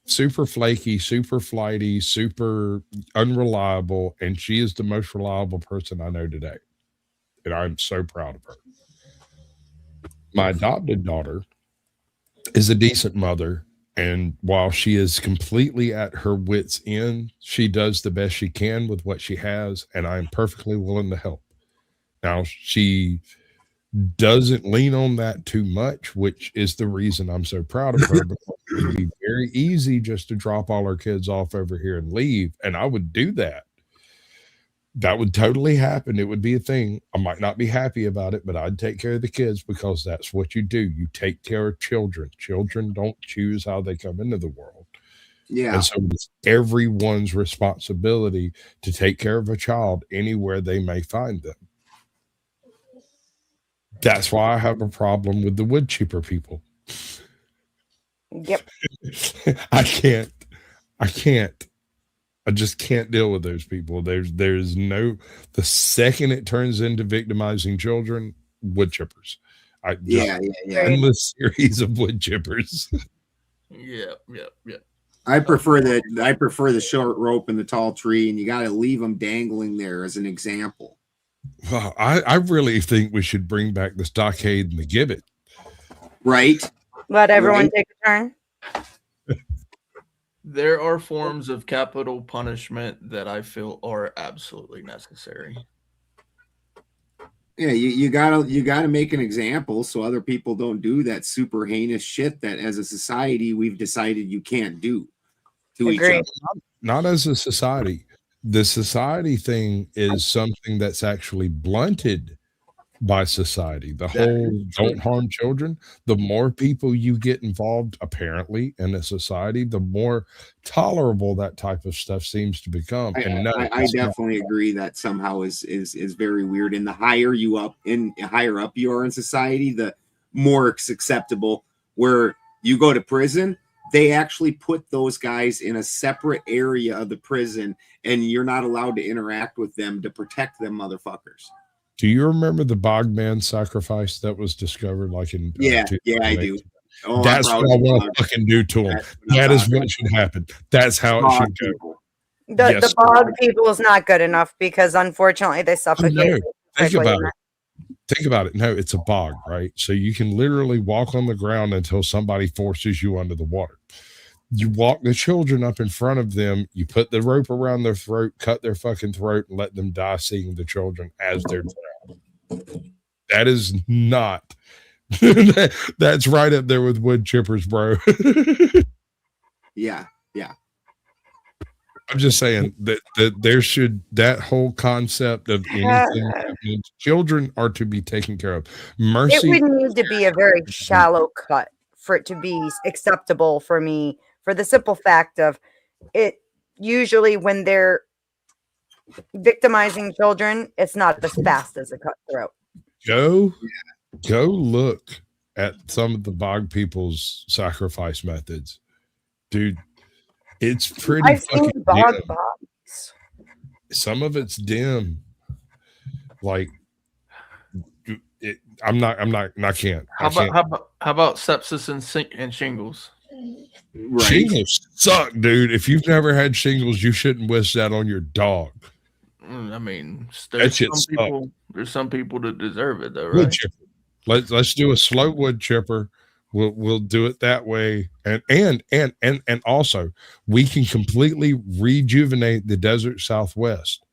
super flaky, super flighty, super unreliable, and she is the most reliable person I know today. And I'm so proud of her. My adopted daughter is a decent mother, and while she is completely at her wit's end, she does the best she can with what she has, and I'm perfectly willing to help. Now, she doesn't lean on that too much, which is the reason I'm so proud of her, because it would be very easy just to drop all our kids off over here and leave, and I would do that. That would totally happen. It would be a thing. I might not be happy about it, but I'd take care of the kids because that's what you do. You take care of children. Children don't choose how they come into the world. Yeah. And so it's everyone's responsibility to take care of a child anywhere they may find them. That's why I have a problem with the wood chipper people. Yep. I just can't deal with those people. There's no, the second it turns into victimizing children, wood chippers. Endless series of wood chippers. Yeah. I prefer the short rope and the tall tree, and you got to leave them dangling there as an example. Well, I really think we should bring back the stockade and the gibbet. Right. Let everyone take a turn. There are forms of capital punishment that I feel are absolutely necessary. Yeah, you gotta make an example so other people don't do that super heinous shit that as a society we've decided you can't do to each other. Not as a society. The society thing is something that's actually blunted by society. The whole don't harm children. The more people you get involved, apparently, in a society, the more tolerable that type of stuff seems to become. I definitely agree that somehow is very weird. And the higher up you are in society, the more it's acceptable. Where you go to prison, they actually put those guys in a separate area of the prison, and you're not allowed to interact with them to protect them motherfuckers. Do you remember the Bogman sacrifice that was discovered like in yeah, I do. Oh, that's what I want to fucking do to them. That is what should happen. That's how it should go. The bog people is not good enough because unfortunately they suffocate. No, think about it. No, it's a bog, right? So you can literally walk on the ground until somebody forces you under the water. You walk the children up in front of them, you put the rope around their throat, cut their fucking throat, and let them die seeing the children as they're drowned. That is not that's right up there with wood chippers, bro. Yeah. I'm just saying that there should, that whole concept of anything happening, children are to be taken care of. Mercy. It would need to be a very shallow cut for it to be acceptable for me, for the simple fact of it. Usually when they're victimizing children, it's not as fast as a cutthroat. Go look at some of the bog people's sacrifice methods, dude. It's pretty. I've seen bog bogs. Some of it's dim. Like, I can't. How about sepsis and shingles? Right. Shingles suck, dude. If you've never had shingles, you shouldn't wish that on your dog. I mean, there's some people that deserve it, though, right? Wood chipper. Let's do a slow wood chipper We'll do it that way, and also we can completely rejuvenate the desert Southwest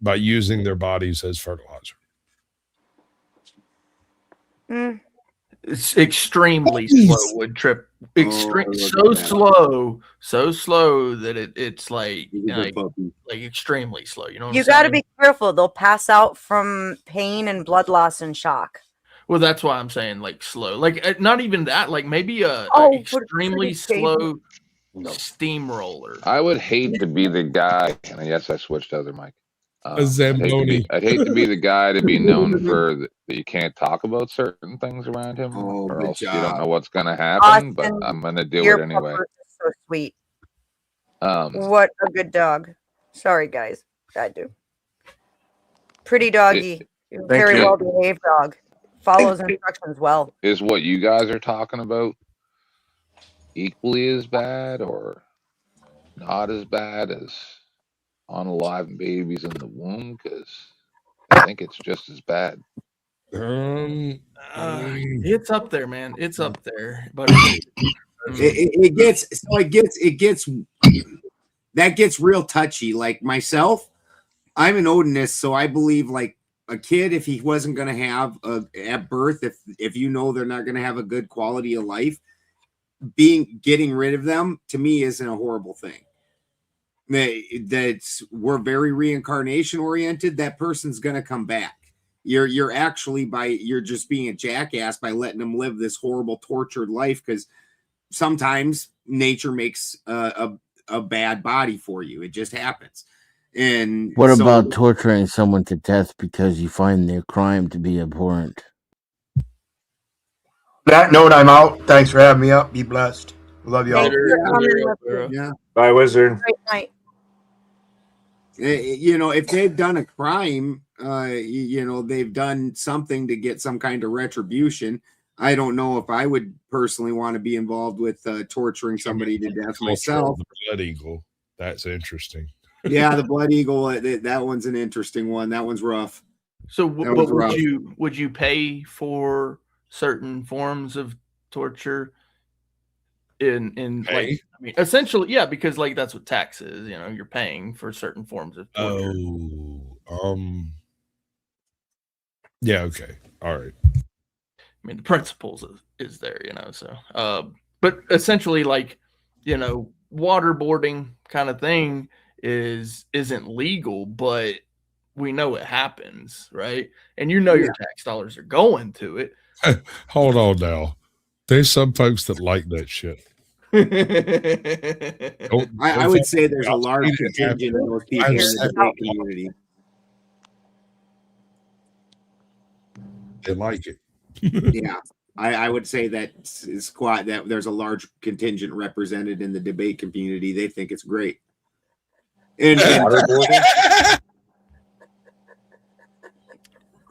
by using their bodies as fertilizer. It's extremely slow wood trip. So slow that it's like extremely slow. You know what You I'm got to saying? be careful. They'll pass out from pain and blood loss and shock. Well, that's why I'm saying like slow. Like not even that. Like maybe a extremely slow steamroller. I would hate to be the guy, and yes, I switched to other mic. A Zamboni. I'd hate to be the guy to be known for that you can't talk about certain things around him, or else you don't know what's going to happen. But I'm going to do Your it anyway. pupper is so sweet. Um, What a good dog. Sorry, guys. I do. Pretty doggy. Very well behaved dog. Follows instructions well. Is what you guys are talking about equally as bad, or not as bad as unalive babies in the womb? Because I think it's just as bad. It's up there, man. It's up there, but it gets real touchy. Like myself, I'm an Odinist, so I believe like a kid, if he wasn't going to have at birth, if you know they're not going to have a good quality of life, getting rid of them to me isn't a horrible thing. We're very reincarnation oriented. That person's going to come back. You're just being a jackass by letting them live this horrible tortured life, because sometimes nature makes a bad body for you. It just happens. And what about torturing someone to death because you find their crime to be abhorrent? That note, I'm out. Thanks for having me up. Be blessed. Love y'all. Yeah. Bye, Wizard. Great night. You know, if they've done a crime, they've done something to get some kind of retribution. I don't know if I would personally want to be involved with torturing somebody to death myself. The Blood Eagle. That's interesting. Yeah, the Blood Eagle. That one's an interesting one. That one's rough. So, but would you pay for certain forms of torture? Essentially, yeah, because like that's what tax is. You know, you're paying for certain forms of torture. Yeah. Okay. All right. I mean, the principles is there, you know. So, but essentially, like, you know, waterboarding kind of thing isn't legal, but we know it happens, right? And you know your tax dollars are going to it. Hold on now. There's some folks that like that shit. I would say there's a large contingent of those people in the debate community. They like it. Yeah, I would say that there's a large contingent represented in the debate community. They think it's great. And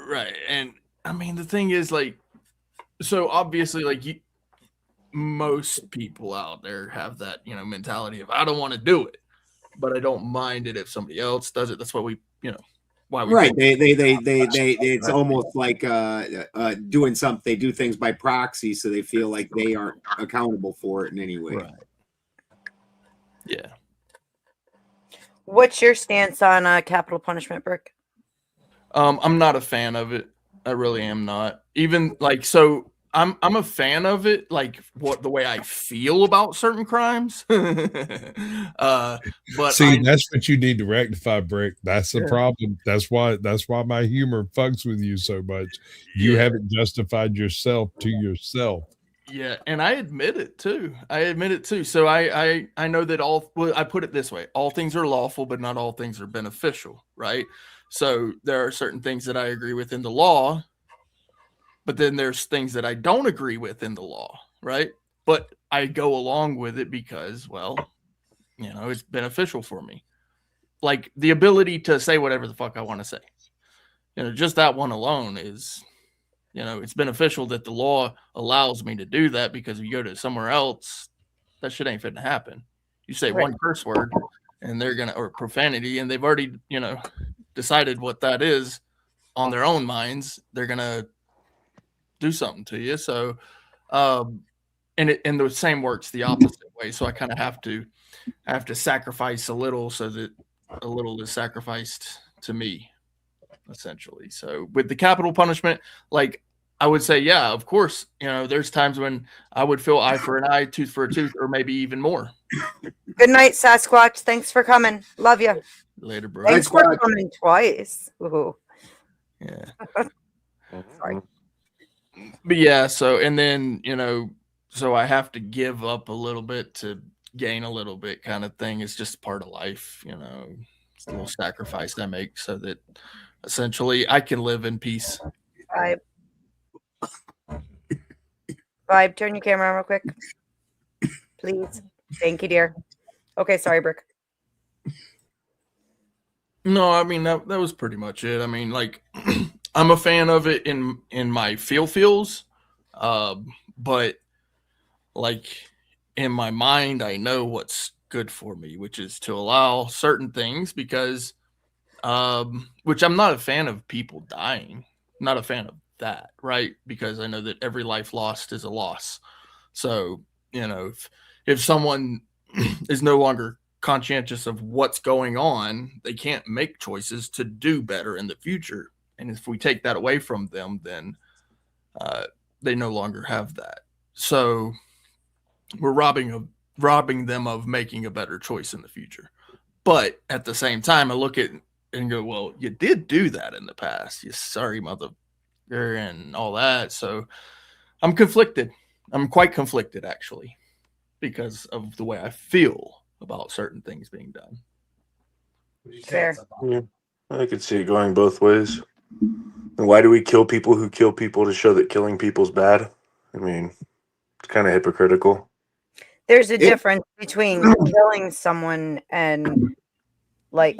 right, and I mean the thing is, like, so obviously, like, most people out there have that, you know, mentality of I don't want to do it, but I don't mind it if somebody else does it. That's what we, you know, why we right. They it's almost like doing something. They do things by proxy, so they feel like they aren't accountable for it in any way. Right. Yeah. What's your stance on capital punishment, Brick? I'm not a fan of it. I really am not. Even like, so I'm a fan of it, like the way I feel about certain crimes. But see, that's what you need to rectify, Brick. That's the problem. That's why my humor fucks with you so much. You haven't justified yourself to yourself. Yeah, and I admit it too. So I know that I put it this way: all things are lawful, but not all things are beneficial, right? So there are certain things that I agree with in the law, but then there's things that I don't agree with in the law, right? But I go along with it because, well, you know, it's beneficial for me. Like the ability to say whatever the fuck I want to say. You know, just that one alone is, you know, it's beneficial that the law allows me to do that, because if you go to somewhere else, that shit ain't fitting to happen. You say one curse word and or profanity, and they've already, you know, decided what that is on their own minds. They're going to do something to you. So and the same works the opposite way. So I kind of have to sacrifice a little so that a little is sacrificed to me, essentially. So with the capital punishment, like I would say, yeah, of course, there's times when I would feel eye for an eye, tooth for a tooth, or maybe even more. Good night, Sasquatch. Thanks for coming. Love you. Later, bro. Thanks for coming twice. Ooh. Yeah. Sorry. But yeah, so and then so I have to give up a little bit to gain a little bit, kind of thing. It's just part of life, It's a little sacrifice I make so that essentially I can live in peace. Vibe, turn your camera on real quick, please. Thank you, dear. Okay, sorry, Brick. No, I mean that was pretty much it. I mean, like I'm a fan of it in my feels, but like in my mind, I know what's good for me, which is to allow certain things because, which I'm not a fan of people dying. Not a fan of that, right? Because I know that every life lost is a loss. So, if someone is no longer conscientious of what's going on, they can't make choices to do better in the future. And if we take that away from them, then they no longer have that. So we're robbing them of making a better choice in the future. But at the same time, I look at it and go, well, you did do that in the past. You sorry mother and all that. So I'm conflicted. I'm quite conflicted, actually, because of the way I feel about certain things being done. Fair. Yeah, I could see it going both ways. And why do we kill people who kill people to show that killing people's bad? I mean, it's kind of hypocritical. There's a difference between killing someone and like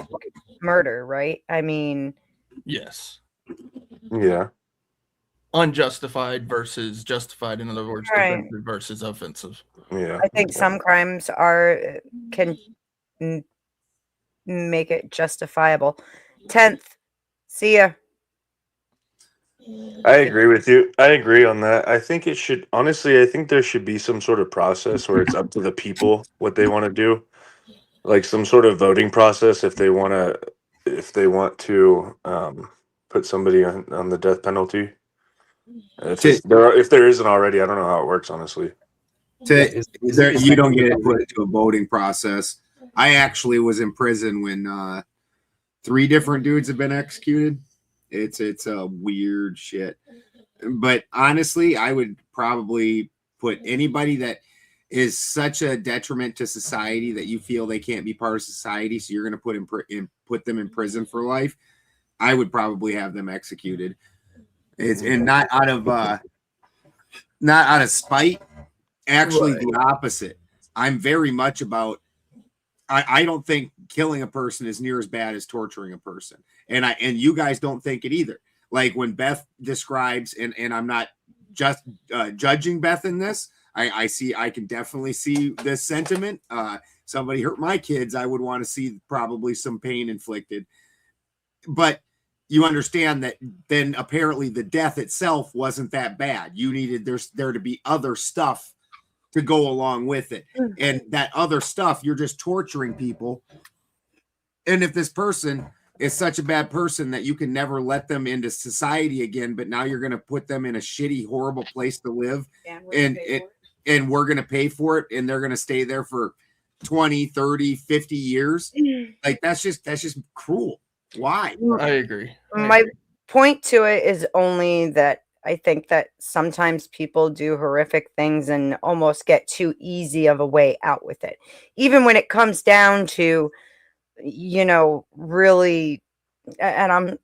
murder, right? I mean, yes. Yeah. Unjustified versus justified. In other words, right. Defensive versus offensive. Yeah. I think some crimes can make it justifiable. 10th. See ya. I agree with you. I agree on that. I think it should, honestly, I think there should be some sort of process where it's up to the people what they want to do. Like some sort of voting process if they want to put somebody on the death penalty. If there isn't already, I don't know how it works, honestly. You don't get put into a voting process. I actually was in prison when 3 different dudes have been executed. It's a weird shit. But honestly, I would probably put anybody that is such a detriment to society that you feel they can't be part of society, so you're going to put them in prison for life. I would probably have them executed. And not out of spite. Actually, the opposite. I'm very much about. I don't think killing a person is near as bad as torturing a person, and you guys don't think it either. Like when Beth describes, and I'm not just judging Beth in this. I can definitely see this sentiment. Somebody hurt my kids, I would want to see probably some pain inflicted. But you understand that then apparently the death itself wasn't that bad. You needed there to be other stuff to go along with it. And that other stuff, you're just torturing people. And if this person is such a bad person that you can never let them into society again, but now you're going to put them in a shitty, horrible place to live, and we're going to pay for it, and they're going to stay there for 20, 30, 50 years. Like that's just cruel. Why? I agree. My point to it is only that I think that sometimes people do horrific things and almost get too easy of a way out with it. Even when it comes down to, really, and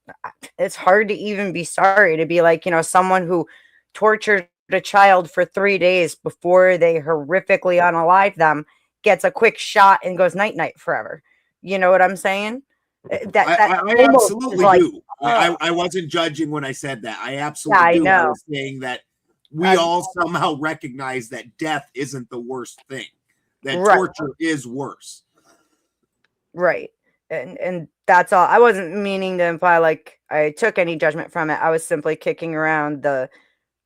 it's hard to even be sorry to be like, someone who tortured a child for 3 days before they horrifically unalive them gets a quick shot and goes night-night forever. You know what I'm saying? I absolutely do. I wasn't judging when I said that. I absolutely do. I was saying that we all somehow recognize that death isn't the worst thing. That torture is worse. Right. And that's all. I wasn't meaning to imply like I took any judgment from it. I was simply kicking around the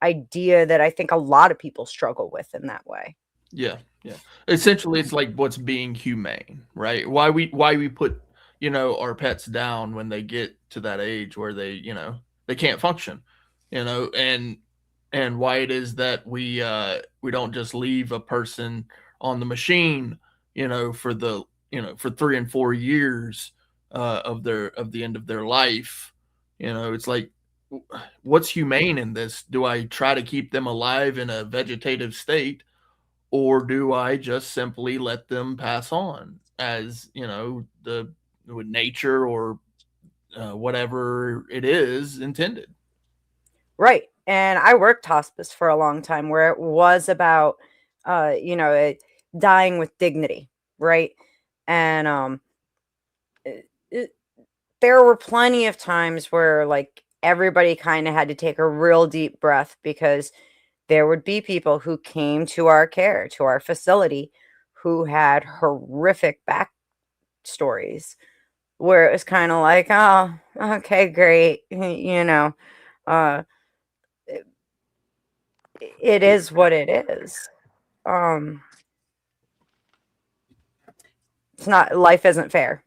idea that I think a lot of people struggle with in that way. Yeah, yeah. Essentially, it's like what's being humane, right? Why we put, you know, our pets down when they get to that age where they, you know, they can't function, you know, and why it is that we don't just leave a person on the machine, you know, for the, you know, for 3 and 4 years of the end of their life. You know, it's like, what's humane in this? Do I try to keep them alive in a vegetative state, or do I just simply let them pass on as, you know, with nature or whatever it is intended? Right. And I worked hospice for a long time, where it was about, you know, dying with dignity. Right. And there were plenty of times where, like, everybody kind of had to take a real deep breath, because there would be people who came to our care, to our facility, who had horrific backstories, where it was kind of like, oh, okay, great. You know, it is what it is. It's not, life isn't fair.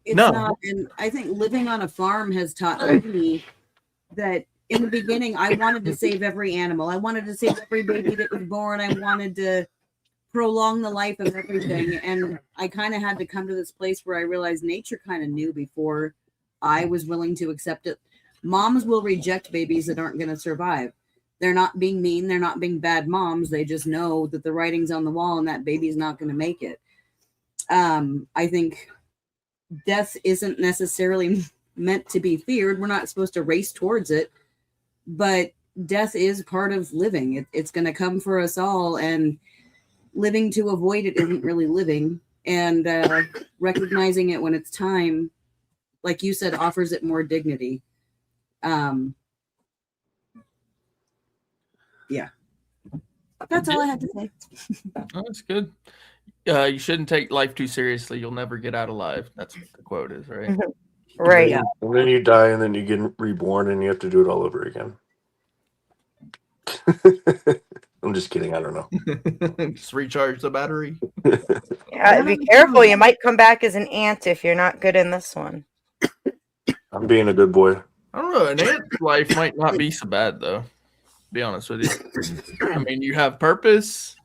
It's not, and I think living on a farm has taught me that in the beginning, I wanted to save every animal. I wanted to save every baby that was born. I wanted to prolong the life of everything. And I kind of had to come to this place where I realized nature kind of knew before I was willing to accept it. Moms will reject babies that aren't going to survive. They're not being mean. They're not being bad moms. They just know that the writing's on the wall and that baby's not going to make it. I think death isn't necessarily meant to be feared. We're not supposed to race towards it, but death is part of living. It's going to come for us all, and living to avoid it isn't really living. And recognizing it when it's time, like you said, offers it more dignity. Yeah, that's all I had to say. Oh, that's good. You shouldn't take life too seriously. You'll never get out alive. That's what the quote is, right? Right. And then you die, and then you get reborn, and you have to do it all over again. I'm just kidding. I don't know. Just recharge the battery. Yeah, be careful. You might come back as an ant if you're not good in this one. I'm being a good boy. I don't know. An ant's life might not be so bad, though. To be honest with you. I mean, you have purpose.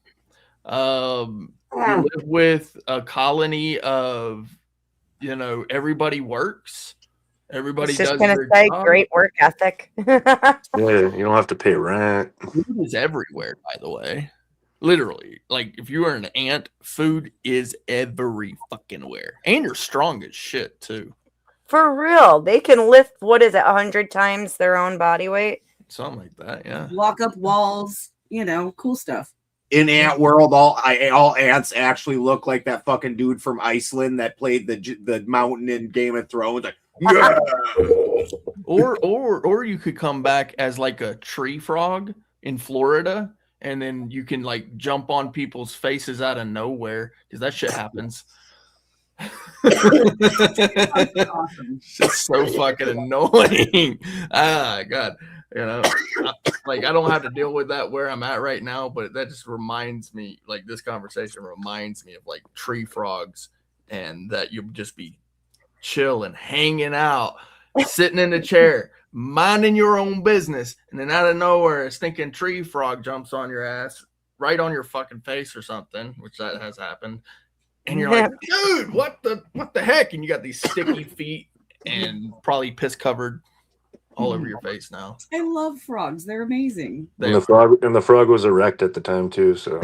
You live with a colony of, you know, everybody works. Everybody It's just does gonna their say job. great work ethic. Yeah, you don't have to pay rent. Food is everywhere, by the way. Literally. Like, if you are an ant, food is every fucking where. And you're strong as shit, too. For real. They can lift, what is it, 100 times their own body weight? Something like that, yeah. Walk up walls, you know, cool stuff. In Ant World, all ants actually look like that fucking dude from Iceland that played the mountain in Game of Thrones. Like, yeah. Or you could come back as like a tree frog in Florida, and then you can like jump on people's faces out of nowhere, because that shit happens. It's just so fucking annoying. Ah, God. You know, like, I don't have to deal with that where I'm at right now, but that just reminds me, like, this conversation reminds me of like tree frogs, and that you'll just be chilling, hanging out, sitting in the chair, minding your own business, and then out of nowhere, a stinking tree frog jumps on your ass, right on your fucking face or something, which that has happened. And you're like, dude, what the heck? And you got these sticky feet and probably piss covered all over your face now. I love frogs. They're amazing. And the frog was erect at the time too. So,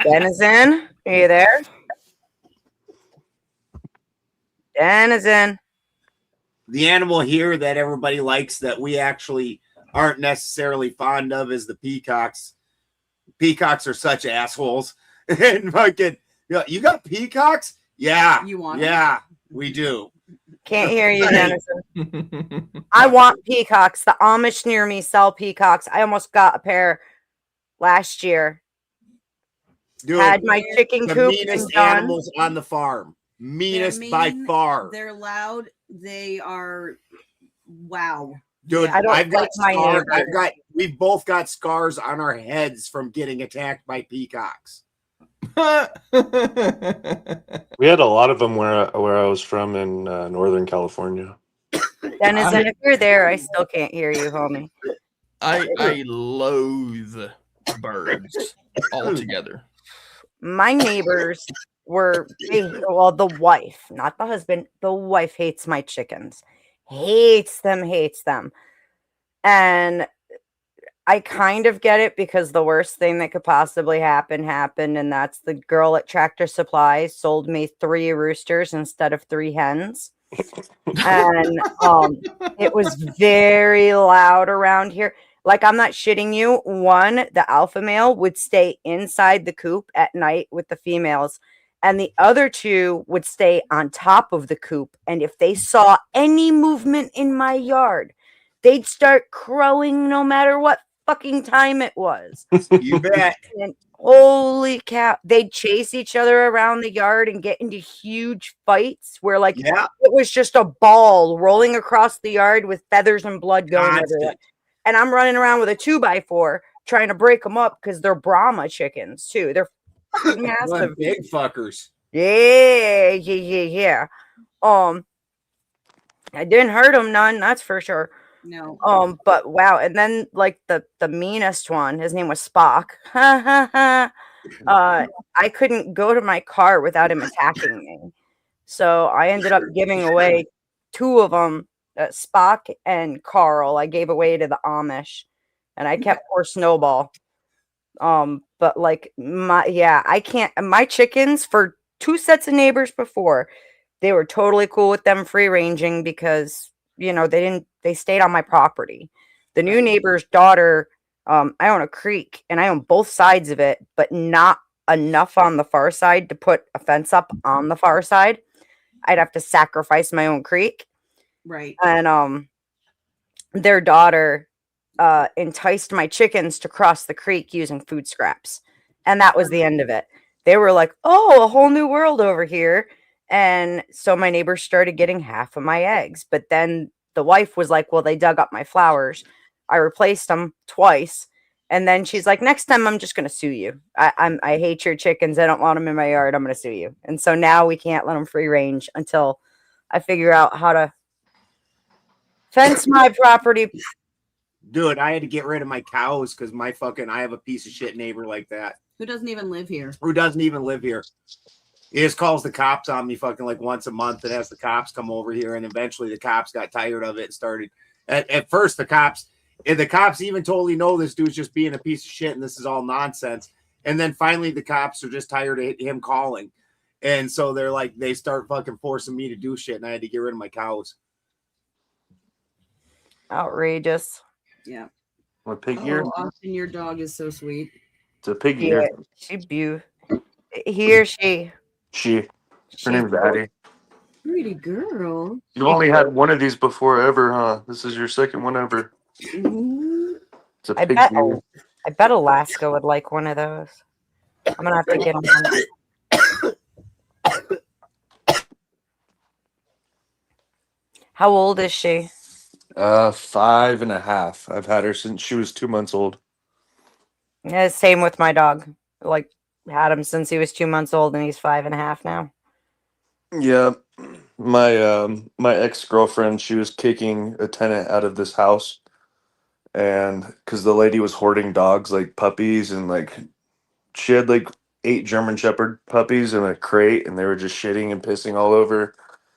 Denizen, are you there? Denizen. The animal here that everybody likes that we actually aren't necessarily fond of is the peacocks. Peacocks are such assholes. And fucking, you got peacocks? Yeah. You want Yeah, we do. Can't hear you, Denizen. I want peacocks. The Amish near me sell peacocks. I almost got a pair last year. Dude, had my chicken the coop meanest done. animals on the farm. Meanest They're by mean, far. They're loud. They are, wow. Dude, I don't I've got like my neighbors. we've both got scars on our heads from getting attacked by peacocks. We had a lot of them where I was from in Northern California. Denizen, if you're there, I still can't hear you, homie. I loathe birds altogether. My neighbors were well, the wife, not the husband. The wife hates my chickens, hates them, and I kind of get it because the worst thing that could possibly happen happened, and that's the girl at Tractor Supply sold me 3 roosters instead of 3 hens. And it was very loud around here. Like, I'm not shitting you. One, the alpha male would stay inside the coop at night with the females, and the other 2 would stay on top of the coop. And if they saw any movement in my yard, they'd start crowing no matter what fucking time it was. You bet. And holy cow, they'd chase each other around the yard and get into huge fights where, like, it was just a ball rolling across the yard with feathers and blood going everywhere. And I'm running around with a 2x4 trying to break them up because they're Brahma chickens too. They're fucking massive, big fuckers. Yeah. I didn't hurt them none, that's for sure. No. But wow, and then like the meanest one, his name was Spock. I couldn't go to my car without him attacking me. So I ended up giving away 2 of them, Spock and Carl. I gave away to the Amish, and I kept poor Snowball. But like I can't. My chickens, for 2 sets of neighbors before, they were totally cool with them free ranging because they stayed on my property. The new neighbor's daughter, I own a creek and I own both sides of it, but not enough on the far side to put a fence up on the far side. I'd have to sacrifice my own creek. Right. And their daughter enticed my chickens to cross the creek using food scraps. And that was the end of it. They were like, oh, a whole new world over here. And so my neighbors started getting half of my eggs. But then the wife was like, well, they dug up my flowers. I replaced them twice. And then she's like, next time I'm just going to sue you. I hate your chickens. I don't want them in my yard. I'm going to sue you. And so now we can't let them free range until I figure out how to fence my property. Dude, I had to get rid of my cows because I have a piece of shit neighbor like that. Who doesn't even live here? Who doesn't even live here. He just calls the cops on me fucking like once a month and has the cops come over here. And eventually the cops got tired of it and started. At first, the cops even totally know this dude's just being a piece of shit and this is all nonsense. And then finally the cops are just tired of him calling. And so they're like, they start fucking forcing me to do shit. And I had to get rid of my cows. Outrageous. Yeah. What pig ear? Austin, your dog is so sweet. It's a pig ear. She beautiful. He or she. She. Her name's Addie. Pretty girl. You only had one of these before ever, huh? This is your second one ever. Mhm. It's a I pig bet, ear. I bet Alaska would like one of those. I'm gonna have to get him one. How old is she? 5.5. I've had her since she was 2 months old. Yeah, same with my dog. Like, had him since he was 2 months old, and he's 5.5 now. Yeah, my ex-girlfriend, she was kicking a tenant out of this house, and because the lady was hoarding dogs like puppies, and like she had like 8 German Shepherd puppies in a crate, and they were just shitting and pissing all over.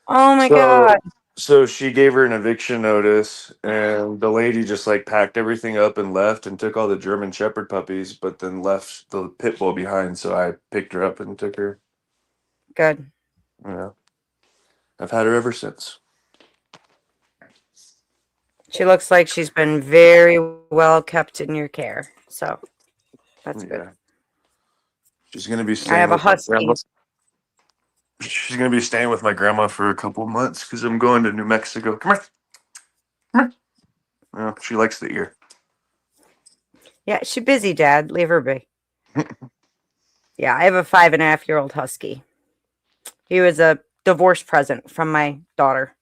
Oh my god! So she gave her an eviction notice, and the lady just like packed everything up and left and took all the German Shepherd puppies, but then left the pit bull behind. So I picked her up and took her. Good. Yeah, I've had her ever since. She looks like she's been very well kept in your care, so that's good. She's gonna be staying. I have a with my husky. grandma. She's gonna be staying with my grandma for a couple of months because I'm going to New Mexico. Come here. Come here. Yeah, she likes the ear. Yeah, she's busy, Dad. Leave her be. Yeah, I have a 5.5-year-old husky. He was a divorce present from my daughter.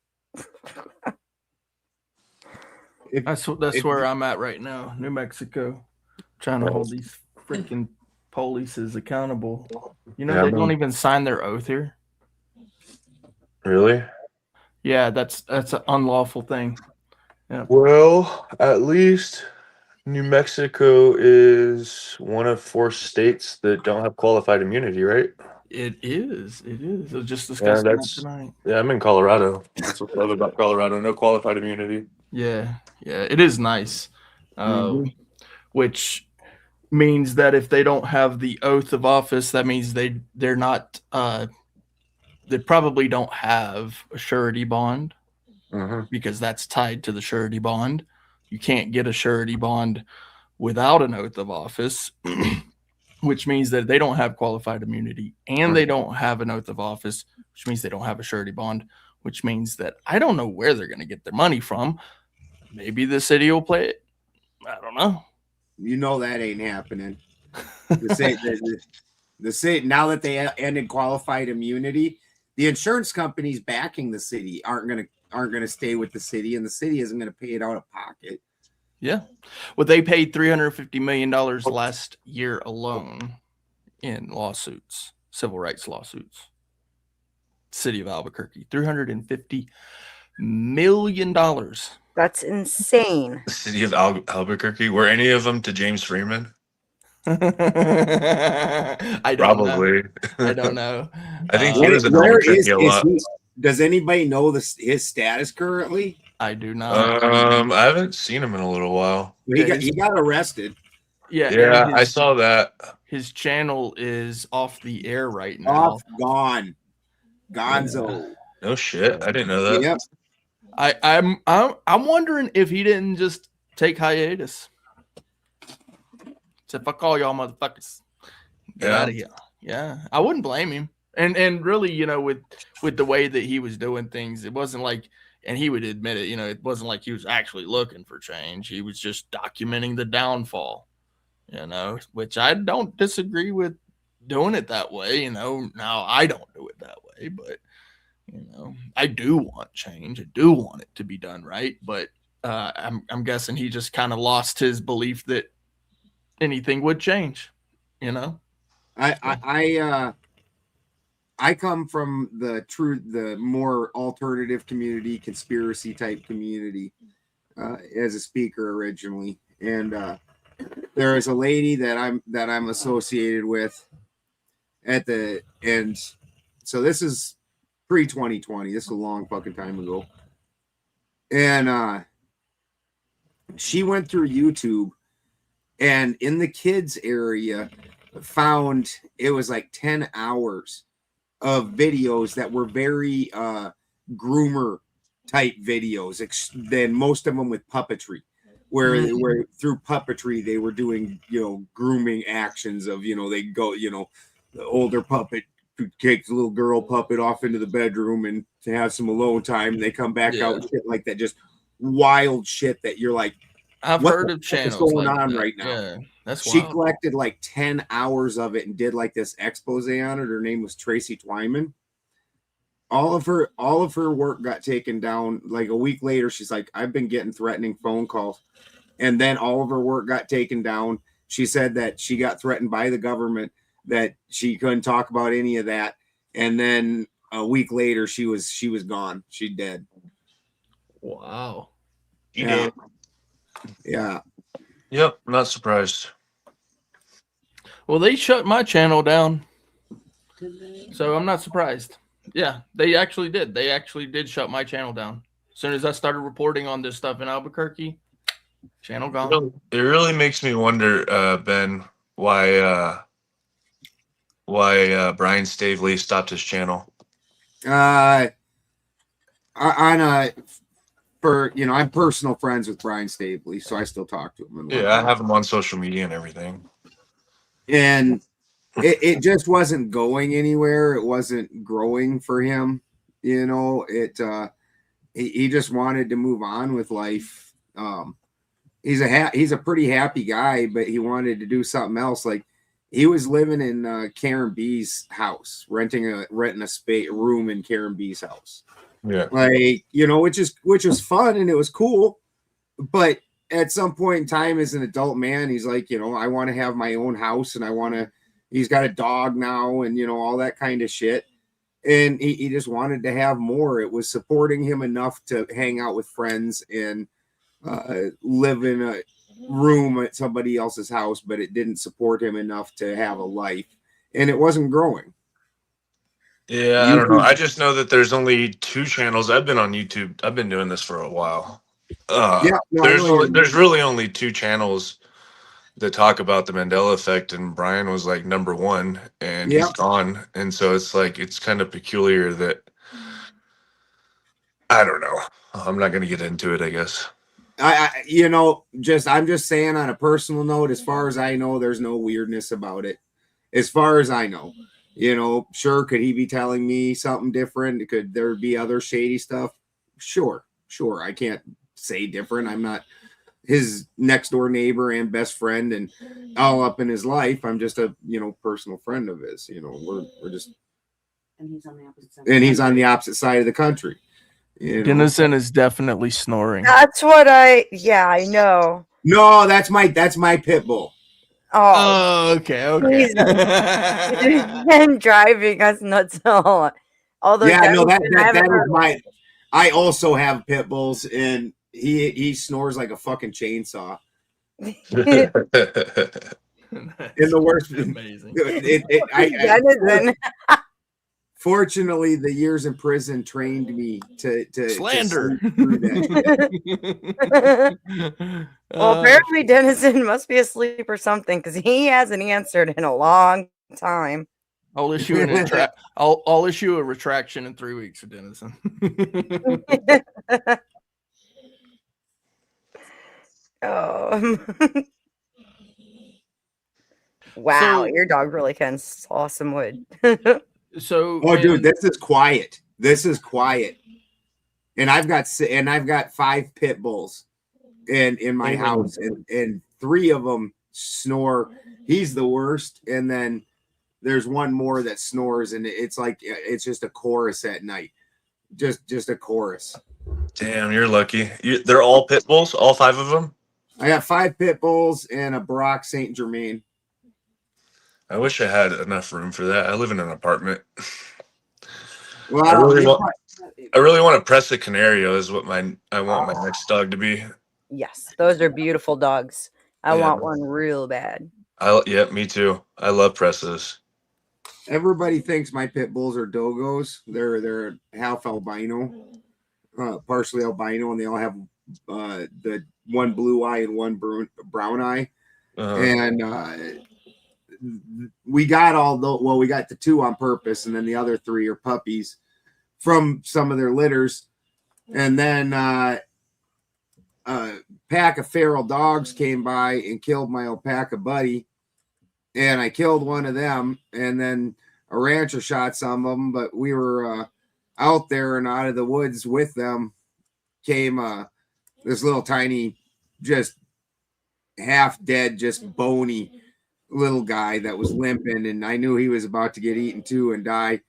That's where I'm at right now, New Mexico, trying to hold these freaking polices accountable. You know, Yeah, they don't even sign their oath here. Really? Yeah, that's an unlawful thing. Yeah. Well, at least New Mexico is one of 4 states that don't have qualified immunity, right? It is. It is. I was just Yeah, discussing that tonight. yeah, I'm in Colorado. That's what I love about Colorado. No qualified immunity. Yeah, it is nice. Mhm. Which means that if they don't have the oath of office, that means they're not they probably don't have a surety bond because that's tied to the surety bond. You can't get a surety bond without an oath of office, which means that they don't have qualified immunity and they don't have an oath of office, which means they don't have a surety bond, which means that I don't know where they're going to get their money from. Maybe the city will play it. I don't know. You know that ain't happening. The city, now that they ended qualified immunity, the insurance companies backing the city aren't gonna stay with the city, and the city isn't gonna pay it out of pocket. Yeah. Well, they paid $350 million last year alone in lawsuits, civil rights lawsuits. City of Albuquerque, $350 million. That's insane. The city of Albuquerque. Were any of them to James Freeman? I don't Probably. know. I don't know. I think he was in Albuquerque a lot. Does anybody know his status currently? I do not. I haven't seen him in a little while. He got arrested. Yeah, Yeah, I saw that. His channel is off the air right now. Gone. Gonzo. No shit. I didn't know that. Yep. I'm wondering if he didn't just take hiatus. Said, fuck all y'all motherfuckers. Get out of here. Yeah. I wouldn't blame him. And really, you know, with the way that he was doing things, it wasn't like, and he would admit it, you know, it wasn't like he was actually looking for change. He was just documenting the downfall, you know, which I don't disagree with doing it that way. You know, now I don't do it that way, but you know, I do want change. I do want it to be done right. But I'm guessing he just kind of lost his belief that anything would change, you know? I come from the more alternative community, conspiracy type community, as a speaker originally. And there is a lady that I'm associated with at the end. So this is pre-2020. This is a long fucking time ago. And she went through YouTube and in the kids area found it was like 10 hours of videos that were very groomer type videos, then most of them with puppetry, where through puppetry they were doing, you know, grooming actions of, you know, they go, you know, the older puppet takes the little girl puppet off into the bedroom and to have some alone time, and they come back out and shit like that, just wild shit that you're like, I've heard of channels going like on that. right now. Yeah, that's she wild. collected like 10 hours of it and did like this expose on it. Her name was Tracy Twyman. All of her work got taken down. Like a week later, she's like, I've been getting threatening phone calls. And then all of her work got taken down. She said that she got threatened by the government, that she couldn't talk about any of that. And then a week later, she was gone. She dead. Wow. Yeah. Yeah. Yep. Not surprised. Well, they shut my channel down, so I'm not surprised. Yeah, they actually did. They actually did shut my channel down. As soon as I started reporting on this stuff in Albuquerque, channel gone. It really makes me wonder, Ben, why Brian Stavely stopped his channel. I'm personal friends with Brian Stavely, so I still talk to him. Yeah, I have him on social media and everything. And it just wasn't going anywhere. It wasn't growing for him. You know, he just wanted to move on with life. He's a pretty happy guy, but he wanted to do something else. Like he was living in Karen B's house, renting a room in Karen B's house. Yeah. Like, you know, which was fun and it was cool. but at some point in time, as an adult man, he's like, I want to have my own house, and he's got a dog now, and all that kind of shit. And he just wanted to have more. It was supporting him enough to hang out with friends and live in a room at somebody else's house, but it didn't support him enough to have a life, and it wasn't growing. Yeah, I don't know. I just know that there's only 2 channels. I've been on YouTube. I've been doing this for a while. There's really only 2 channels that talk about the Mandela effect, and Brian was like number 1, and he's gone. And so it's like, it's kind of peculiar that, I don't know. I'm not going to get into it, I guess. I'm just saying, on a personal note, as far as I know, there's no weirdness about it. As far as I know, sure, could he be telling me something different? Could there be other shady stuff? Sure. I can't say different. I'm not his next door neighbor and best friend and all up in his life. I'm just a, personal friend of his. We're just, And he's on the opposite side. and he's on the opposite side of the country. Dennison is definitely snoring. That's what I know. No, that's my pit bull. Oh, okay. And driving us nuts all those Yeah, no, that I haven't is heard my. I also have pit bulls, and he snores like a fucking chainsaw. In the worst. Amazing. Dennison. Fortunately, the years in prison trained me to slander. To through that shit. Well, apparently Dennison must be asleep or something, because he hasn't answered in a long time. I'll issue I'll issue a retraction in 3 weeks for Dennison. Oh. Wow, So- your dog really can saw some wood. So, Dude, this is quiet. And I've got 5 pit bulls in my house, and 3 of them snore. He's the worst, and then there's one more that snores, and it's like it's just a chorus at night, just a chorus. Damn, you're lucky. They're all pit bulls, all 5 of them. I got 5 pit bulls and a Brock Saint Germain. I wish I had enough room for that. I live in an apartment. Well, I really want to press a Canario is what I want my next dog to be. Yes, those are beautiful dogs. I Yeah. want one real bad. Yeah, me too. I love presses. Everybody thinks my pit bulls are dogos. They're half albino, partially albino, and they all have the one blue eye and one brown eye. And we got we got the 2 on purpose, and then the other 3 are puppies from some of their litters. And then a pack of feral dogs came by and killed my alpaca buddy, and I killed one of them, and then a rancher shot some of them, but we were out there, and out of the woods with them came this little tiny, just half dead, just bony little guy that was limping, and I knew he was about to get eaten too and die.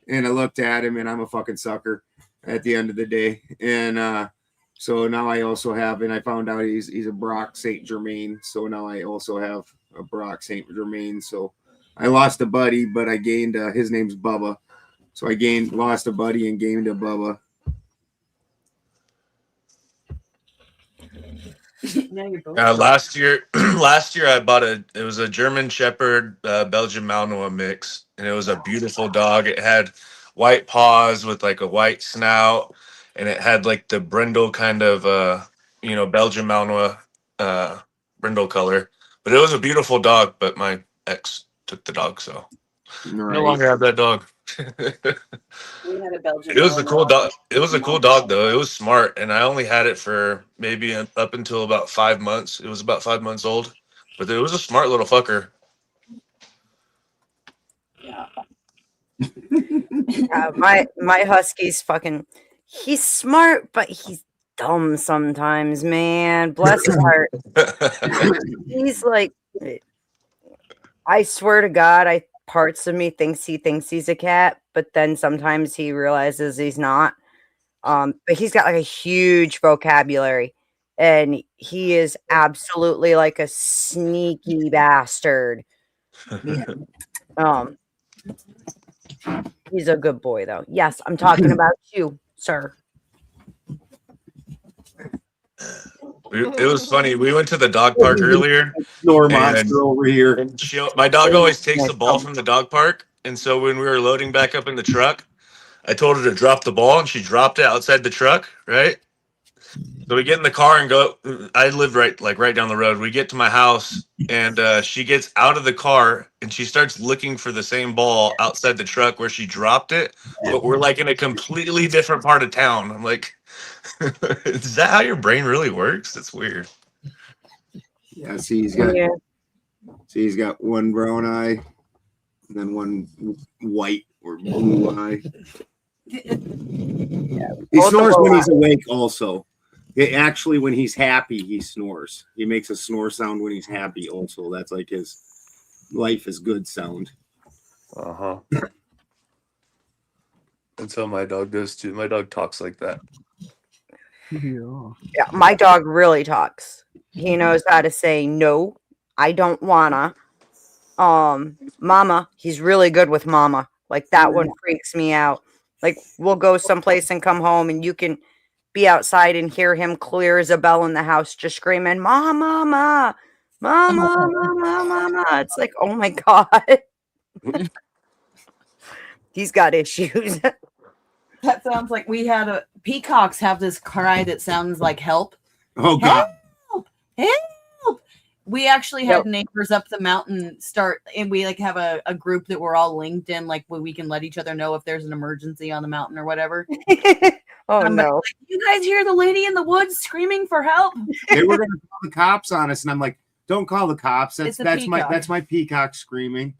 And I looked at him, and I'm a fucking sucker at the end of the day. And so now I also have, and I found out he's a Brock Saint Germain. So now I also have a Brock Saint Germain. So I lost a buddy, but I gained his name's Bubba. So I lost a buddy and gained a Bubba. Now you're both. Last year I bought it was a German Shepherd Belgian Malinois mix, and it was a beautiful dog. It had white paws with like a white snout, and it had like the brindle kind of Belgian Malinois brindle color. But it was a beautiful dog, but my ex took the dog, so no longer have that dog. We had a Belgian. It was a cool dog. It was a cool dog, though. It was smart, and I only had it for maybe up until about 5 months. It was about 5 months old, but it was a smart little fucker. My husky's fucking. He's smart, but he's dumb sometimes, man. Bless his heart. He's like, I swear to God, parts of me thinks he's a cat, but then sometimes he realizes he's not. But he's got like a huge vocabulary, and he is absolutely like a sneaky bastard. Um, he's a good boy though. Yes, I'm talking about you, sir. It was funny. We went to the dog park earlier. Snore monster over here. And my dog always takes the ball from the dog park. And so when we were loading back up in the truck, I told her to drop the ball, and she dropped it outside the truck, right? So we get in the car and go. I live right down the road. We get to my house, and she gets out of the car, and she starts looking for the same ball outside the truck where she dropped it. But we're like in a completely different part of town. I'm like, is that how your brain really works? It's weird. Yeah, see, he's got one brown eye, and then one white or blue eye. He snores when he's awake. Also, actually, when he's happy, he snores. He makes a snore sound when he's happy. Also, that's like his life is good sound. That's how my dog does too. My dog talks like that. Yeah, my dog really talks. He knows how to say no, I don't wanna. Mama, he's really good with mama. Like that one freaks me out. Like we'll go someplace and come home, and you can be outside and hear him clear as a bell in the house, just screaming, "Mama, mama, mama, mama, mama." It's like, oh my god, he's got issues. That sounds like we had peacocks have this cry that sounds like help. Oh god. Help! We actually had neighbors up the mountain start, and we like have a group that we're all linked in, like where we can let each other know if there's an emergency on the mountain or whatever. Oh no! Like, you guys hear the lady in the woods screaming for help? They were going to call the cops on us, and I'm like, "Don't call the cops. That's peacock. my peacock screaming."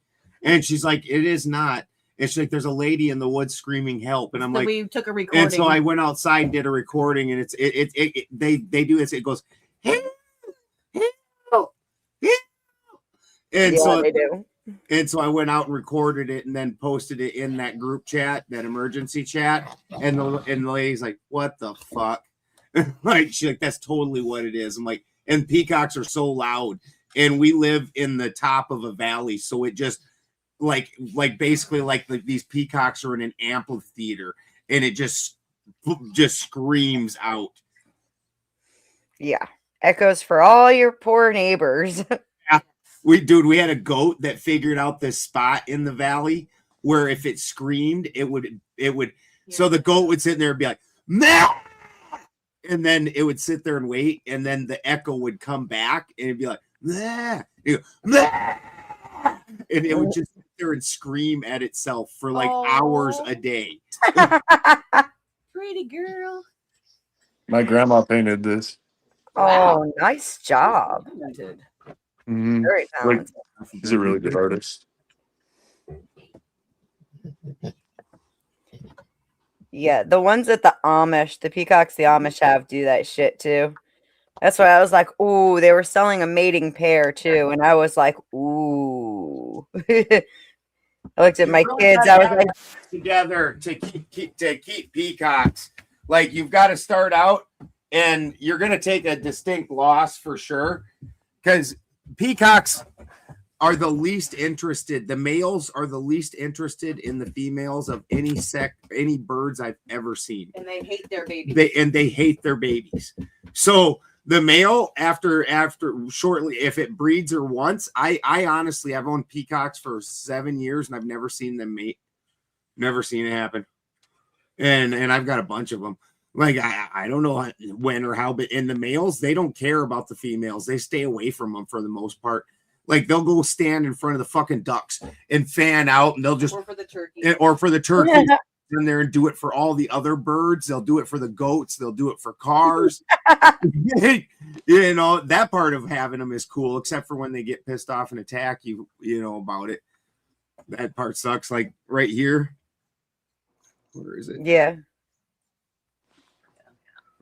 And she's like, "It is not." It's like there's a lady in the woods screaming help, and I'm So like, we took a recording. And so I went outside and did a recording, and they do this. It goes, help, help, help. And Yeah, so they do. And so I went out and recorded it, and then posted it in that group chat, that emergency chat. And the lady's like, "What the fuck?" Like she's like, "That's totally what it is." I'm like, and peacocks are so loud, and we live in the top of a valley, so it just like basically like these peacocks are in an amphitheater, and it just screams out. Yeah, echoes for all your poor neighbors. We had a goat that figured out this spot in the valley where if it screamed, it would. So the goat would sit there and be like, "Meh!" And then it would sit there and wait, and then the echo would come back, and it'd be like, "Meh!" It'd go, "Meh!" And it would just sit there and scream at itself for like hours a day. Pretty girl. My grandma painted this. Oh, nice job. Mhm. Very talented. He's a really good artist. Yeah, the ones that the peacocks the Amish have do that shit too. That's why I was like, ooh, they were selling a mating pair too. And I was like, ooh. I looked at my kids. I was like, together to keep peacocks. Like you've got to start out, and you're going to take a distinct loss for sure, because peacocks are the least interested. The males are the least interested in the females of any birds I've ever seen. And they hate their babies. They hate their babies. So the male, after shortly, if it breeds or once, I honestly, I've owned peacocks for 7 years, and I've never seen them mate. Never seen it happen. And I've got a bunch of them. Like I don't know when or how, but in the males, they don't care about the females. They stay away from them for the most part. Like they'll go stand in front of the fucking ducks and fan out, and they'll just Or for the turkey. in there and do it for all the other birds. They'll do it for the goats. They'll do it for cars. You know, that part of having them is cool, except for when they get pissed off and attack you, you know, about it. That part sucks. Like right here. Where is it? yeah.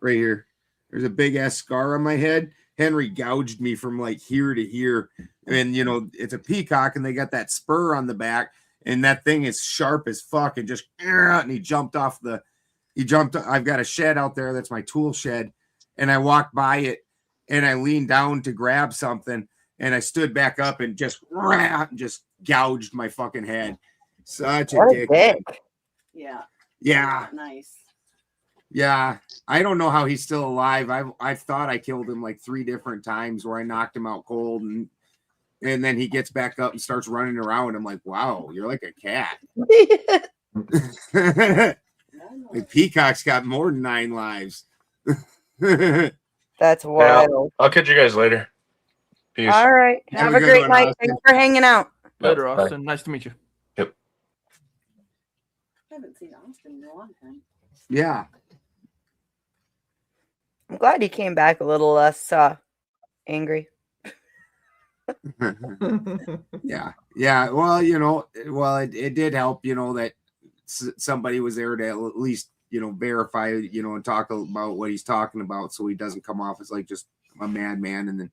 Right here. There's a big ass scar on my head. Henry gouged me from like here to here. And you know, it's a peacock, and they got that spur on the back, and that thing is sharp as fuck, and just and he jumped off I've got a shed out there that's my tool shed, and I walked by it and I leaned down to grab something, and I stood back up and just gouged my fucking head. Such a What a dick. dick. Yeah. Yeah. Nice. Yeah. I don't know how he's still alive. I've thought I killed him like 3 different times where I knocked him out cold, and then he gets back up and starts running around. I'm like, wow, you're like a cat. Like Peacock's got more than 9 lives. That's wild. I'll catch you guys later. Peace. All right. Have a good great one, night. Austin. Thanks for hanging out. Later, Bye. Austin. Nice to meet you. Yep. I haven't seen Austin in a long time. Yeah. I'm glad he came back a little less angry. Yeah. Well, it did help, that somebody was there to at least, verify, and talk about what he's talking about, so he doesn't come off as like just a madman. And then,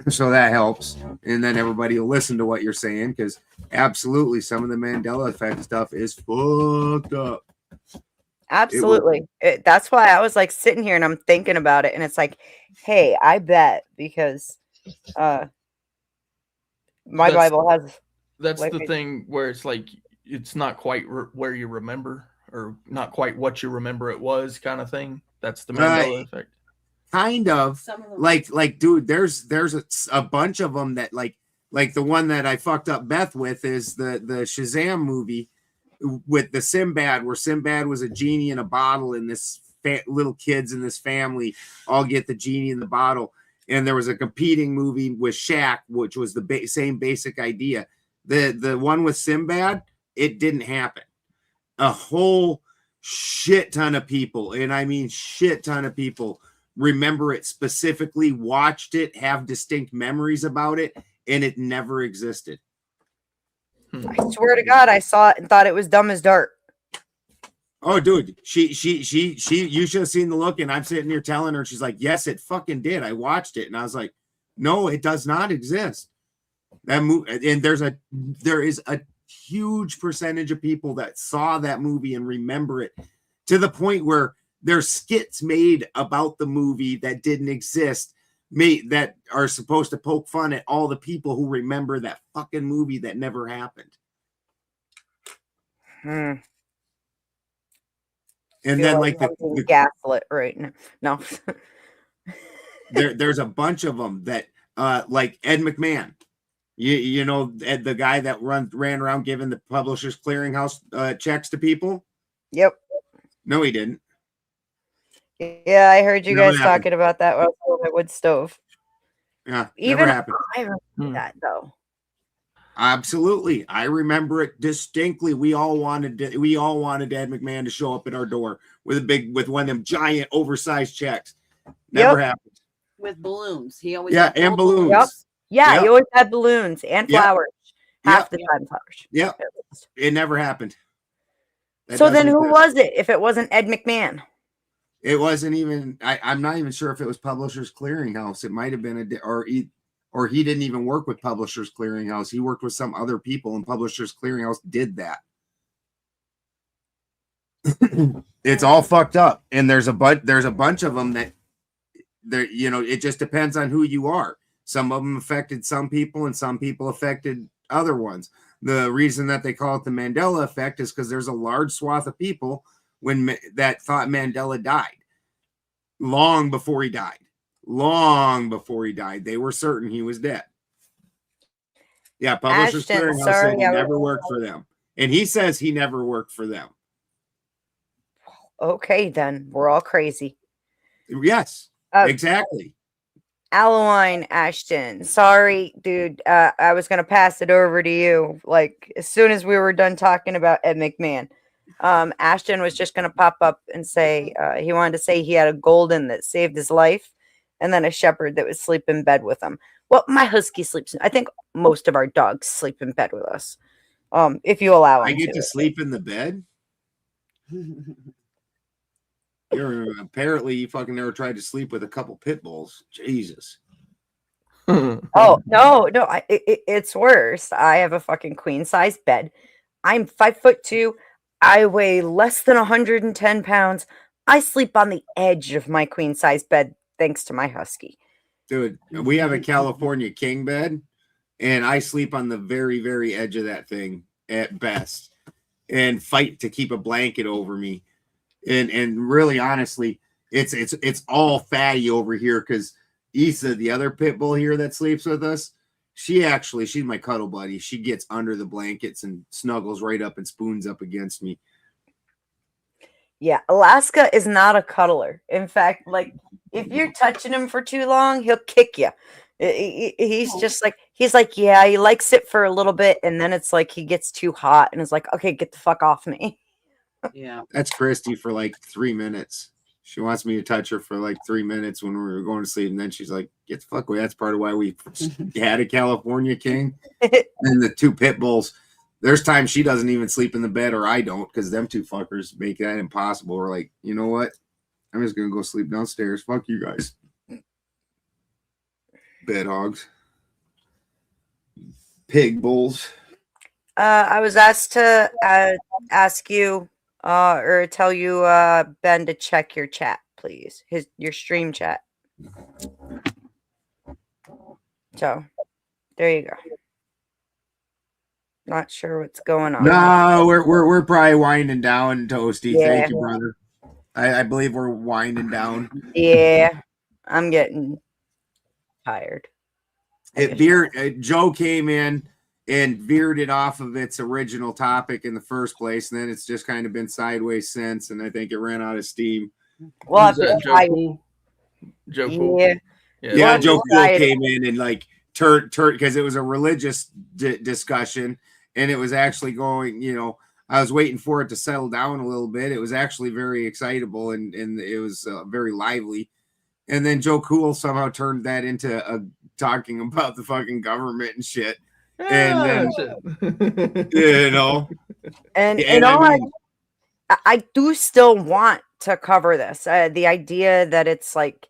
so that helps. And then everybody will listen to what you're saying, because absolutely some of the Mandela effect stuff is fucked up. Absolutely. That's why I was like sitting here and I'm thinking about it. And it's like, hey, I bet because my Bible has. That's like, the thing where it's like it's not quite where you remember, or not quite what you remember it was, kind of thing. That's the Mandela effect. Kind of like dude, there's a bunch of them that like the one that I fucked up Beth with is the Shazam movie with the Sinbad, where Sinbad was a genie in a bottle, and this little kids in this family all get the genie in the bottle. And there was a competing movie with Shaq, which was the same basic idea. The one with Sinbad, it didn't happen. A whole shit ton of people, and I mean shit ton of people, remember it specifically, watched it, have distinct memories about it, and it never existed. I swear to God, I saw it and thought it was dumb as dirt. Oh, dude, she, you should have seen the look, and I'm sitting here telling her, she's like, yes, it fucking did. I watched it, and I was like, no, it does not exist. That movie, and there is a huge percentage of people that saw that movie and remember it, to the point where there's skits made about the movie that didn't exist, that are supposed to poke fun at all the people who remember that fucking movie that never happened. And then like the gaslit right now. No. there's a bunch of them that like Ed McMahon, you know, Ed, the guy that ran around giving the Publishers Clearinghouse checks to people. Yep. No, he didn't. Yeah, I heard you Never guys happened. talking about that when I was on my wood stove. Yeah, Even never happened. I remember that though. Absolutely, I remember it distinctly. We all wanted Ed McMahon to show up at our door with one of them giant oversized checks. Never happened. With balloons. He always Yeah, had and full balloons. Yep. Yeah, Yep. you always had balloons and Yep. flowers. Half the time flowers. Yep, it never happened. That So then doesn't who exist. was it if it wasn't Ed McMahon? It wasn't even. I'm not even sure if it was Publishers Clearinghouse. It might have been or he didn't even work with Publishers Clearinghouse. He worked with some other people, and Publishers Clearinghouse did that. It's all fucked up, and there's a bunch of them that there. You know, it just depends on who you are. Some of them affected some people, and some people affected other ones. The reason that they call it the Mandela effect is because there's a large swath of people that thought Mandela died long before he died. Long before he died, they were certain he was dead. Yeah, Publishers Ashton, Clearinghouse sorry, said he I was- never worked for them, and he says he never worked for them. Okay, then we're all crazy. Yes, exactly. Alawine Ashton. Sorry, dude. I was gonna pass it over to you. Like as soon as we were done talking about Ed McMahon. Ashton was just gonna pop up and say he wanted to say he had a golden that saved his life, and then a shepherd that would sleep in bed with him. Well, my husky sleeps. I think most of our dogs sleep in bed with us. If you allow I him get to to. sleep in the bed. Apparently, you fucking never tried to sleep with a couple pit bulls. Jesus. Oh no, it's worse. I have a fucking queen size bed. I'm 5'2". I weigh less than 110 pounds. I sleep on the edge of my queen size bed thanks to my husky. Dude, we have a California king bed, and I sleep on the very, very edge of that thing at best, and fight to keep a blanket over me. And really, honestly, it's all fatty over here because Issa, the other pit bull here that sleeps with us, she's my cuddle buddy. She gets under the blankets and snuggles right up and spoons up against me. Yeah, Alaska is not a cuddler. In fact, like if you're touching him for too long, he'll kick you. He's just like, yeah, he likes it for a little bit, and then it's like he gets too hot and is like, okay, get the fuck off me. Yeah. That's Christy for like 3 minutes. She wants me to touch her for like 3 minutes when we were going to sleep, and then she's like, get the fuck away. That's part of why we had a California king. And the 2 pit bulls. There's times she doesn't even sleep in the bed, or I don't, because them 2 fuckers make that impossible. We're like, you know what? I'm just gonna go sleep downstairs. Fuck you guys. Bed hogs. Pig bulls. I was asked to ask you or tell you, Ben, to check your chat, please. Your stream chat. So, there you go. Not sure what's going on. No, we're probably winding down, Toasty. Yeah. Thank you, brother. I believe we're winding down. Yeah, I'm getting tired. Joe came in and veered it off of its original topic in the first place, and then it's just kind of been sideways since, and I think it ran out of steam. Well, Who's that, Joe Pool? Joe Pool? Yeah, Joe Pool came in and like turned because it was a religious discussion, and it was actually going, I was waiting for it to settle down a little bit. It was actually very excitable, and it was very lively. And then Joe Cool somehow turned that into talking about the fucking government and shit. And then, I do still want to cover this. The idea that it's like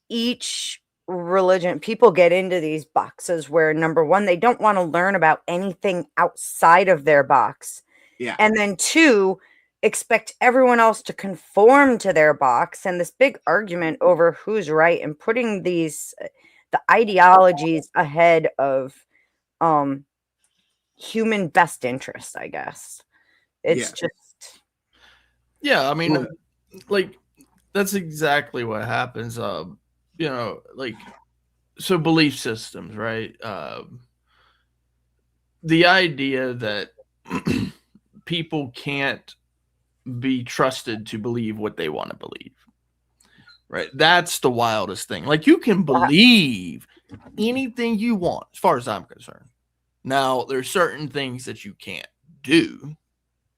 each religion, people get into these boxes where, number one, they don't want to learn about anything outside of their box. Yeah. And then 2, expect everyone else to conform to their box, and this big argument over who's right and putting the ideologies ahead of human best interest, I guess. It's just I mean, like that's exactly what happens. So belief systems, right? The idea that people can't be trusted to believe what they want to believe, right? That's the wildest thing. Like, you can believe anything you want, as far as I'm concerned. Now, there's certain things that you can't do,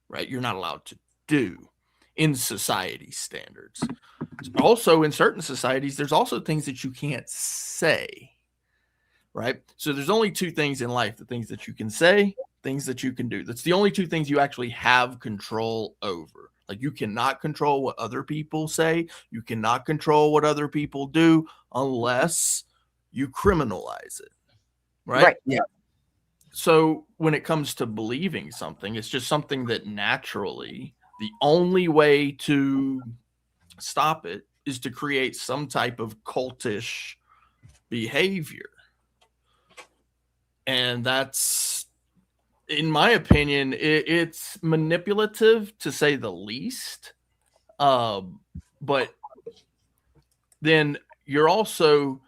right? You're not allowed to do in society standards. Also, in certain societies, there's also things that you can't say, right? So there's only 2 things in life: the things that you can say, things that you can do. That's the only 2 things you actually have control over. Like, you cannot control what other people say. You cannot control what other people do unless you criminalize it, right? Yeah. So when it comes to believing something, it's just something that naturally, the only way to stop it is to create some type of cultish behavior. And that's, in my opinion, it's manipulative to say the least. But then you're also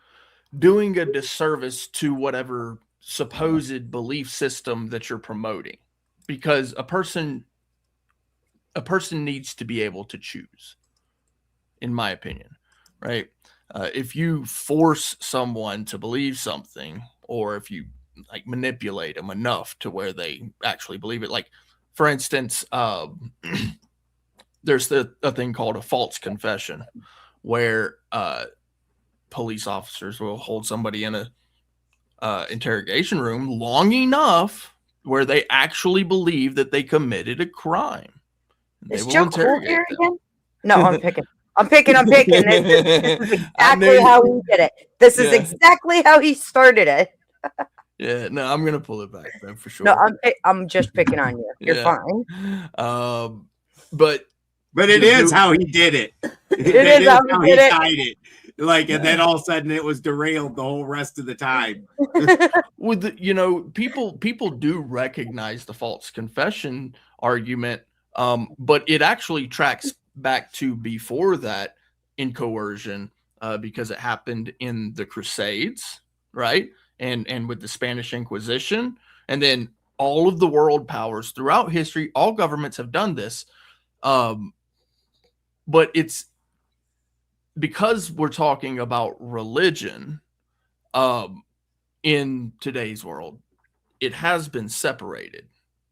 doing a disservice to whatever supposed belief system that you're promoting, because a person needs to be able to choose, in my opinion, right? If you force someone to believe something, or if you like manipulate them enough to where they actually believe it, like, for instance, there's a thing called a false confession, where police officers will hold somebody in a interrogation room long enough where they actually believe that they committed a crime. Is Joe Cool here again? No, I'm picking. This is exactly how he did it. This is exactly how he started it. Yeah, no, I'm gonna pull it back then for sure. No, I'm just picking on you. You're fine. But it is how he did it. It is how he did it. Died it. Like, and then all of a sudden it was derailed the whole rest of the time. With the, people do recognize the false confession argument, but it actually tracks back to before that in coercion, because it happened in the Crusades, right? And with the Spanish Inquisition, and then all of the world powers throughout history, all governments have done this. But it's because we're talking about religion, in today's world, it has been separated,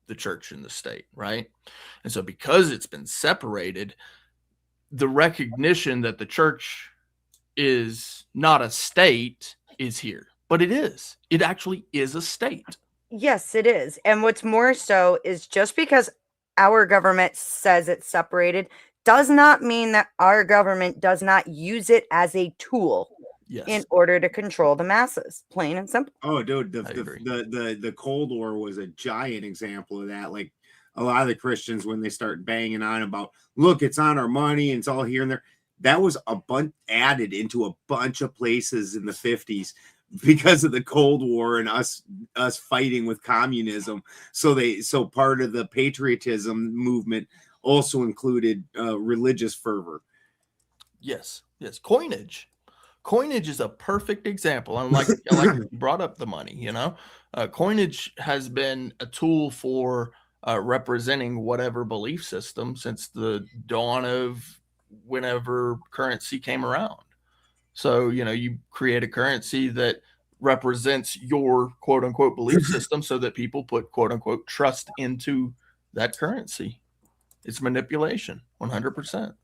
the church and the state, right? And so because it's been separated, the recognition that the church is not a state is here, but it is. It actually is a state. Yes, it is. And what's more so is just because our government says it's separated does not mean that our government does not use it as a tool in order to control the masses, plain and simple. Oh, dude, the Cold War was a giant example of that. Like, a lot of the Christians, when they start banging on about, look, it's on our money and it's all here and there, that was a bunch added into a bunch of places in the 50s because of the Cold War and us fighting with communism. So part of the patriotism movement also included religious fervor. Yes. Coinage is a perfect example. I'm like you brought up the money, coinage has been a tool for representing whatever belief system since the dawn of whenever currency came around. So, you create a currency that represents your quote unquote belief system so that people put quote unquote trust into that currency. It's manipulation, 100%.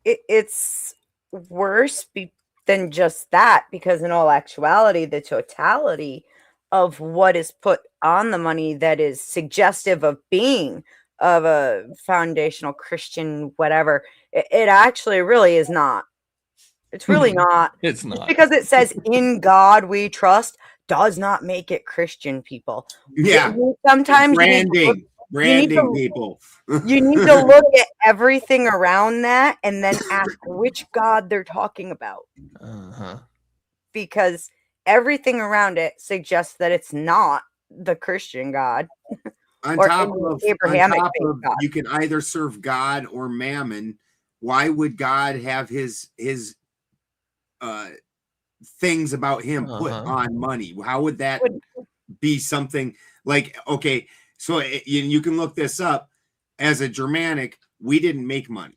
It's worse than just that, because in all actuality, the totality of what is put on the money that is suggestive of being of a foundational Christian, whatever, it actually really is not. It's really not. It's Just not. because it says in God we trust does not make it Christian, people. Yeah. Sometimes branding people. You need to look at everything around that and then ask which God they're talking about. Because everything around it suggests that it's not the Christian God. On or top any of, Abrahamic faith God. you can either serve God or mammon. Why would God have his things about him put on money? How would that be something like, okay, so you can look this up. As a Germanic, we didn't make money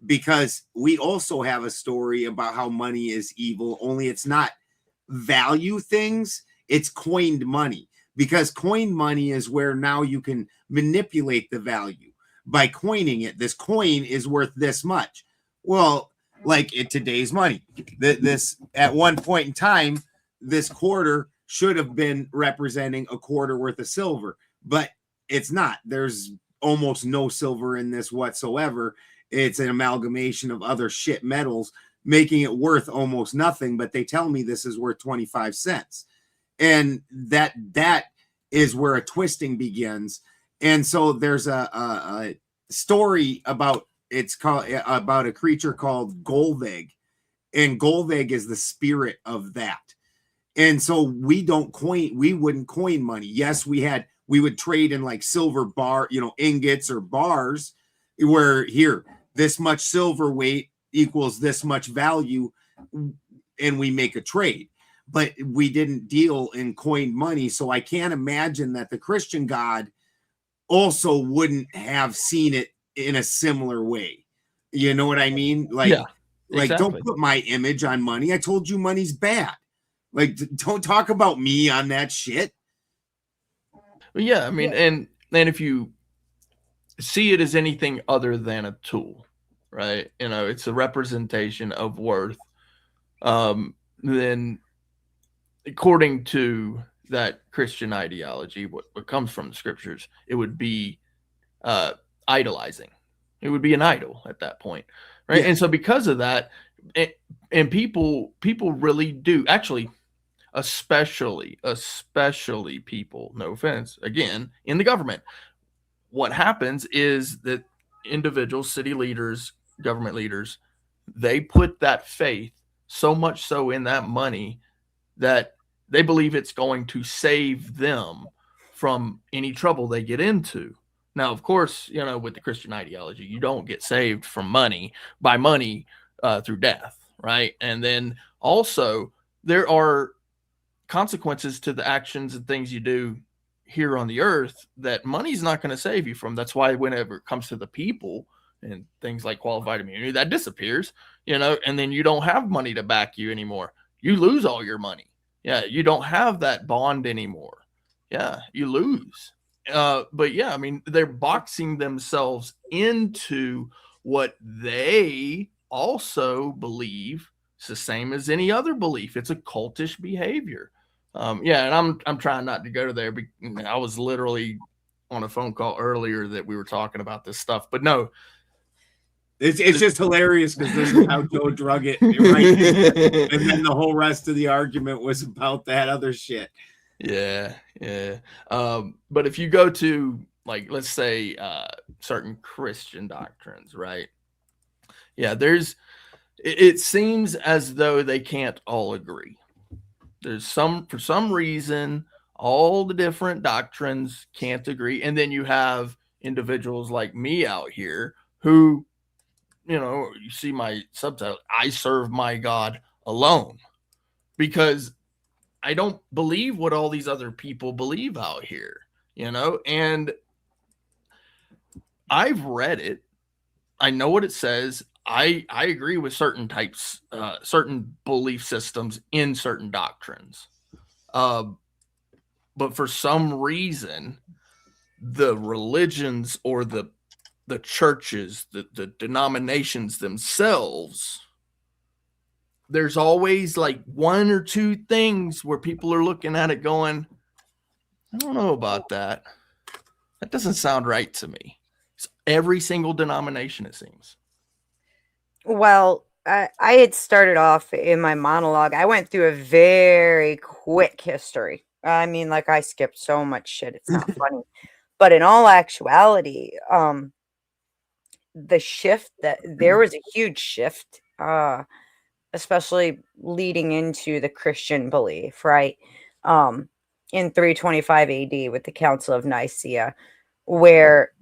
because we also have a story about how money is evil, only it's not value things, it's coined money. Because coined money is where now you can manipulate the value by coining it. This coin is worth this much. Well, like in today's money, this at one point in time, this quarter should have been representing a quarter worth of silver, but it's not. There's almost no silver in this whatsoever. It's an amalgamation of other shit metals, making it worth almost nothing. But they tell me this is worth 25 cents. And that is where a twisting begins. And so there's a story about about a creature called Golveg, and Golveg is the spirit of that. And so we wouldn't coin money. Yes, we would trade in like silver bar, ingots or bars, where here, this much silver weight equals this much value, and we make a trade. But we didn't deal in coined money. So I can't imagine that the Christian God also wouldn't have seen it in a similar way. You know what I mean? Like, exactly. Don't put my image on money. I told you money's bad. Like, don't talk about me on that shit. Yeah, I mean, and if you see it as anything other than a tool, right? It's a representation of worth. Then according to that Christian ideology, what comes from the scriptures, it would be idolizing. It would be an idol at that point, right? And so because of that, and people really do actually, especially people, no offense, again, in the government, what happens is that individuals, city leaders, government leaders, they put that faith so much so in that money that they believe it's going to save them from any trouble they get into. Now, of course, you know, with the Christian ideology, you don't get saved from money through death, right? And then also there are consequences to the actions and things you do here on the earth that money's not going to save you from. That's why whenever it comes to the people and things like qualified immunity, that disappears, you know, and then you don't have money to back you anymore. You lose all your money. Yeah, you don't have that bond anymore. Yeah, you lose. But yeah, I mean, they're boxing themselves into what they also believe. It's the same as any other belief. It's a cultish behavior. Yeah, and I'm trying not to go there. I was literally on a phone call earlier that we were talking about this stuff, but no. It's just hilarious because this is how Joe drug it, right? And then the whole rest of the argument was about that other shit. Yeah. But if you go to, like, let's say certain Christian doctrines, right? Yeah, it seems as though they can't all agree. For some reason, all the different doctrines can't agree. And then you have individuals like me out here who, you know, you see my subtitle, I serve my God alone, because I don't believe what all these other people believe out here, you know, and I've read it. I know what it says. I agree with certain types, certain belief systems in certain doctrines. But for some reason, the religions or the churches, the denominations themselves, there's always like one or two things where people are looking at it going, I don't know about that. That doesn't sound right to me. It's every single denomination, it seems. Well, I had started off in my monologue. I went through a very quick history. I mean, like, I skipped so much shit. It's not funny. But in all actuality, the shift that there was a huge shift, especially leading into the Christian belief, right? In 325 AD with the Council of Nicaea, where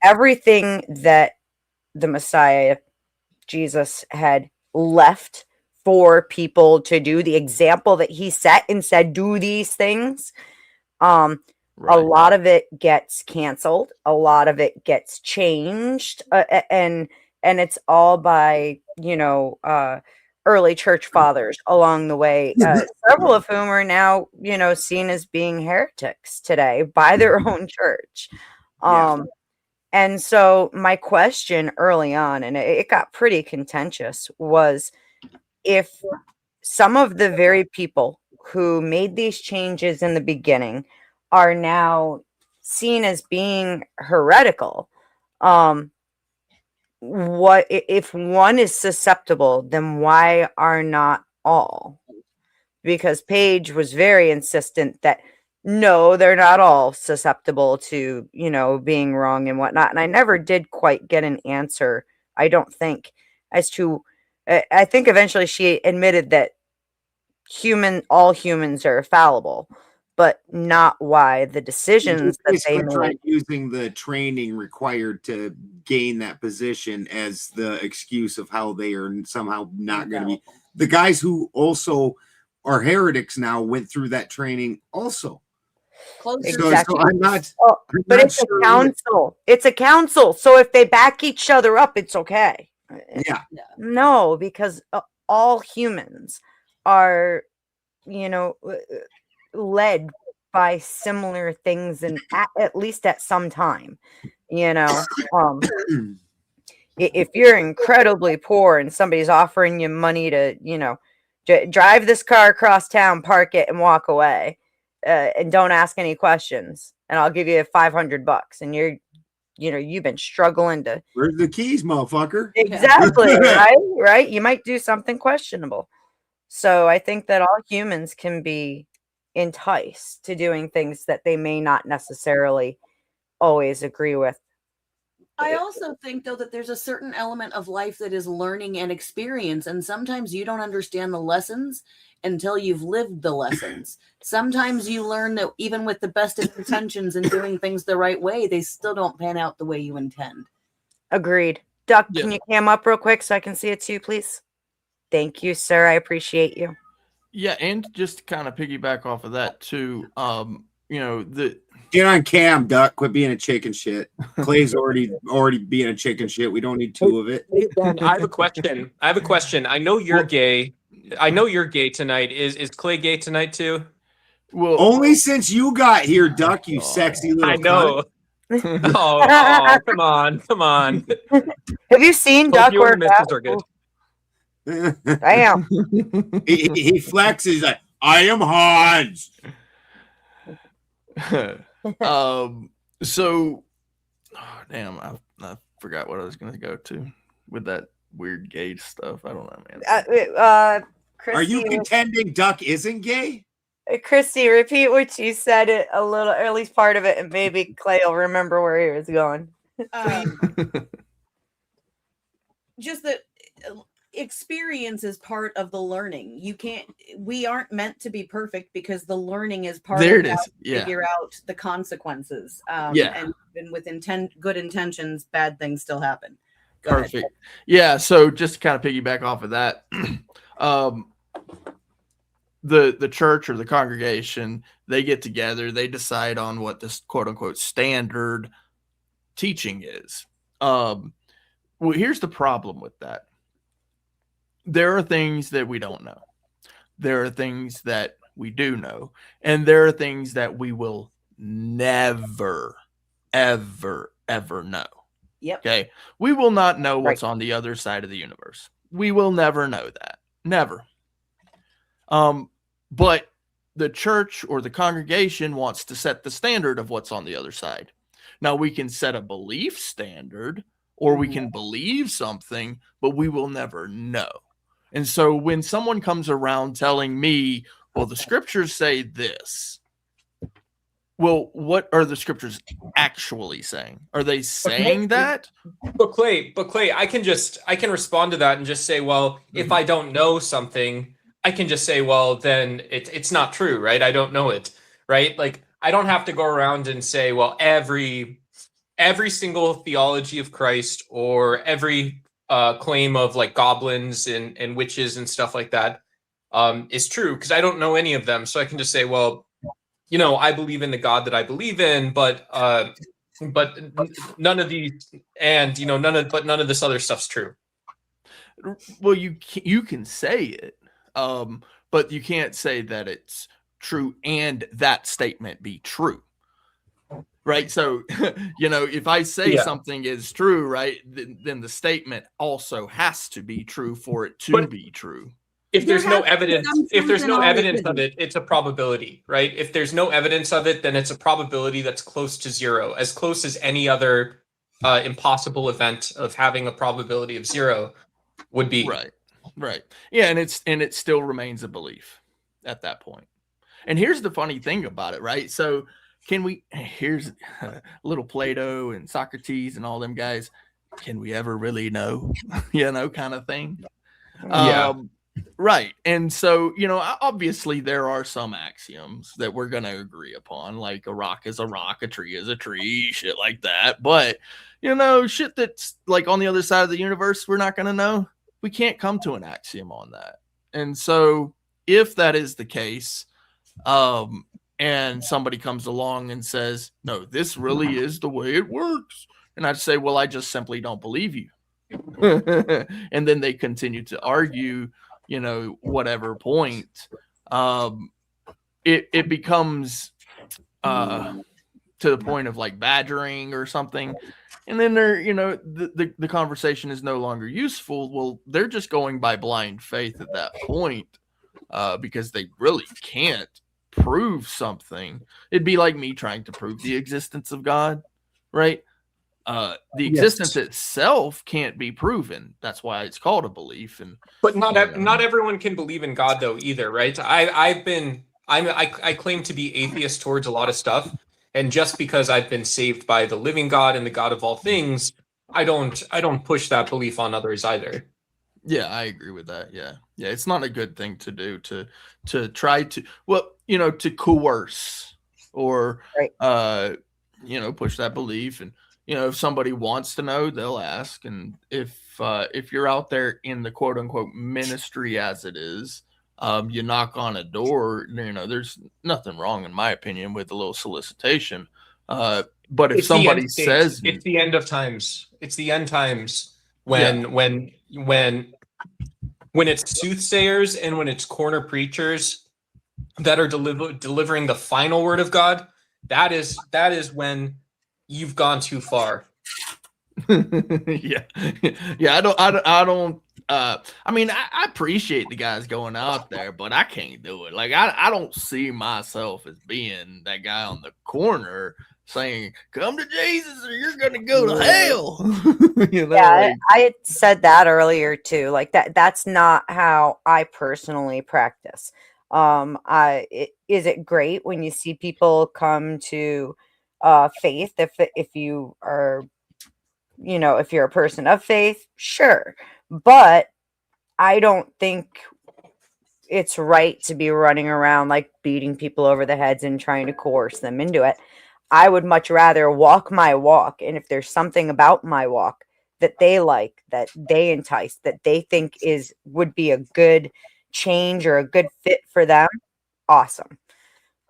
everything that the Messiah, Jesus, had left for people to do, the example that he set and said, do these things. A lot of it gets canceled. A lot of it gets changed. And it's all by, you know, early church fathers along the way, several of whom are now, you know, seen as being heretics today by their own church. And so my question early on, and it got pretty contentious, was if some of the very people who made these changes in the beginning are now seen as being heretical, what if one is susceptible, then why are not all? Because Paige was very insistent that no, they're not all susceptible to, you know, being wrong and whatnot. And I never did quite get an answer, I don't think, as to, I think eventually she admitted that all humans are fallible, but not why the decisions that they made. Using the training required to gain that position as the excuse of how they are somehow not going to be. The guys who also are heretics now went through that training also. Exactly. So I'm not, but it's a council. It's a council. So if they back each other up, it's okay. Yeah. No, because all humans are, you know, led by similar things, and at least at some time, you know. If you're incredibly poor and somebody's offering you money to, you know, drive this car across town, park it, and walk away, and don't ask any questions, and I'll give you $500, and you've been struggling to. Where's the keys, motherfucker? Exactly. right. You might do something questionable. So I think that all humans can be enticed to doing things that they may not necessarily always agree with. I also think, though, that there's a certain element of life that is learning and experience. And sometimes you don't understand the lessons until you've lived the lessons. Sometimes you learn that even with the best of intentions and doing things the right way, they still don't pan out the way you intend. Agreed. Duck, can you cam up real quick so I can see it too, please? Thank you, sir. I appreciate you. Yeah, and just to kind of piggyback off of that too, Get on cam, Duck. Quit being a chicken shit. Clay's already being a chicken shit. We don't need two of it. Hey, Ben, I have a question. I know you're gay. I know you're gay tonight. Is Clay gay tonight too? Well, only since you got here, Duck. You sexy little. I know. cunt. Oh, come on. Have you seen Duck You and wear Misses are good. Damn. he flexes like, I am Hans. So damn, I forgot what I was gonna go to with that weird gay stuff. I don't know, man. Are you Christy, contending Duck isn't gay? Christy, repeat what you said it a little, or at least part of it, and maybe Clay will remember where he was going. Just that experience is part of the learning. We aren't meant to be perfect because the learning is part There of it how is. to Yeah. figure out the consequences. Yeah. And even with good intentions, bad things still happen. Go ahead. Perfect. Yeah. So just to kind of piggyback off of that, the church or the congregation, they get together, they decide on what this quote unquote standard teaching is. Well, here's the problem with that. There are things that we don't know. There are things that we do know. And there are things that we will never, ever, ever know. Yep. Okay. We will not know what's on the other side of the universe. We will never know that. Never. But the church or the congregation wants to set the standard of what's on the other side. Now we can set a belief standard or we can believe something, but we will never know. And so when someone comes around telling me, well, the scriptures say this, well, what are the scriptures actually saying? Are they saying that? But Clay, I can respond to that and just say, well, if I don't know something, I can just say, well, then it's not true, right? I don't know it, right? Like I don't have to go around and say, well, every single theology of Christ or every claim of like goblins and witches and stuff like that is true, because I don't know any of them. So I can just say, well, I believe in the God that I believe in, but none of these, and none of this other stuff's true. Well, you can say it, but you can't say that it's true and that statement be true. Right. So, if I say something is true, right, then the statement also has to be true for it to be true. If there's no evidence, of it, it's a probability, right? If there's no evidence of it, then it's a probability that's close to zero, as close as any other impossible event of having a probability of zero would be. Right. Yeah, and it still remains a belief at that point. And here's the funny thing about it, right? So here's little Plato and Socrates and all them guys. Can we ever really know? Kind of thing. Yeah. Right. And so, obviously there are some axioms that we're going to agree upon, like a rock is a rock, a tree is a tree, shit like that. But, shit that's like on the other side of the universe, we're not going to know. We can't come to an axiom on that. And so if that is the case, and somebody comes along and says, no, this really is the way it works, and I'd say, well, I just simply don't believe you. And then they continue to argue, whatever point, it becomes to the point of like badgering or something. And then the conversation is no longer useful. Well, they're just going by blind faith at that point, because they really can't prove something. It'd be like me trying to prove the existence of God, right? The existence itself can't be proven. That's why it's called a belief. But not everyone can believe in God though either, right? I claim to be atheist towards a lot of stuff, and just because I've been saved by the living God and the God of all things I don't push that belief on others either. Yeah, I agree with that. Yeah. Yeah, it's not a good thing to do to try to to coerce or push that belief. And if somebody wants to know, they'll ask. And if you're out there in the quote unquote ministry as it is, you knock on a door, there's nothing wrong in my opinion with a little solicitation. But if It's the somebody end state. says It's the end of times. It's the end times when it's soothsayers and when it's corner preachers that are delivering the final word of God, that is when you've gone too far. yeah. I mean, I appreciate the guys going out there, but I can't do it. Like, I don't see myself as being that guy on the corner saying, "Come to Jesus or you're going to go to hell." I said that earlier too. Like that's not how I personally practice. Is it great when you see people come to faith if you are if you're a person of faith, sure. But I don't think it's right to be running around like beating people over the heads and trying to coerce them into it. I would much rather walk my walk. And if there's something about my walk that they like, that they entice, that they think would be a good change or a good fit for them, awesome.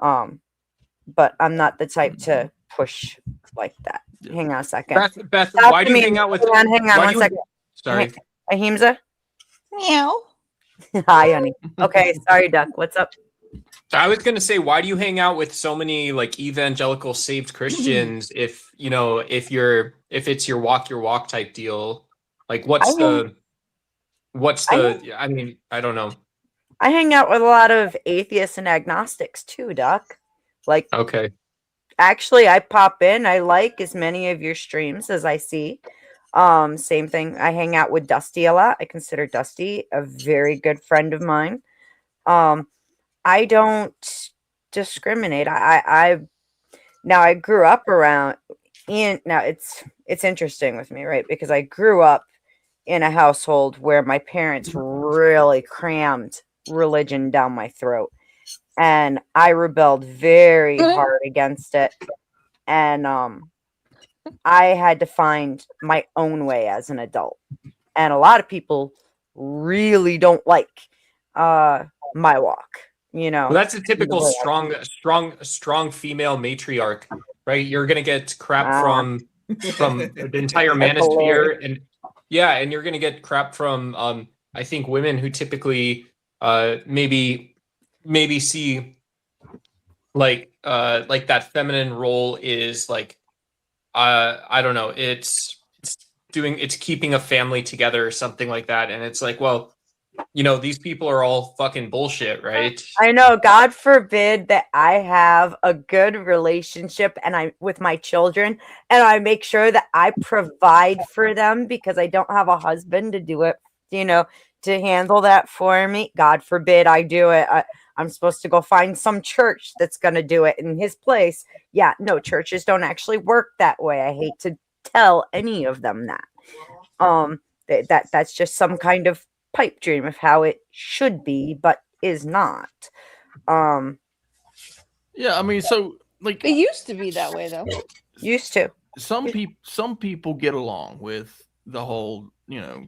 But I'm not the type to push like that. Hang on a second. Beth, Stop why do you me. hang out with? Hang on why one do you- second. Sorry. Ahimsa? Meow. Hi, honey. Okay, sorry, Duck. What's up? I was gonna say, why do you hang out with so many like evangelical saved Christians if it's your walk type deal? Like what's the I mean, I don't know. I hang out with a lot of atheists and agnostics too, Duck. Like, Okay. actually, I pop in. I like as many of your streams as I see. Same thing. I hang out with Dusty a lot. I consider Dusty a very good friend of mine. I don't discriminate. I grew up around now it's interesting with me, right? Because I grew up in a household where my parents really crammed religion down my throat. And I rebelled very hard against it. And I had to find my own way as an adult. And a lot of people really don't like my walk. Well, that's a typical strong female matriarch, right? You're gonna get crap from the entire manosphere, and you're gonna get crap from I think women who typically maybe see like that feminine role is like I don't know, it's keeping a family together or something like that, and it's like, well, these people are all fucking bullshit, right? I know. God forbid that I have a good relationship with my children, and I make sure that I provide for them because I don't have a husband to do it, to handle that for me. God forbid I do it. I'm supposed to go find some church that's going to do it in his place. Yeah, no, churches don't actually work that way. I hate to tell any of them that. That's just some kind of pipe dream of how it should be, but is not. Yeah, I mean, so like it used to be that way, though. Used to. Some people get along with the whole,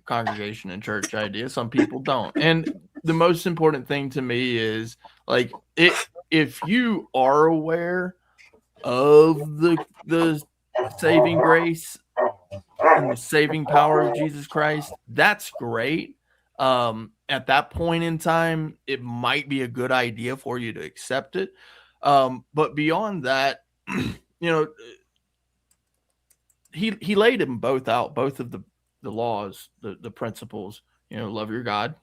congregation and church idea. Some people don't. And the most important thing to me is like if you are aware of the saving grace and the saving power of Jesus Christ, that's great. At that point in time, it might be a good idea for you to accept it. But beyond that, he laid them both out, both of the laws, the principles, love your God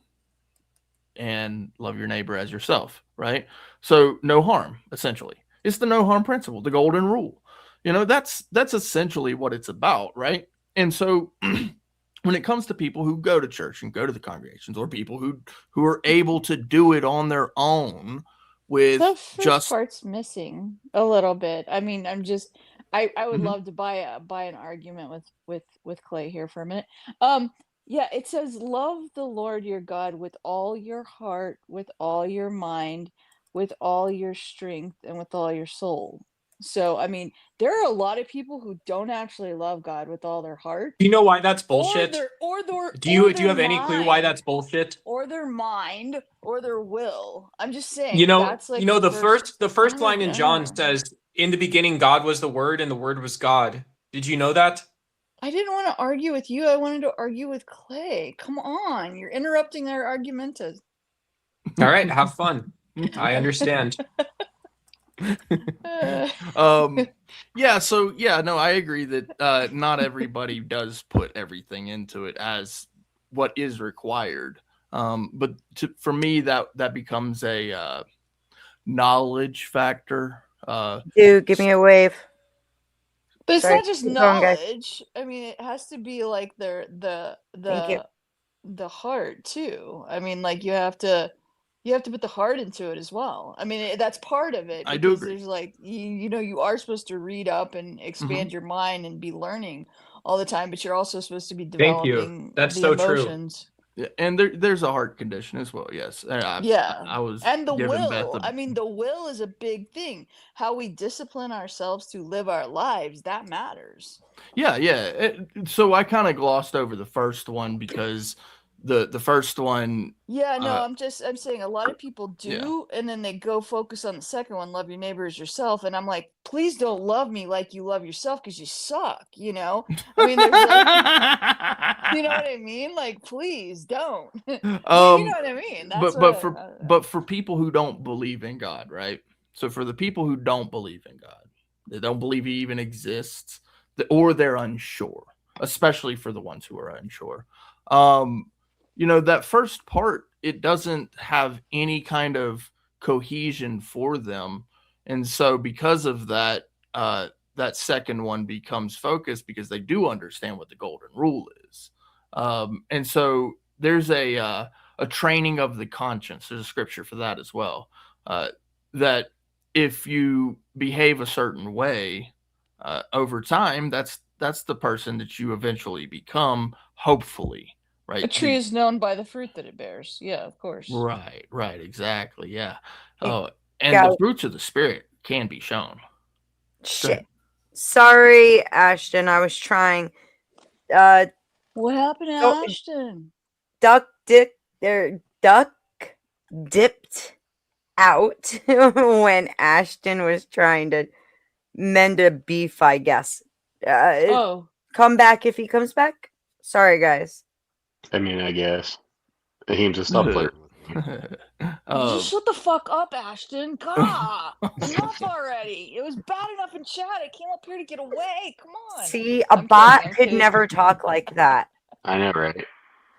and love your neighbor as yourself, right? So no harm, essentially. It's the no harm principle, the golden rule. That's essentially what it's about, right? And so when it comes to people who go to church and go to the congregations, or people who are able to do it on their own with The first part's missing a little bit. I mean, I would Mhm. love to buy an argument with Clay here for a minute. Yeah, it says love the Lord your God with all your heart, with all your mind, with all your strength, and with all your soul. So, I mean, there are a lot of people who don't actually love God with all their heart. Do you know why that's Or bullshit? their Do you their have any clue why mind, that's bullshit? or their mind, or their will. I'm just saying You know, that's like the the first I'm line like, in John oh. says, "In the beginning, God was the Word, and the Word was God." Did you know that? I didn't want to argue with you. I wanted to argue with Clay. Come on, you're interrupting our argumentas. All right, have fun. I understand. Yeah, so yeah, no, I agree that not everybody does put everything into it as what is required. But for me, that becomes a knowledge factor. Dude, give me a wave. But it's Sorry, not just keep going, guys. knowledge. I mean, it has to be like the Thank you. the heart too. I mean, like you have to put the heart into it as well. I mean, that's part of it I do because agree. there's like you know you are supposed to read up and expand your mind and be learning all the time, but you're also supposed to be Thank you. developing That's the so true. emotions. Yeah, and there's a heart condition as well. Yes, Yeah. I was And the giving Beth will. I mean, the will is a big thing. How we discipline ourselves to live our lives, that matters. Yeah. So I kind of glossed over the first one because the first one. Yeah, no, I'm saying a lot of people Yeah. do, and then they go focus on the second one, love your neighbor as yourself. And I'm like, please don't love me like you love yourself because you suck, you know? I mean, there's like, you know what I mean? Like, please don't. You know what I mean? That's But for people who don't believe in God, right? So for the people who don't believe in God, they don't believe he even exists, or they're unsure, especially for the ones who are unsure. You know, that first part, it doesn't have any kind of cohesion for them. And so because of that, that second one becomes focused because they do understand what the golden rule is. And so there's a training of the conscience. There's a scripture for that as well. That if you behave a certain way over time, that's the person that you eventually become, hopefully. Right. A tree is known by the fruit that it bears. Yeah, of course. Right, exactly. Yeah. It- Oh, and got the it. fruits of the spirit can be shown. Shit. Sorry, Ashton. I was trying. What happened to So- Ashton? Duck dipped out when Ashton was trying to mend a beef, I guess. Oh. Come back if he comes back. Sorry, guys. I mean, I guess he just stopped flirting. Just shut the fuck up, Ashton. God, enough already. It was bad enough in chat. I came up here to get away. Come on. See, a bot could never talk like that. I know, right?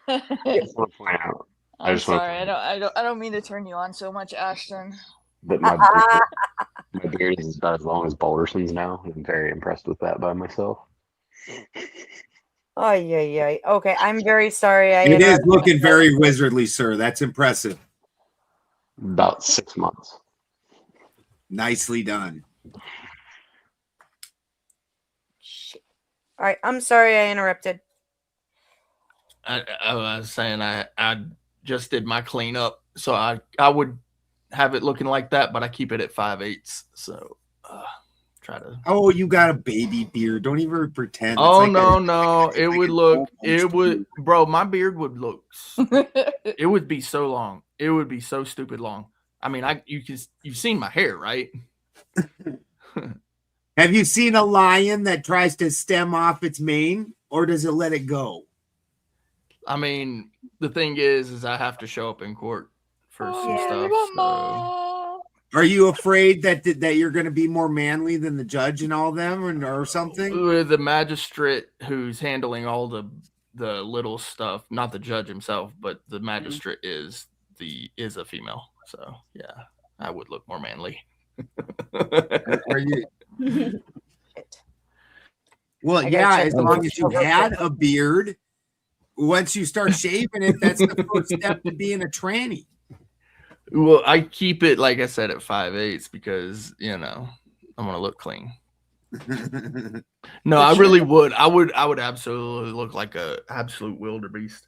I just want to point out. I I'm just want sorry. to I don't mean to turn you on so much, Ashton. that my beard is about as long as Balderson's now. I'm very impressed with that by myself. Oh yeah. Okay, I'm very sorry. It is interrupted. looking very wizardly, sir. That's impressive. About 6 months. Nicely done. All right, I'm sorry I interrupted. I was saying I just did my cleanup, so I would have it looking like that, but I keep it at 5/8. So try to. Oh, you got a baby beard. Don't even pretend. Oh It's like no, it would look. It would, bro. My beard would look. It would be so long. It would be so stupid long. I mean, you've seen my hair, right? Have you seen a lion that tries to stem off its mane, or does it let it go? I mean, the thing is I have to show up in court for some stuff. So. Are you afraid that you're going to be more manly than the judge and all them, or something? The magistrate who's handling all the little stuff, not the judge himself, but the magistrate is a female. So yeah, I would look more manly. Are you? Well, I gotta yeah, check as the long book as you real had quick. a beard. Once you start shaving it, that's the first step to being a tranny. Well, I keep it, like I said, at 5/8 because, I want to look clean. No, I really would. I would absolutely look like a absolute wildebeest.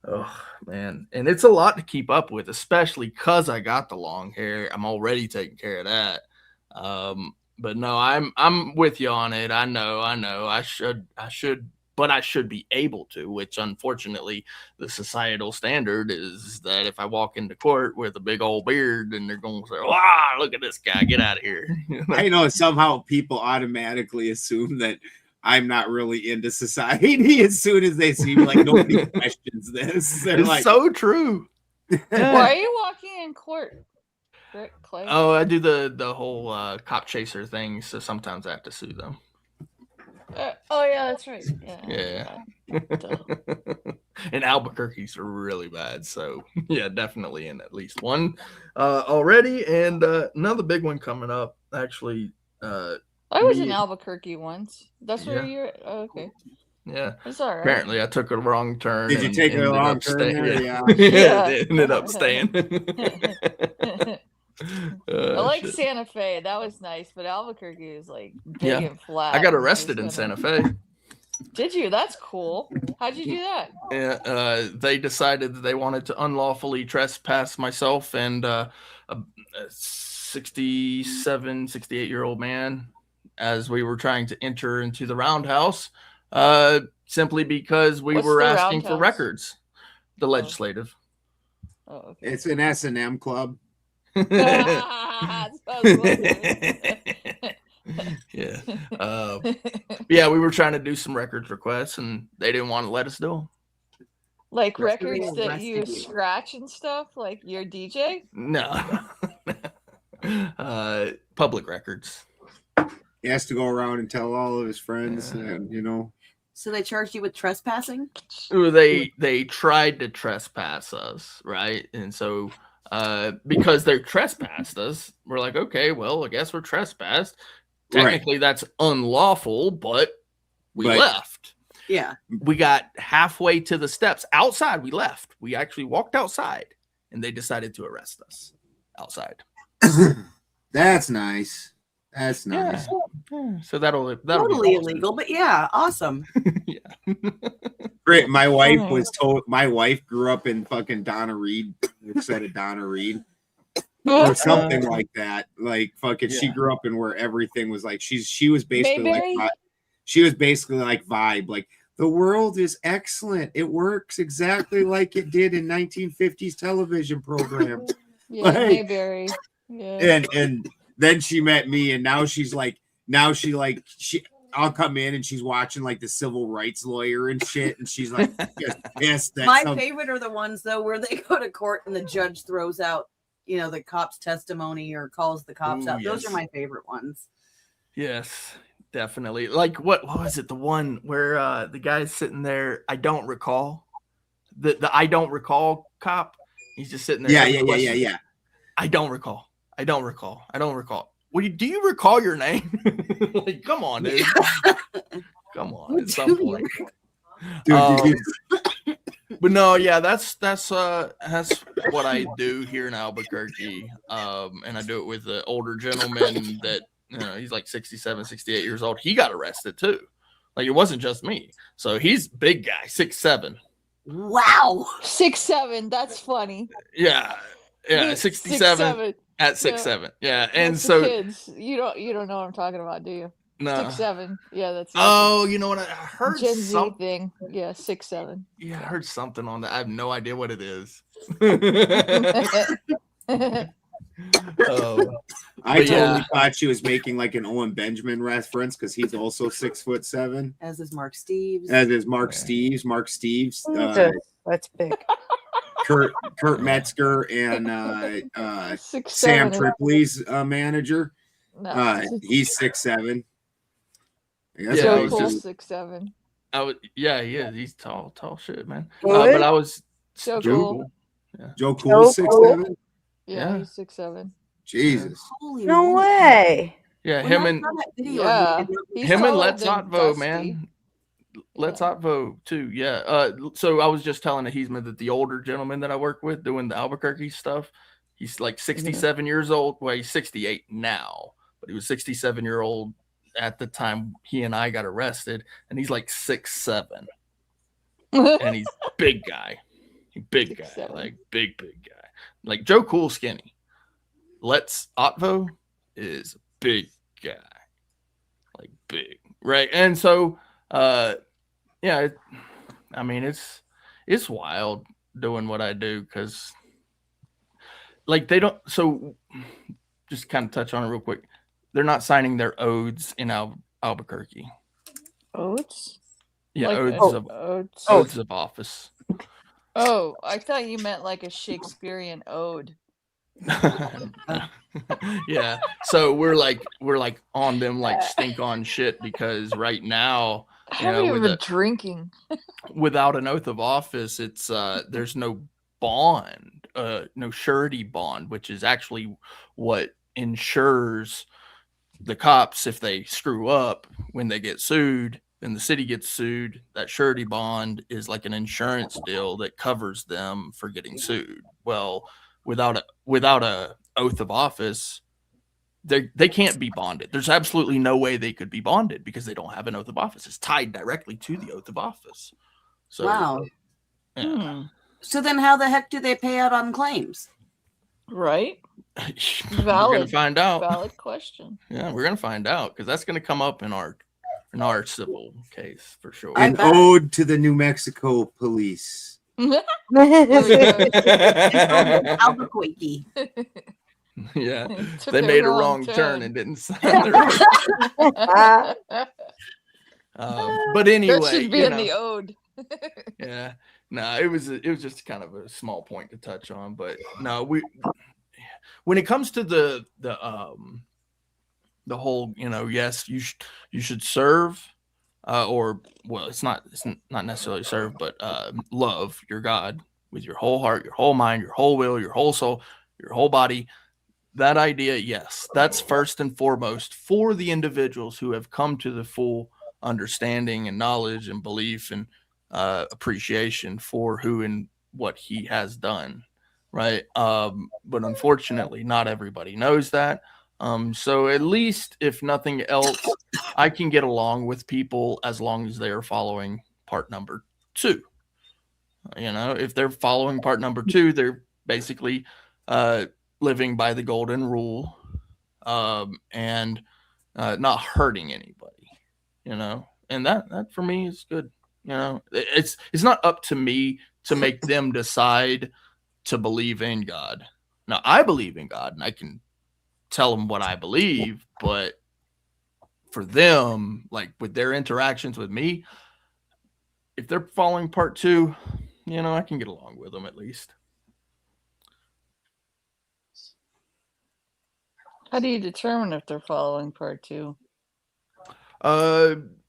Oh man, and it's a lot to keep up with, especially because I got the long hair. I'm already taking care of that. But no, I'm with you on it. I know. I should, but I should be able to. Which unfortunately, the societal standard is that if I walk into court with a big old beard, then they're going to say, "Wow, look at this guy! Get out of here!" I know somehow people automatically assume that I'm not really into society as soon as they see me. Like nobody questions this. They're It's like, so true. Why are you walking in court, Clay? Oh, I do the whole cop chaser thing, so sometimes I have to sue them. Oh yeah, that's right. Yeah. And Albuquerque's are really bad, so yeah, definitely in at least one already, and another big one coming up. Actually, I was in Albuquerque once. That's where Yeah. you're. Oh, okay. Yeah, It's all right. apparently I took a wrong turn. Did you and take a ended wrong up turn staying- there? Yeah, Yeah. it ended up staying. I like Shit. Santa Fe. That was nice, but Albuquerque is like big Yeah, and flat. I got and it was arrested in kinda- Santa Fe. Did you? That's cool. How'd you do that? Yeah, they decided that they wanted to unlawfully trespass myself and a 67, 68-year-old man as we were trying to enter into the roundhouse, simply because we What's were the asking for roundhouse? records. The legislative. Oh, okay. it's an S&M club. Yeah. Yeah, we were trying to do some records requests and they didn't want to let us do them. Like That's records really that you arrested you. scratch and stuff, like your DJ. No. Public records. He has to go around and tell all of his friends, and you know, So they charged you with trespassing? Ooh, they tried to trespass us, right? And so because they trespassed us, we're like, okay, well, I guess we're trespassed. Right. Technically that's unlawful, but we But- left. Yeah. We got halfway to the steps outside. We left. We actually walked outside and they decided to arrest us outside. that's nice. That's nice. So that'll Totally be illegal, but yeah, awesome. Great. My wife Oh. was told. My wife grew up in fucking Donna Reed. Instead of Donna Reed. Or something like that. Like fucking, she Yeah. grew up in where everything was like she was basically Mayberry? like she was basically like Vibe. Like the world is excellent. It works exactly like it did in 1950s television programs. Yeah, Like- Mayberry. Yeah. and then she met me, and now she I'll come in and she's watching like the civil rights lawyer and shit, and she's like just pissed that My some- favorite are the ones though where they go to court and the judge throws out, the cop's testimony or calls the cops Ooh, out. Those yes. are my favorite ones. Yes, definitely. Like what was it? The one where the guy's sitting there. I don't recall. The I don't recall cop. He's just sitting there. Yeah, asking yeah, yeah, yeah, questions. yeah. I don't recall. I don't recall. I don't recall. Well, do you recall your name? Like, come on, dude. Come on. At some point. Dude, But no, yeah, that's what I do here in Albuquerque. And I do it with the older gentleman that he's like 67, 68 years old. He got arrested too. Like it wasn't just me. So he's big guy, 6'7". Wow. 6'7". That's funny. Yeah. Yeah, 67 6'7". at Yeah. 6'7". Yeah. And That's the so kids, you don't know what I'm talking about, do you? No. 6'7". Yeah, that's Oh, you know what? I heard Gen Z something. thing. Yeah, 6'7". Yeah, I heard something on that. I have no idea what it is. I But totally yeah. thought she was making like an Owen Benjamin reference because he's also 6'7", As is Mark Steves. as is Mark Steves. Mark Steves, That's big. Kurt Metzger, and 6'7" Sam and- Tripoli's manager. No. He's 6'7". Yeah, Joe I was Cole, just- 6'7". Yeah, he is. He's tall shit, man. What? But I was Joe Joe Cole. Joe Cool, 6'7". Yeah, he's 6'7". Jesus. Holy No moly. way. Yeah, When him I and saw that video, Yeah, he's him and taller Let's than Not Vote, Dusty. man. Let's Not Vote too. Yeah. So I was just telling Ahizma that the older gentleman that I work with doing the Albuquerque stuff, he's like 67 years old. Well, he's 68 now, but he was 67-year-old at the time he and I got arrested, and he's like 6'7", and he's big guy, like big guy, like Joe Cool skinny. Let's Otvo is a big guy, like big, right? And so, yeah, I mean, it's wild doing what I do because, like, they don't. So, just kind of touch on it real quick. They're not signing their oaths in Albuquerque. Oaths? Yeah, Like oaths of office. Oh, I thought you meant like a Shakespearean ode. Yeah, so we're like on them like stink on shit because right now, I haven't even been drinking. without an oath of office, it's there's no bond, no surety bond, which is actually what ensures the cops, if they screw up when they get sued and the city gets sued, that surety bond is like an insurance deal that covers them for getting sued. Well, without a oath of office, they can't be bonded. There's absolutely no way they could be bonded because they don't have an oath of office. It's tied directly to the oath of office. So, wow. Yeah. So then how the heck do they pay out on claims? Right? We're gonna find out. Valid question. Yeah, we're gonna find out because that's gonna come up in our civil case for sure. An ode to the New Mexico police. Albuquerque. Yeah, Took they a made a wrong wrong turn turn. and didn't sign their but anyway, That should be you in know, the ode. yeah, no, it was just kind of a small point to touch on, but no, when it comes to the whole, you know, yes, you should serve, or well, it's not necessarily serve, but love your God with your whole heart, your whole mind, your whole will, your whole soul, your whole body. That idea, yes, that's first and foremost for the individuals who have come to the full understanding and knowledge and belief and appreciation for who and what he has done, right? But unfortunately, not everybody knows that. So at least, if nothing else, I can get along with people as long as they are following part number 2. You know, if they're following part number 2, they're basically living by the golden rule, and not hurting anybody, you know, and that for me is good. You know, it's not up to me to make them decide to believe in God. Now, I believe in God and I can tell them what I believe, but for them, like with their interactions with me, if they're following part 2, you know, I can get along with them at least. How do you determine if they're following part 2?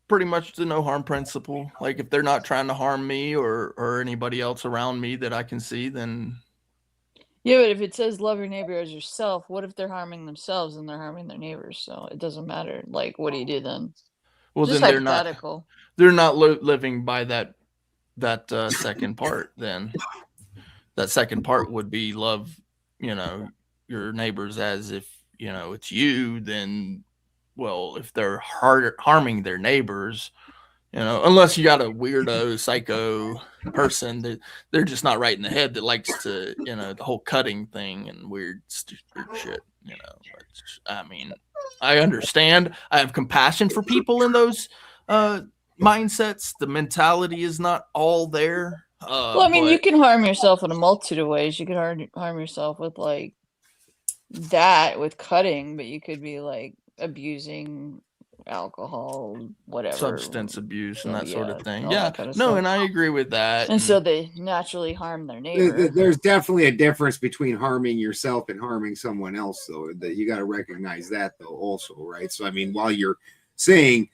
Pretty much the no harm principle. Like if they're not trying to harm me or anybody else around me that I can see, then Yeah, but if it says love your neighbor as yourself, what if they're harming themselves and they're harming their neighbors? So it doesn't matter. Like, what do you do then? well, Just then hypothetical. they're not living by that second part. Then that second part would be love, you know, your neighbors as if, you know, it's you. Then, well, if they're harming their neighbors, you know, unless you got a weirdo psycho person that they're just not right in the head that likes to, you know, the whole cutting thing and weird stupid shit, you know. But, I mean, I understand. I have compassion for people in those mindsets. The mentality is not all there. Well, I mean, but you can harm yourself in a multitude of ways. You can harm yourself with like that, with cutting, but you could be like abusing alcohol, whatever, substance abuse and that sort of thing. all Yeah, that kind of no, stuff. and I agree with that. And so they naturally harm their neighbor. There's definitely a difference between harming yourself and harming someone else, though. That you got to recognize that, though, also, right? So, I mean, while you're saying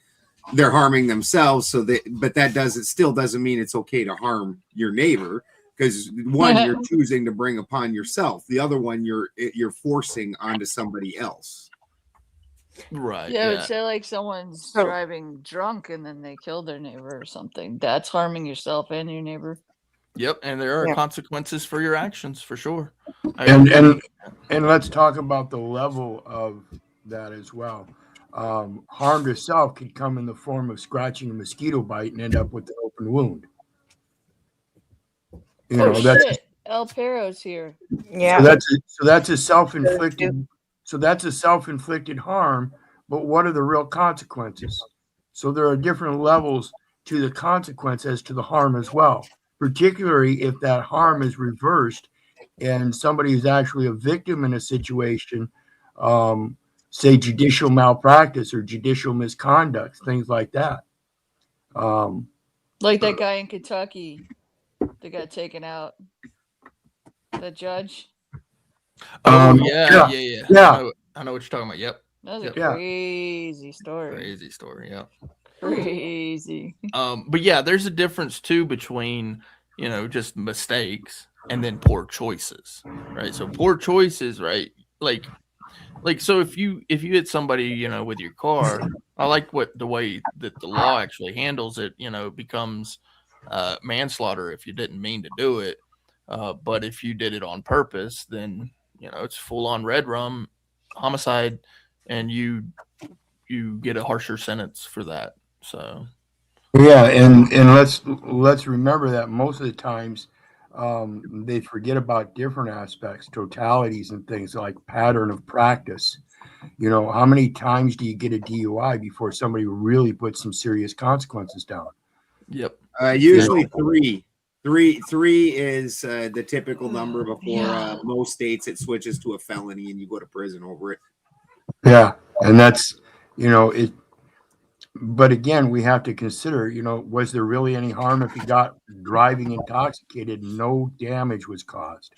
they're harming themselves, but that still doesn't mean it's okay to harm your neighbor, because one, you're choosing to bring upon yourself. The other one, you're forcing onto somebody else. Right. Yeah, but say like someone's driving drunk and then they kill their neighbor or something. That's harming yourself and your neighbor. Yep, and there are consequences for your actions for sure. And let's talk about the level of that as well. harm to self could come in the form of scratching a mosquito bite and end up with an open wound. You Oh know, that's shit! El Pero's here. Yeah. so that's a self-inflicted harm, but what are the real consequences? So there are different levels to the consequence as to the harm as well, particularly if that harm is reversed and somebody is actually a victim in a situation, say judicial malpractice or judicial misconduct, things like that. Like that guy in Kentucky that got taken out. The judge. Oh yeah. I know what you're talking about. Yep. That was Yep. a crazy story. Crazy story. Yeah. Crazy. But yeah, there's a difference too between, you know, just mistakes and then poor choices, right? So poor choices, right? Like so if you hit somebody, you know, with your car, I like the way that the law actually handles it. You know, it becomes manslaughter if you didn't mean to do it, but if you did it on purpose, then you know it's full on red rum homicide, and you get a harsher sentence for that. So yeah, and let's remember that most of the times they forget about different aspects, totalities, and things like pattern of practice. You know, how many times do you get a DUI before somebody really puts some serious consequences down? Yep. Usually three. Three is the typical number before most states it switches to a felony and you go to prison over it. Yeah, and that's, you know, it. But again, we have to consider, you know, was there really any harm if he got driving intoxicated? No damage was caused.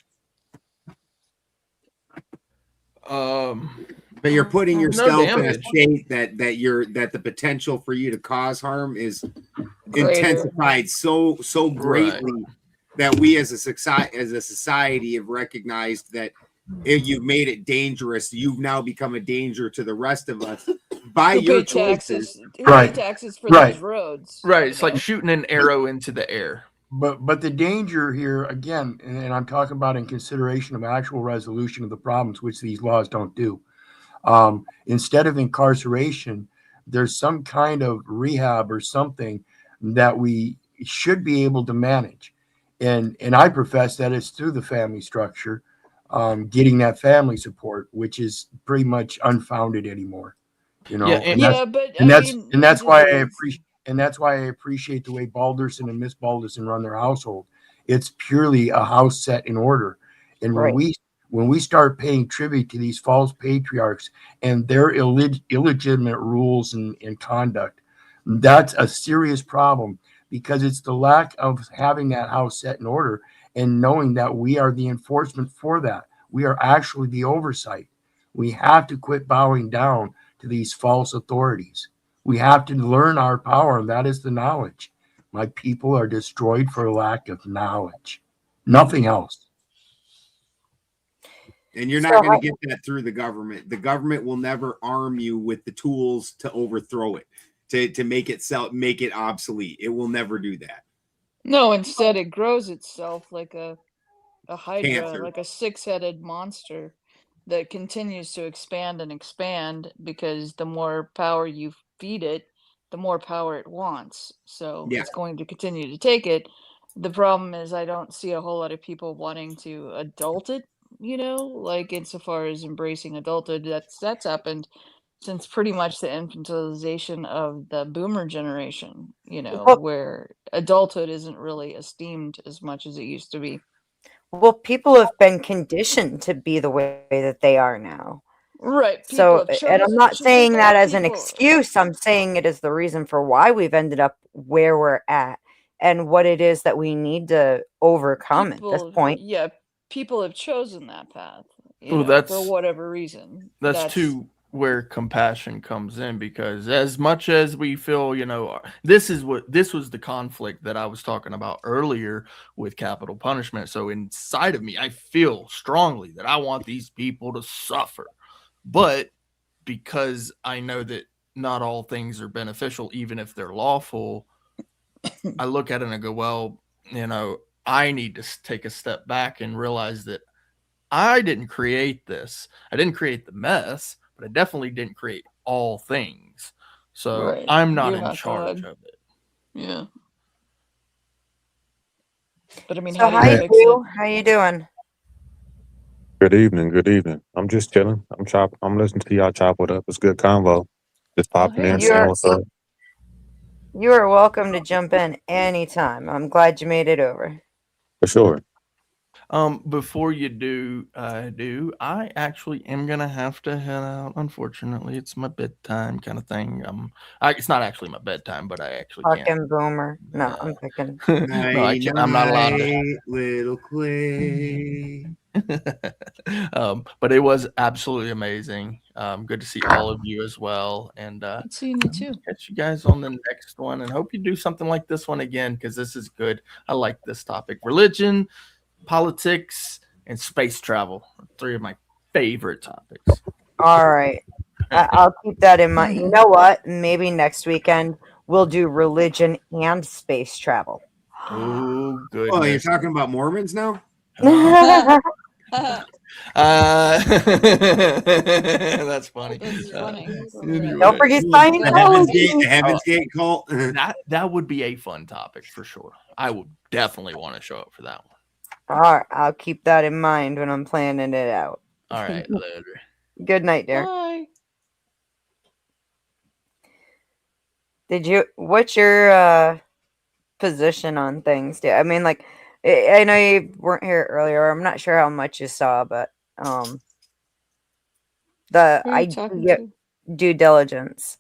But you're putting yourself in a state that the potential for you to cause harm is intensified so greatly that we as a society have recognized that if you've made it dangerous, you've now become a danger to the rest of us by your choices. Taxes for those roads. Right. It's like shooting an arrow into the air. But the danger here, again, and I'm talking about in consideration of actual resolution of the problems, which these laws don't do. Instead of incarceration, there's some kind of rehab or something that we should be able to manage. And I profess that it's through the family structure, getting that family support, which is pretty much unfounded anymore. You know, that's why I appreciate the way Balderson and Miss Balderson run their household. It's purely a house set in order. And when we start paying tribute to these false patriarchs and their illegitimate rules and conduct, that's a serious problem, because it's the lack of having that house set in order and knowing that we are the enforcement for that. We are actually the oversight. We have to quit bowing down to these false authorities. We have to learn our power, and that is the knowledge. My people are destroyed for lack of knowledge. Nothing else. And you're not going to get that through the government. The government will never arm you with the tools to overthrow it, to make it obsolete. It will never do that. No, instead it grows itself like a hydra, Panther. like a six-headed monster that continues to expand and expand, because the more power you feed it, the more power it wants. So it's going to continue to take it. The problem is I don't see a whole lot of people wanting to adult it, you know, like insofar as embracing adulthood. That's happened since pretty much the infantilization of the boomer generation, you know, where adulthood isn't really esteemed as much as it used to be. Well, people have been conditioned to be the way that they are now. Right. So, and I'm not saying that as an people- excuse. I'm saying it is the reason for why we've ended up where we're at and what it is that we need to overcome at this point. Yeah, people have chosen that path, you Well, know, that's- for whatever reason. That's too where compassion comes in, because as much as we feel, you know, this was the conflict that I was talking about earlier with capital punishment. So inside of me, I feel strongly that I want these people to suffer, but because I know that not all things are beneficial, even if they're lawful, I look at it and I go, well, you know, I need to take a step back and realize that I didn't create this. I didn't create the mess, but I definitely didn't create all things. So Right. I'm not You're in not charge God. of it. Yeah. But I mean, So how do you hi, fix it? Drew. How you doing? Good evening. Good evening. I'm just chilling. I'm listening to y'all chop it up. It's good convo. Just popping in, seeing You're what's up. you are welcome to jump in anytime. I'm glad you made it over. For sure. Before you do, I actually am gonna have to head out. Unfortunately, it's my bedtime kind of thing. It's not actually my bedtime, but I actually can't. Fucking boomer. No, I'm picking. No, I can't. I'm not allowed to. Night, little Clay. But it was absolutely amazing. Good to see all of you as well, and Good seeing you too. catch you guys on the next one. And hope you do something like this one again because this is good. I like this topic: religion, politics, and space travel. 3 of my favorite topics. All right. I'll keep that in mind. You know what? Maybe next weekend we'll do religion and space travel. Oh, Oh, you're goodness. talking about Mormons now? That's funny. That's funny. Don't forget Scientology. The Heaven's Gate cult. That would be a fun topic for sure. I would definitely want to show up for that one. All right. I'll keep that in mind when I'm planning it out. All right, later. Good night, dear. Bye. What's your position on things? I mean, like, I know you weren't here earlier. I'm not sure how much you saw, but Who are you talking to? due diligence.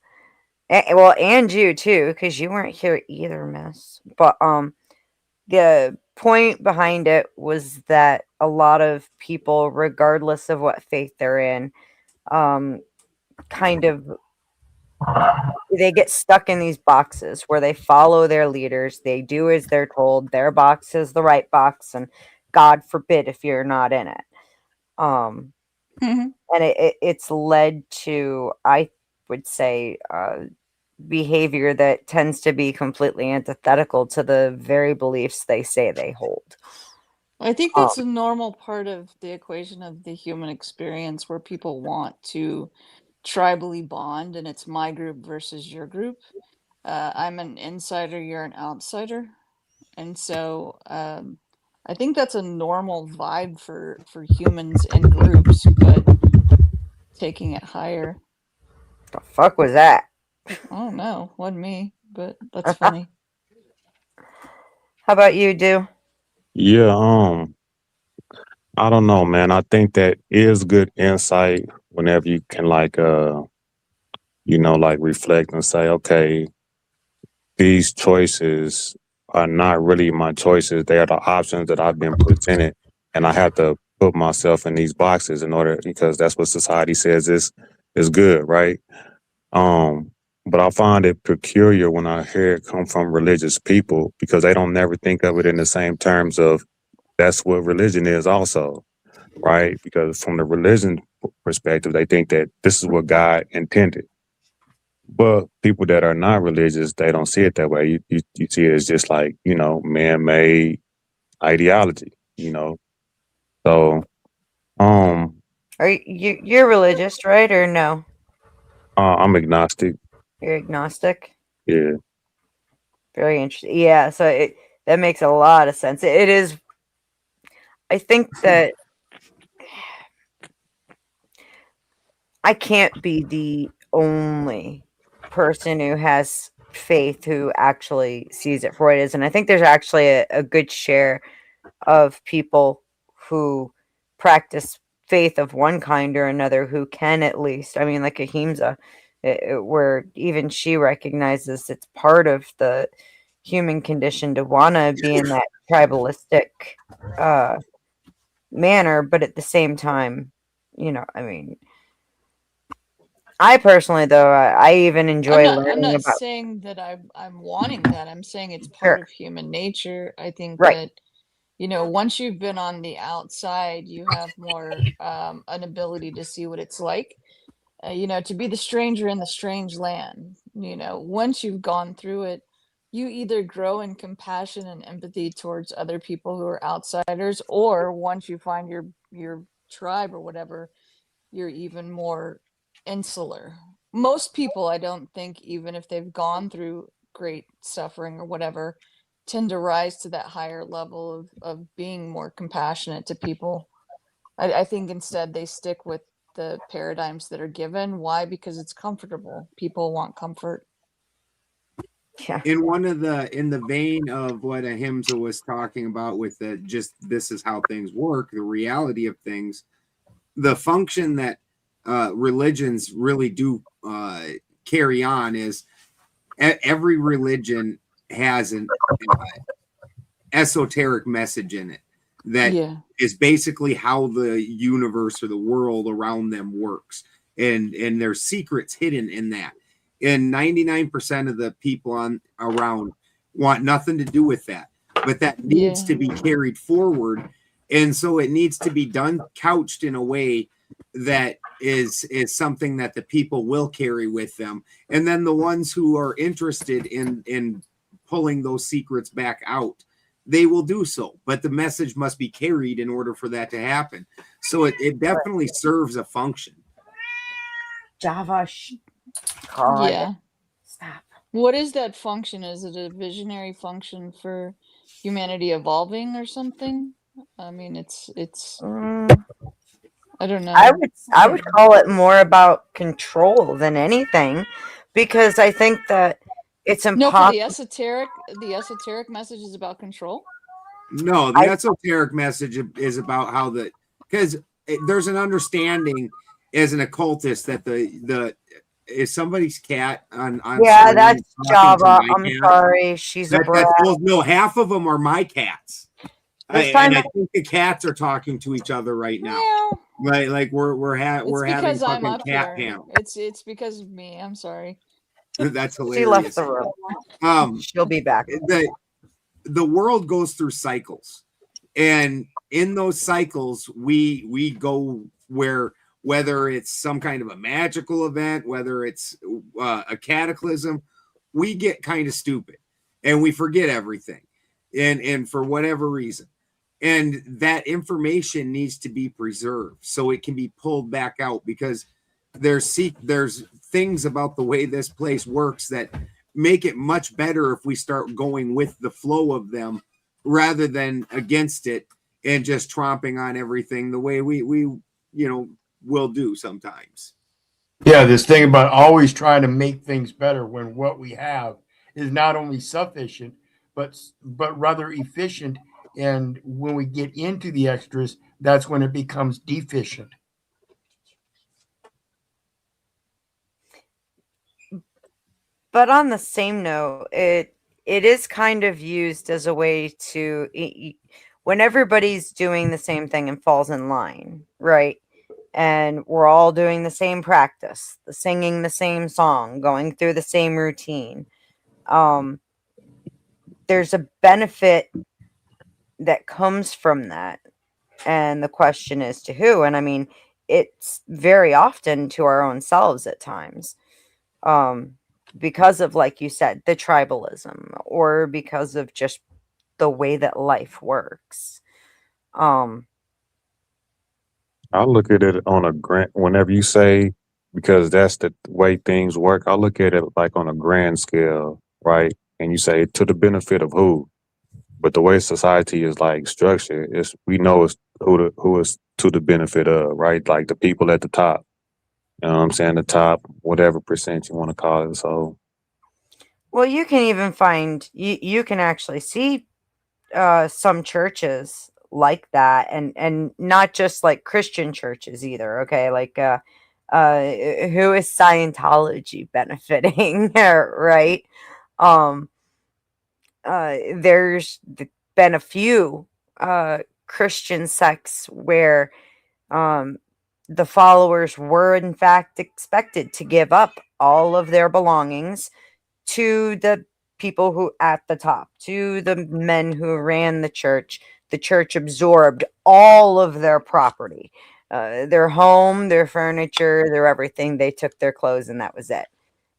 Well, and you too, because you weren't here either, miss. But the point behind it was that a lot of people, regardless of what faith they're in, kind of they get stuck in these boxes where they follow their leaders, they do as they're told, their box is the right box, and God forbid if you're not in it. And it's led to, I would say, behavior that tends to be completely antithetical to the very beliefs they say they hold. I think that's a normal part of the equation of the human experience where people want to tribally bond and it's my group versus your group. I'm an insider, you're an outsider. And so I think that's a normal vibe for humans in groups, but taking it higher. The fuck was that? I don't know. Wasn't me, but that's funny. How about you, Do? Yeah, I don't know, man. I think that is good insight whenever you can like reflect and say, okay, these choices are not really my choices. They are the options that I've been presented, and I have to put myself in these boxes in order because that's what society says is good, right? But I find it peculiar when I hear it come from religious people because they don't never think of it in the same terms of that's what religion is also, right? Because from the religion perspective, they think that this is what God intended. But people that are not religious, they don't see it that way. You see it as just like, man-made ideology, So, Are you're religious, right? Or no? I'm agnostic. You're agnostic? Yeah. Very interesting. Yeah, so that makes a lot of sense. It is. I think that I can't be the only person who has faith who actually sees it for what it is, and I think there's actually a good share of people who practice faith of one kind or another who can at least. I mean, like Ahimsa, where even she recognizes it's part of the human condition to want to be in that tribalistic manner, but at the same time, I mean, I personally, though, I even enjoy I'm learning not about. saying that I'm wanting that. I'm saying it's part Sure. of human nature. I think Right. that, once you've been on the outside, you have more an ability to see what it's like. To be the stranger in the strange land. Once you've gone through it, you either grow in compassion and empathy towards other people who are outsiders, or once you find your tribe or whatever, you're even more insular. most people, I don't think, even if they've gone through great suffering or whatever, tend to rise to that higher level of being more compassionate to people. I think instead they stick with the paradigms that are given. Why? Because it's comfortable. People want comfort. Yeah. In the vein of what Ahimsa was talking about with the just this is how things work, the reality of things, the function that religions really do carry on is every religion has an esoteric message in it that is basically how the universe or the world around them works, and there's secrets hidden in that. And 99% of the people around want nothing to do with that, but that needs to be carried forward, and so it needs to be done couched in a way that is something that the people will carry with them. And then the ones who are interested in pulling those secrets back out, they will do so, but the message must be carried in order for that to happen. So it definitely serves a function. Java. God. Yeah. Stop. What is that function? Is it a visionary function for humanity evolving or something? I mean, it's I don't know. I would call it more about control than anything, because I think that it's No, for impossible. the esoteric message is about control. No, the esoteric message is about how because there's an understanding as an occultist that the is somebody's cat on Yeah, screen that's talking to Java. my I'm cat? sorry. She's a brat. No, half of them are my cats. This And time I think the cats are talking to each other right now. Like we're having Because I'm fucking up cat here. panel. It's because of me. I'm sorry. That's hilarious. She left the room. She'll be back. The world goes through cycles, and in those cycles we go where, whether it's some kind of a magical event, whether it's a cataclysm, we get kind of stupid and we forget everything, and for whatever reason, and that information needs to be preserved so it can be pulled back out, because there's things about the way this place works that make it much better if we start going with the flow of them rather than against it and just tromping on everything the way we will do sometimes. Yeah, this thing about always trying to make things better when what we have is not only sufficient but rather efficient, and when we get into the extras, that's when it becomes deficient. But on the same note, it is kind of used as a way to, when everybody's doing the same thing and falls in line, right? And we're all doing the same practice, singing the same song, going through the same routine. There's a benefit that comes from that. And the question is to who? And I mean, it's very often to our own selves at times. Because of, like you said, the tribalism, or because of just the way that life works. I look at it on a grand, whenever you say, because that's the way things work, I look at it like on a grand scale, right? And you say to the benefit of who? But the way society is like structured, we know it's who is to the benefit of, right? Like the people at the top. You know what I'm saying? The top, whatever percent you want to call it. So Well, you can even find, you can actually see some churches like that, and not just like Christian churches either. Okay, like who is Scientology benefiting? Right? There's been a few Christian sects where the followers were in fact expected to give up all of their belongings to the people who at the top, to the men who ran the church. The church absorbed all of their property, their home, their furniture, their everything. They took their clothes and that was it.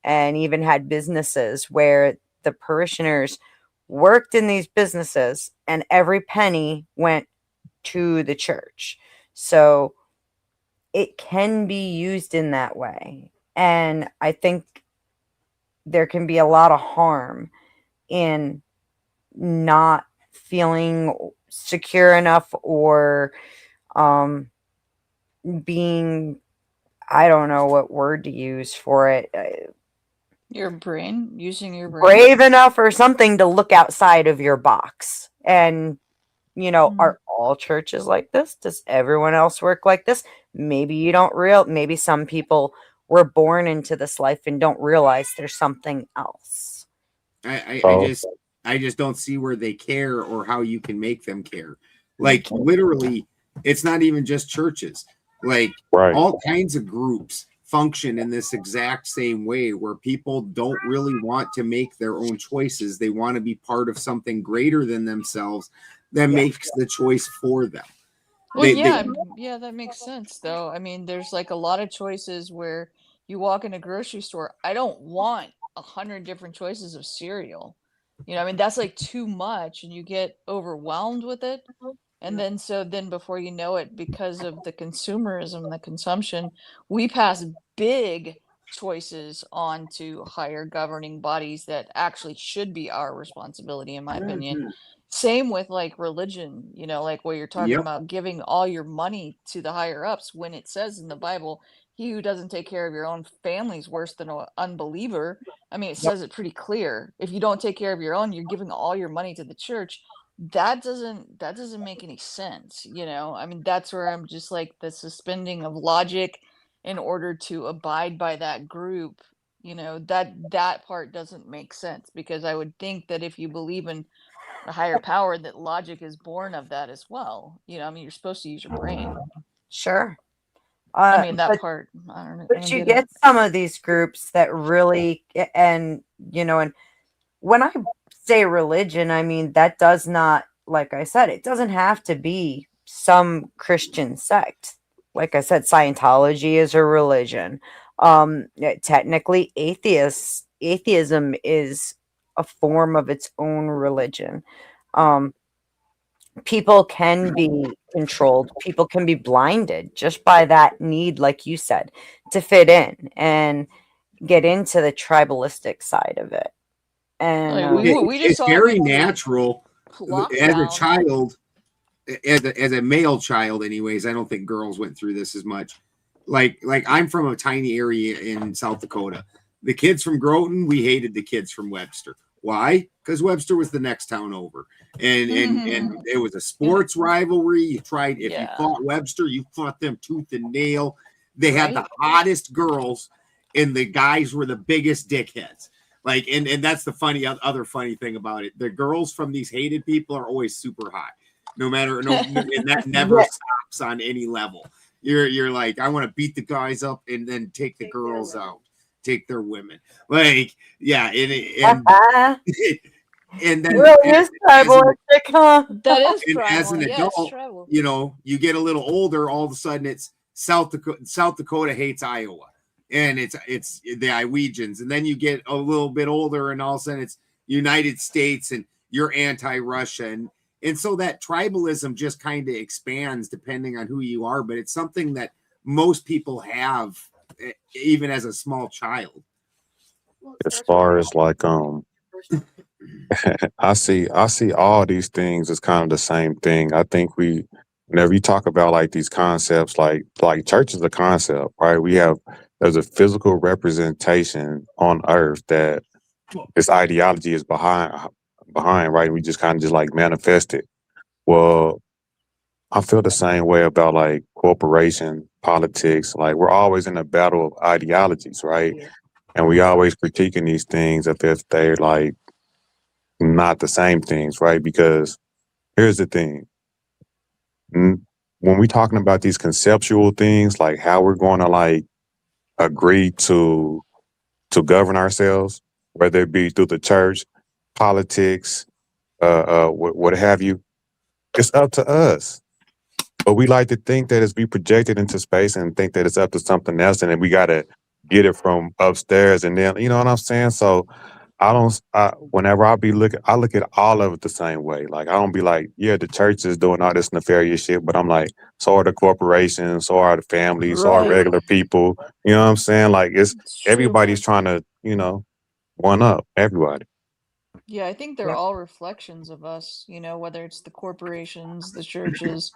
And even had businesses where the parishioners worked in these businesses and every penny went to the church. So it can be used in that way. And I think there can be a lot of harm in not feeling secure enough or being, I don't know what word to use for it, Your brain, using your brain. brave enough or something to look outside of your box. And, you know, are all churches like this? Does everyone else work like this? Maybe you don't maybe some people were born into this life and don't realize there's something else. I just don't see where they care or how you can make them care. Like literally, it's not even just churches. Like all kinds of groups function in this exact same way, where people don't really want to make their own choices. They want to be part of something greater than themselves that makes the choice for them. Well, yeah, that makes sense though. I mean, there's like a lot of choices where you walk in a grocery store. I don't want 100 different choices of cereal. You know, I mean, that's like too much and you get overwhelmed with it. And then before you know it, because of the consumerism, the consumption, we pass big choices on to higher governing bodies that actually should be our responsibility, in my opinion. Same with like religion, you know, like where you're talking about giving all your money to the higher ups, when it says in the Bible, he who doesn't take care of your own family is worse than an unbeliever. I mean, it says it pretty clear. If you don't take care of your own, you're giving all your money to the church. That doesn't make any sense, you know. I mean, that's where I'm just like, the suspending of logic in order to abide by that group, you know, that part doesn't make sense, because I would think that if you believe in a higher power, that logic is born of that as well. You know, I mean, you're supposed to use your brain. Sure. I mean, that but, part, I don't know. But you get some of these groups that really, and, you know, and when I say religion, I mean, that does not, like I said, it doesn't have to be some Christian sect. Like I said, Scientology is a religion. Technically, atheism is a form of its own religion. People can be controlled. People can be blinded just by that need, like you said, to fit in and get into the tribalistic side of it. And it's very natural as a child, as a male child anyways. I don't think girls went through this as much. Like I'm from a tiny area in South Dakota. The kids from Groton, we hated the kids from Webster. Why? Because Webster was the next town over, and it was a sports rivalry. You tried, if you fought Webster, you fought them tooth and nail. They had the hottest girls, and the guys were the biggest dickheads. Like, and that's the other funny thing about it. The girls from these hated people are always super hot, and that never stops on any level. You're like, I want to beat the guys up and then take the girls out, take their women. Like, yeah, and then is tribalistic, huh? That is and as an adult, you know, you get a little older, all of a sudden it's South Dakota hates Iowa. And it's the Iowegians, and then you get a little bit older, and all of a sudden it's United States, and you're anti-Russia, and so that tribalism just kind of expands depending on who you are. But it's something that most people have, even as a small child. As far as like I see all these things as kind of the same thing. I think whenever you talk about like these concepts, like church is a concept, right? There's a physical representation on earth that this ideology is behind, right? We just kind of just like manifest it. Well, I feel the same way about like corporation politics. Like, we're always in a battle of ideologies, right? And we always critiquing these things if they're like not the same things, right? Because here's the thing. When we're talking about these conceptual things, like how we're going to like agree to govern ourselves, whether it be through the church, politics, what have you, it's up to us. But we like to think that it's be projected into space and think that it's up to something else, and then we got to get it from upstairs, and then, you know what I'm saying? So I don't. Whenever I be looking, I look at all of it the same way. Like I don't be like, yeah, the church is doing all this nefarious shit, but I'm like, so are the corporations, so are the families, so are Right. regular people. You know what I'm saying? Like It's true. everybody's trying to, one up everybody. Yeah, I think they're all reflections of us, whether it's the corporations, the churches,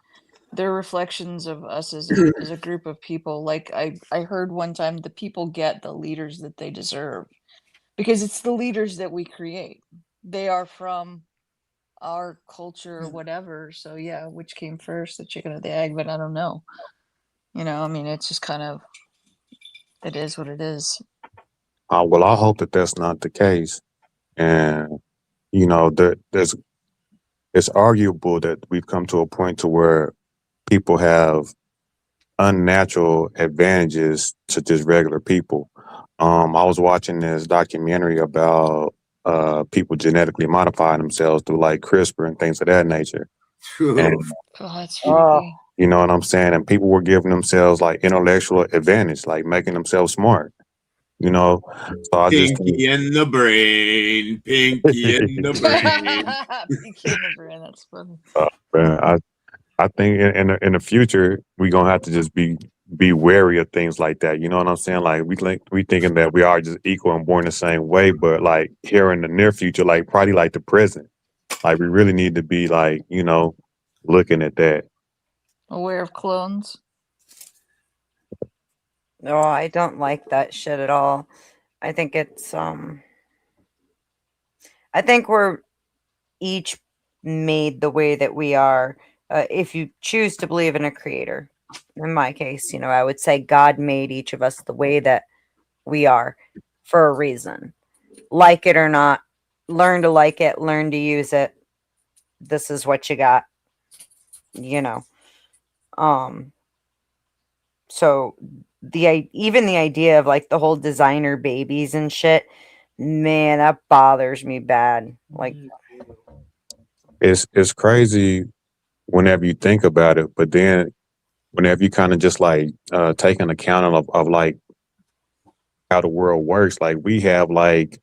they're reflections of us as a group of people. Like I heard one time the people get the leaders that they deserve because it's the leaders that we create. They are from our culture or whatever. So yeah, which came first, the chicken or the egg, but I don't know. I mean, it's just kind of it is what it is. Well, I hope that that's not the case, and there's it's arguable that we've come to a point to where people have unnatural advantages to just regular people. I was watching this documentary about people genetically modifying themselves through like CRISPR and things of that nature. And Oh, that's freaky. you know what I'm saying? And people were giving themselves like intellectual advantage, like making themselves smart. So I just Pinky in the brain, pinky in the brain. Pinky in the brain, that's funny. Man, I think in the future we're gonna have to just be wary of things like that. You know what I'm saying? Like we thinking that we are just equal and born the same way, but like here in the near future, like probably like the present, like we really need to be like looking at that. Aware of clones. No, I don't like that shit at all. I think it's I think we're each made the way that we are. If you choose to believe in a creator, in my case, I would say God made each of us the way that we are for a reason. Like it or not, learn to like it, learn to use it. This is what you got. So even the idea of like the whole designer babies and shit, man, that bothers me bad. Like It's crazy whenever you think about it, but then whenever you kind of just like take an account of like how the world works, like we have like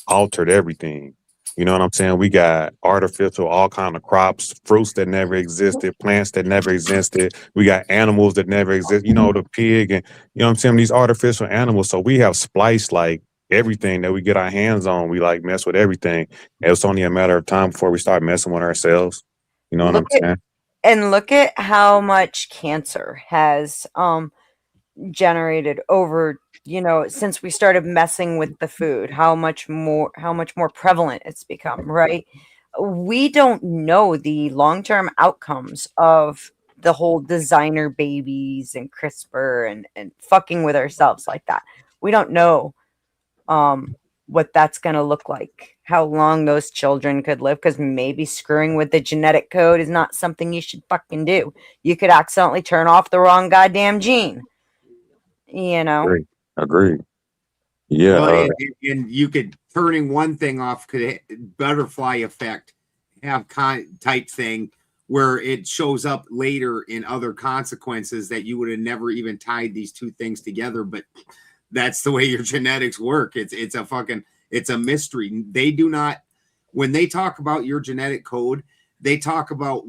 altered everything. You know what I'm saying? We got artificial, all kind of crops, fruits that never existed, plants that never existed. We got animals that never exist. The pig and what I'm saying? These artificial animals. So we have spliced like everything that we get our hands on. We like mess with everything. And it's only a matter of time before we start messing with ourselves. You know what I'm saying? And look at how much cancer has generated over since we started messing with the food, how much more prevalent it's become, right? We don't know the long-term outcomes of the whole designer babies and CRISPR and fucking with ourselves like that. We don't know what that's going to look like, how long those children could live, because maybe screwing with the genetic code is not something you should fucking do. You could accidentally turn off the wrong goddamn gene. Agree. Yeah. Well, and you could turning one thing off could butterfly effect have type thing where it shows up later in other consequences that you would have never even tied these two things together. But that's the way your genetics work. It's a mystery. They do not, when they talk about your genetic code, they talk about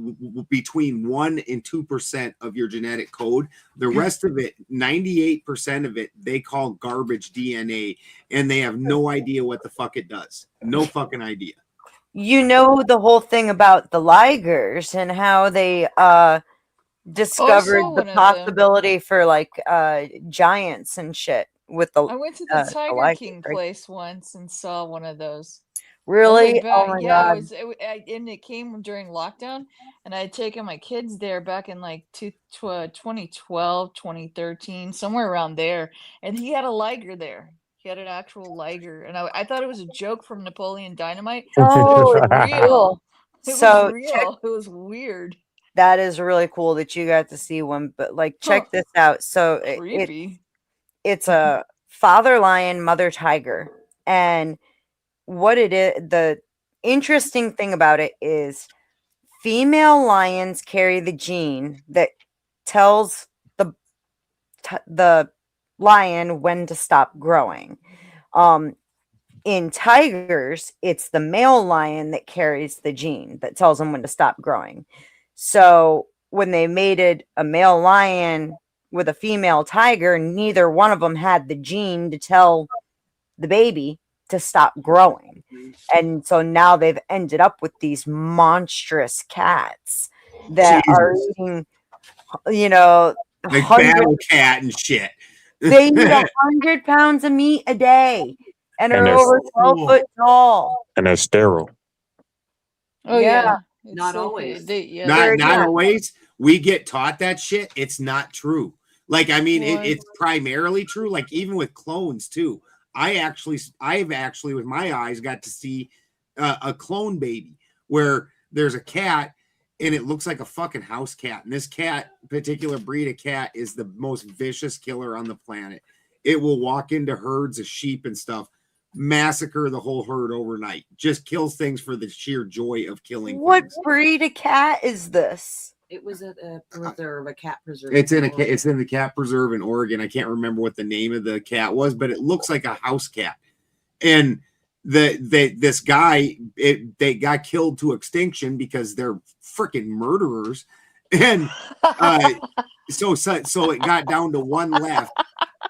between 1% and 2% of your genetic code. The rest of it, 98% of it, they call garbage DNA, and they have no idea what the fuck it does. No fucking idea. The whole thing about the ligers and how they discovered the possibility for like giants and shit with the. I went to the Tiger King place once and saw one of those. Really? Oh my yeah, God. and it came during lockdown, and I had taken my kids there back in like 2012, 2013, somewhere around there, and he had a liger there. He had an actual liger, and I thought it was a joke from Napoleon Dynamite. Oh, it was real. It So was real. It was weird. That is really cool that you got to see one, but like check this out. So Creepy. It's a father lion, mother tiger, and what it is, the interesting thing about it is female lions carry the gene that tells the lion when to stop growing. In tigers, it's the male lion that carries the gene that tells them when to stop growing. So when they mated a male lion with a female tiger, neither one of them had the gene to tell the baby to stop growing. And so now they've ended up with these monstrous cats that are eating, you know, like battle cat and shit. They eat 100 pounds of meat a day and And are they're over 12 foot tall. and they're sterile. Oh Yeah. It's Not so always. crazy. Yeah, Not Yeah. always. We get taught that shit. It's not true. Like, I mean, What? it's primarily true. Like, even with clones too. I've actually with my eyes got to see a clone baby where there's a cat and it looks like a fucking house cat. And this particular breed of cat is the most vicious killer on the planet. It will walk into herds of sheep and stuff, massacre the whole herd overnight. Just kills things for the sheer joy of killing What things. breed of cat is this? It was at a preserve, a cat preserve. It's in the cat preserve in Oregon. I can't remember what the name of the cat was, but it looks like a house cat. And this guy, they got killed to extinction because they're freaking murderers. And so it got down to one left,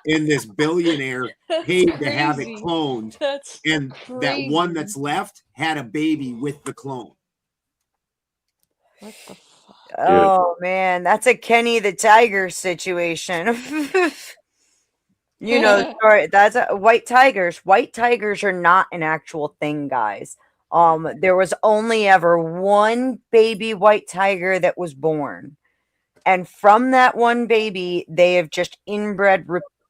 and this billionaire paid to have it crazy. cloned. That's And that one that's crazy. left had a baby with the clone. What the fuck? Oh man, that's a Kenny the Tiger situation. You know the story. That's white tigers. White tigers are not an actual thing, guys. There was only ever one baby white tiger that was born, and from that one baby, they have just inbred.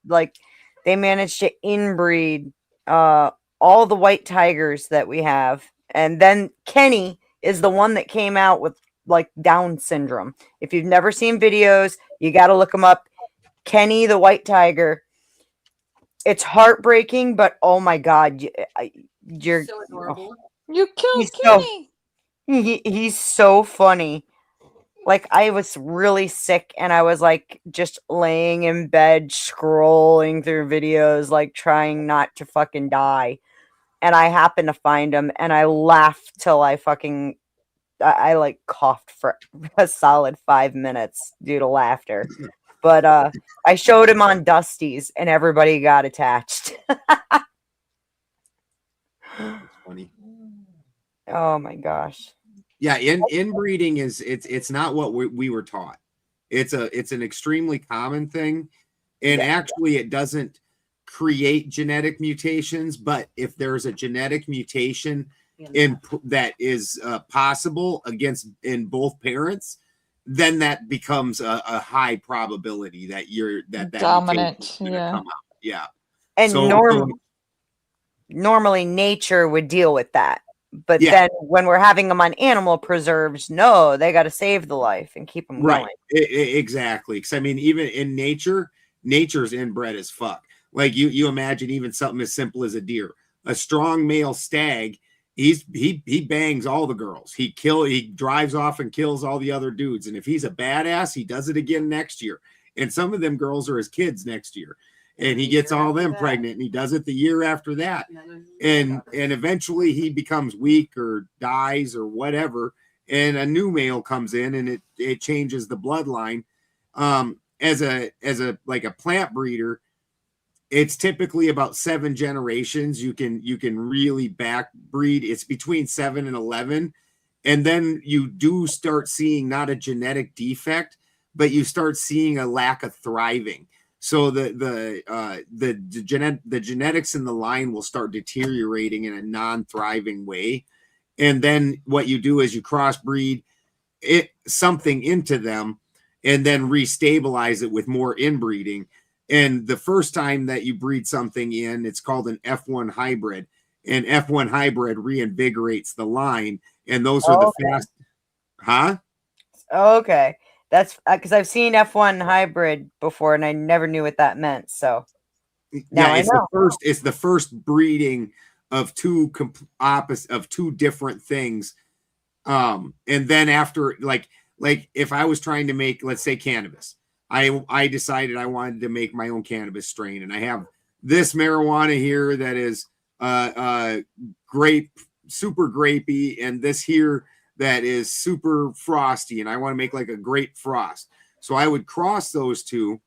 Like they managed to inbreed all the white tigers that we have, and then Kenny is the one that came out with like Down syndrome. If you've never seen videos, you got to look them up. Kenny the white tiger. It's heartbreaking, but oh my god, you're So adorable. You killed he's so, Kenny. he's so funny. Like I was really sick and I was like just laying in bed scrolling through videos like trying not to fucking die. And I happened to find him and I laughed till I like coughed for a solid 5 minutes due to laughter. But I showed him on Dusty's and everybody got attached. Funny. Oh my gosh. Yeah, inbreeding is it's not what we were taught. It's an extremely common thing, and actually it doesn't create genetic mutations. But if there's a genetic mutation that is possible in both parents, then that becomes a high probability that that Dominant, mutation is gonna yeah. come out. Yeah, And so normally nature would deal with that. But Yeah. then when we're having them on animal preserves, no, they got to save the life and keep them right, going. exactly. Because I mean, even in nature's inbred as fuck. Like you imagine even something as simple as a deer, a strong male stag. He bangs all the girls. He drives off and kills all the other dudes. And if he's a badass, he does it again next year. And some of them girls are his kids next year. And he gets all them pregnant, and he does it the year after that. And eventually he becomes weak or dies or whatever. And a new male comes in and it changes the bloodline. As a like a plant breeder, it's typically about 7 generations. You can really back breed. It's between 7 and 11. And then you do start seeing not a genetic defect, but you start seeing a lack of thriving. So the genetics in the line will start deteriorating in a non-thriving way. And then what you do is you crossbreed something into them and then restabilize it with more inbreeding. And the first time that you breed something in, it's called an F1 hybrid. And F1 hybrid reinvigorates the line. And those are the fast. Huh? Okay. That's because I've seen F1 hybrid before and I never knew what that meant. So now I know. It's the first breeding of two different things. And then after like if I was trying to make, let's say, cannabis, I decided I wanted to make my own cannabis strain, and I have this marijuana here that is grape, super grapey, and this here that is super frosty, and I want to make like a grape frost. So I would cross those two,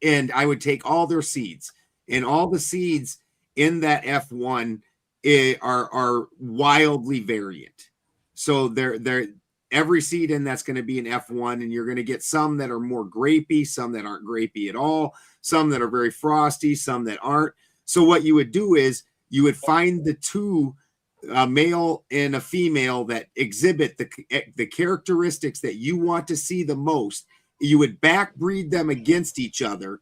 and I would take all their seeds, and all the seeds in that F1 are wildly variant. So they're every seed in that's going to be an F1, and you're going to get some that are more grapey, some that aren't grapey at all, some that are very frosty, some that aren't. So what you would do is you would find the two, a male and a female, that exhibit the characteristics that you want to see the most. You would backbreed them against each other,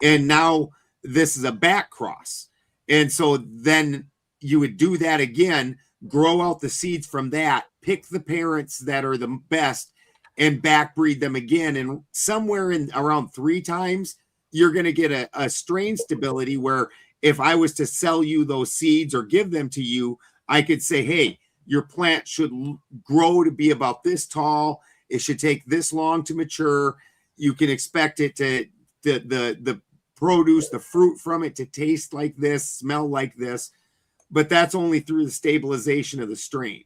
and now this is a back cross. And so then you would do that again, grow out the seeds from that, pick the parents that are the best, and backbreed them again. And somewhere in around 3 times, you're going to get a strain stability where if I was to sell you those seeds or give them to you, I could say, hey, your plant should grow to be about this tall. It should take this long to mature. You can expect it to, the produce, the fruit from it, to taste like this, smell like this. But that's only through the stabilization of the strain,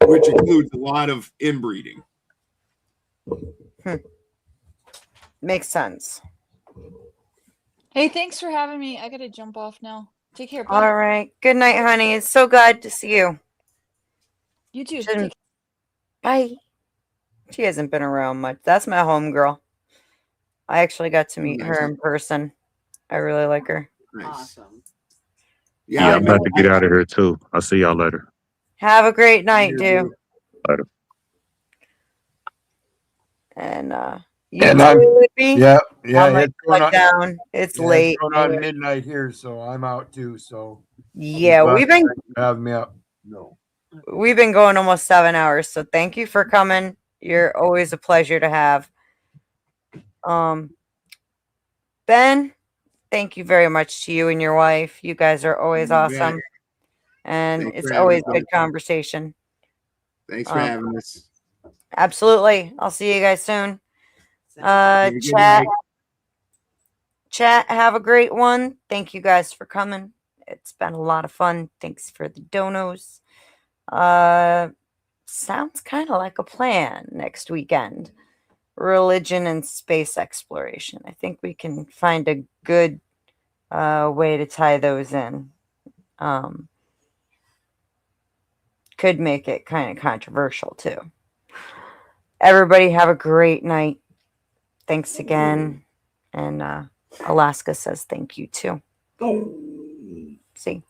which includes a lot of inbreeding. Makes sense. Hey, thanks for having me. I gotta jump off now. Take care. Bye. All right. Good night, honey. It's so glad to see you. You too. Shouldn't- Bye. She hasn't been around much. That's my homegirl. I actually got to meet her in person. I really like her. Awesome. Yeah, I'm about to get out of here too. I'll see y'all later. Have a great night, dude. Later. And you And too, I'm- Lippy? Yeah, I'm like it's going shut on- down. It's yeah, late. going on midnight here, so I'm out too. So Yeah, we've been having me up. No. we've been going almost 7 hours, so thank you for coming. You're always a pleasure to have. Ben, thank you very much to you and your wife. You guys are always You bet. awesome. And Thanks it's for having always us. good conversation. Thanks for having us. Absolutely. I'll see you guys soon. Have a good Chat. night. Chat, have a great one. Thank you guys for coming. It's been a lot of fun. Thanks for the donos. Sounds kind of like a plan next weekend. Religion and space exploration. I think we can find a good way to tie those in. Could make it kind of controversial too. Everybody have a great night. Thanks again. And Alaska says thank you too. See.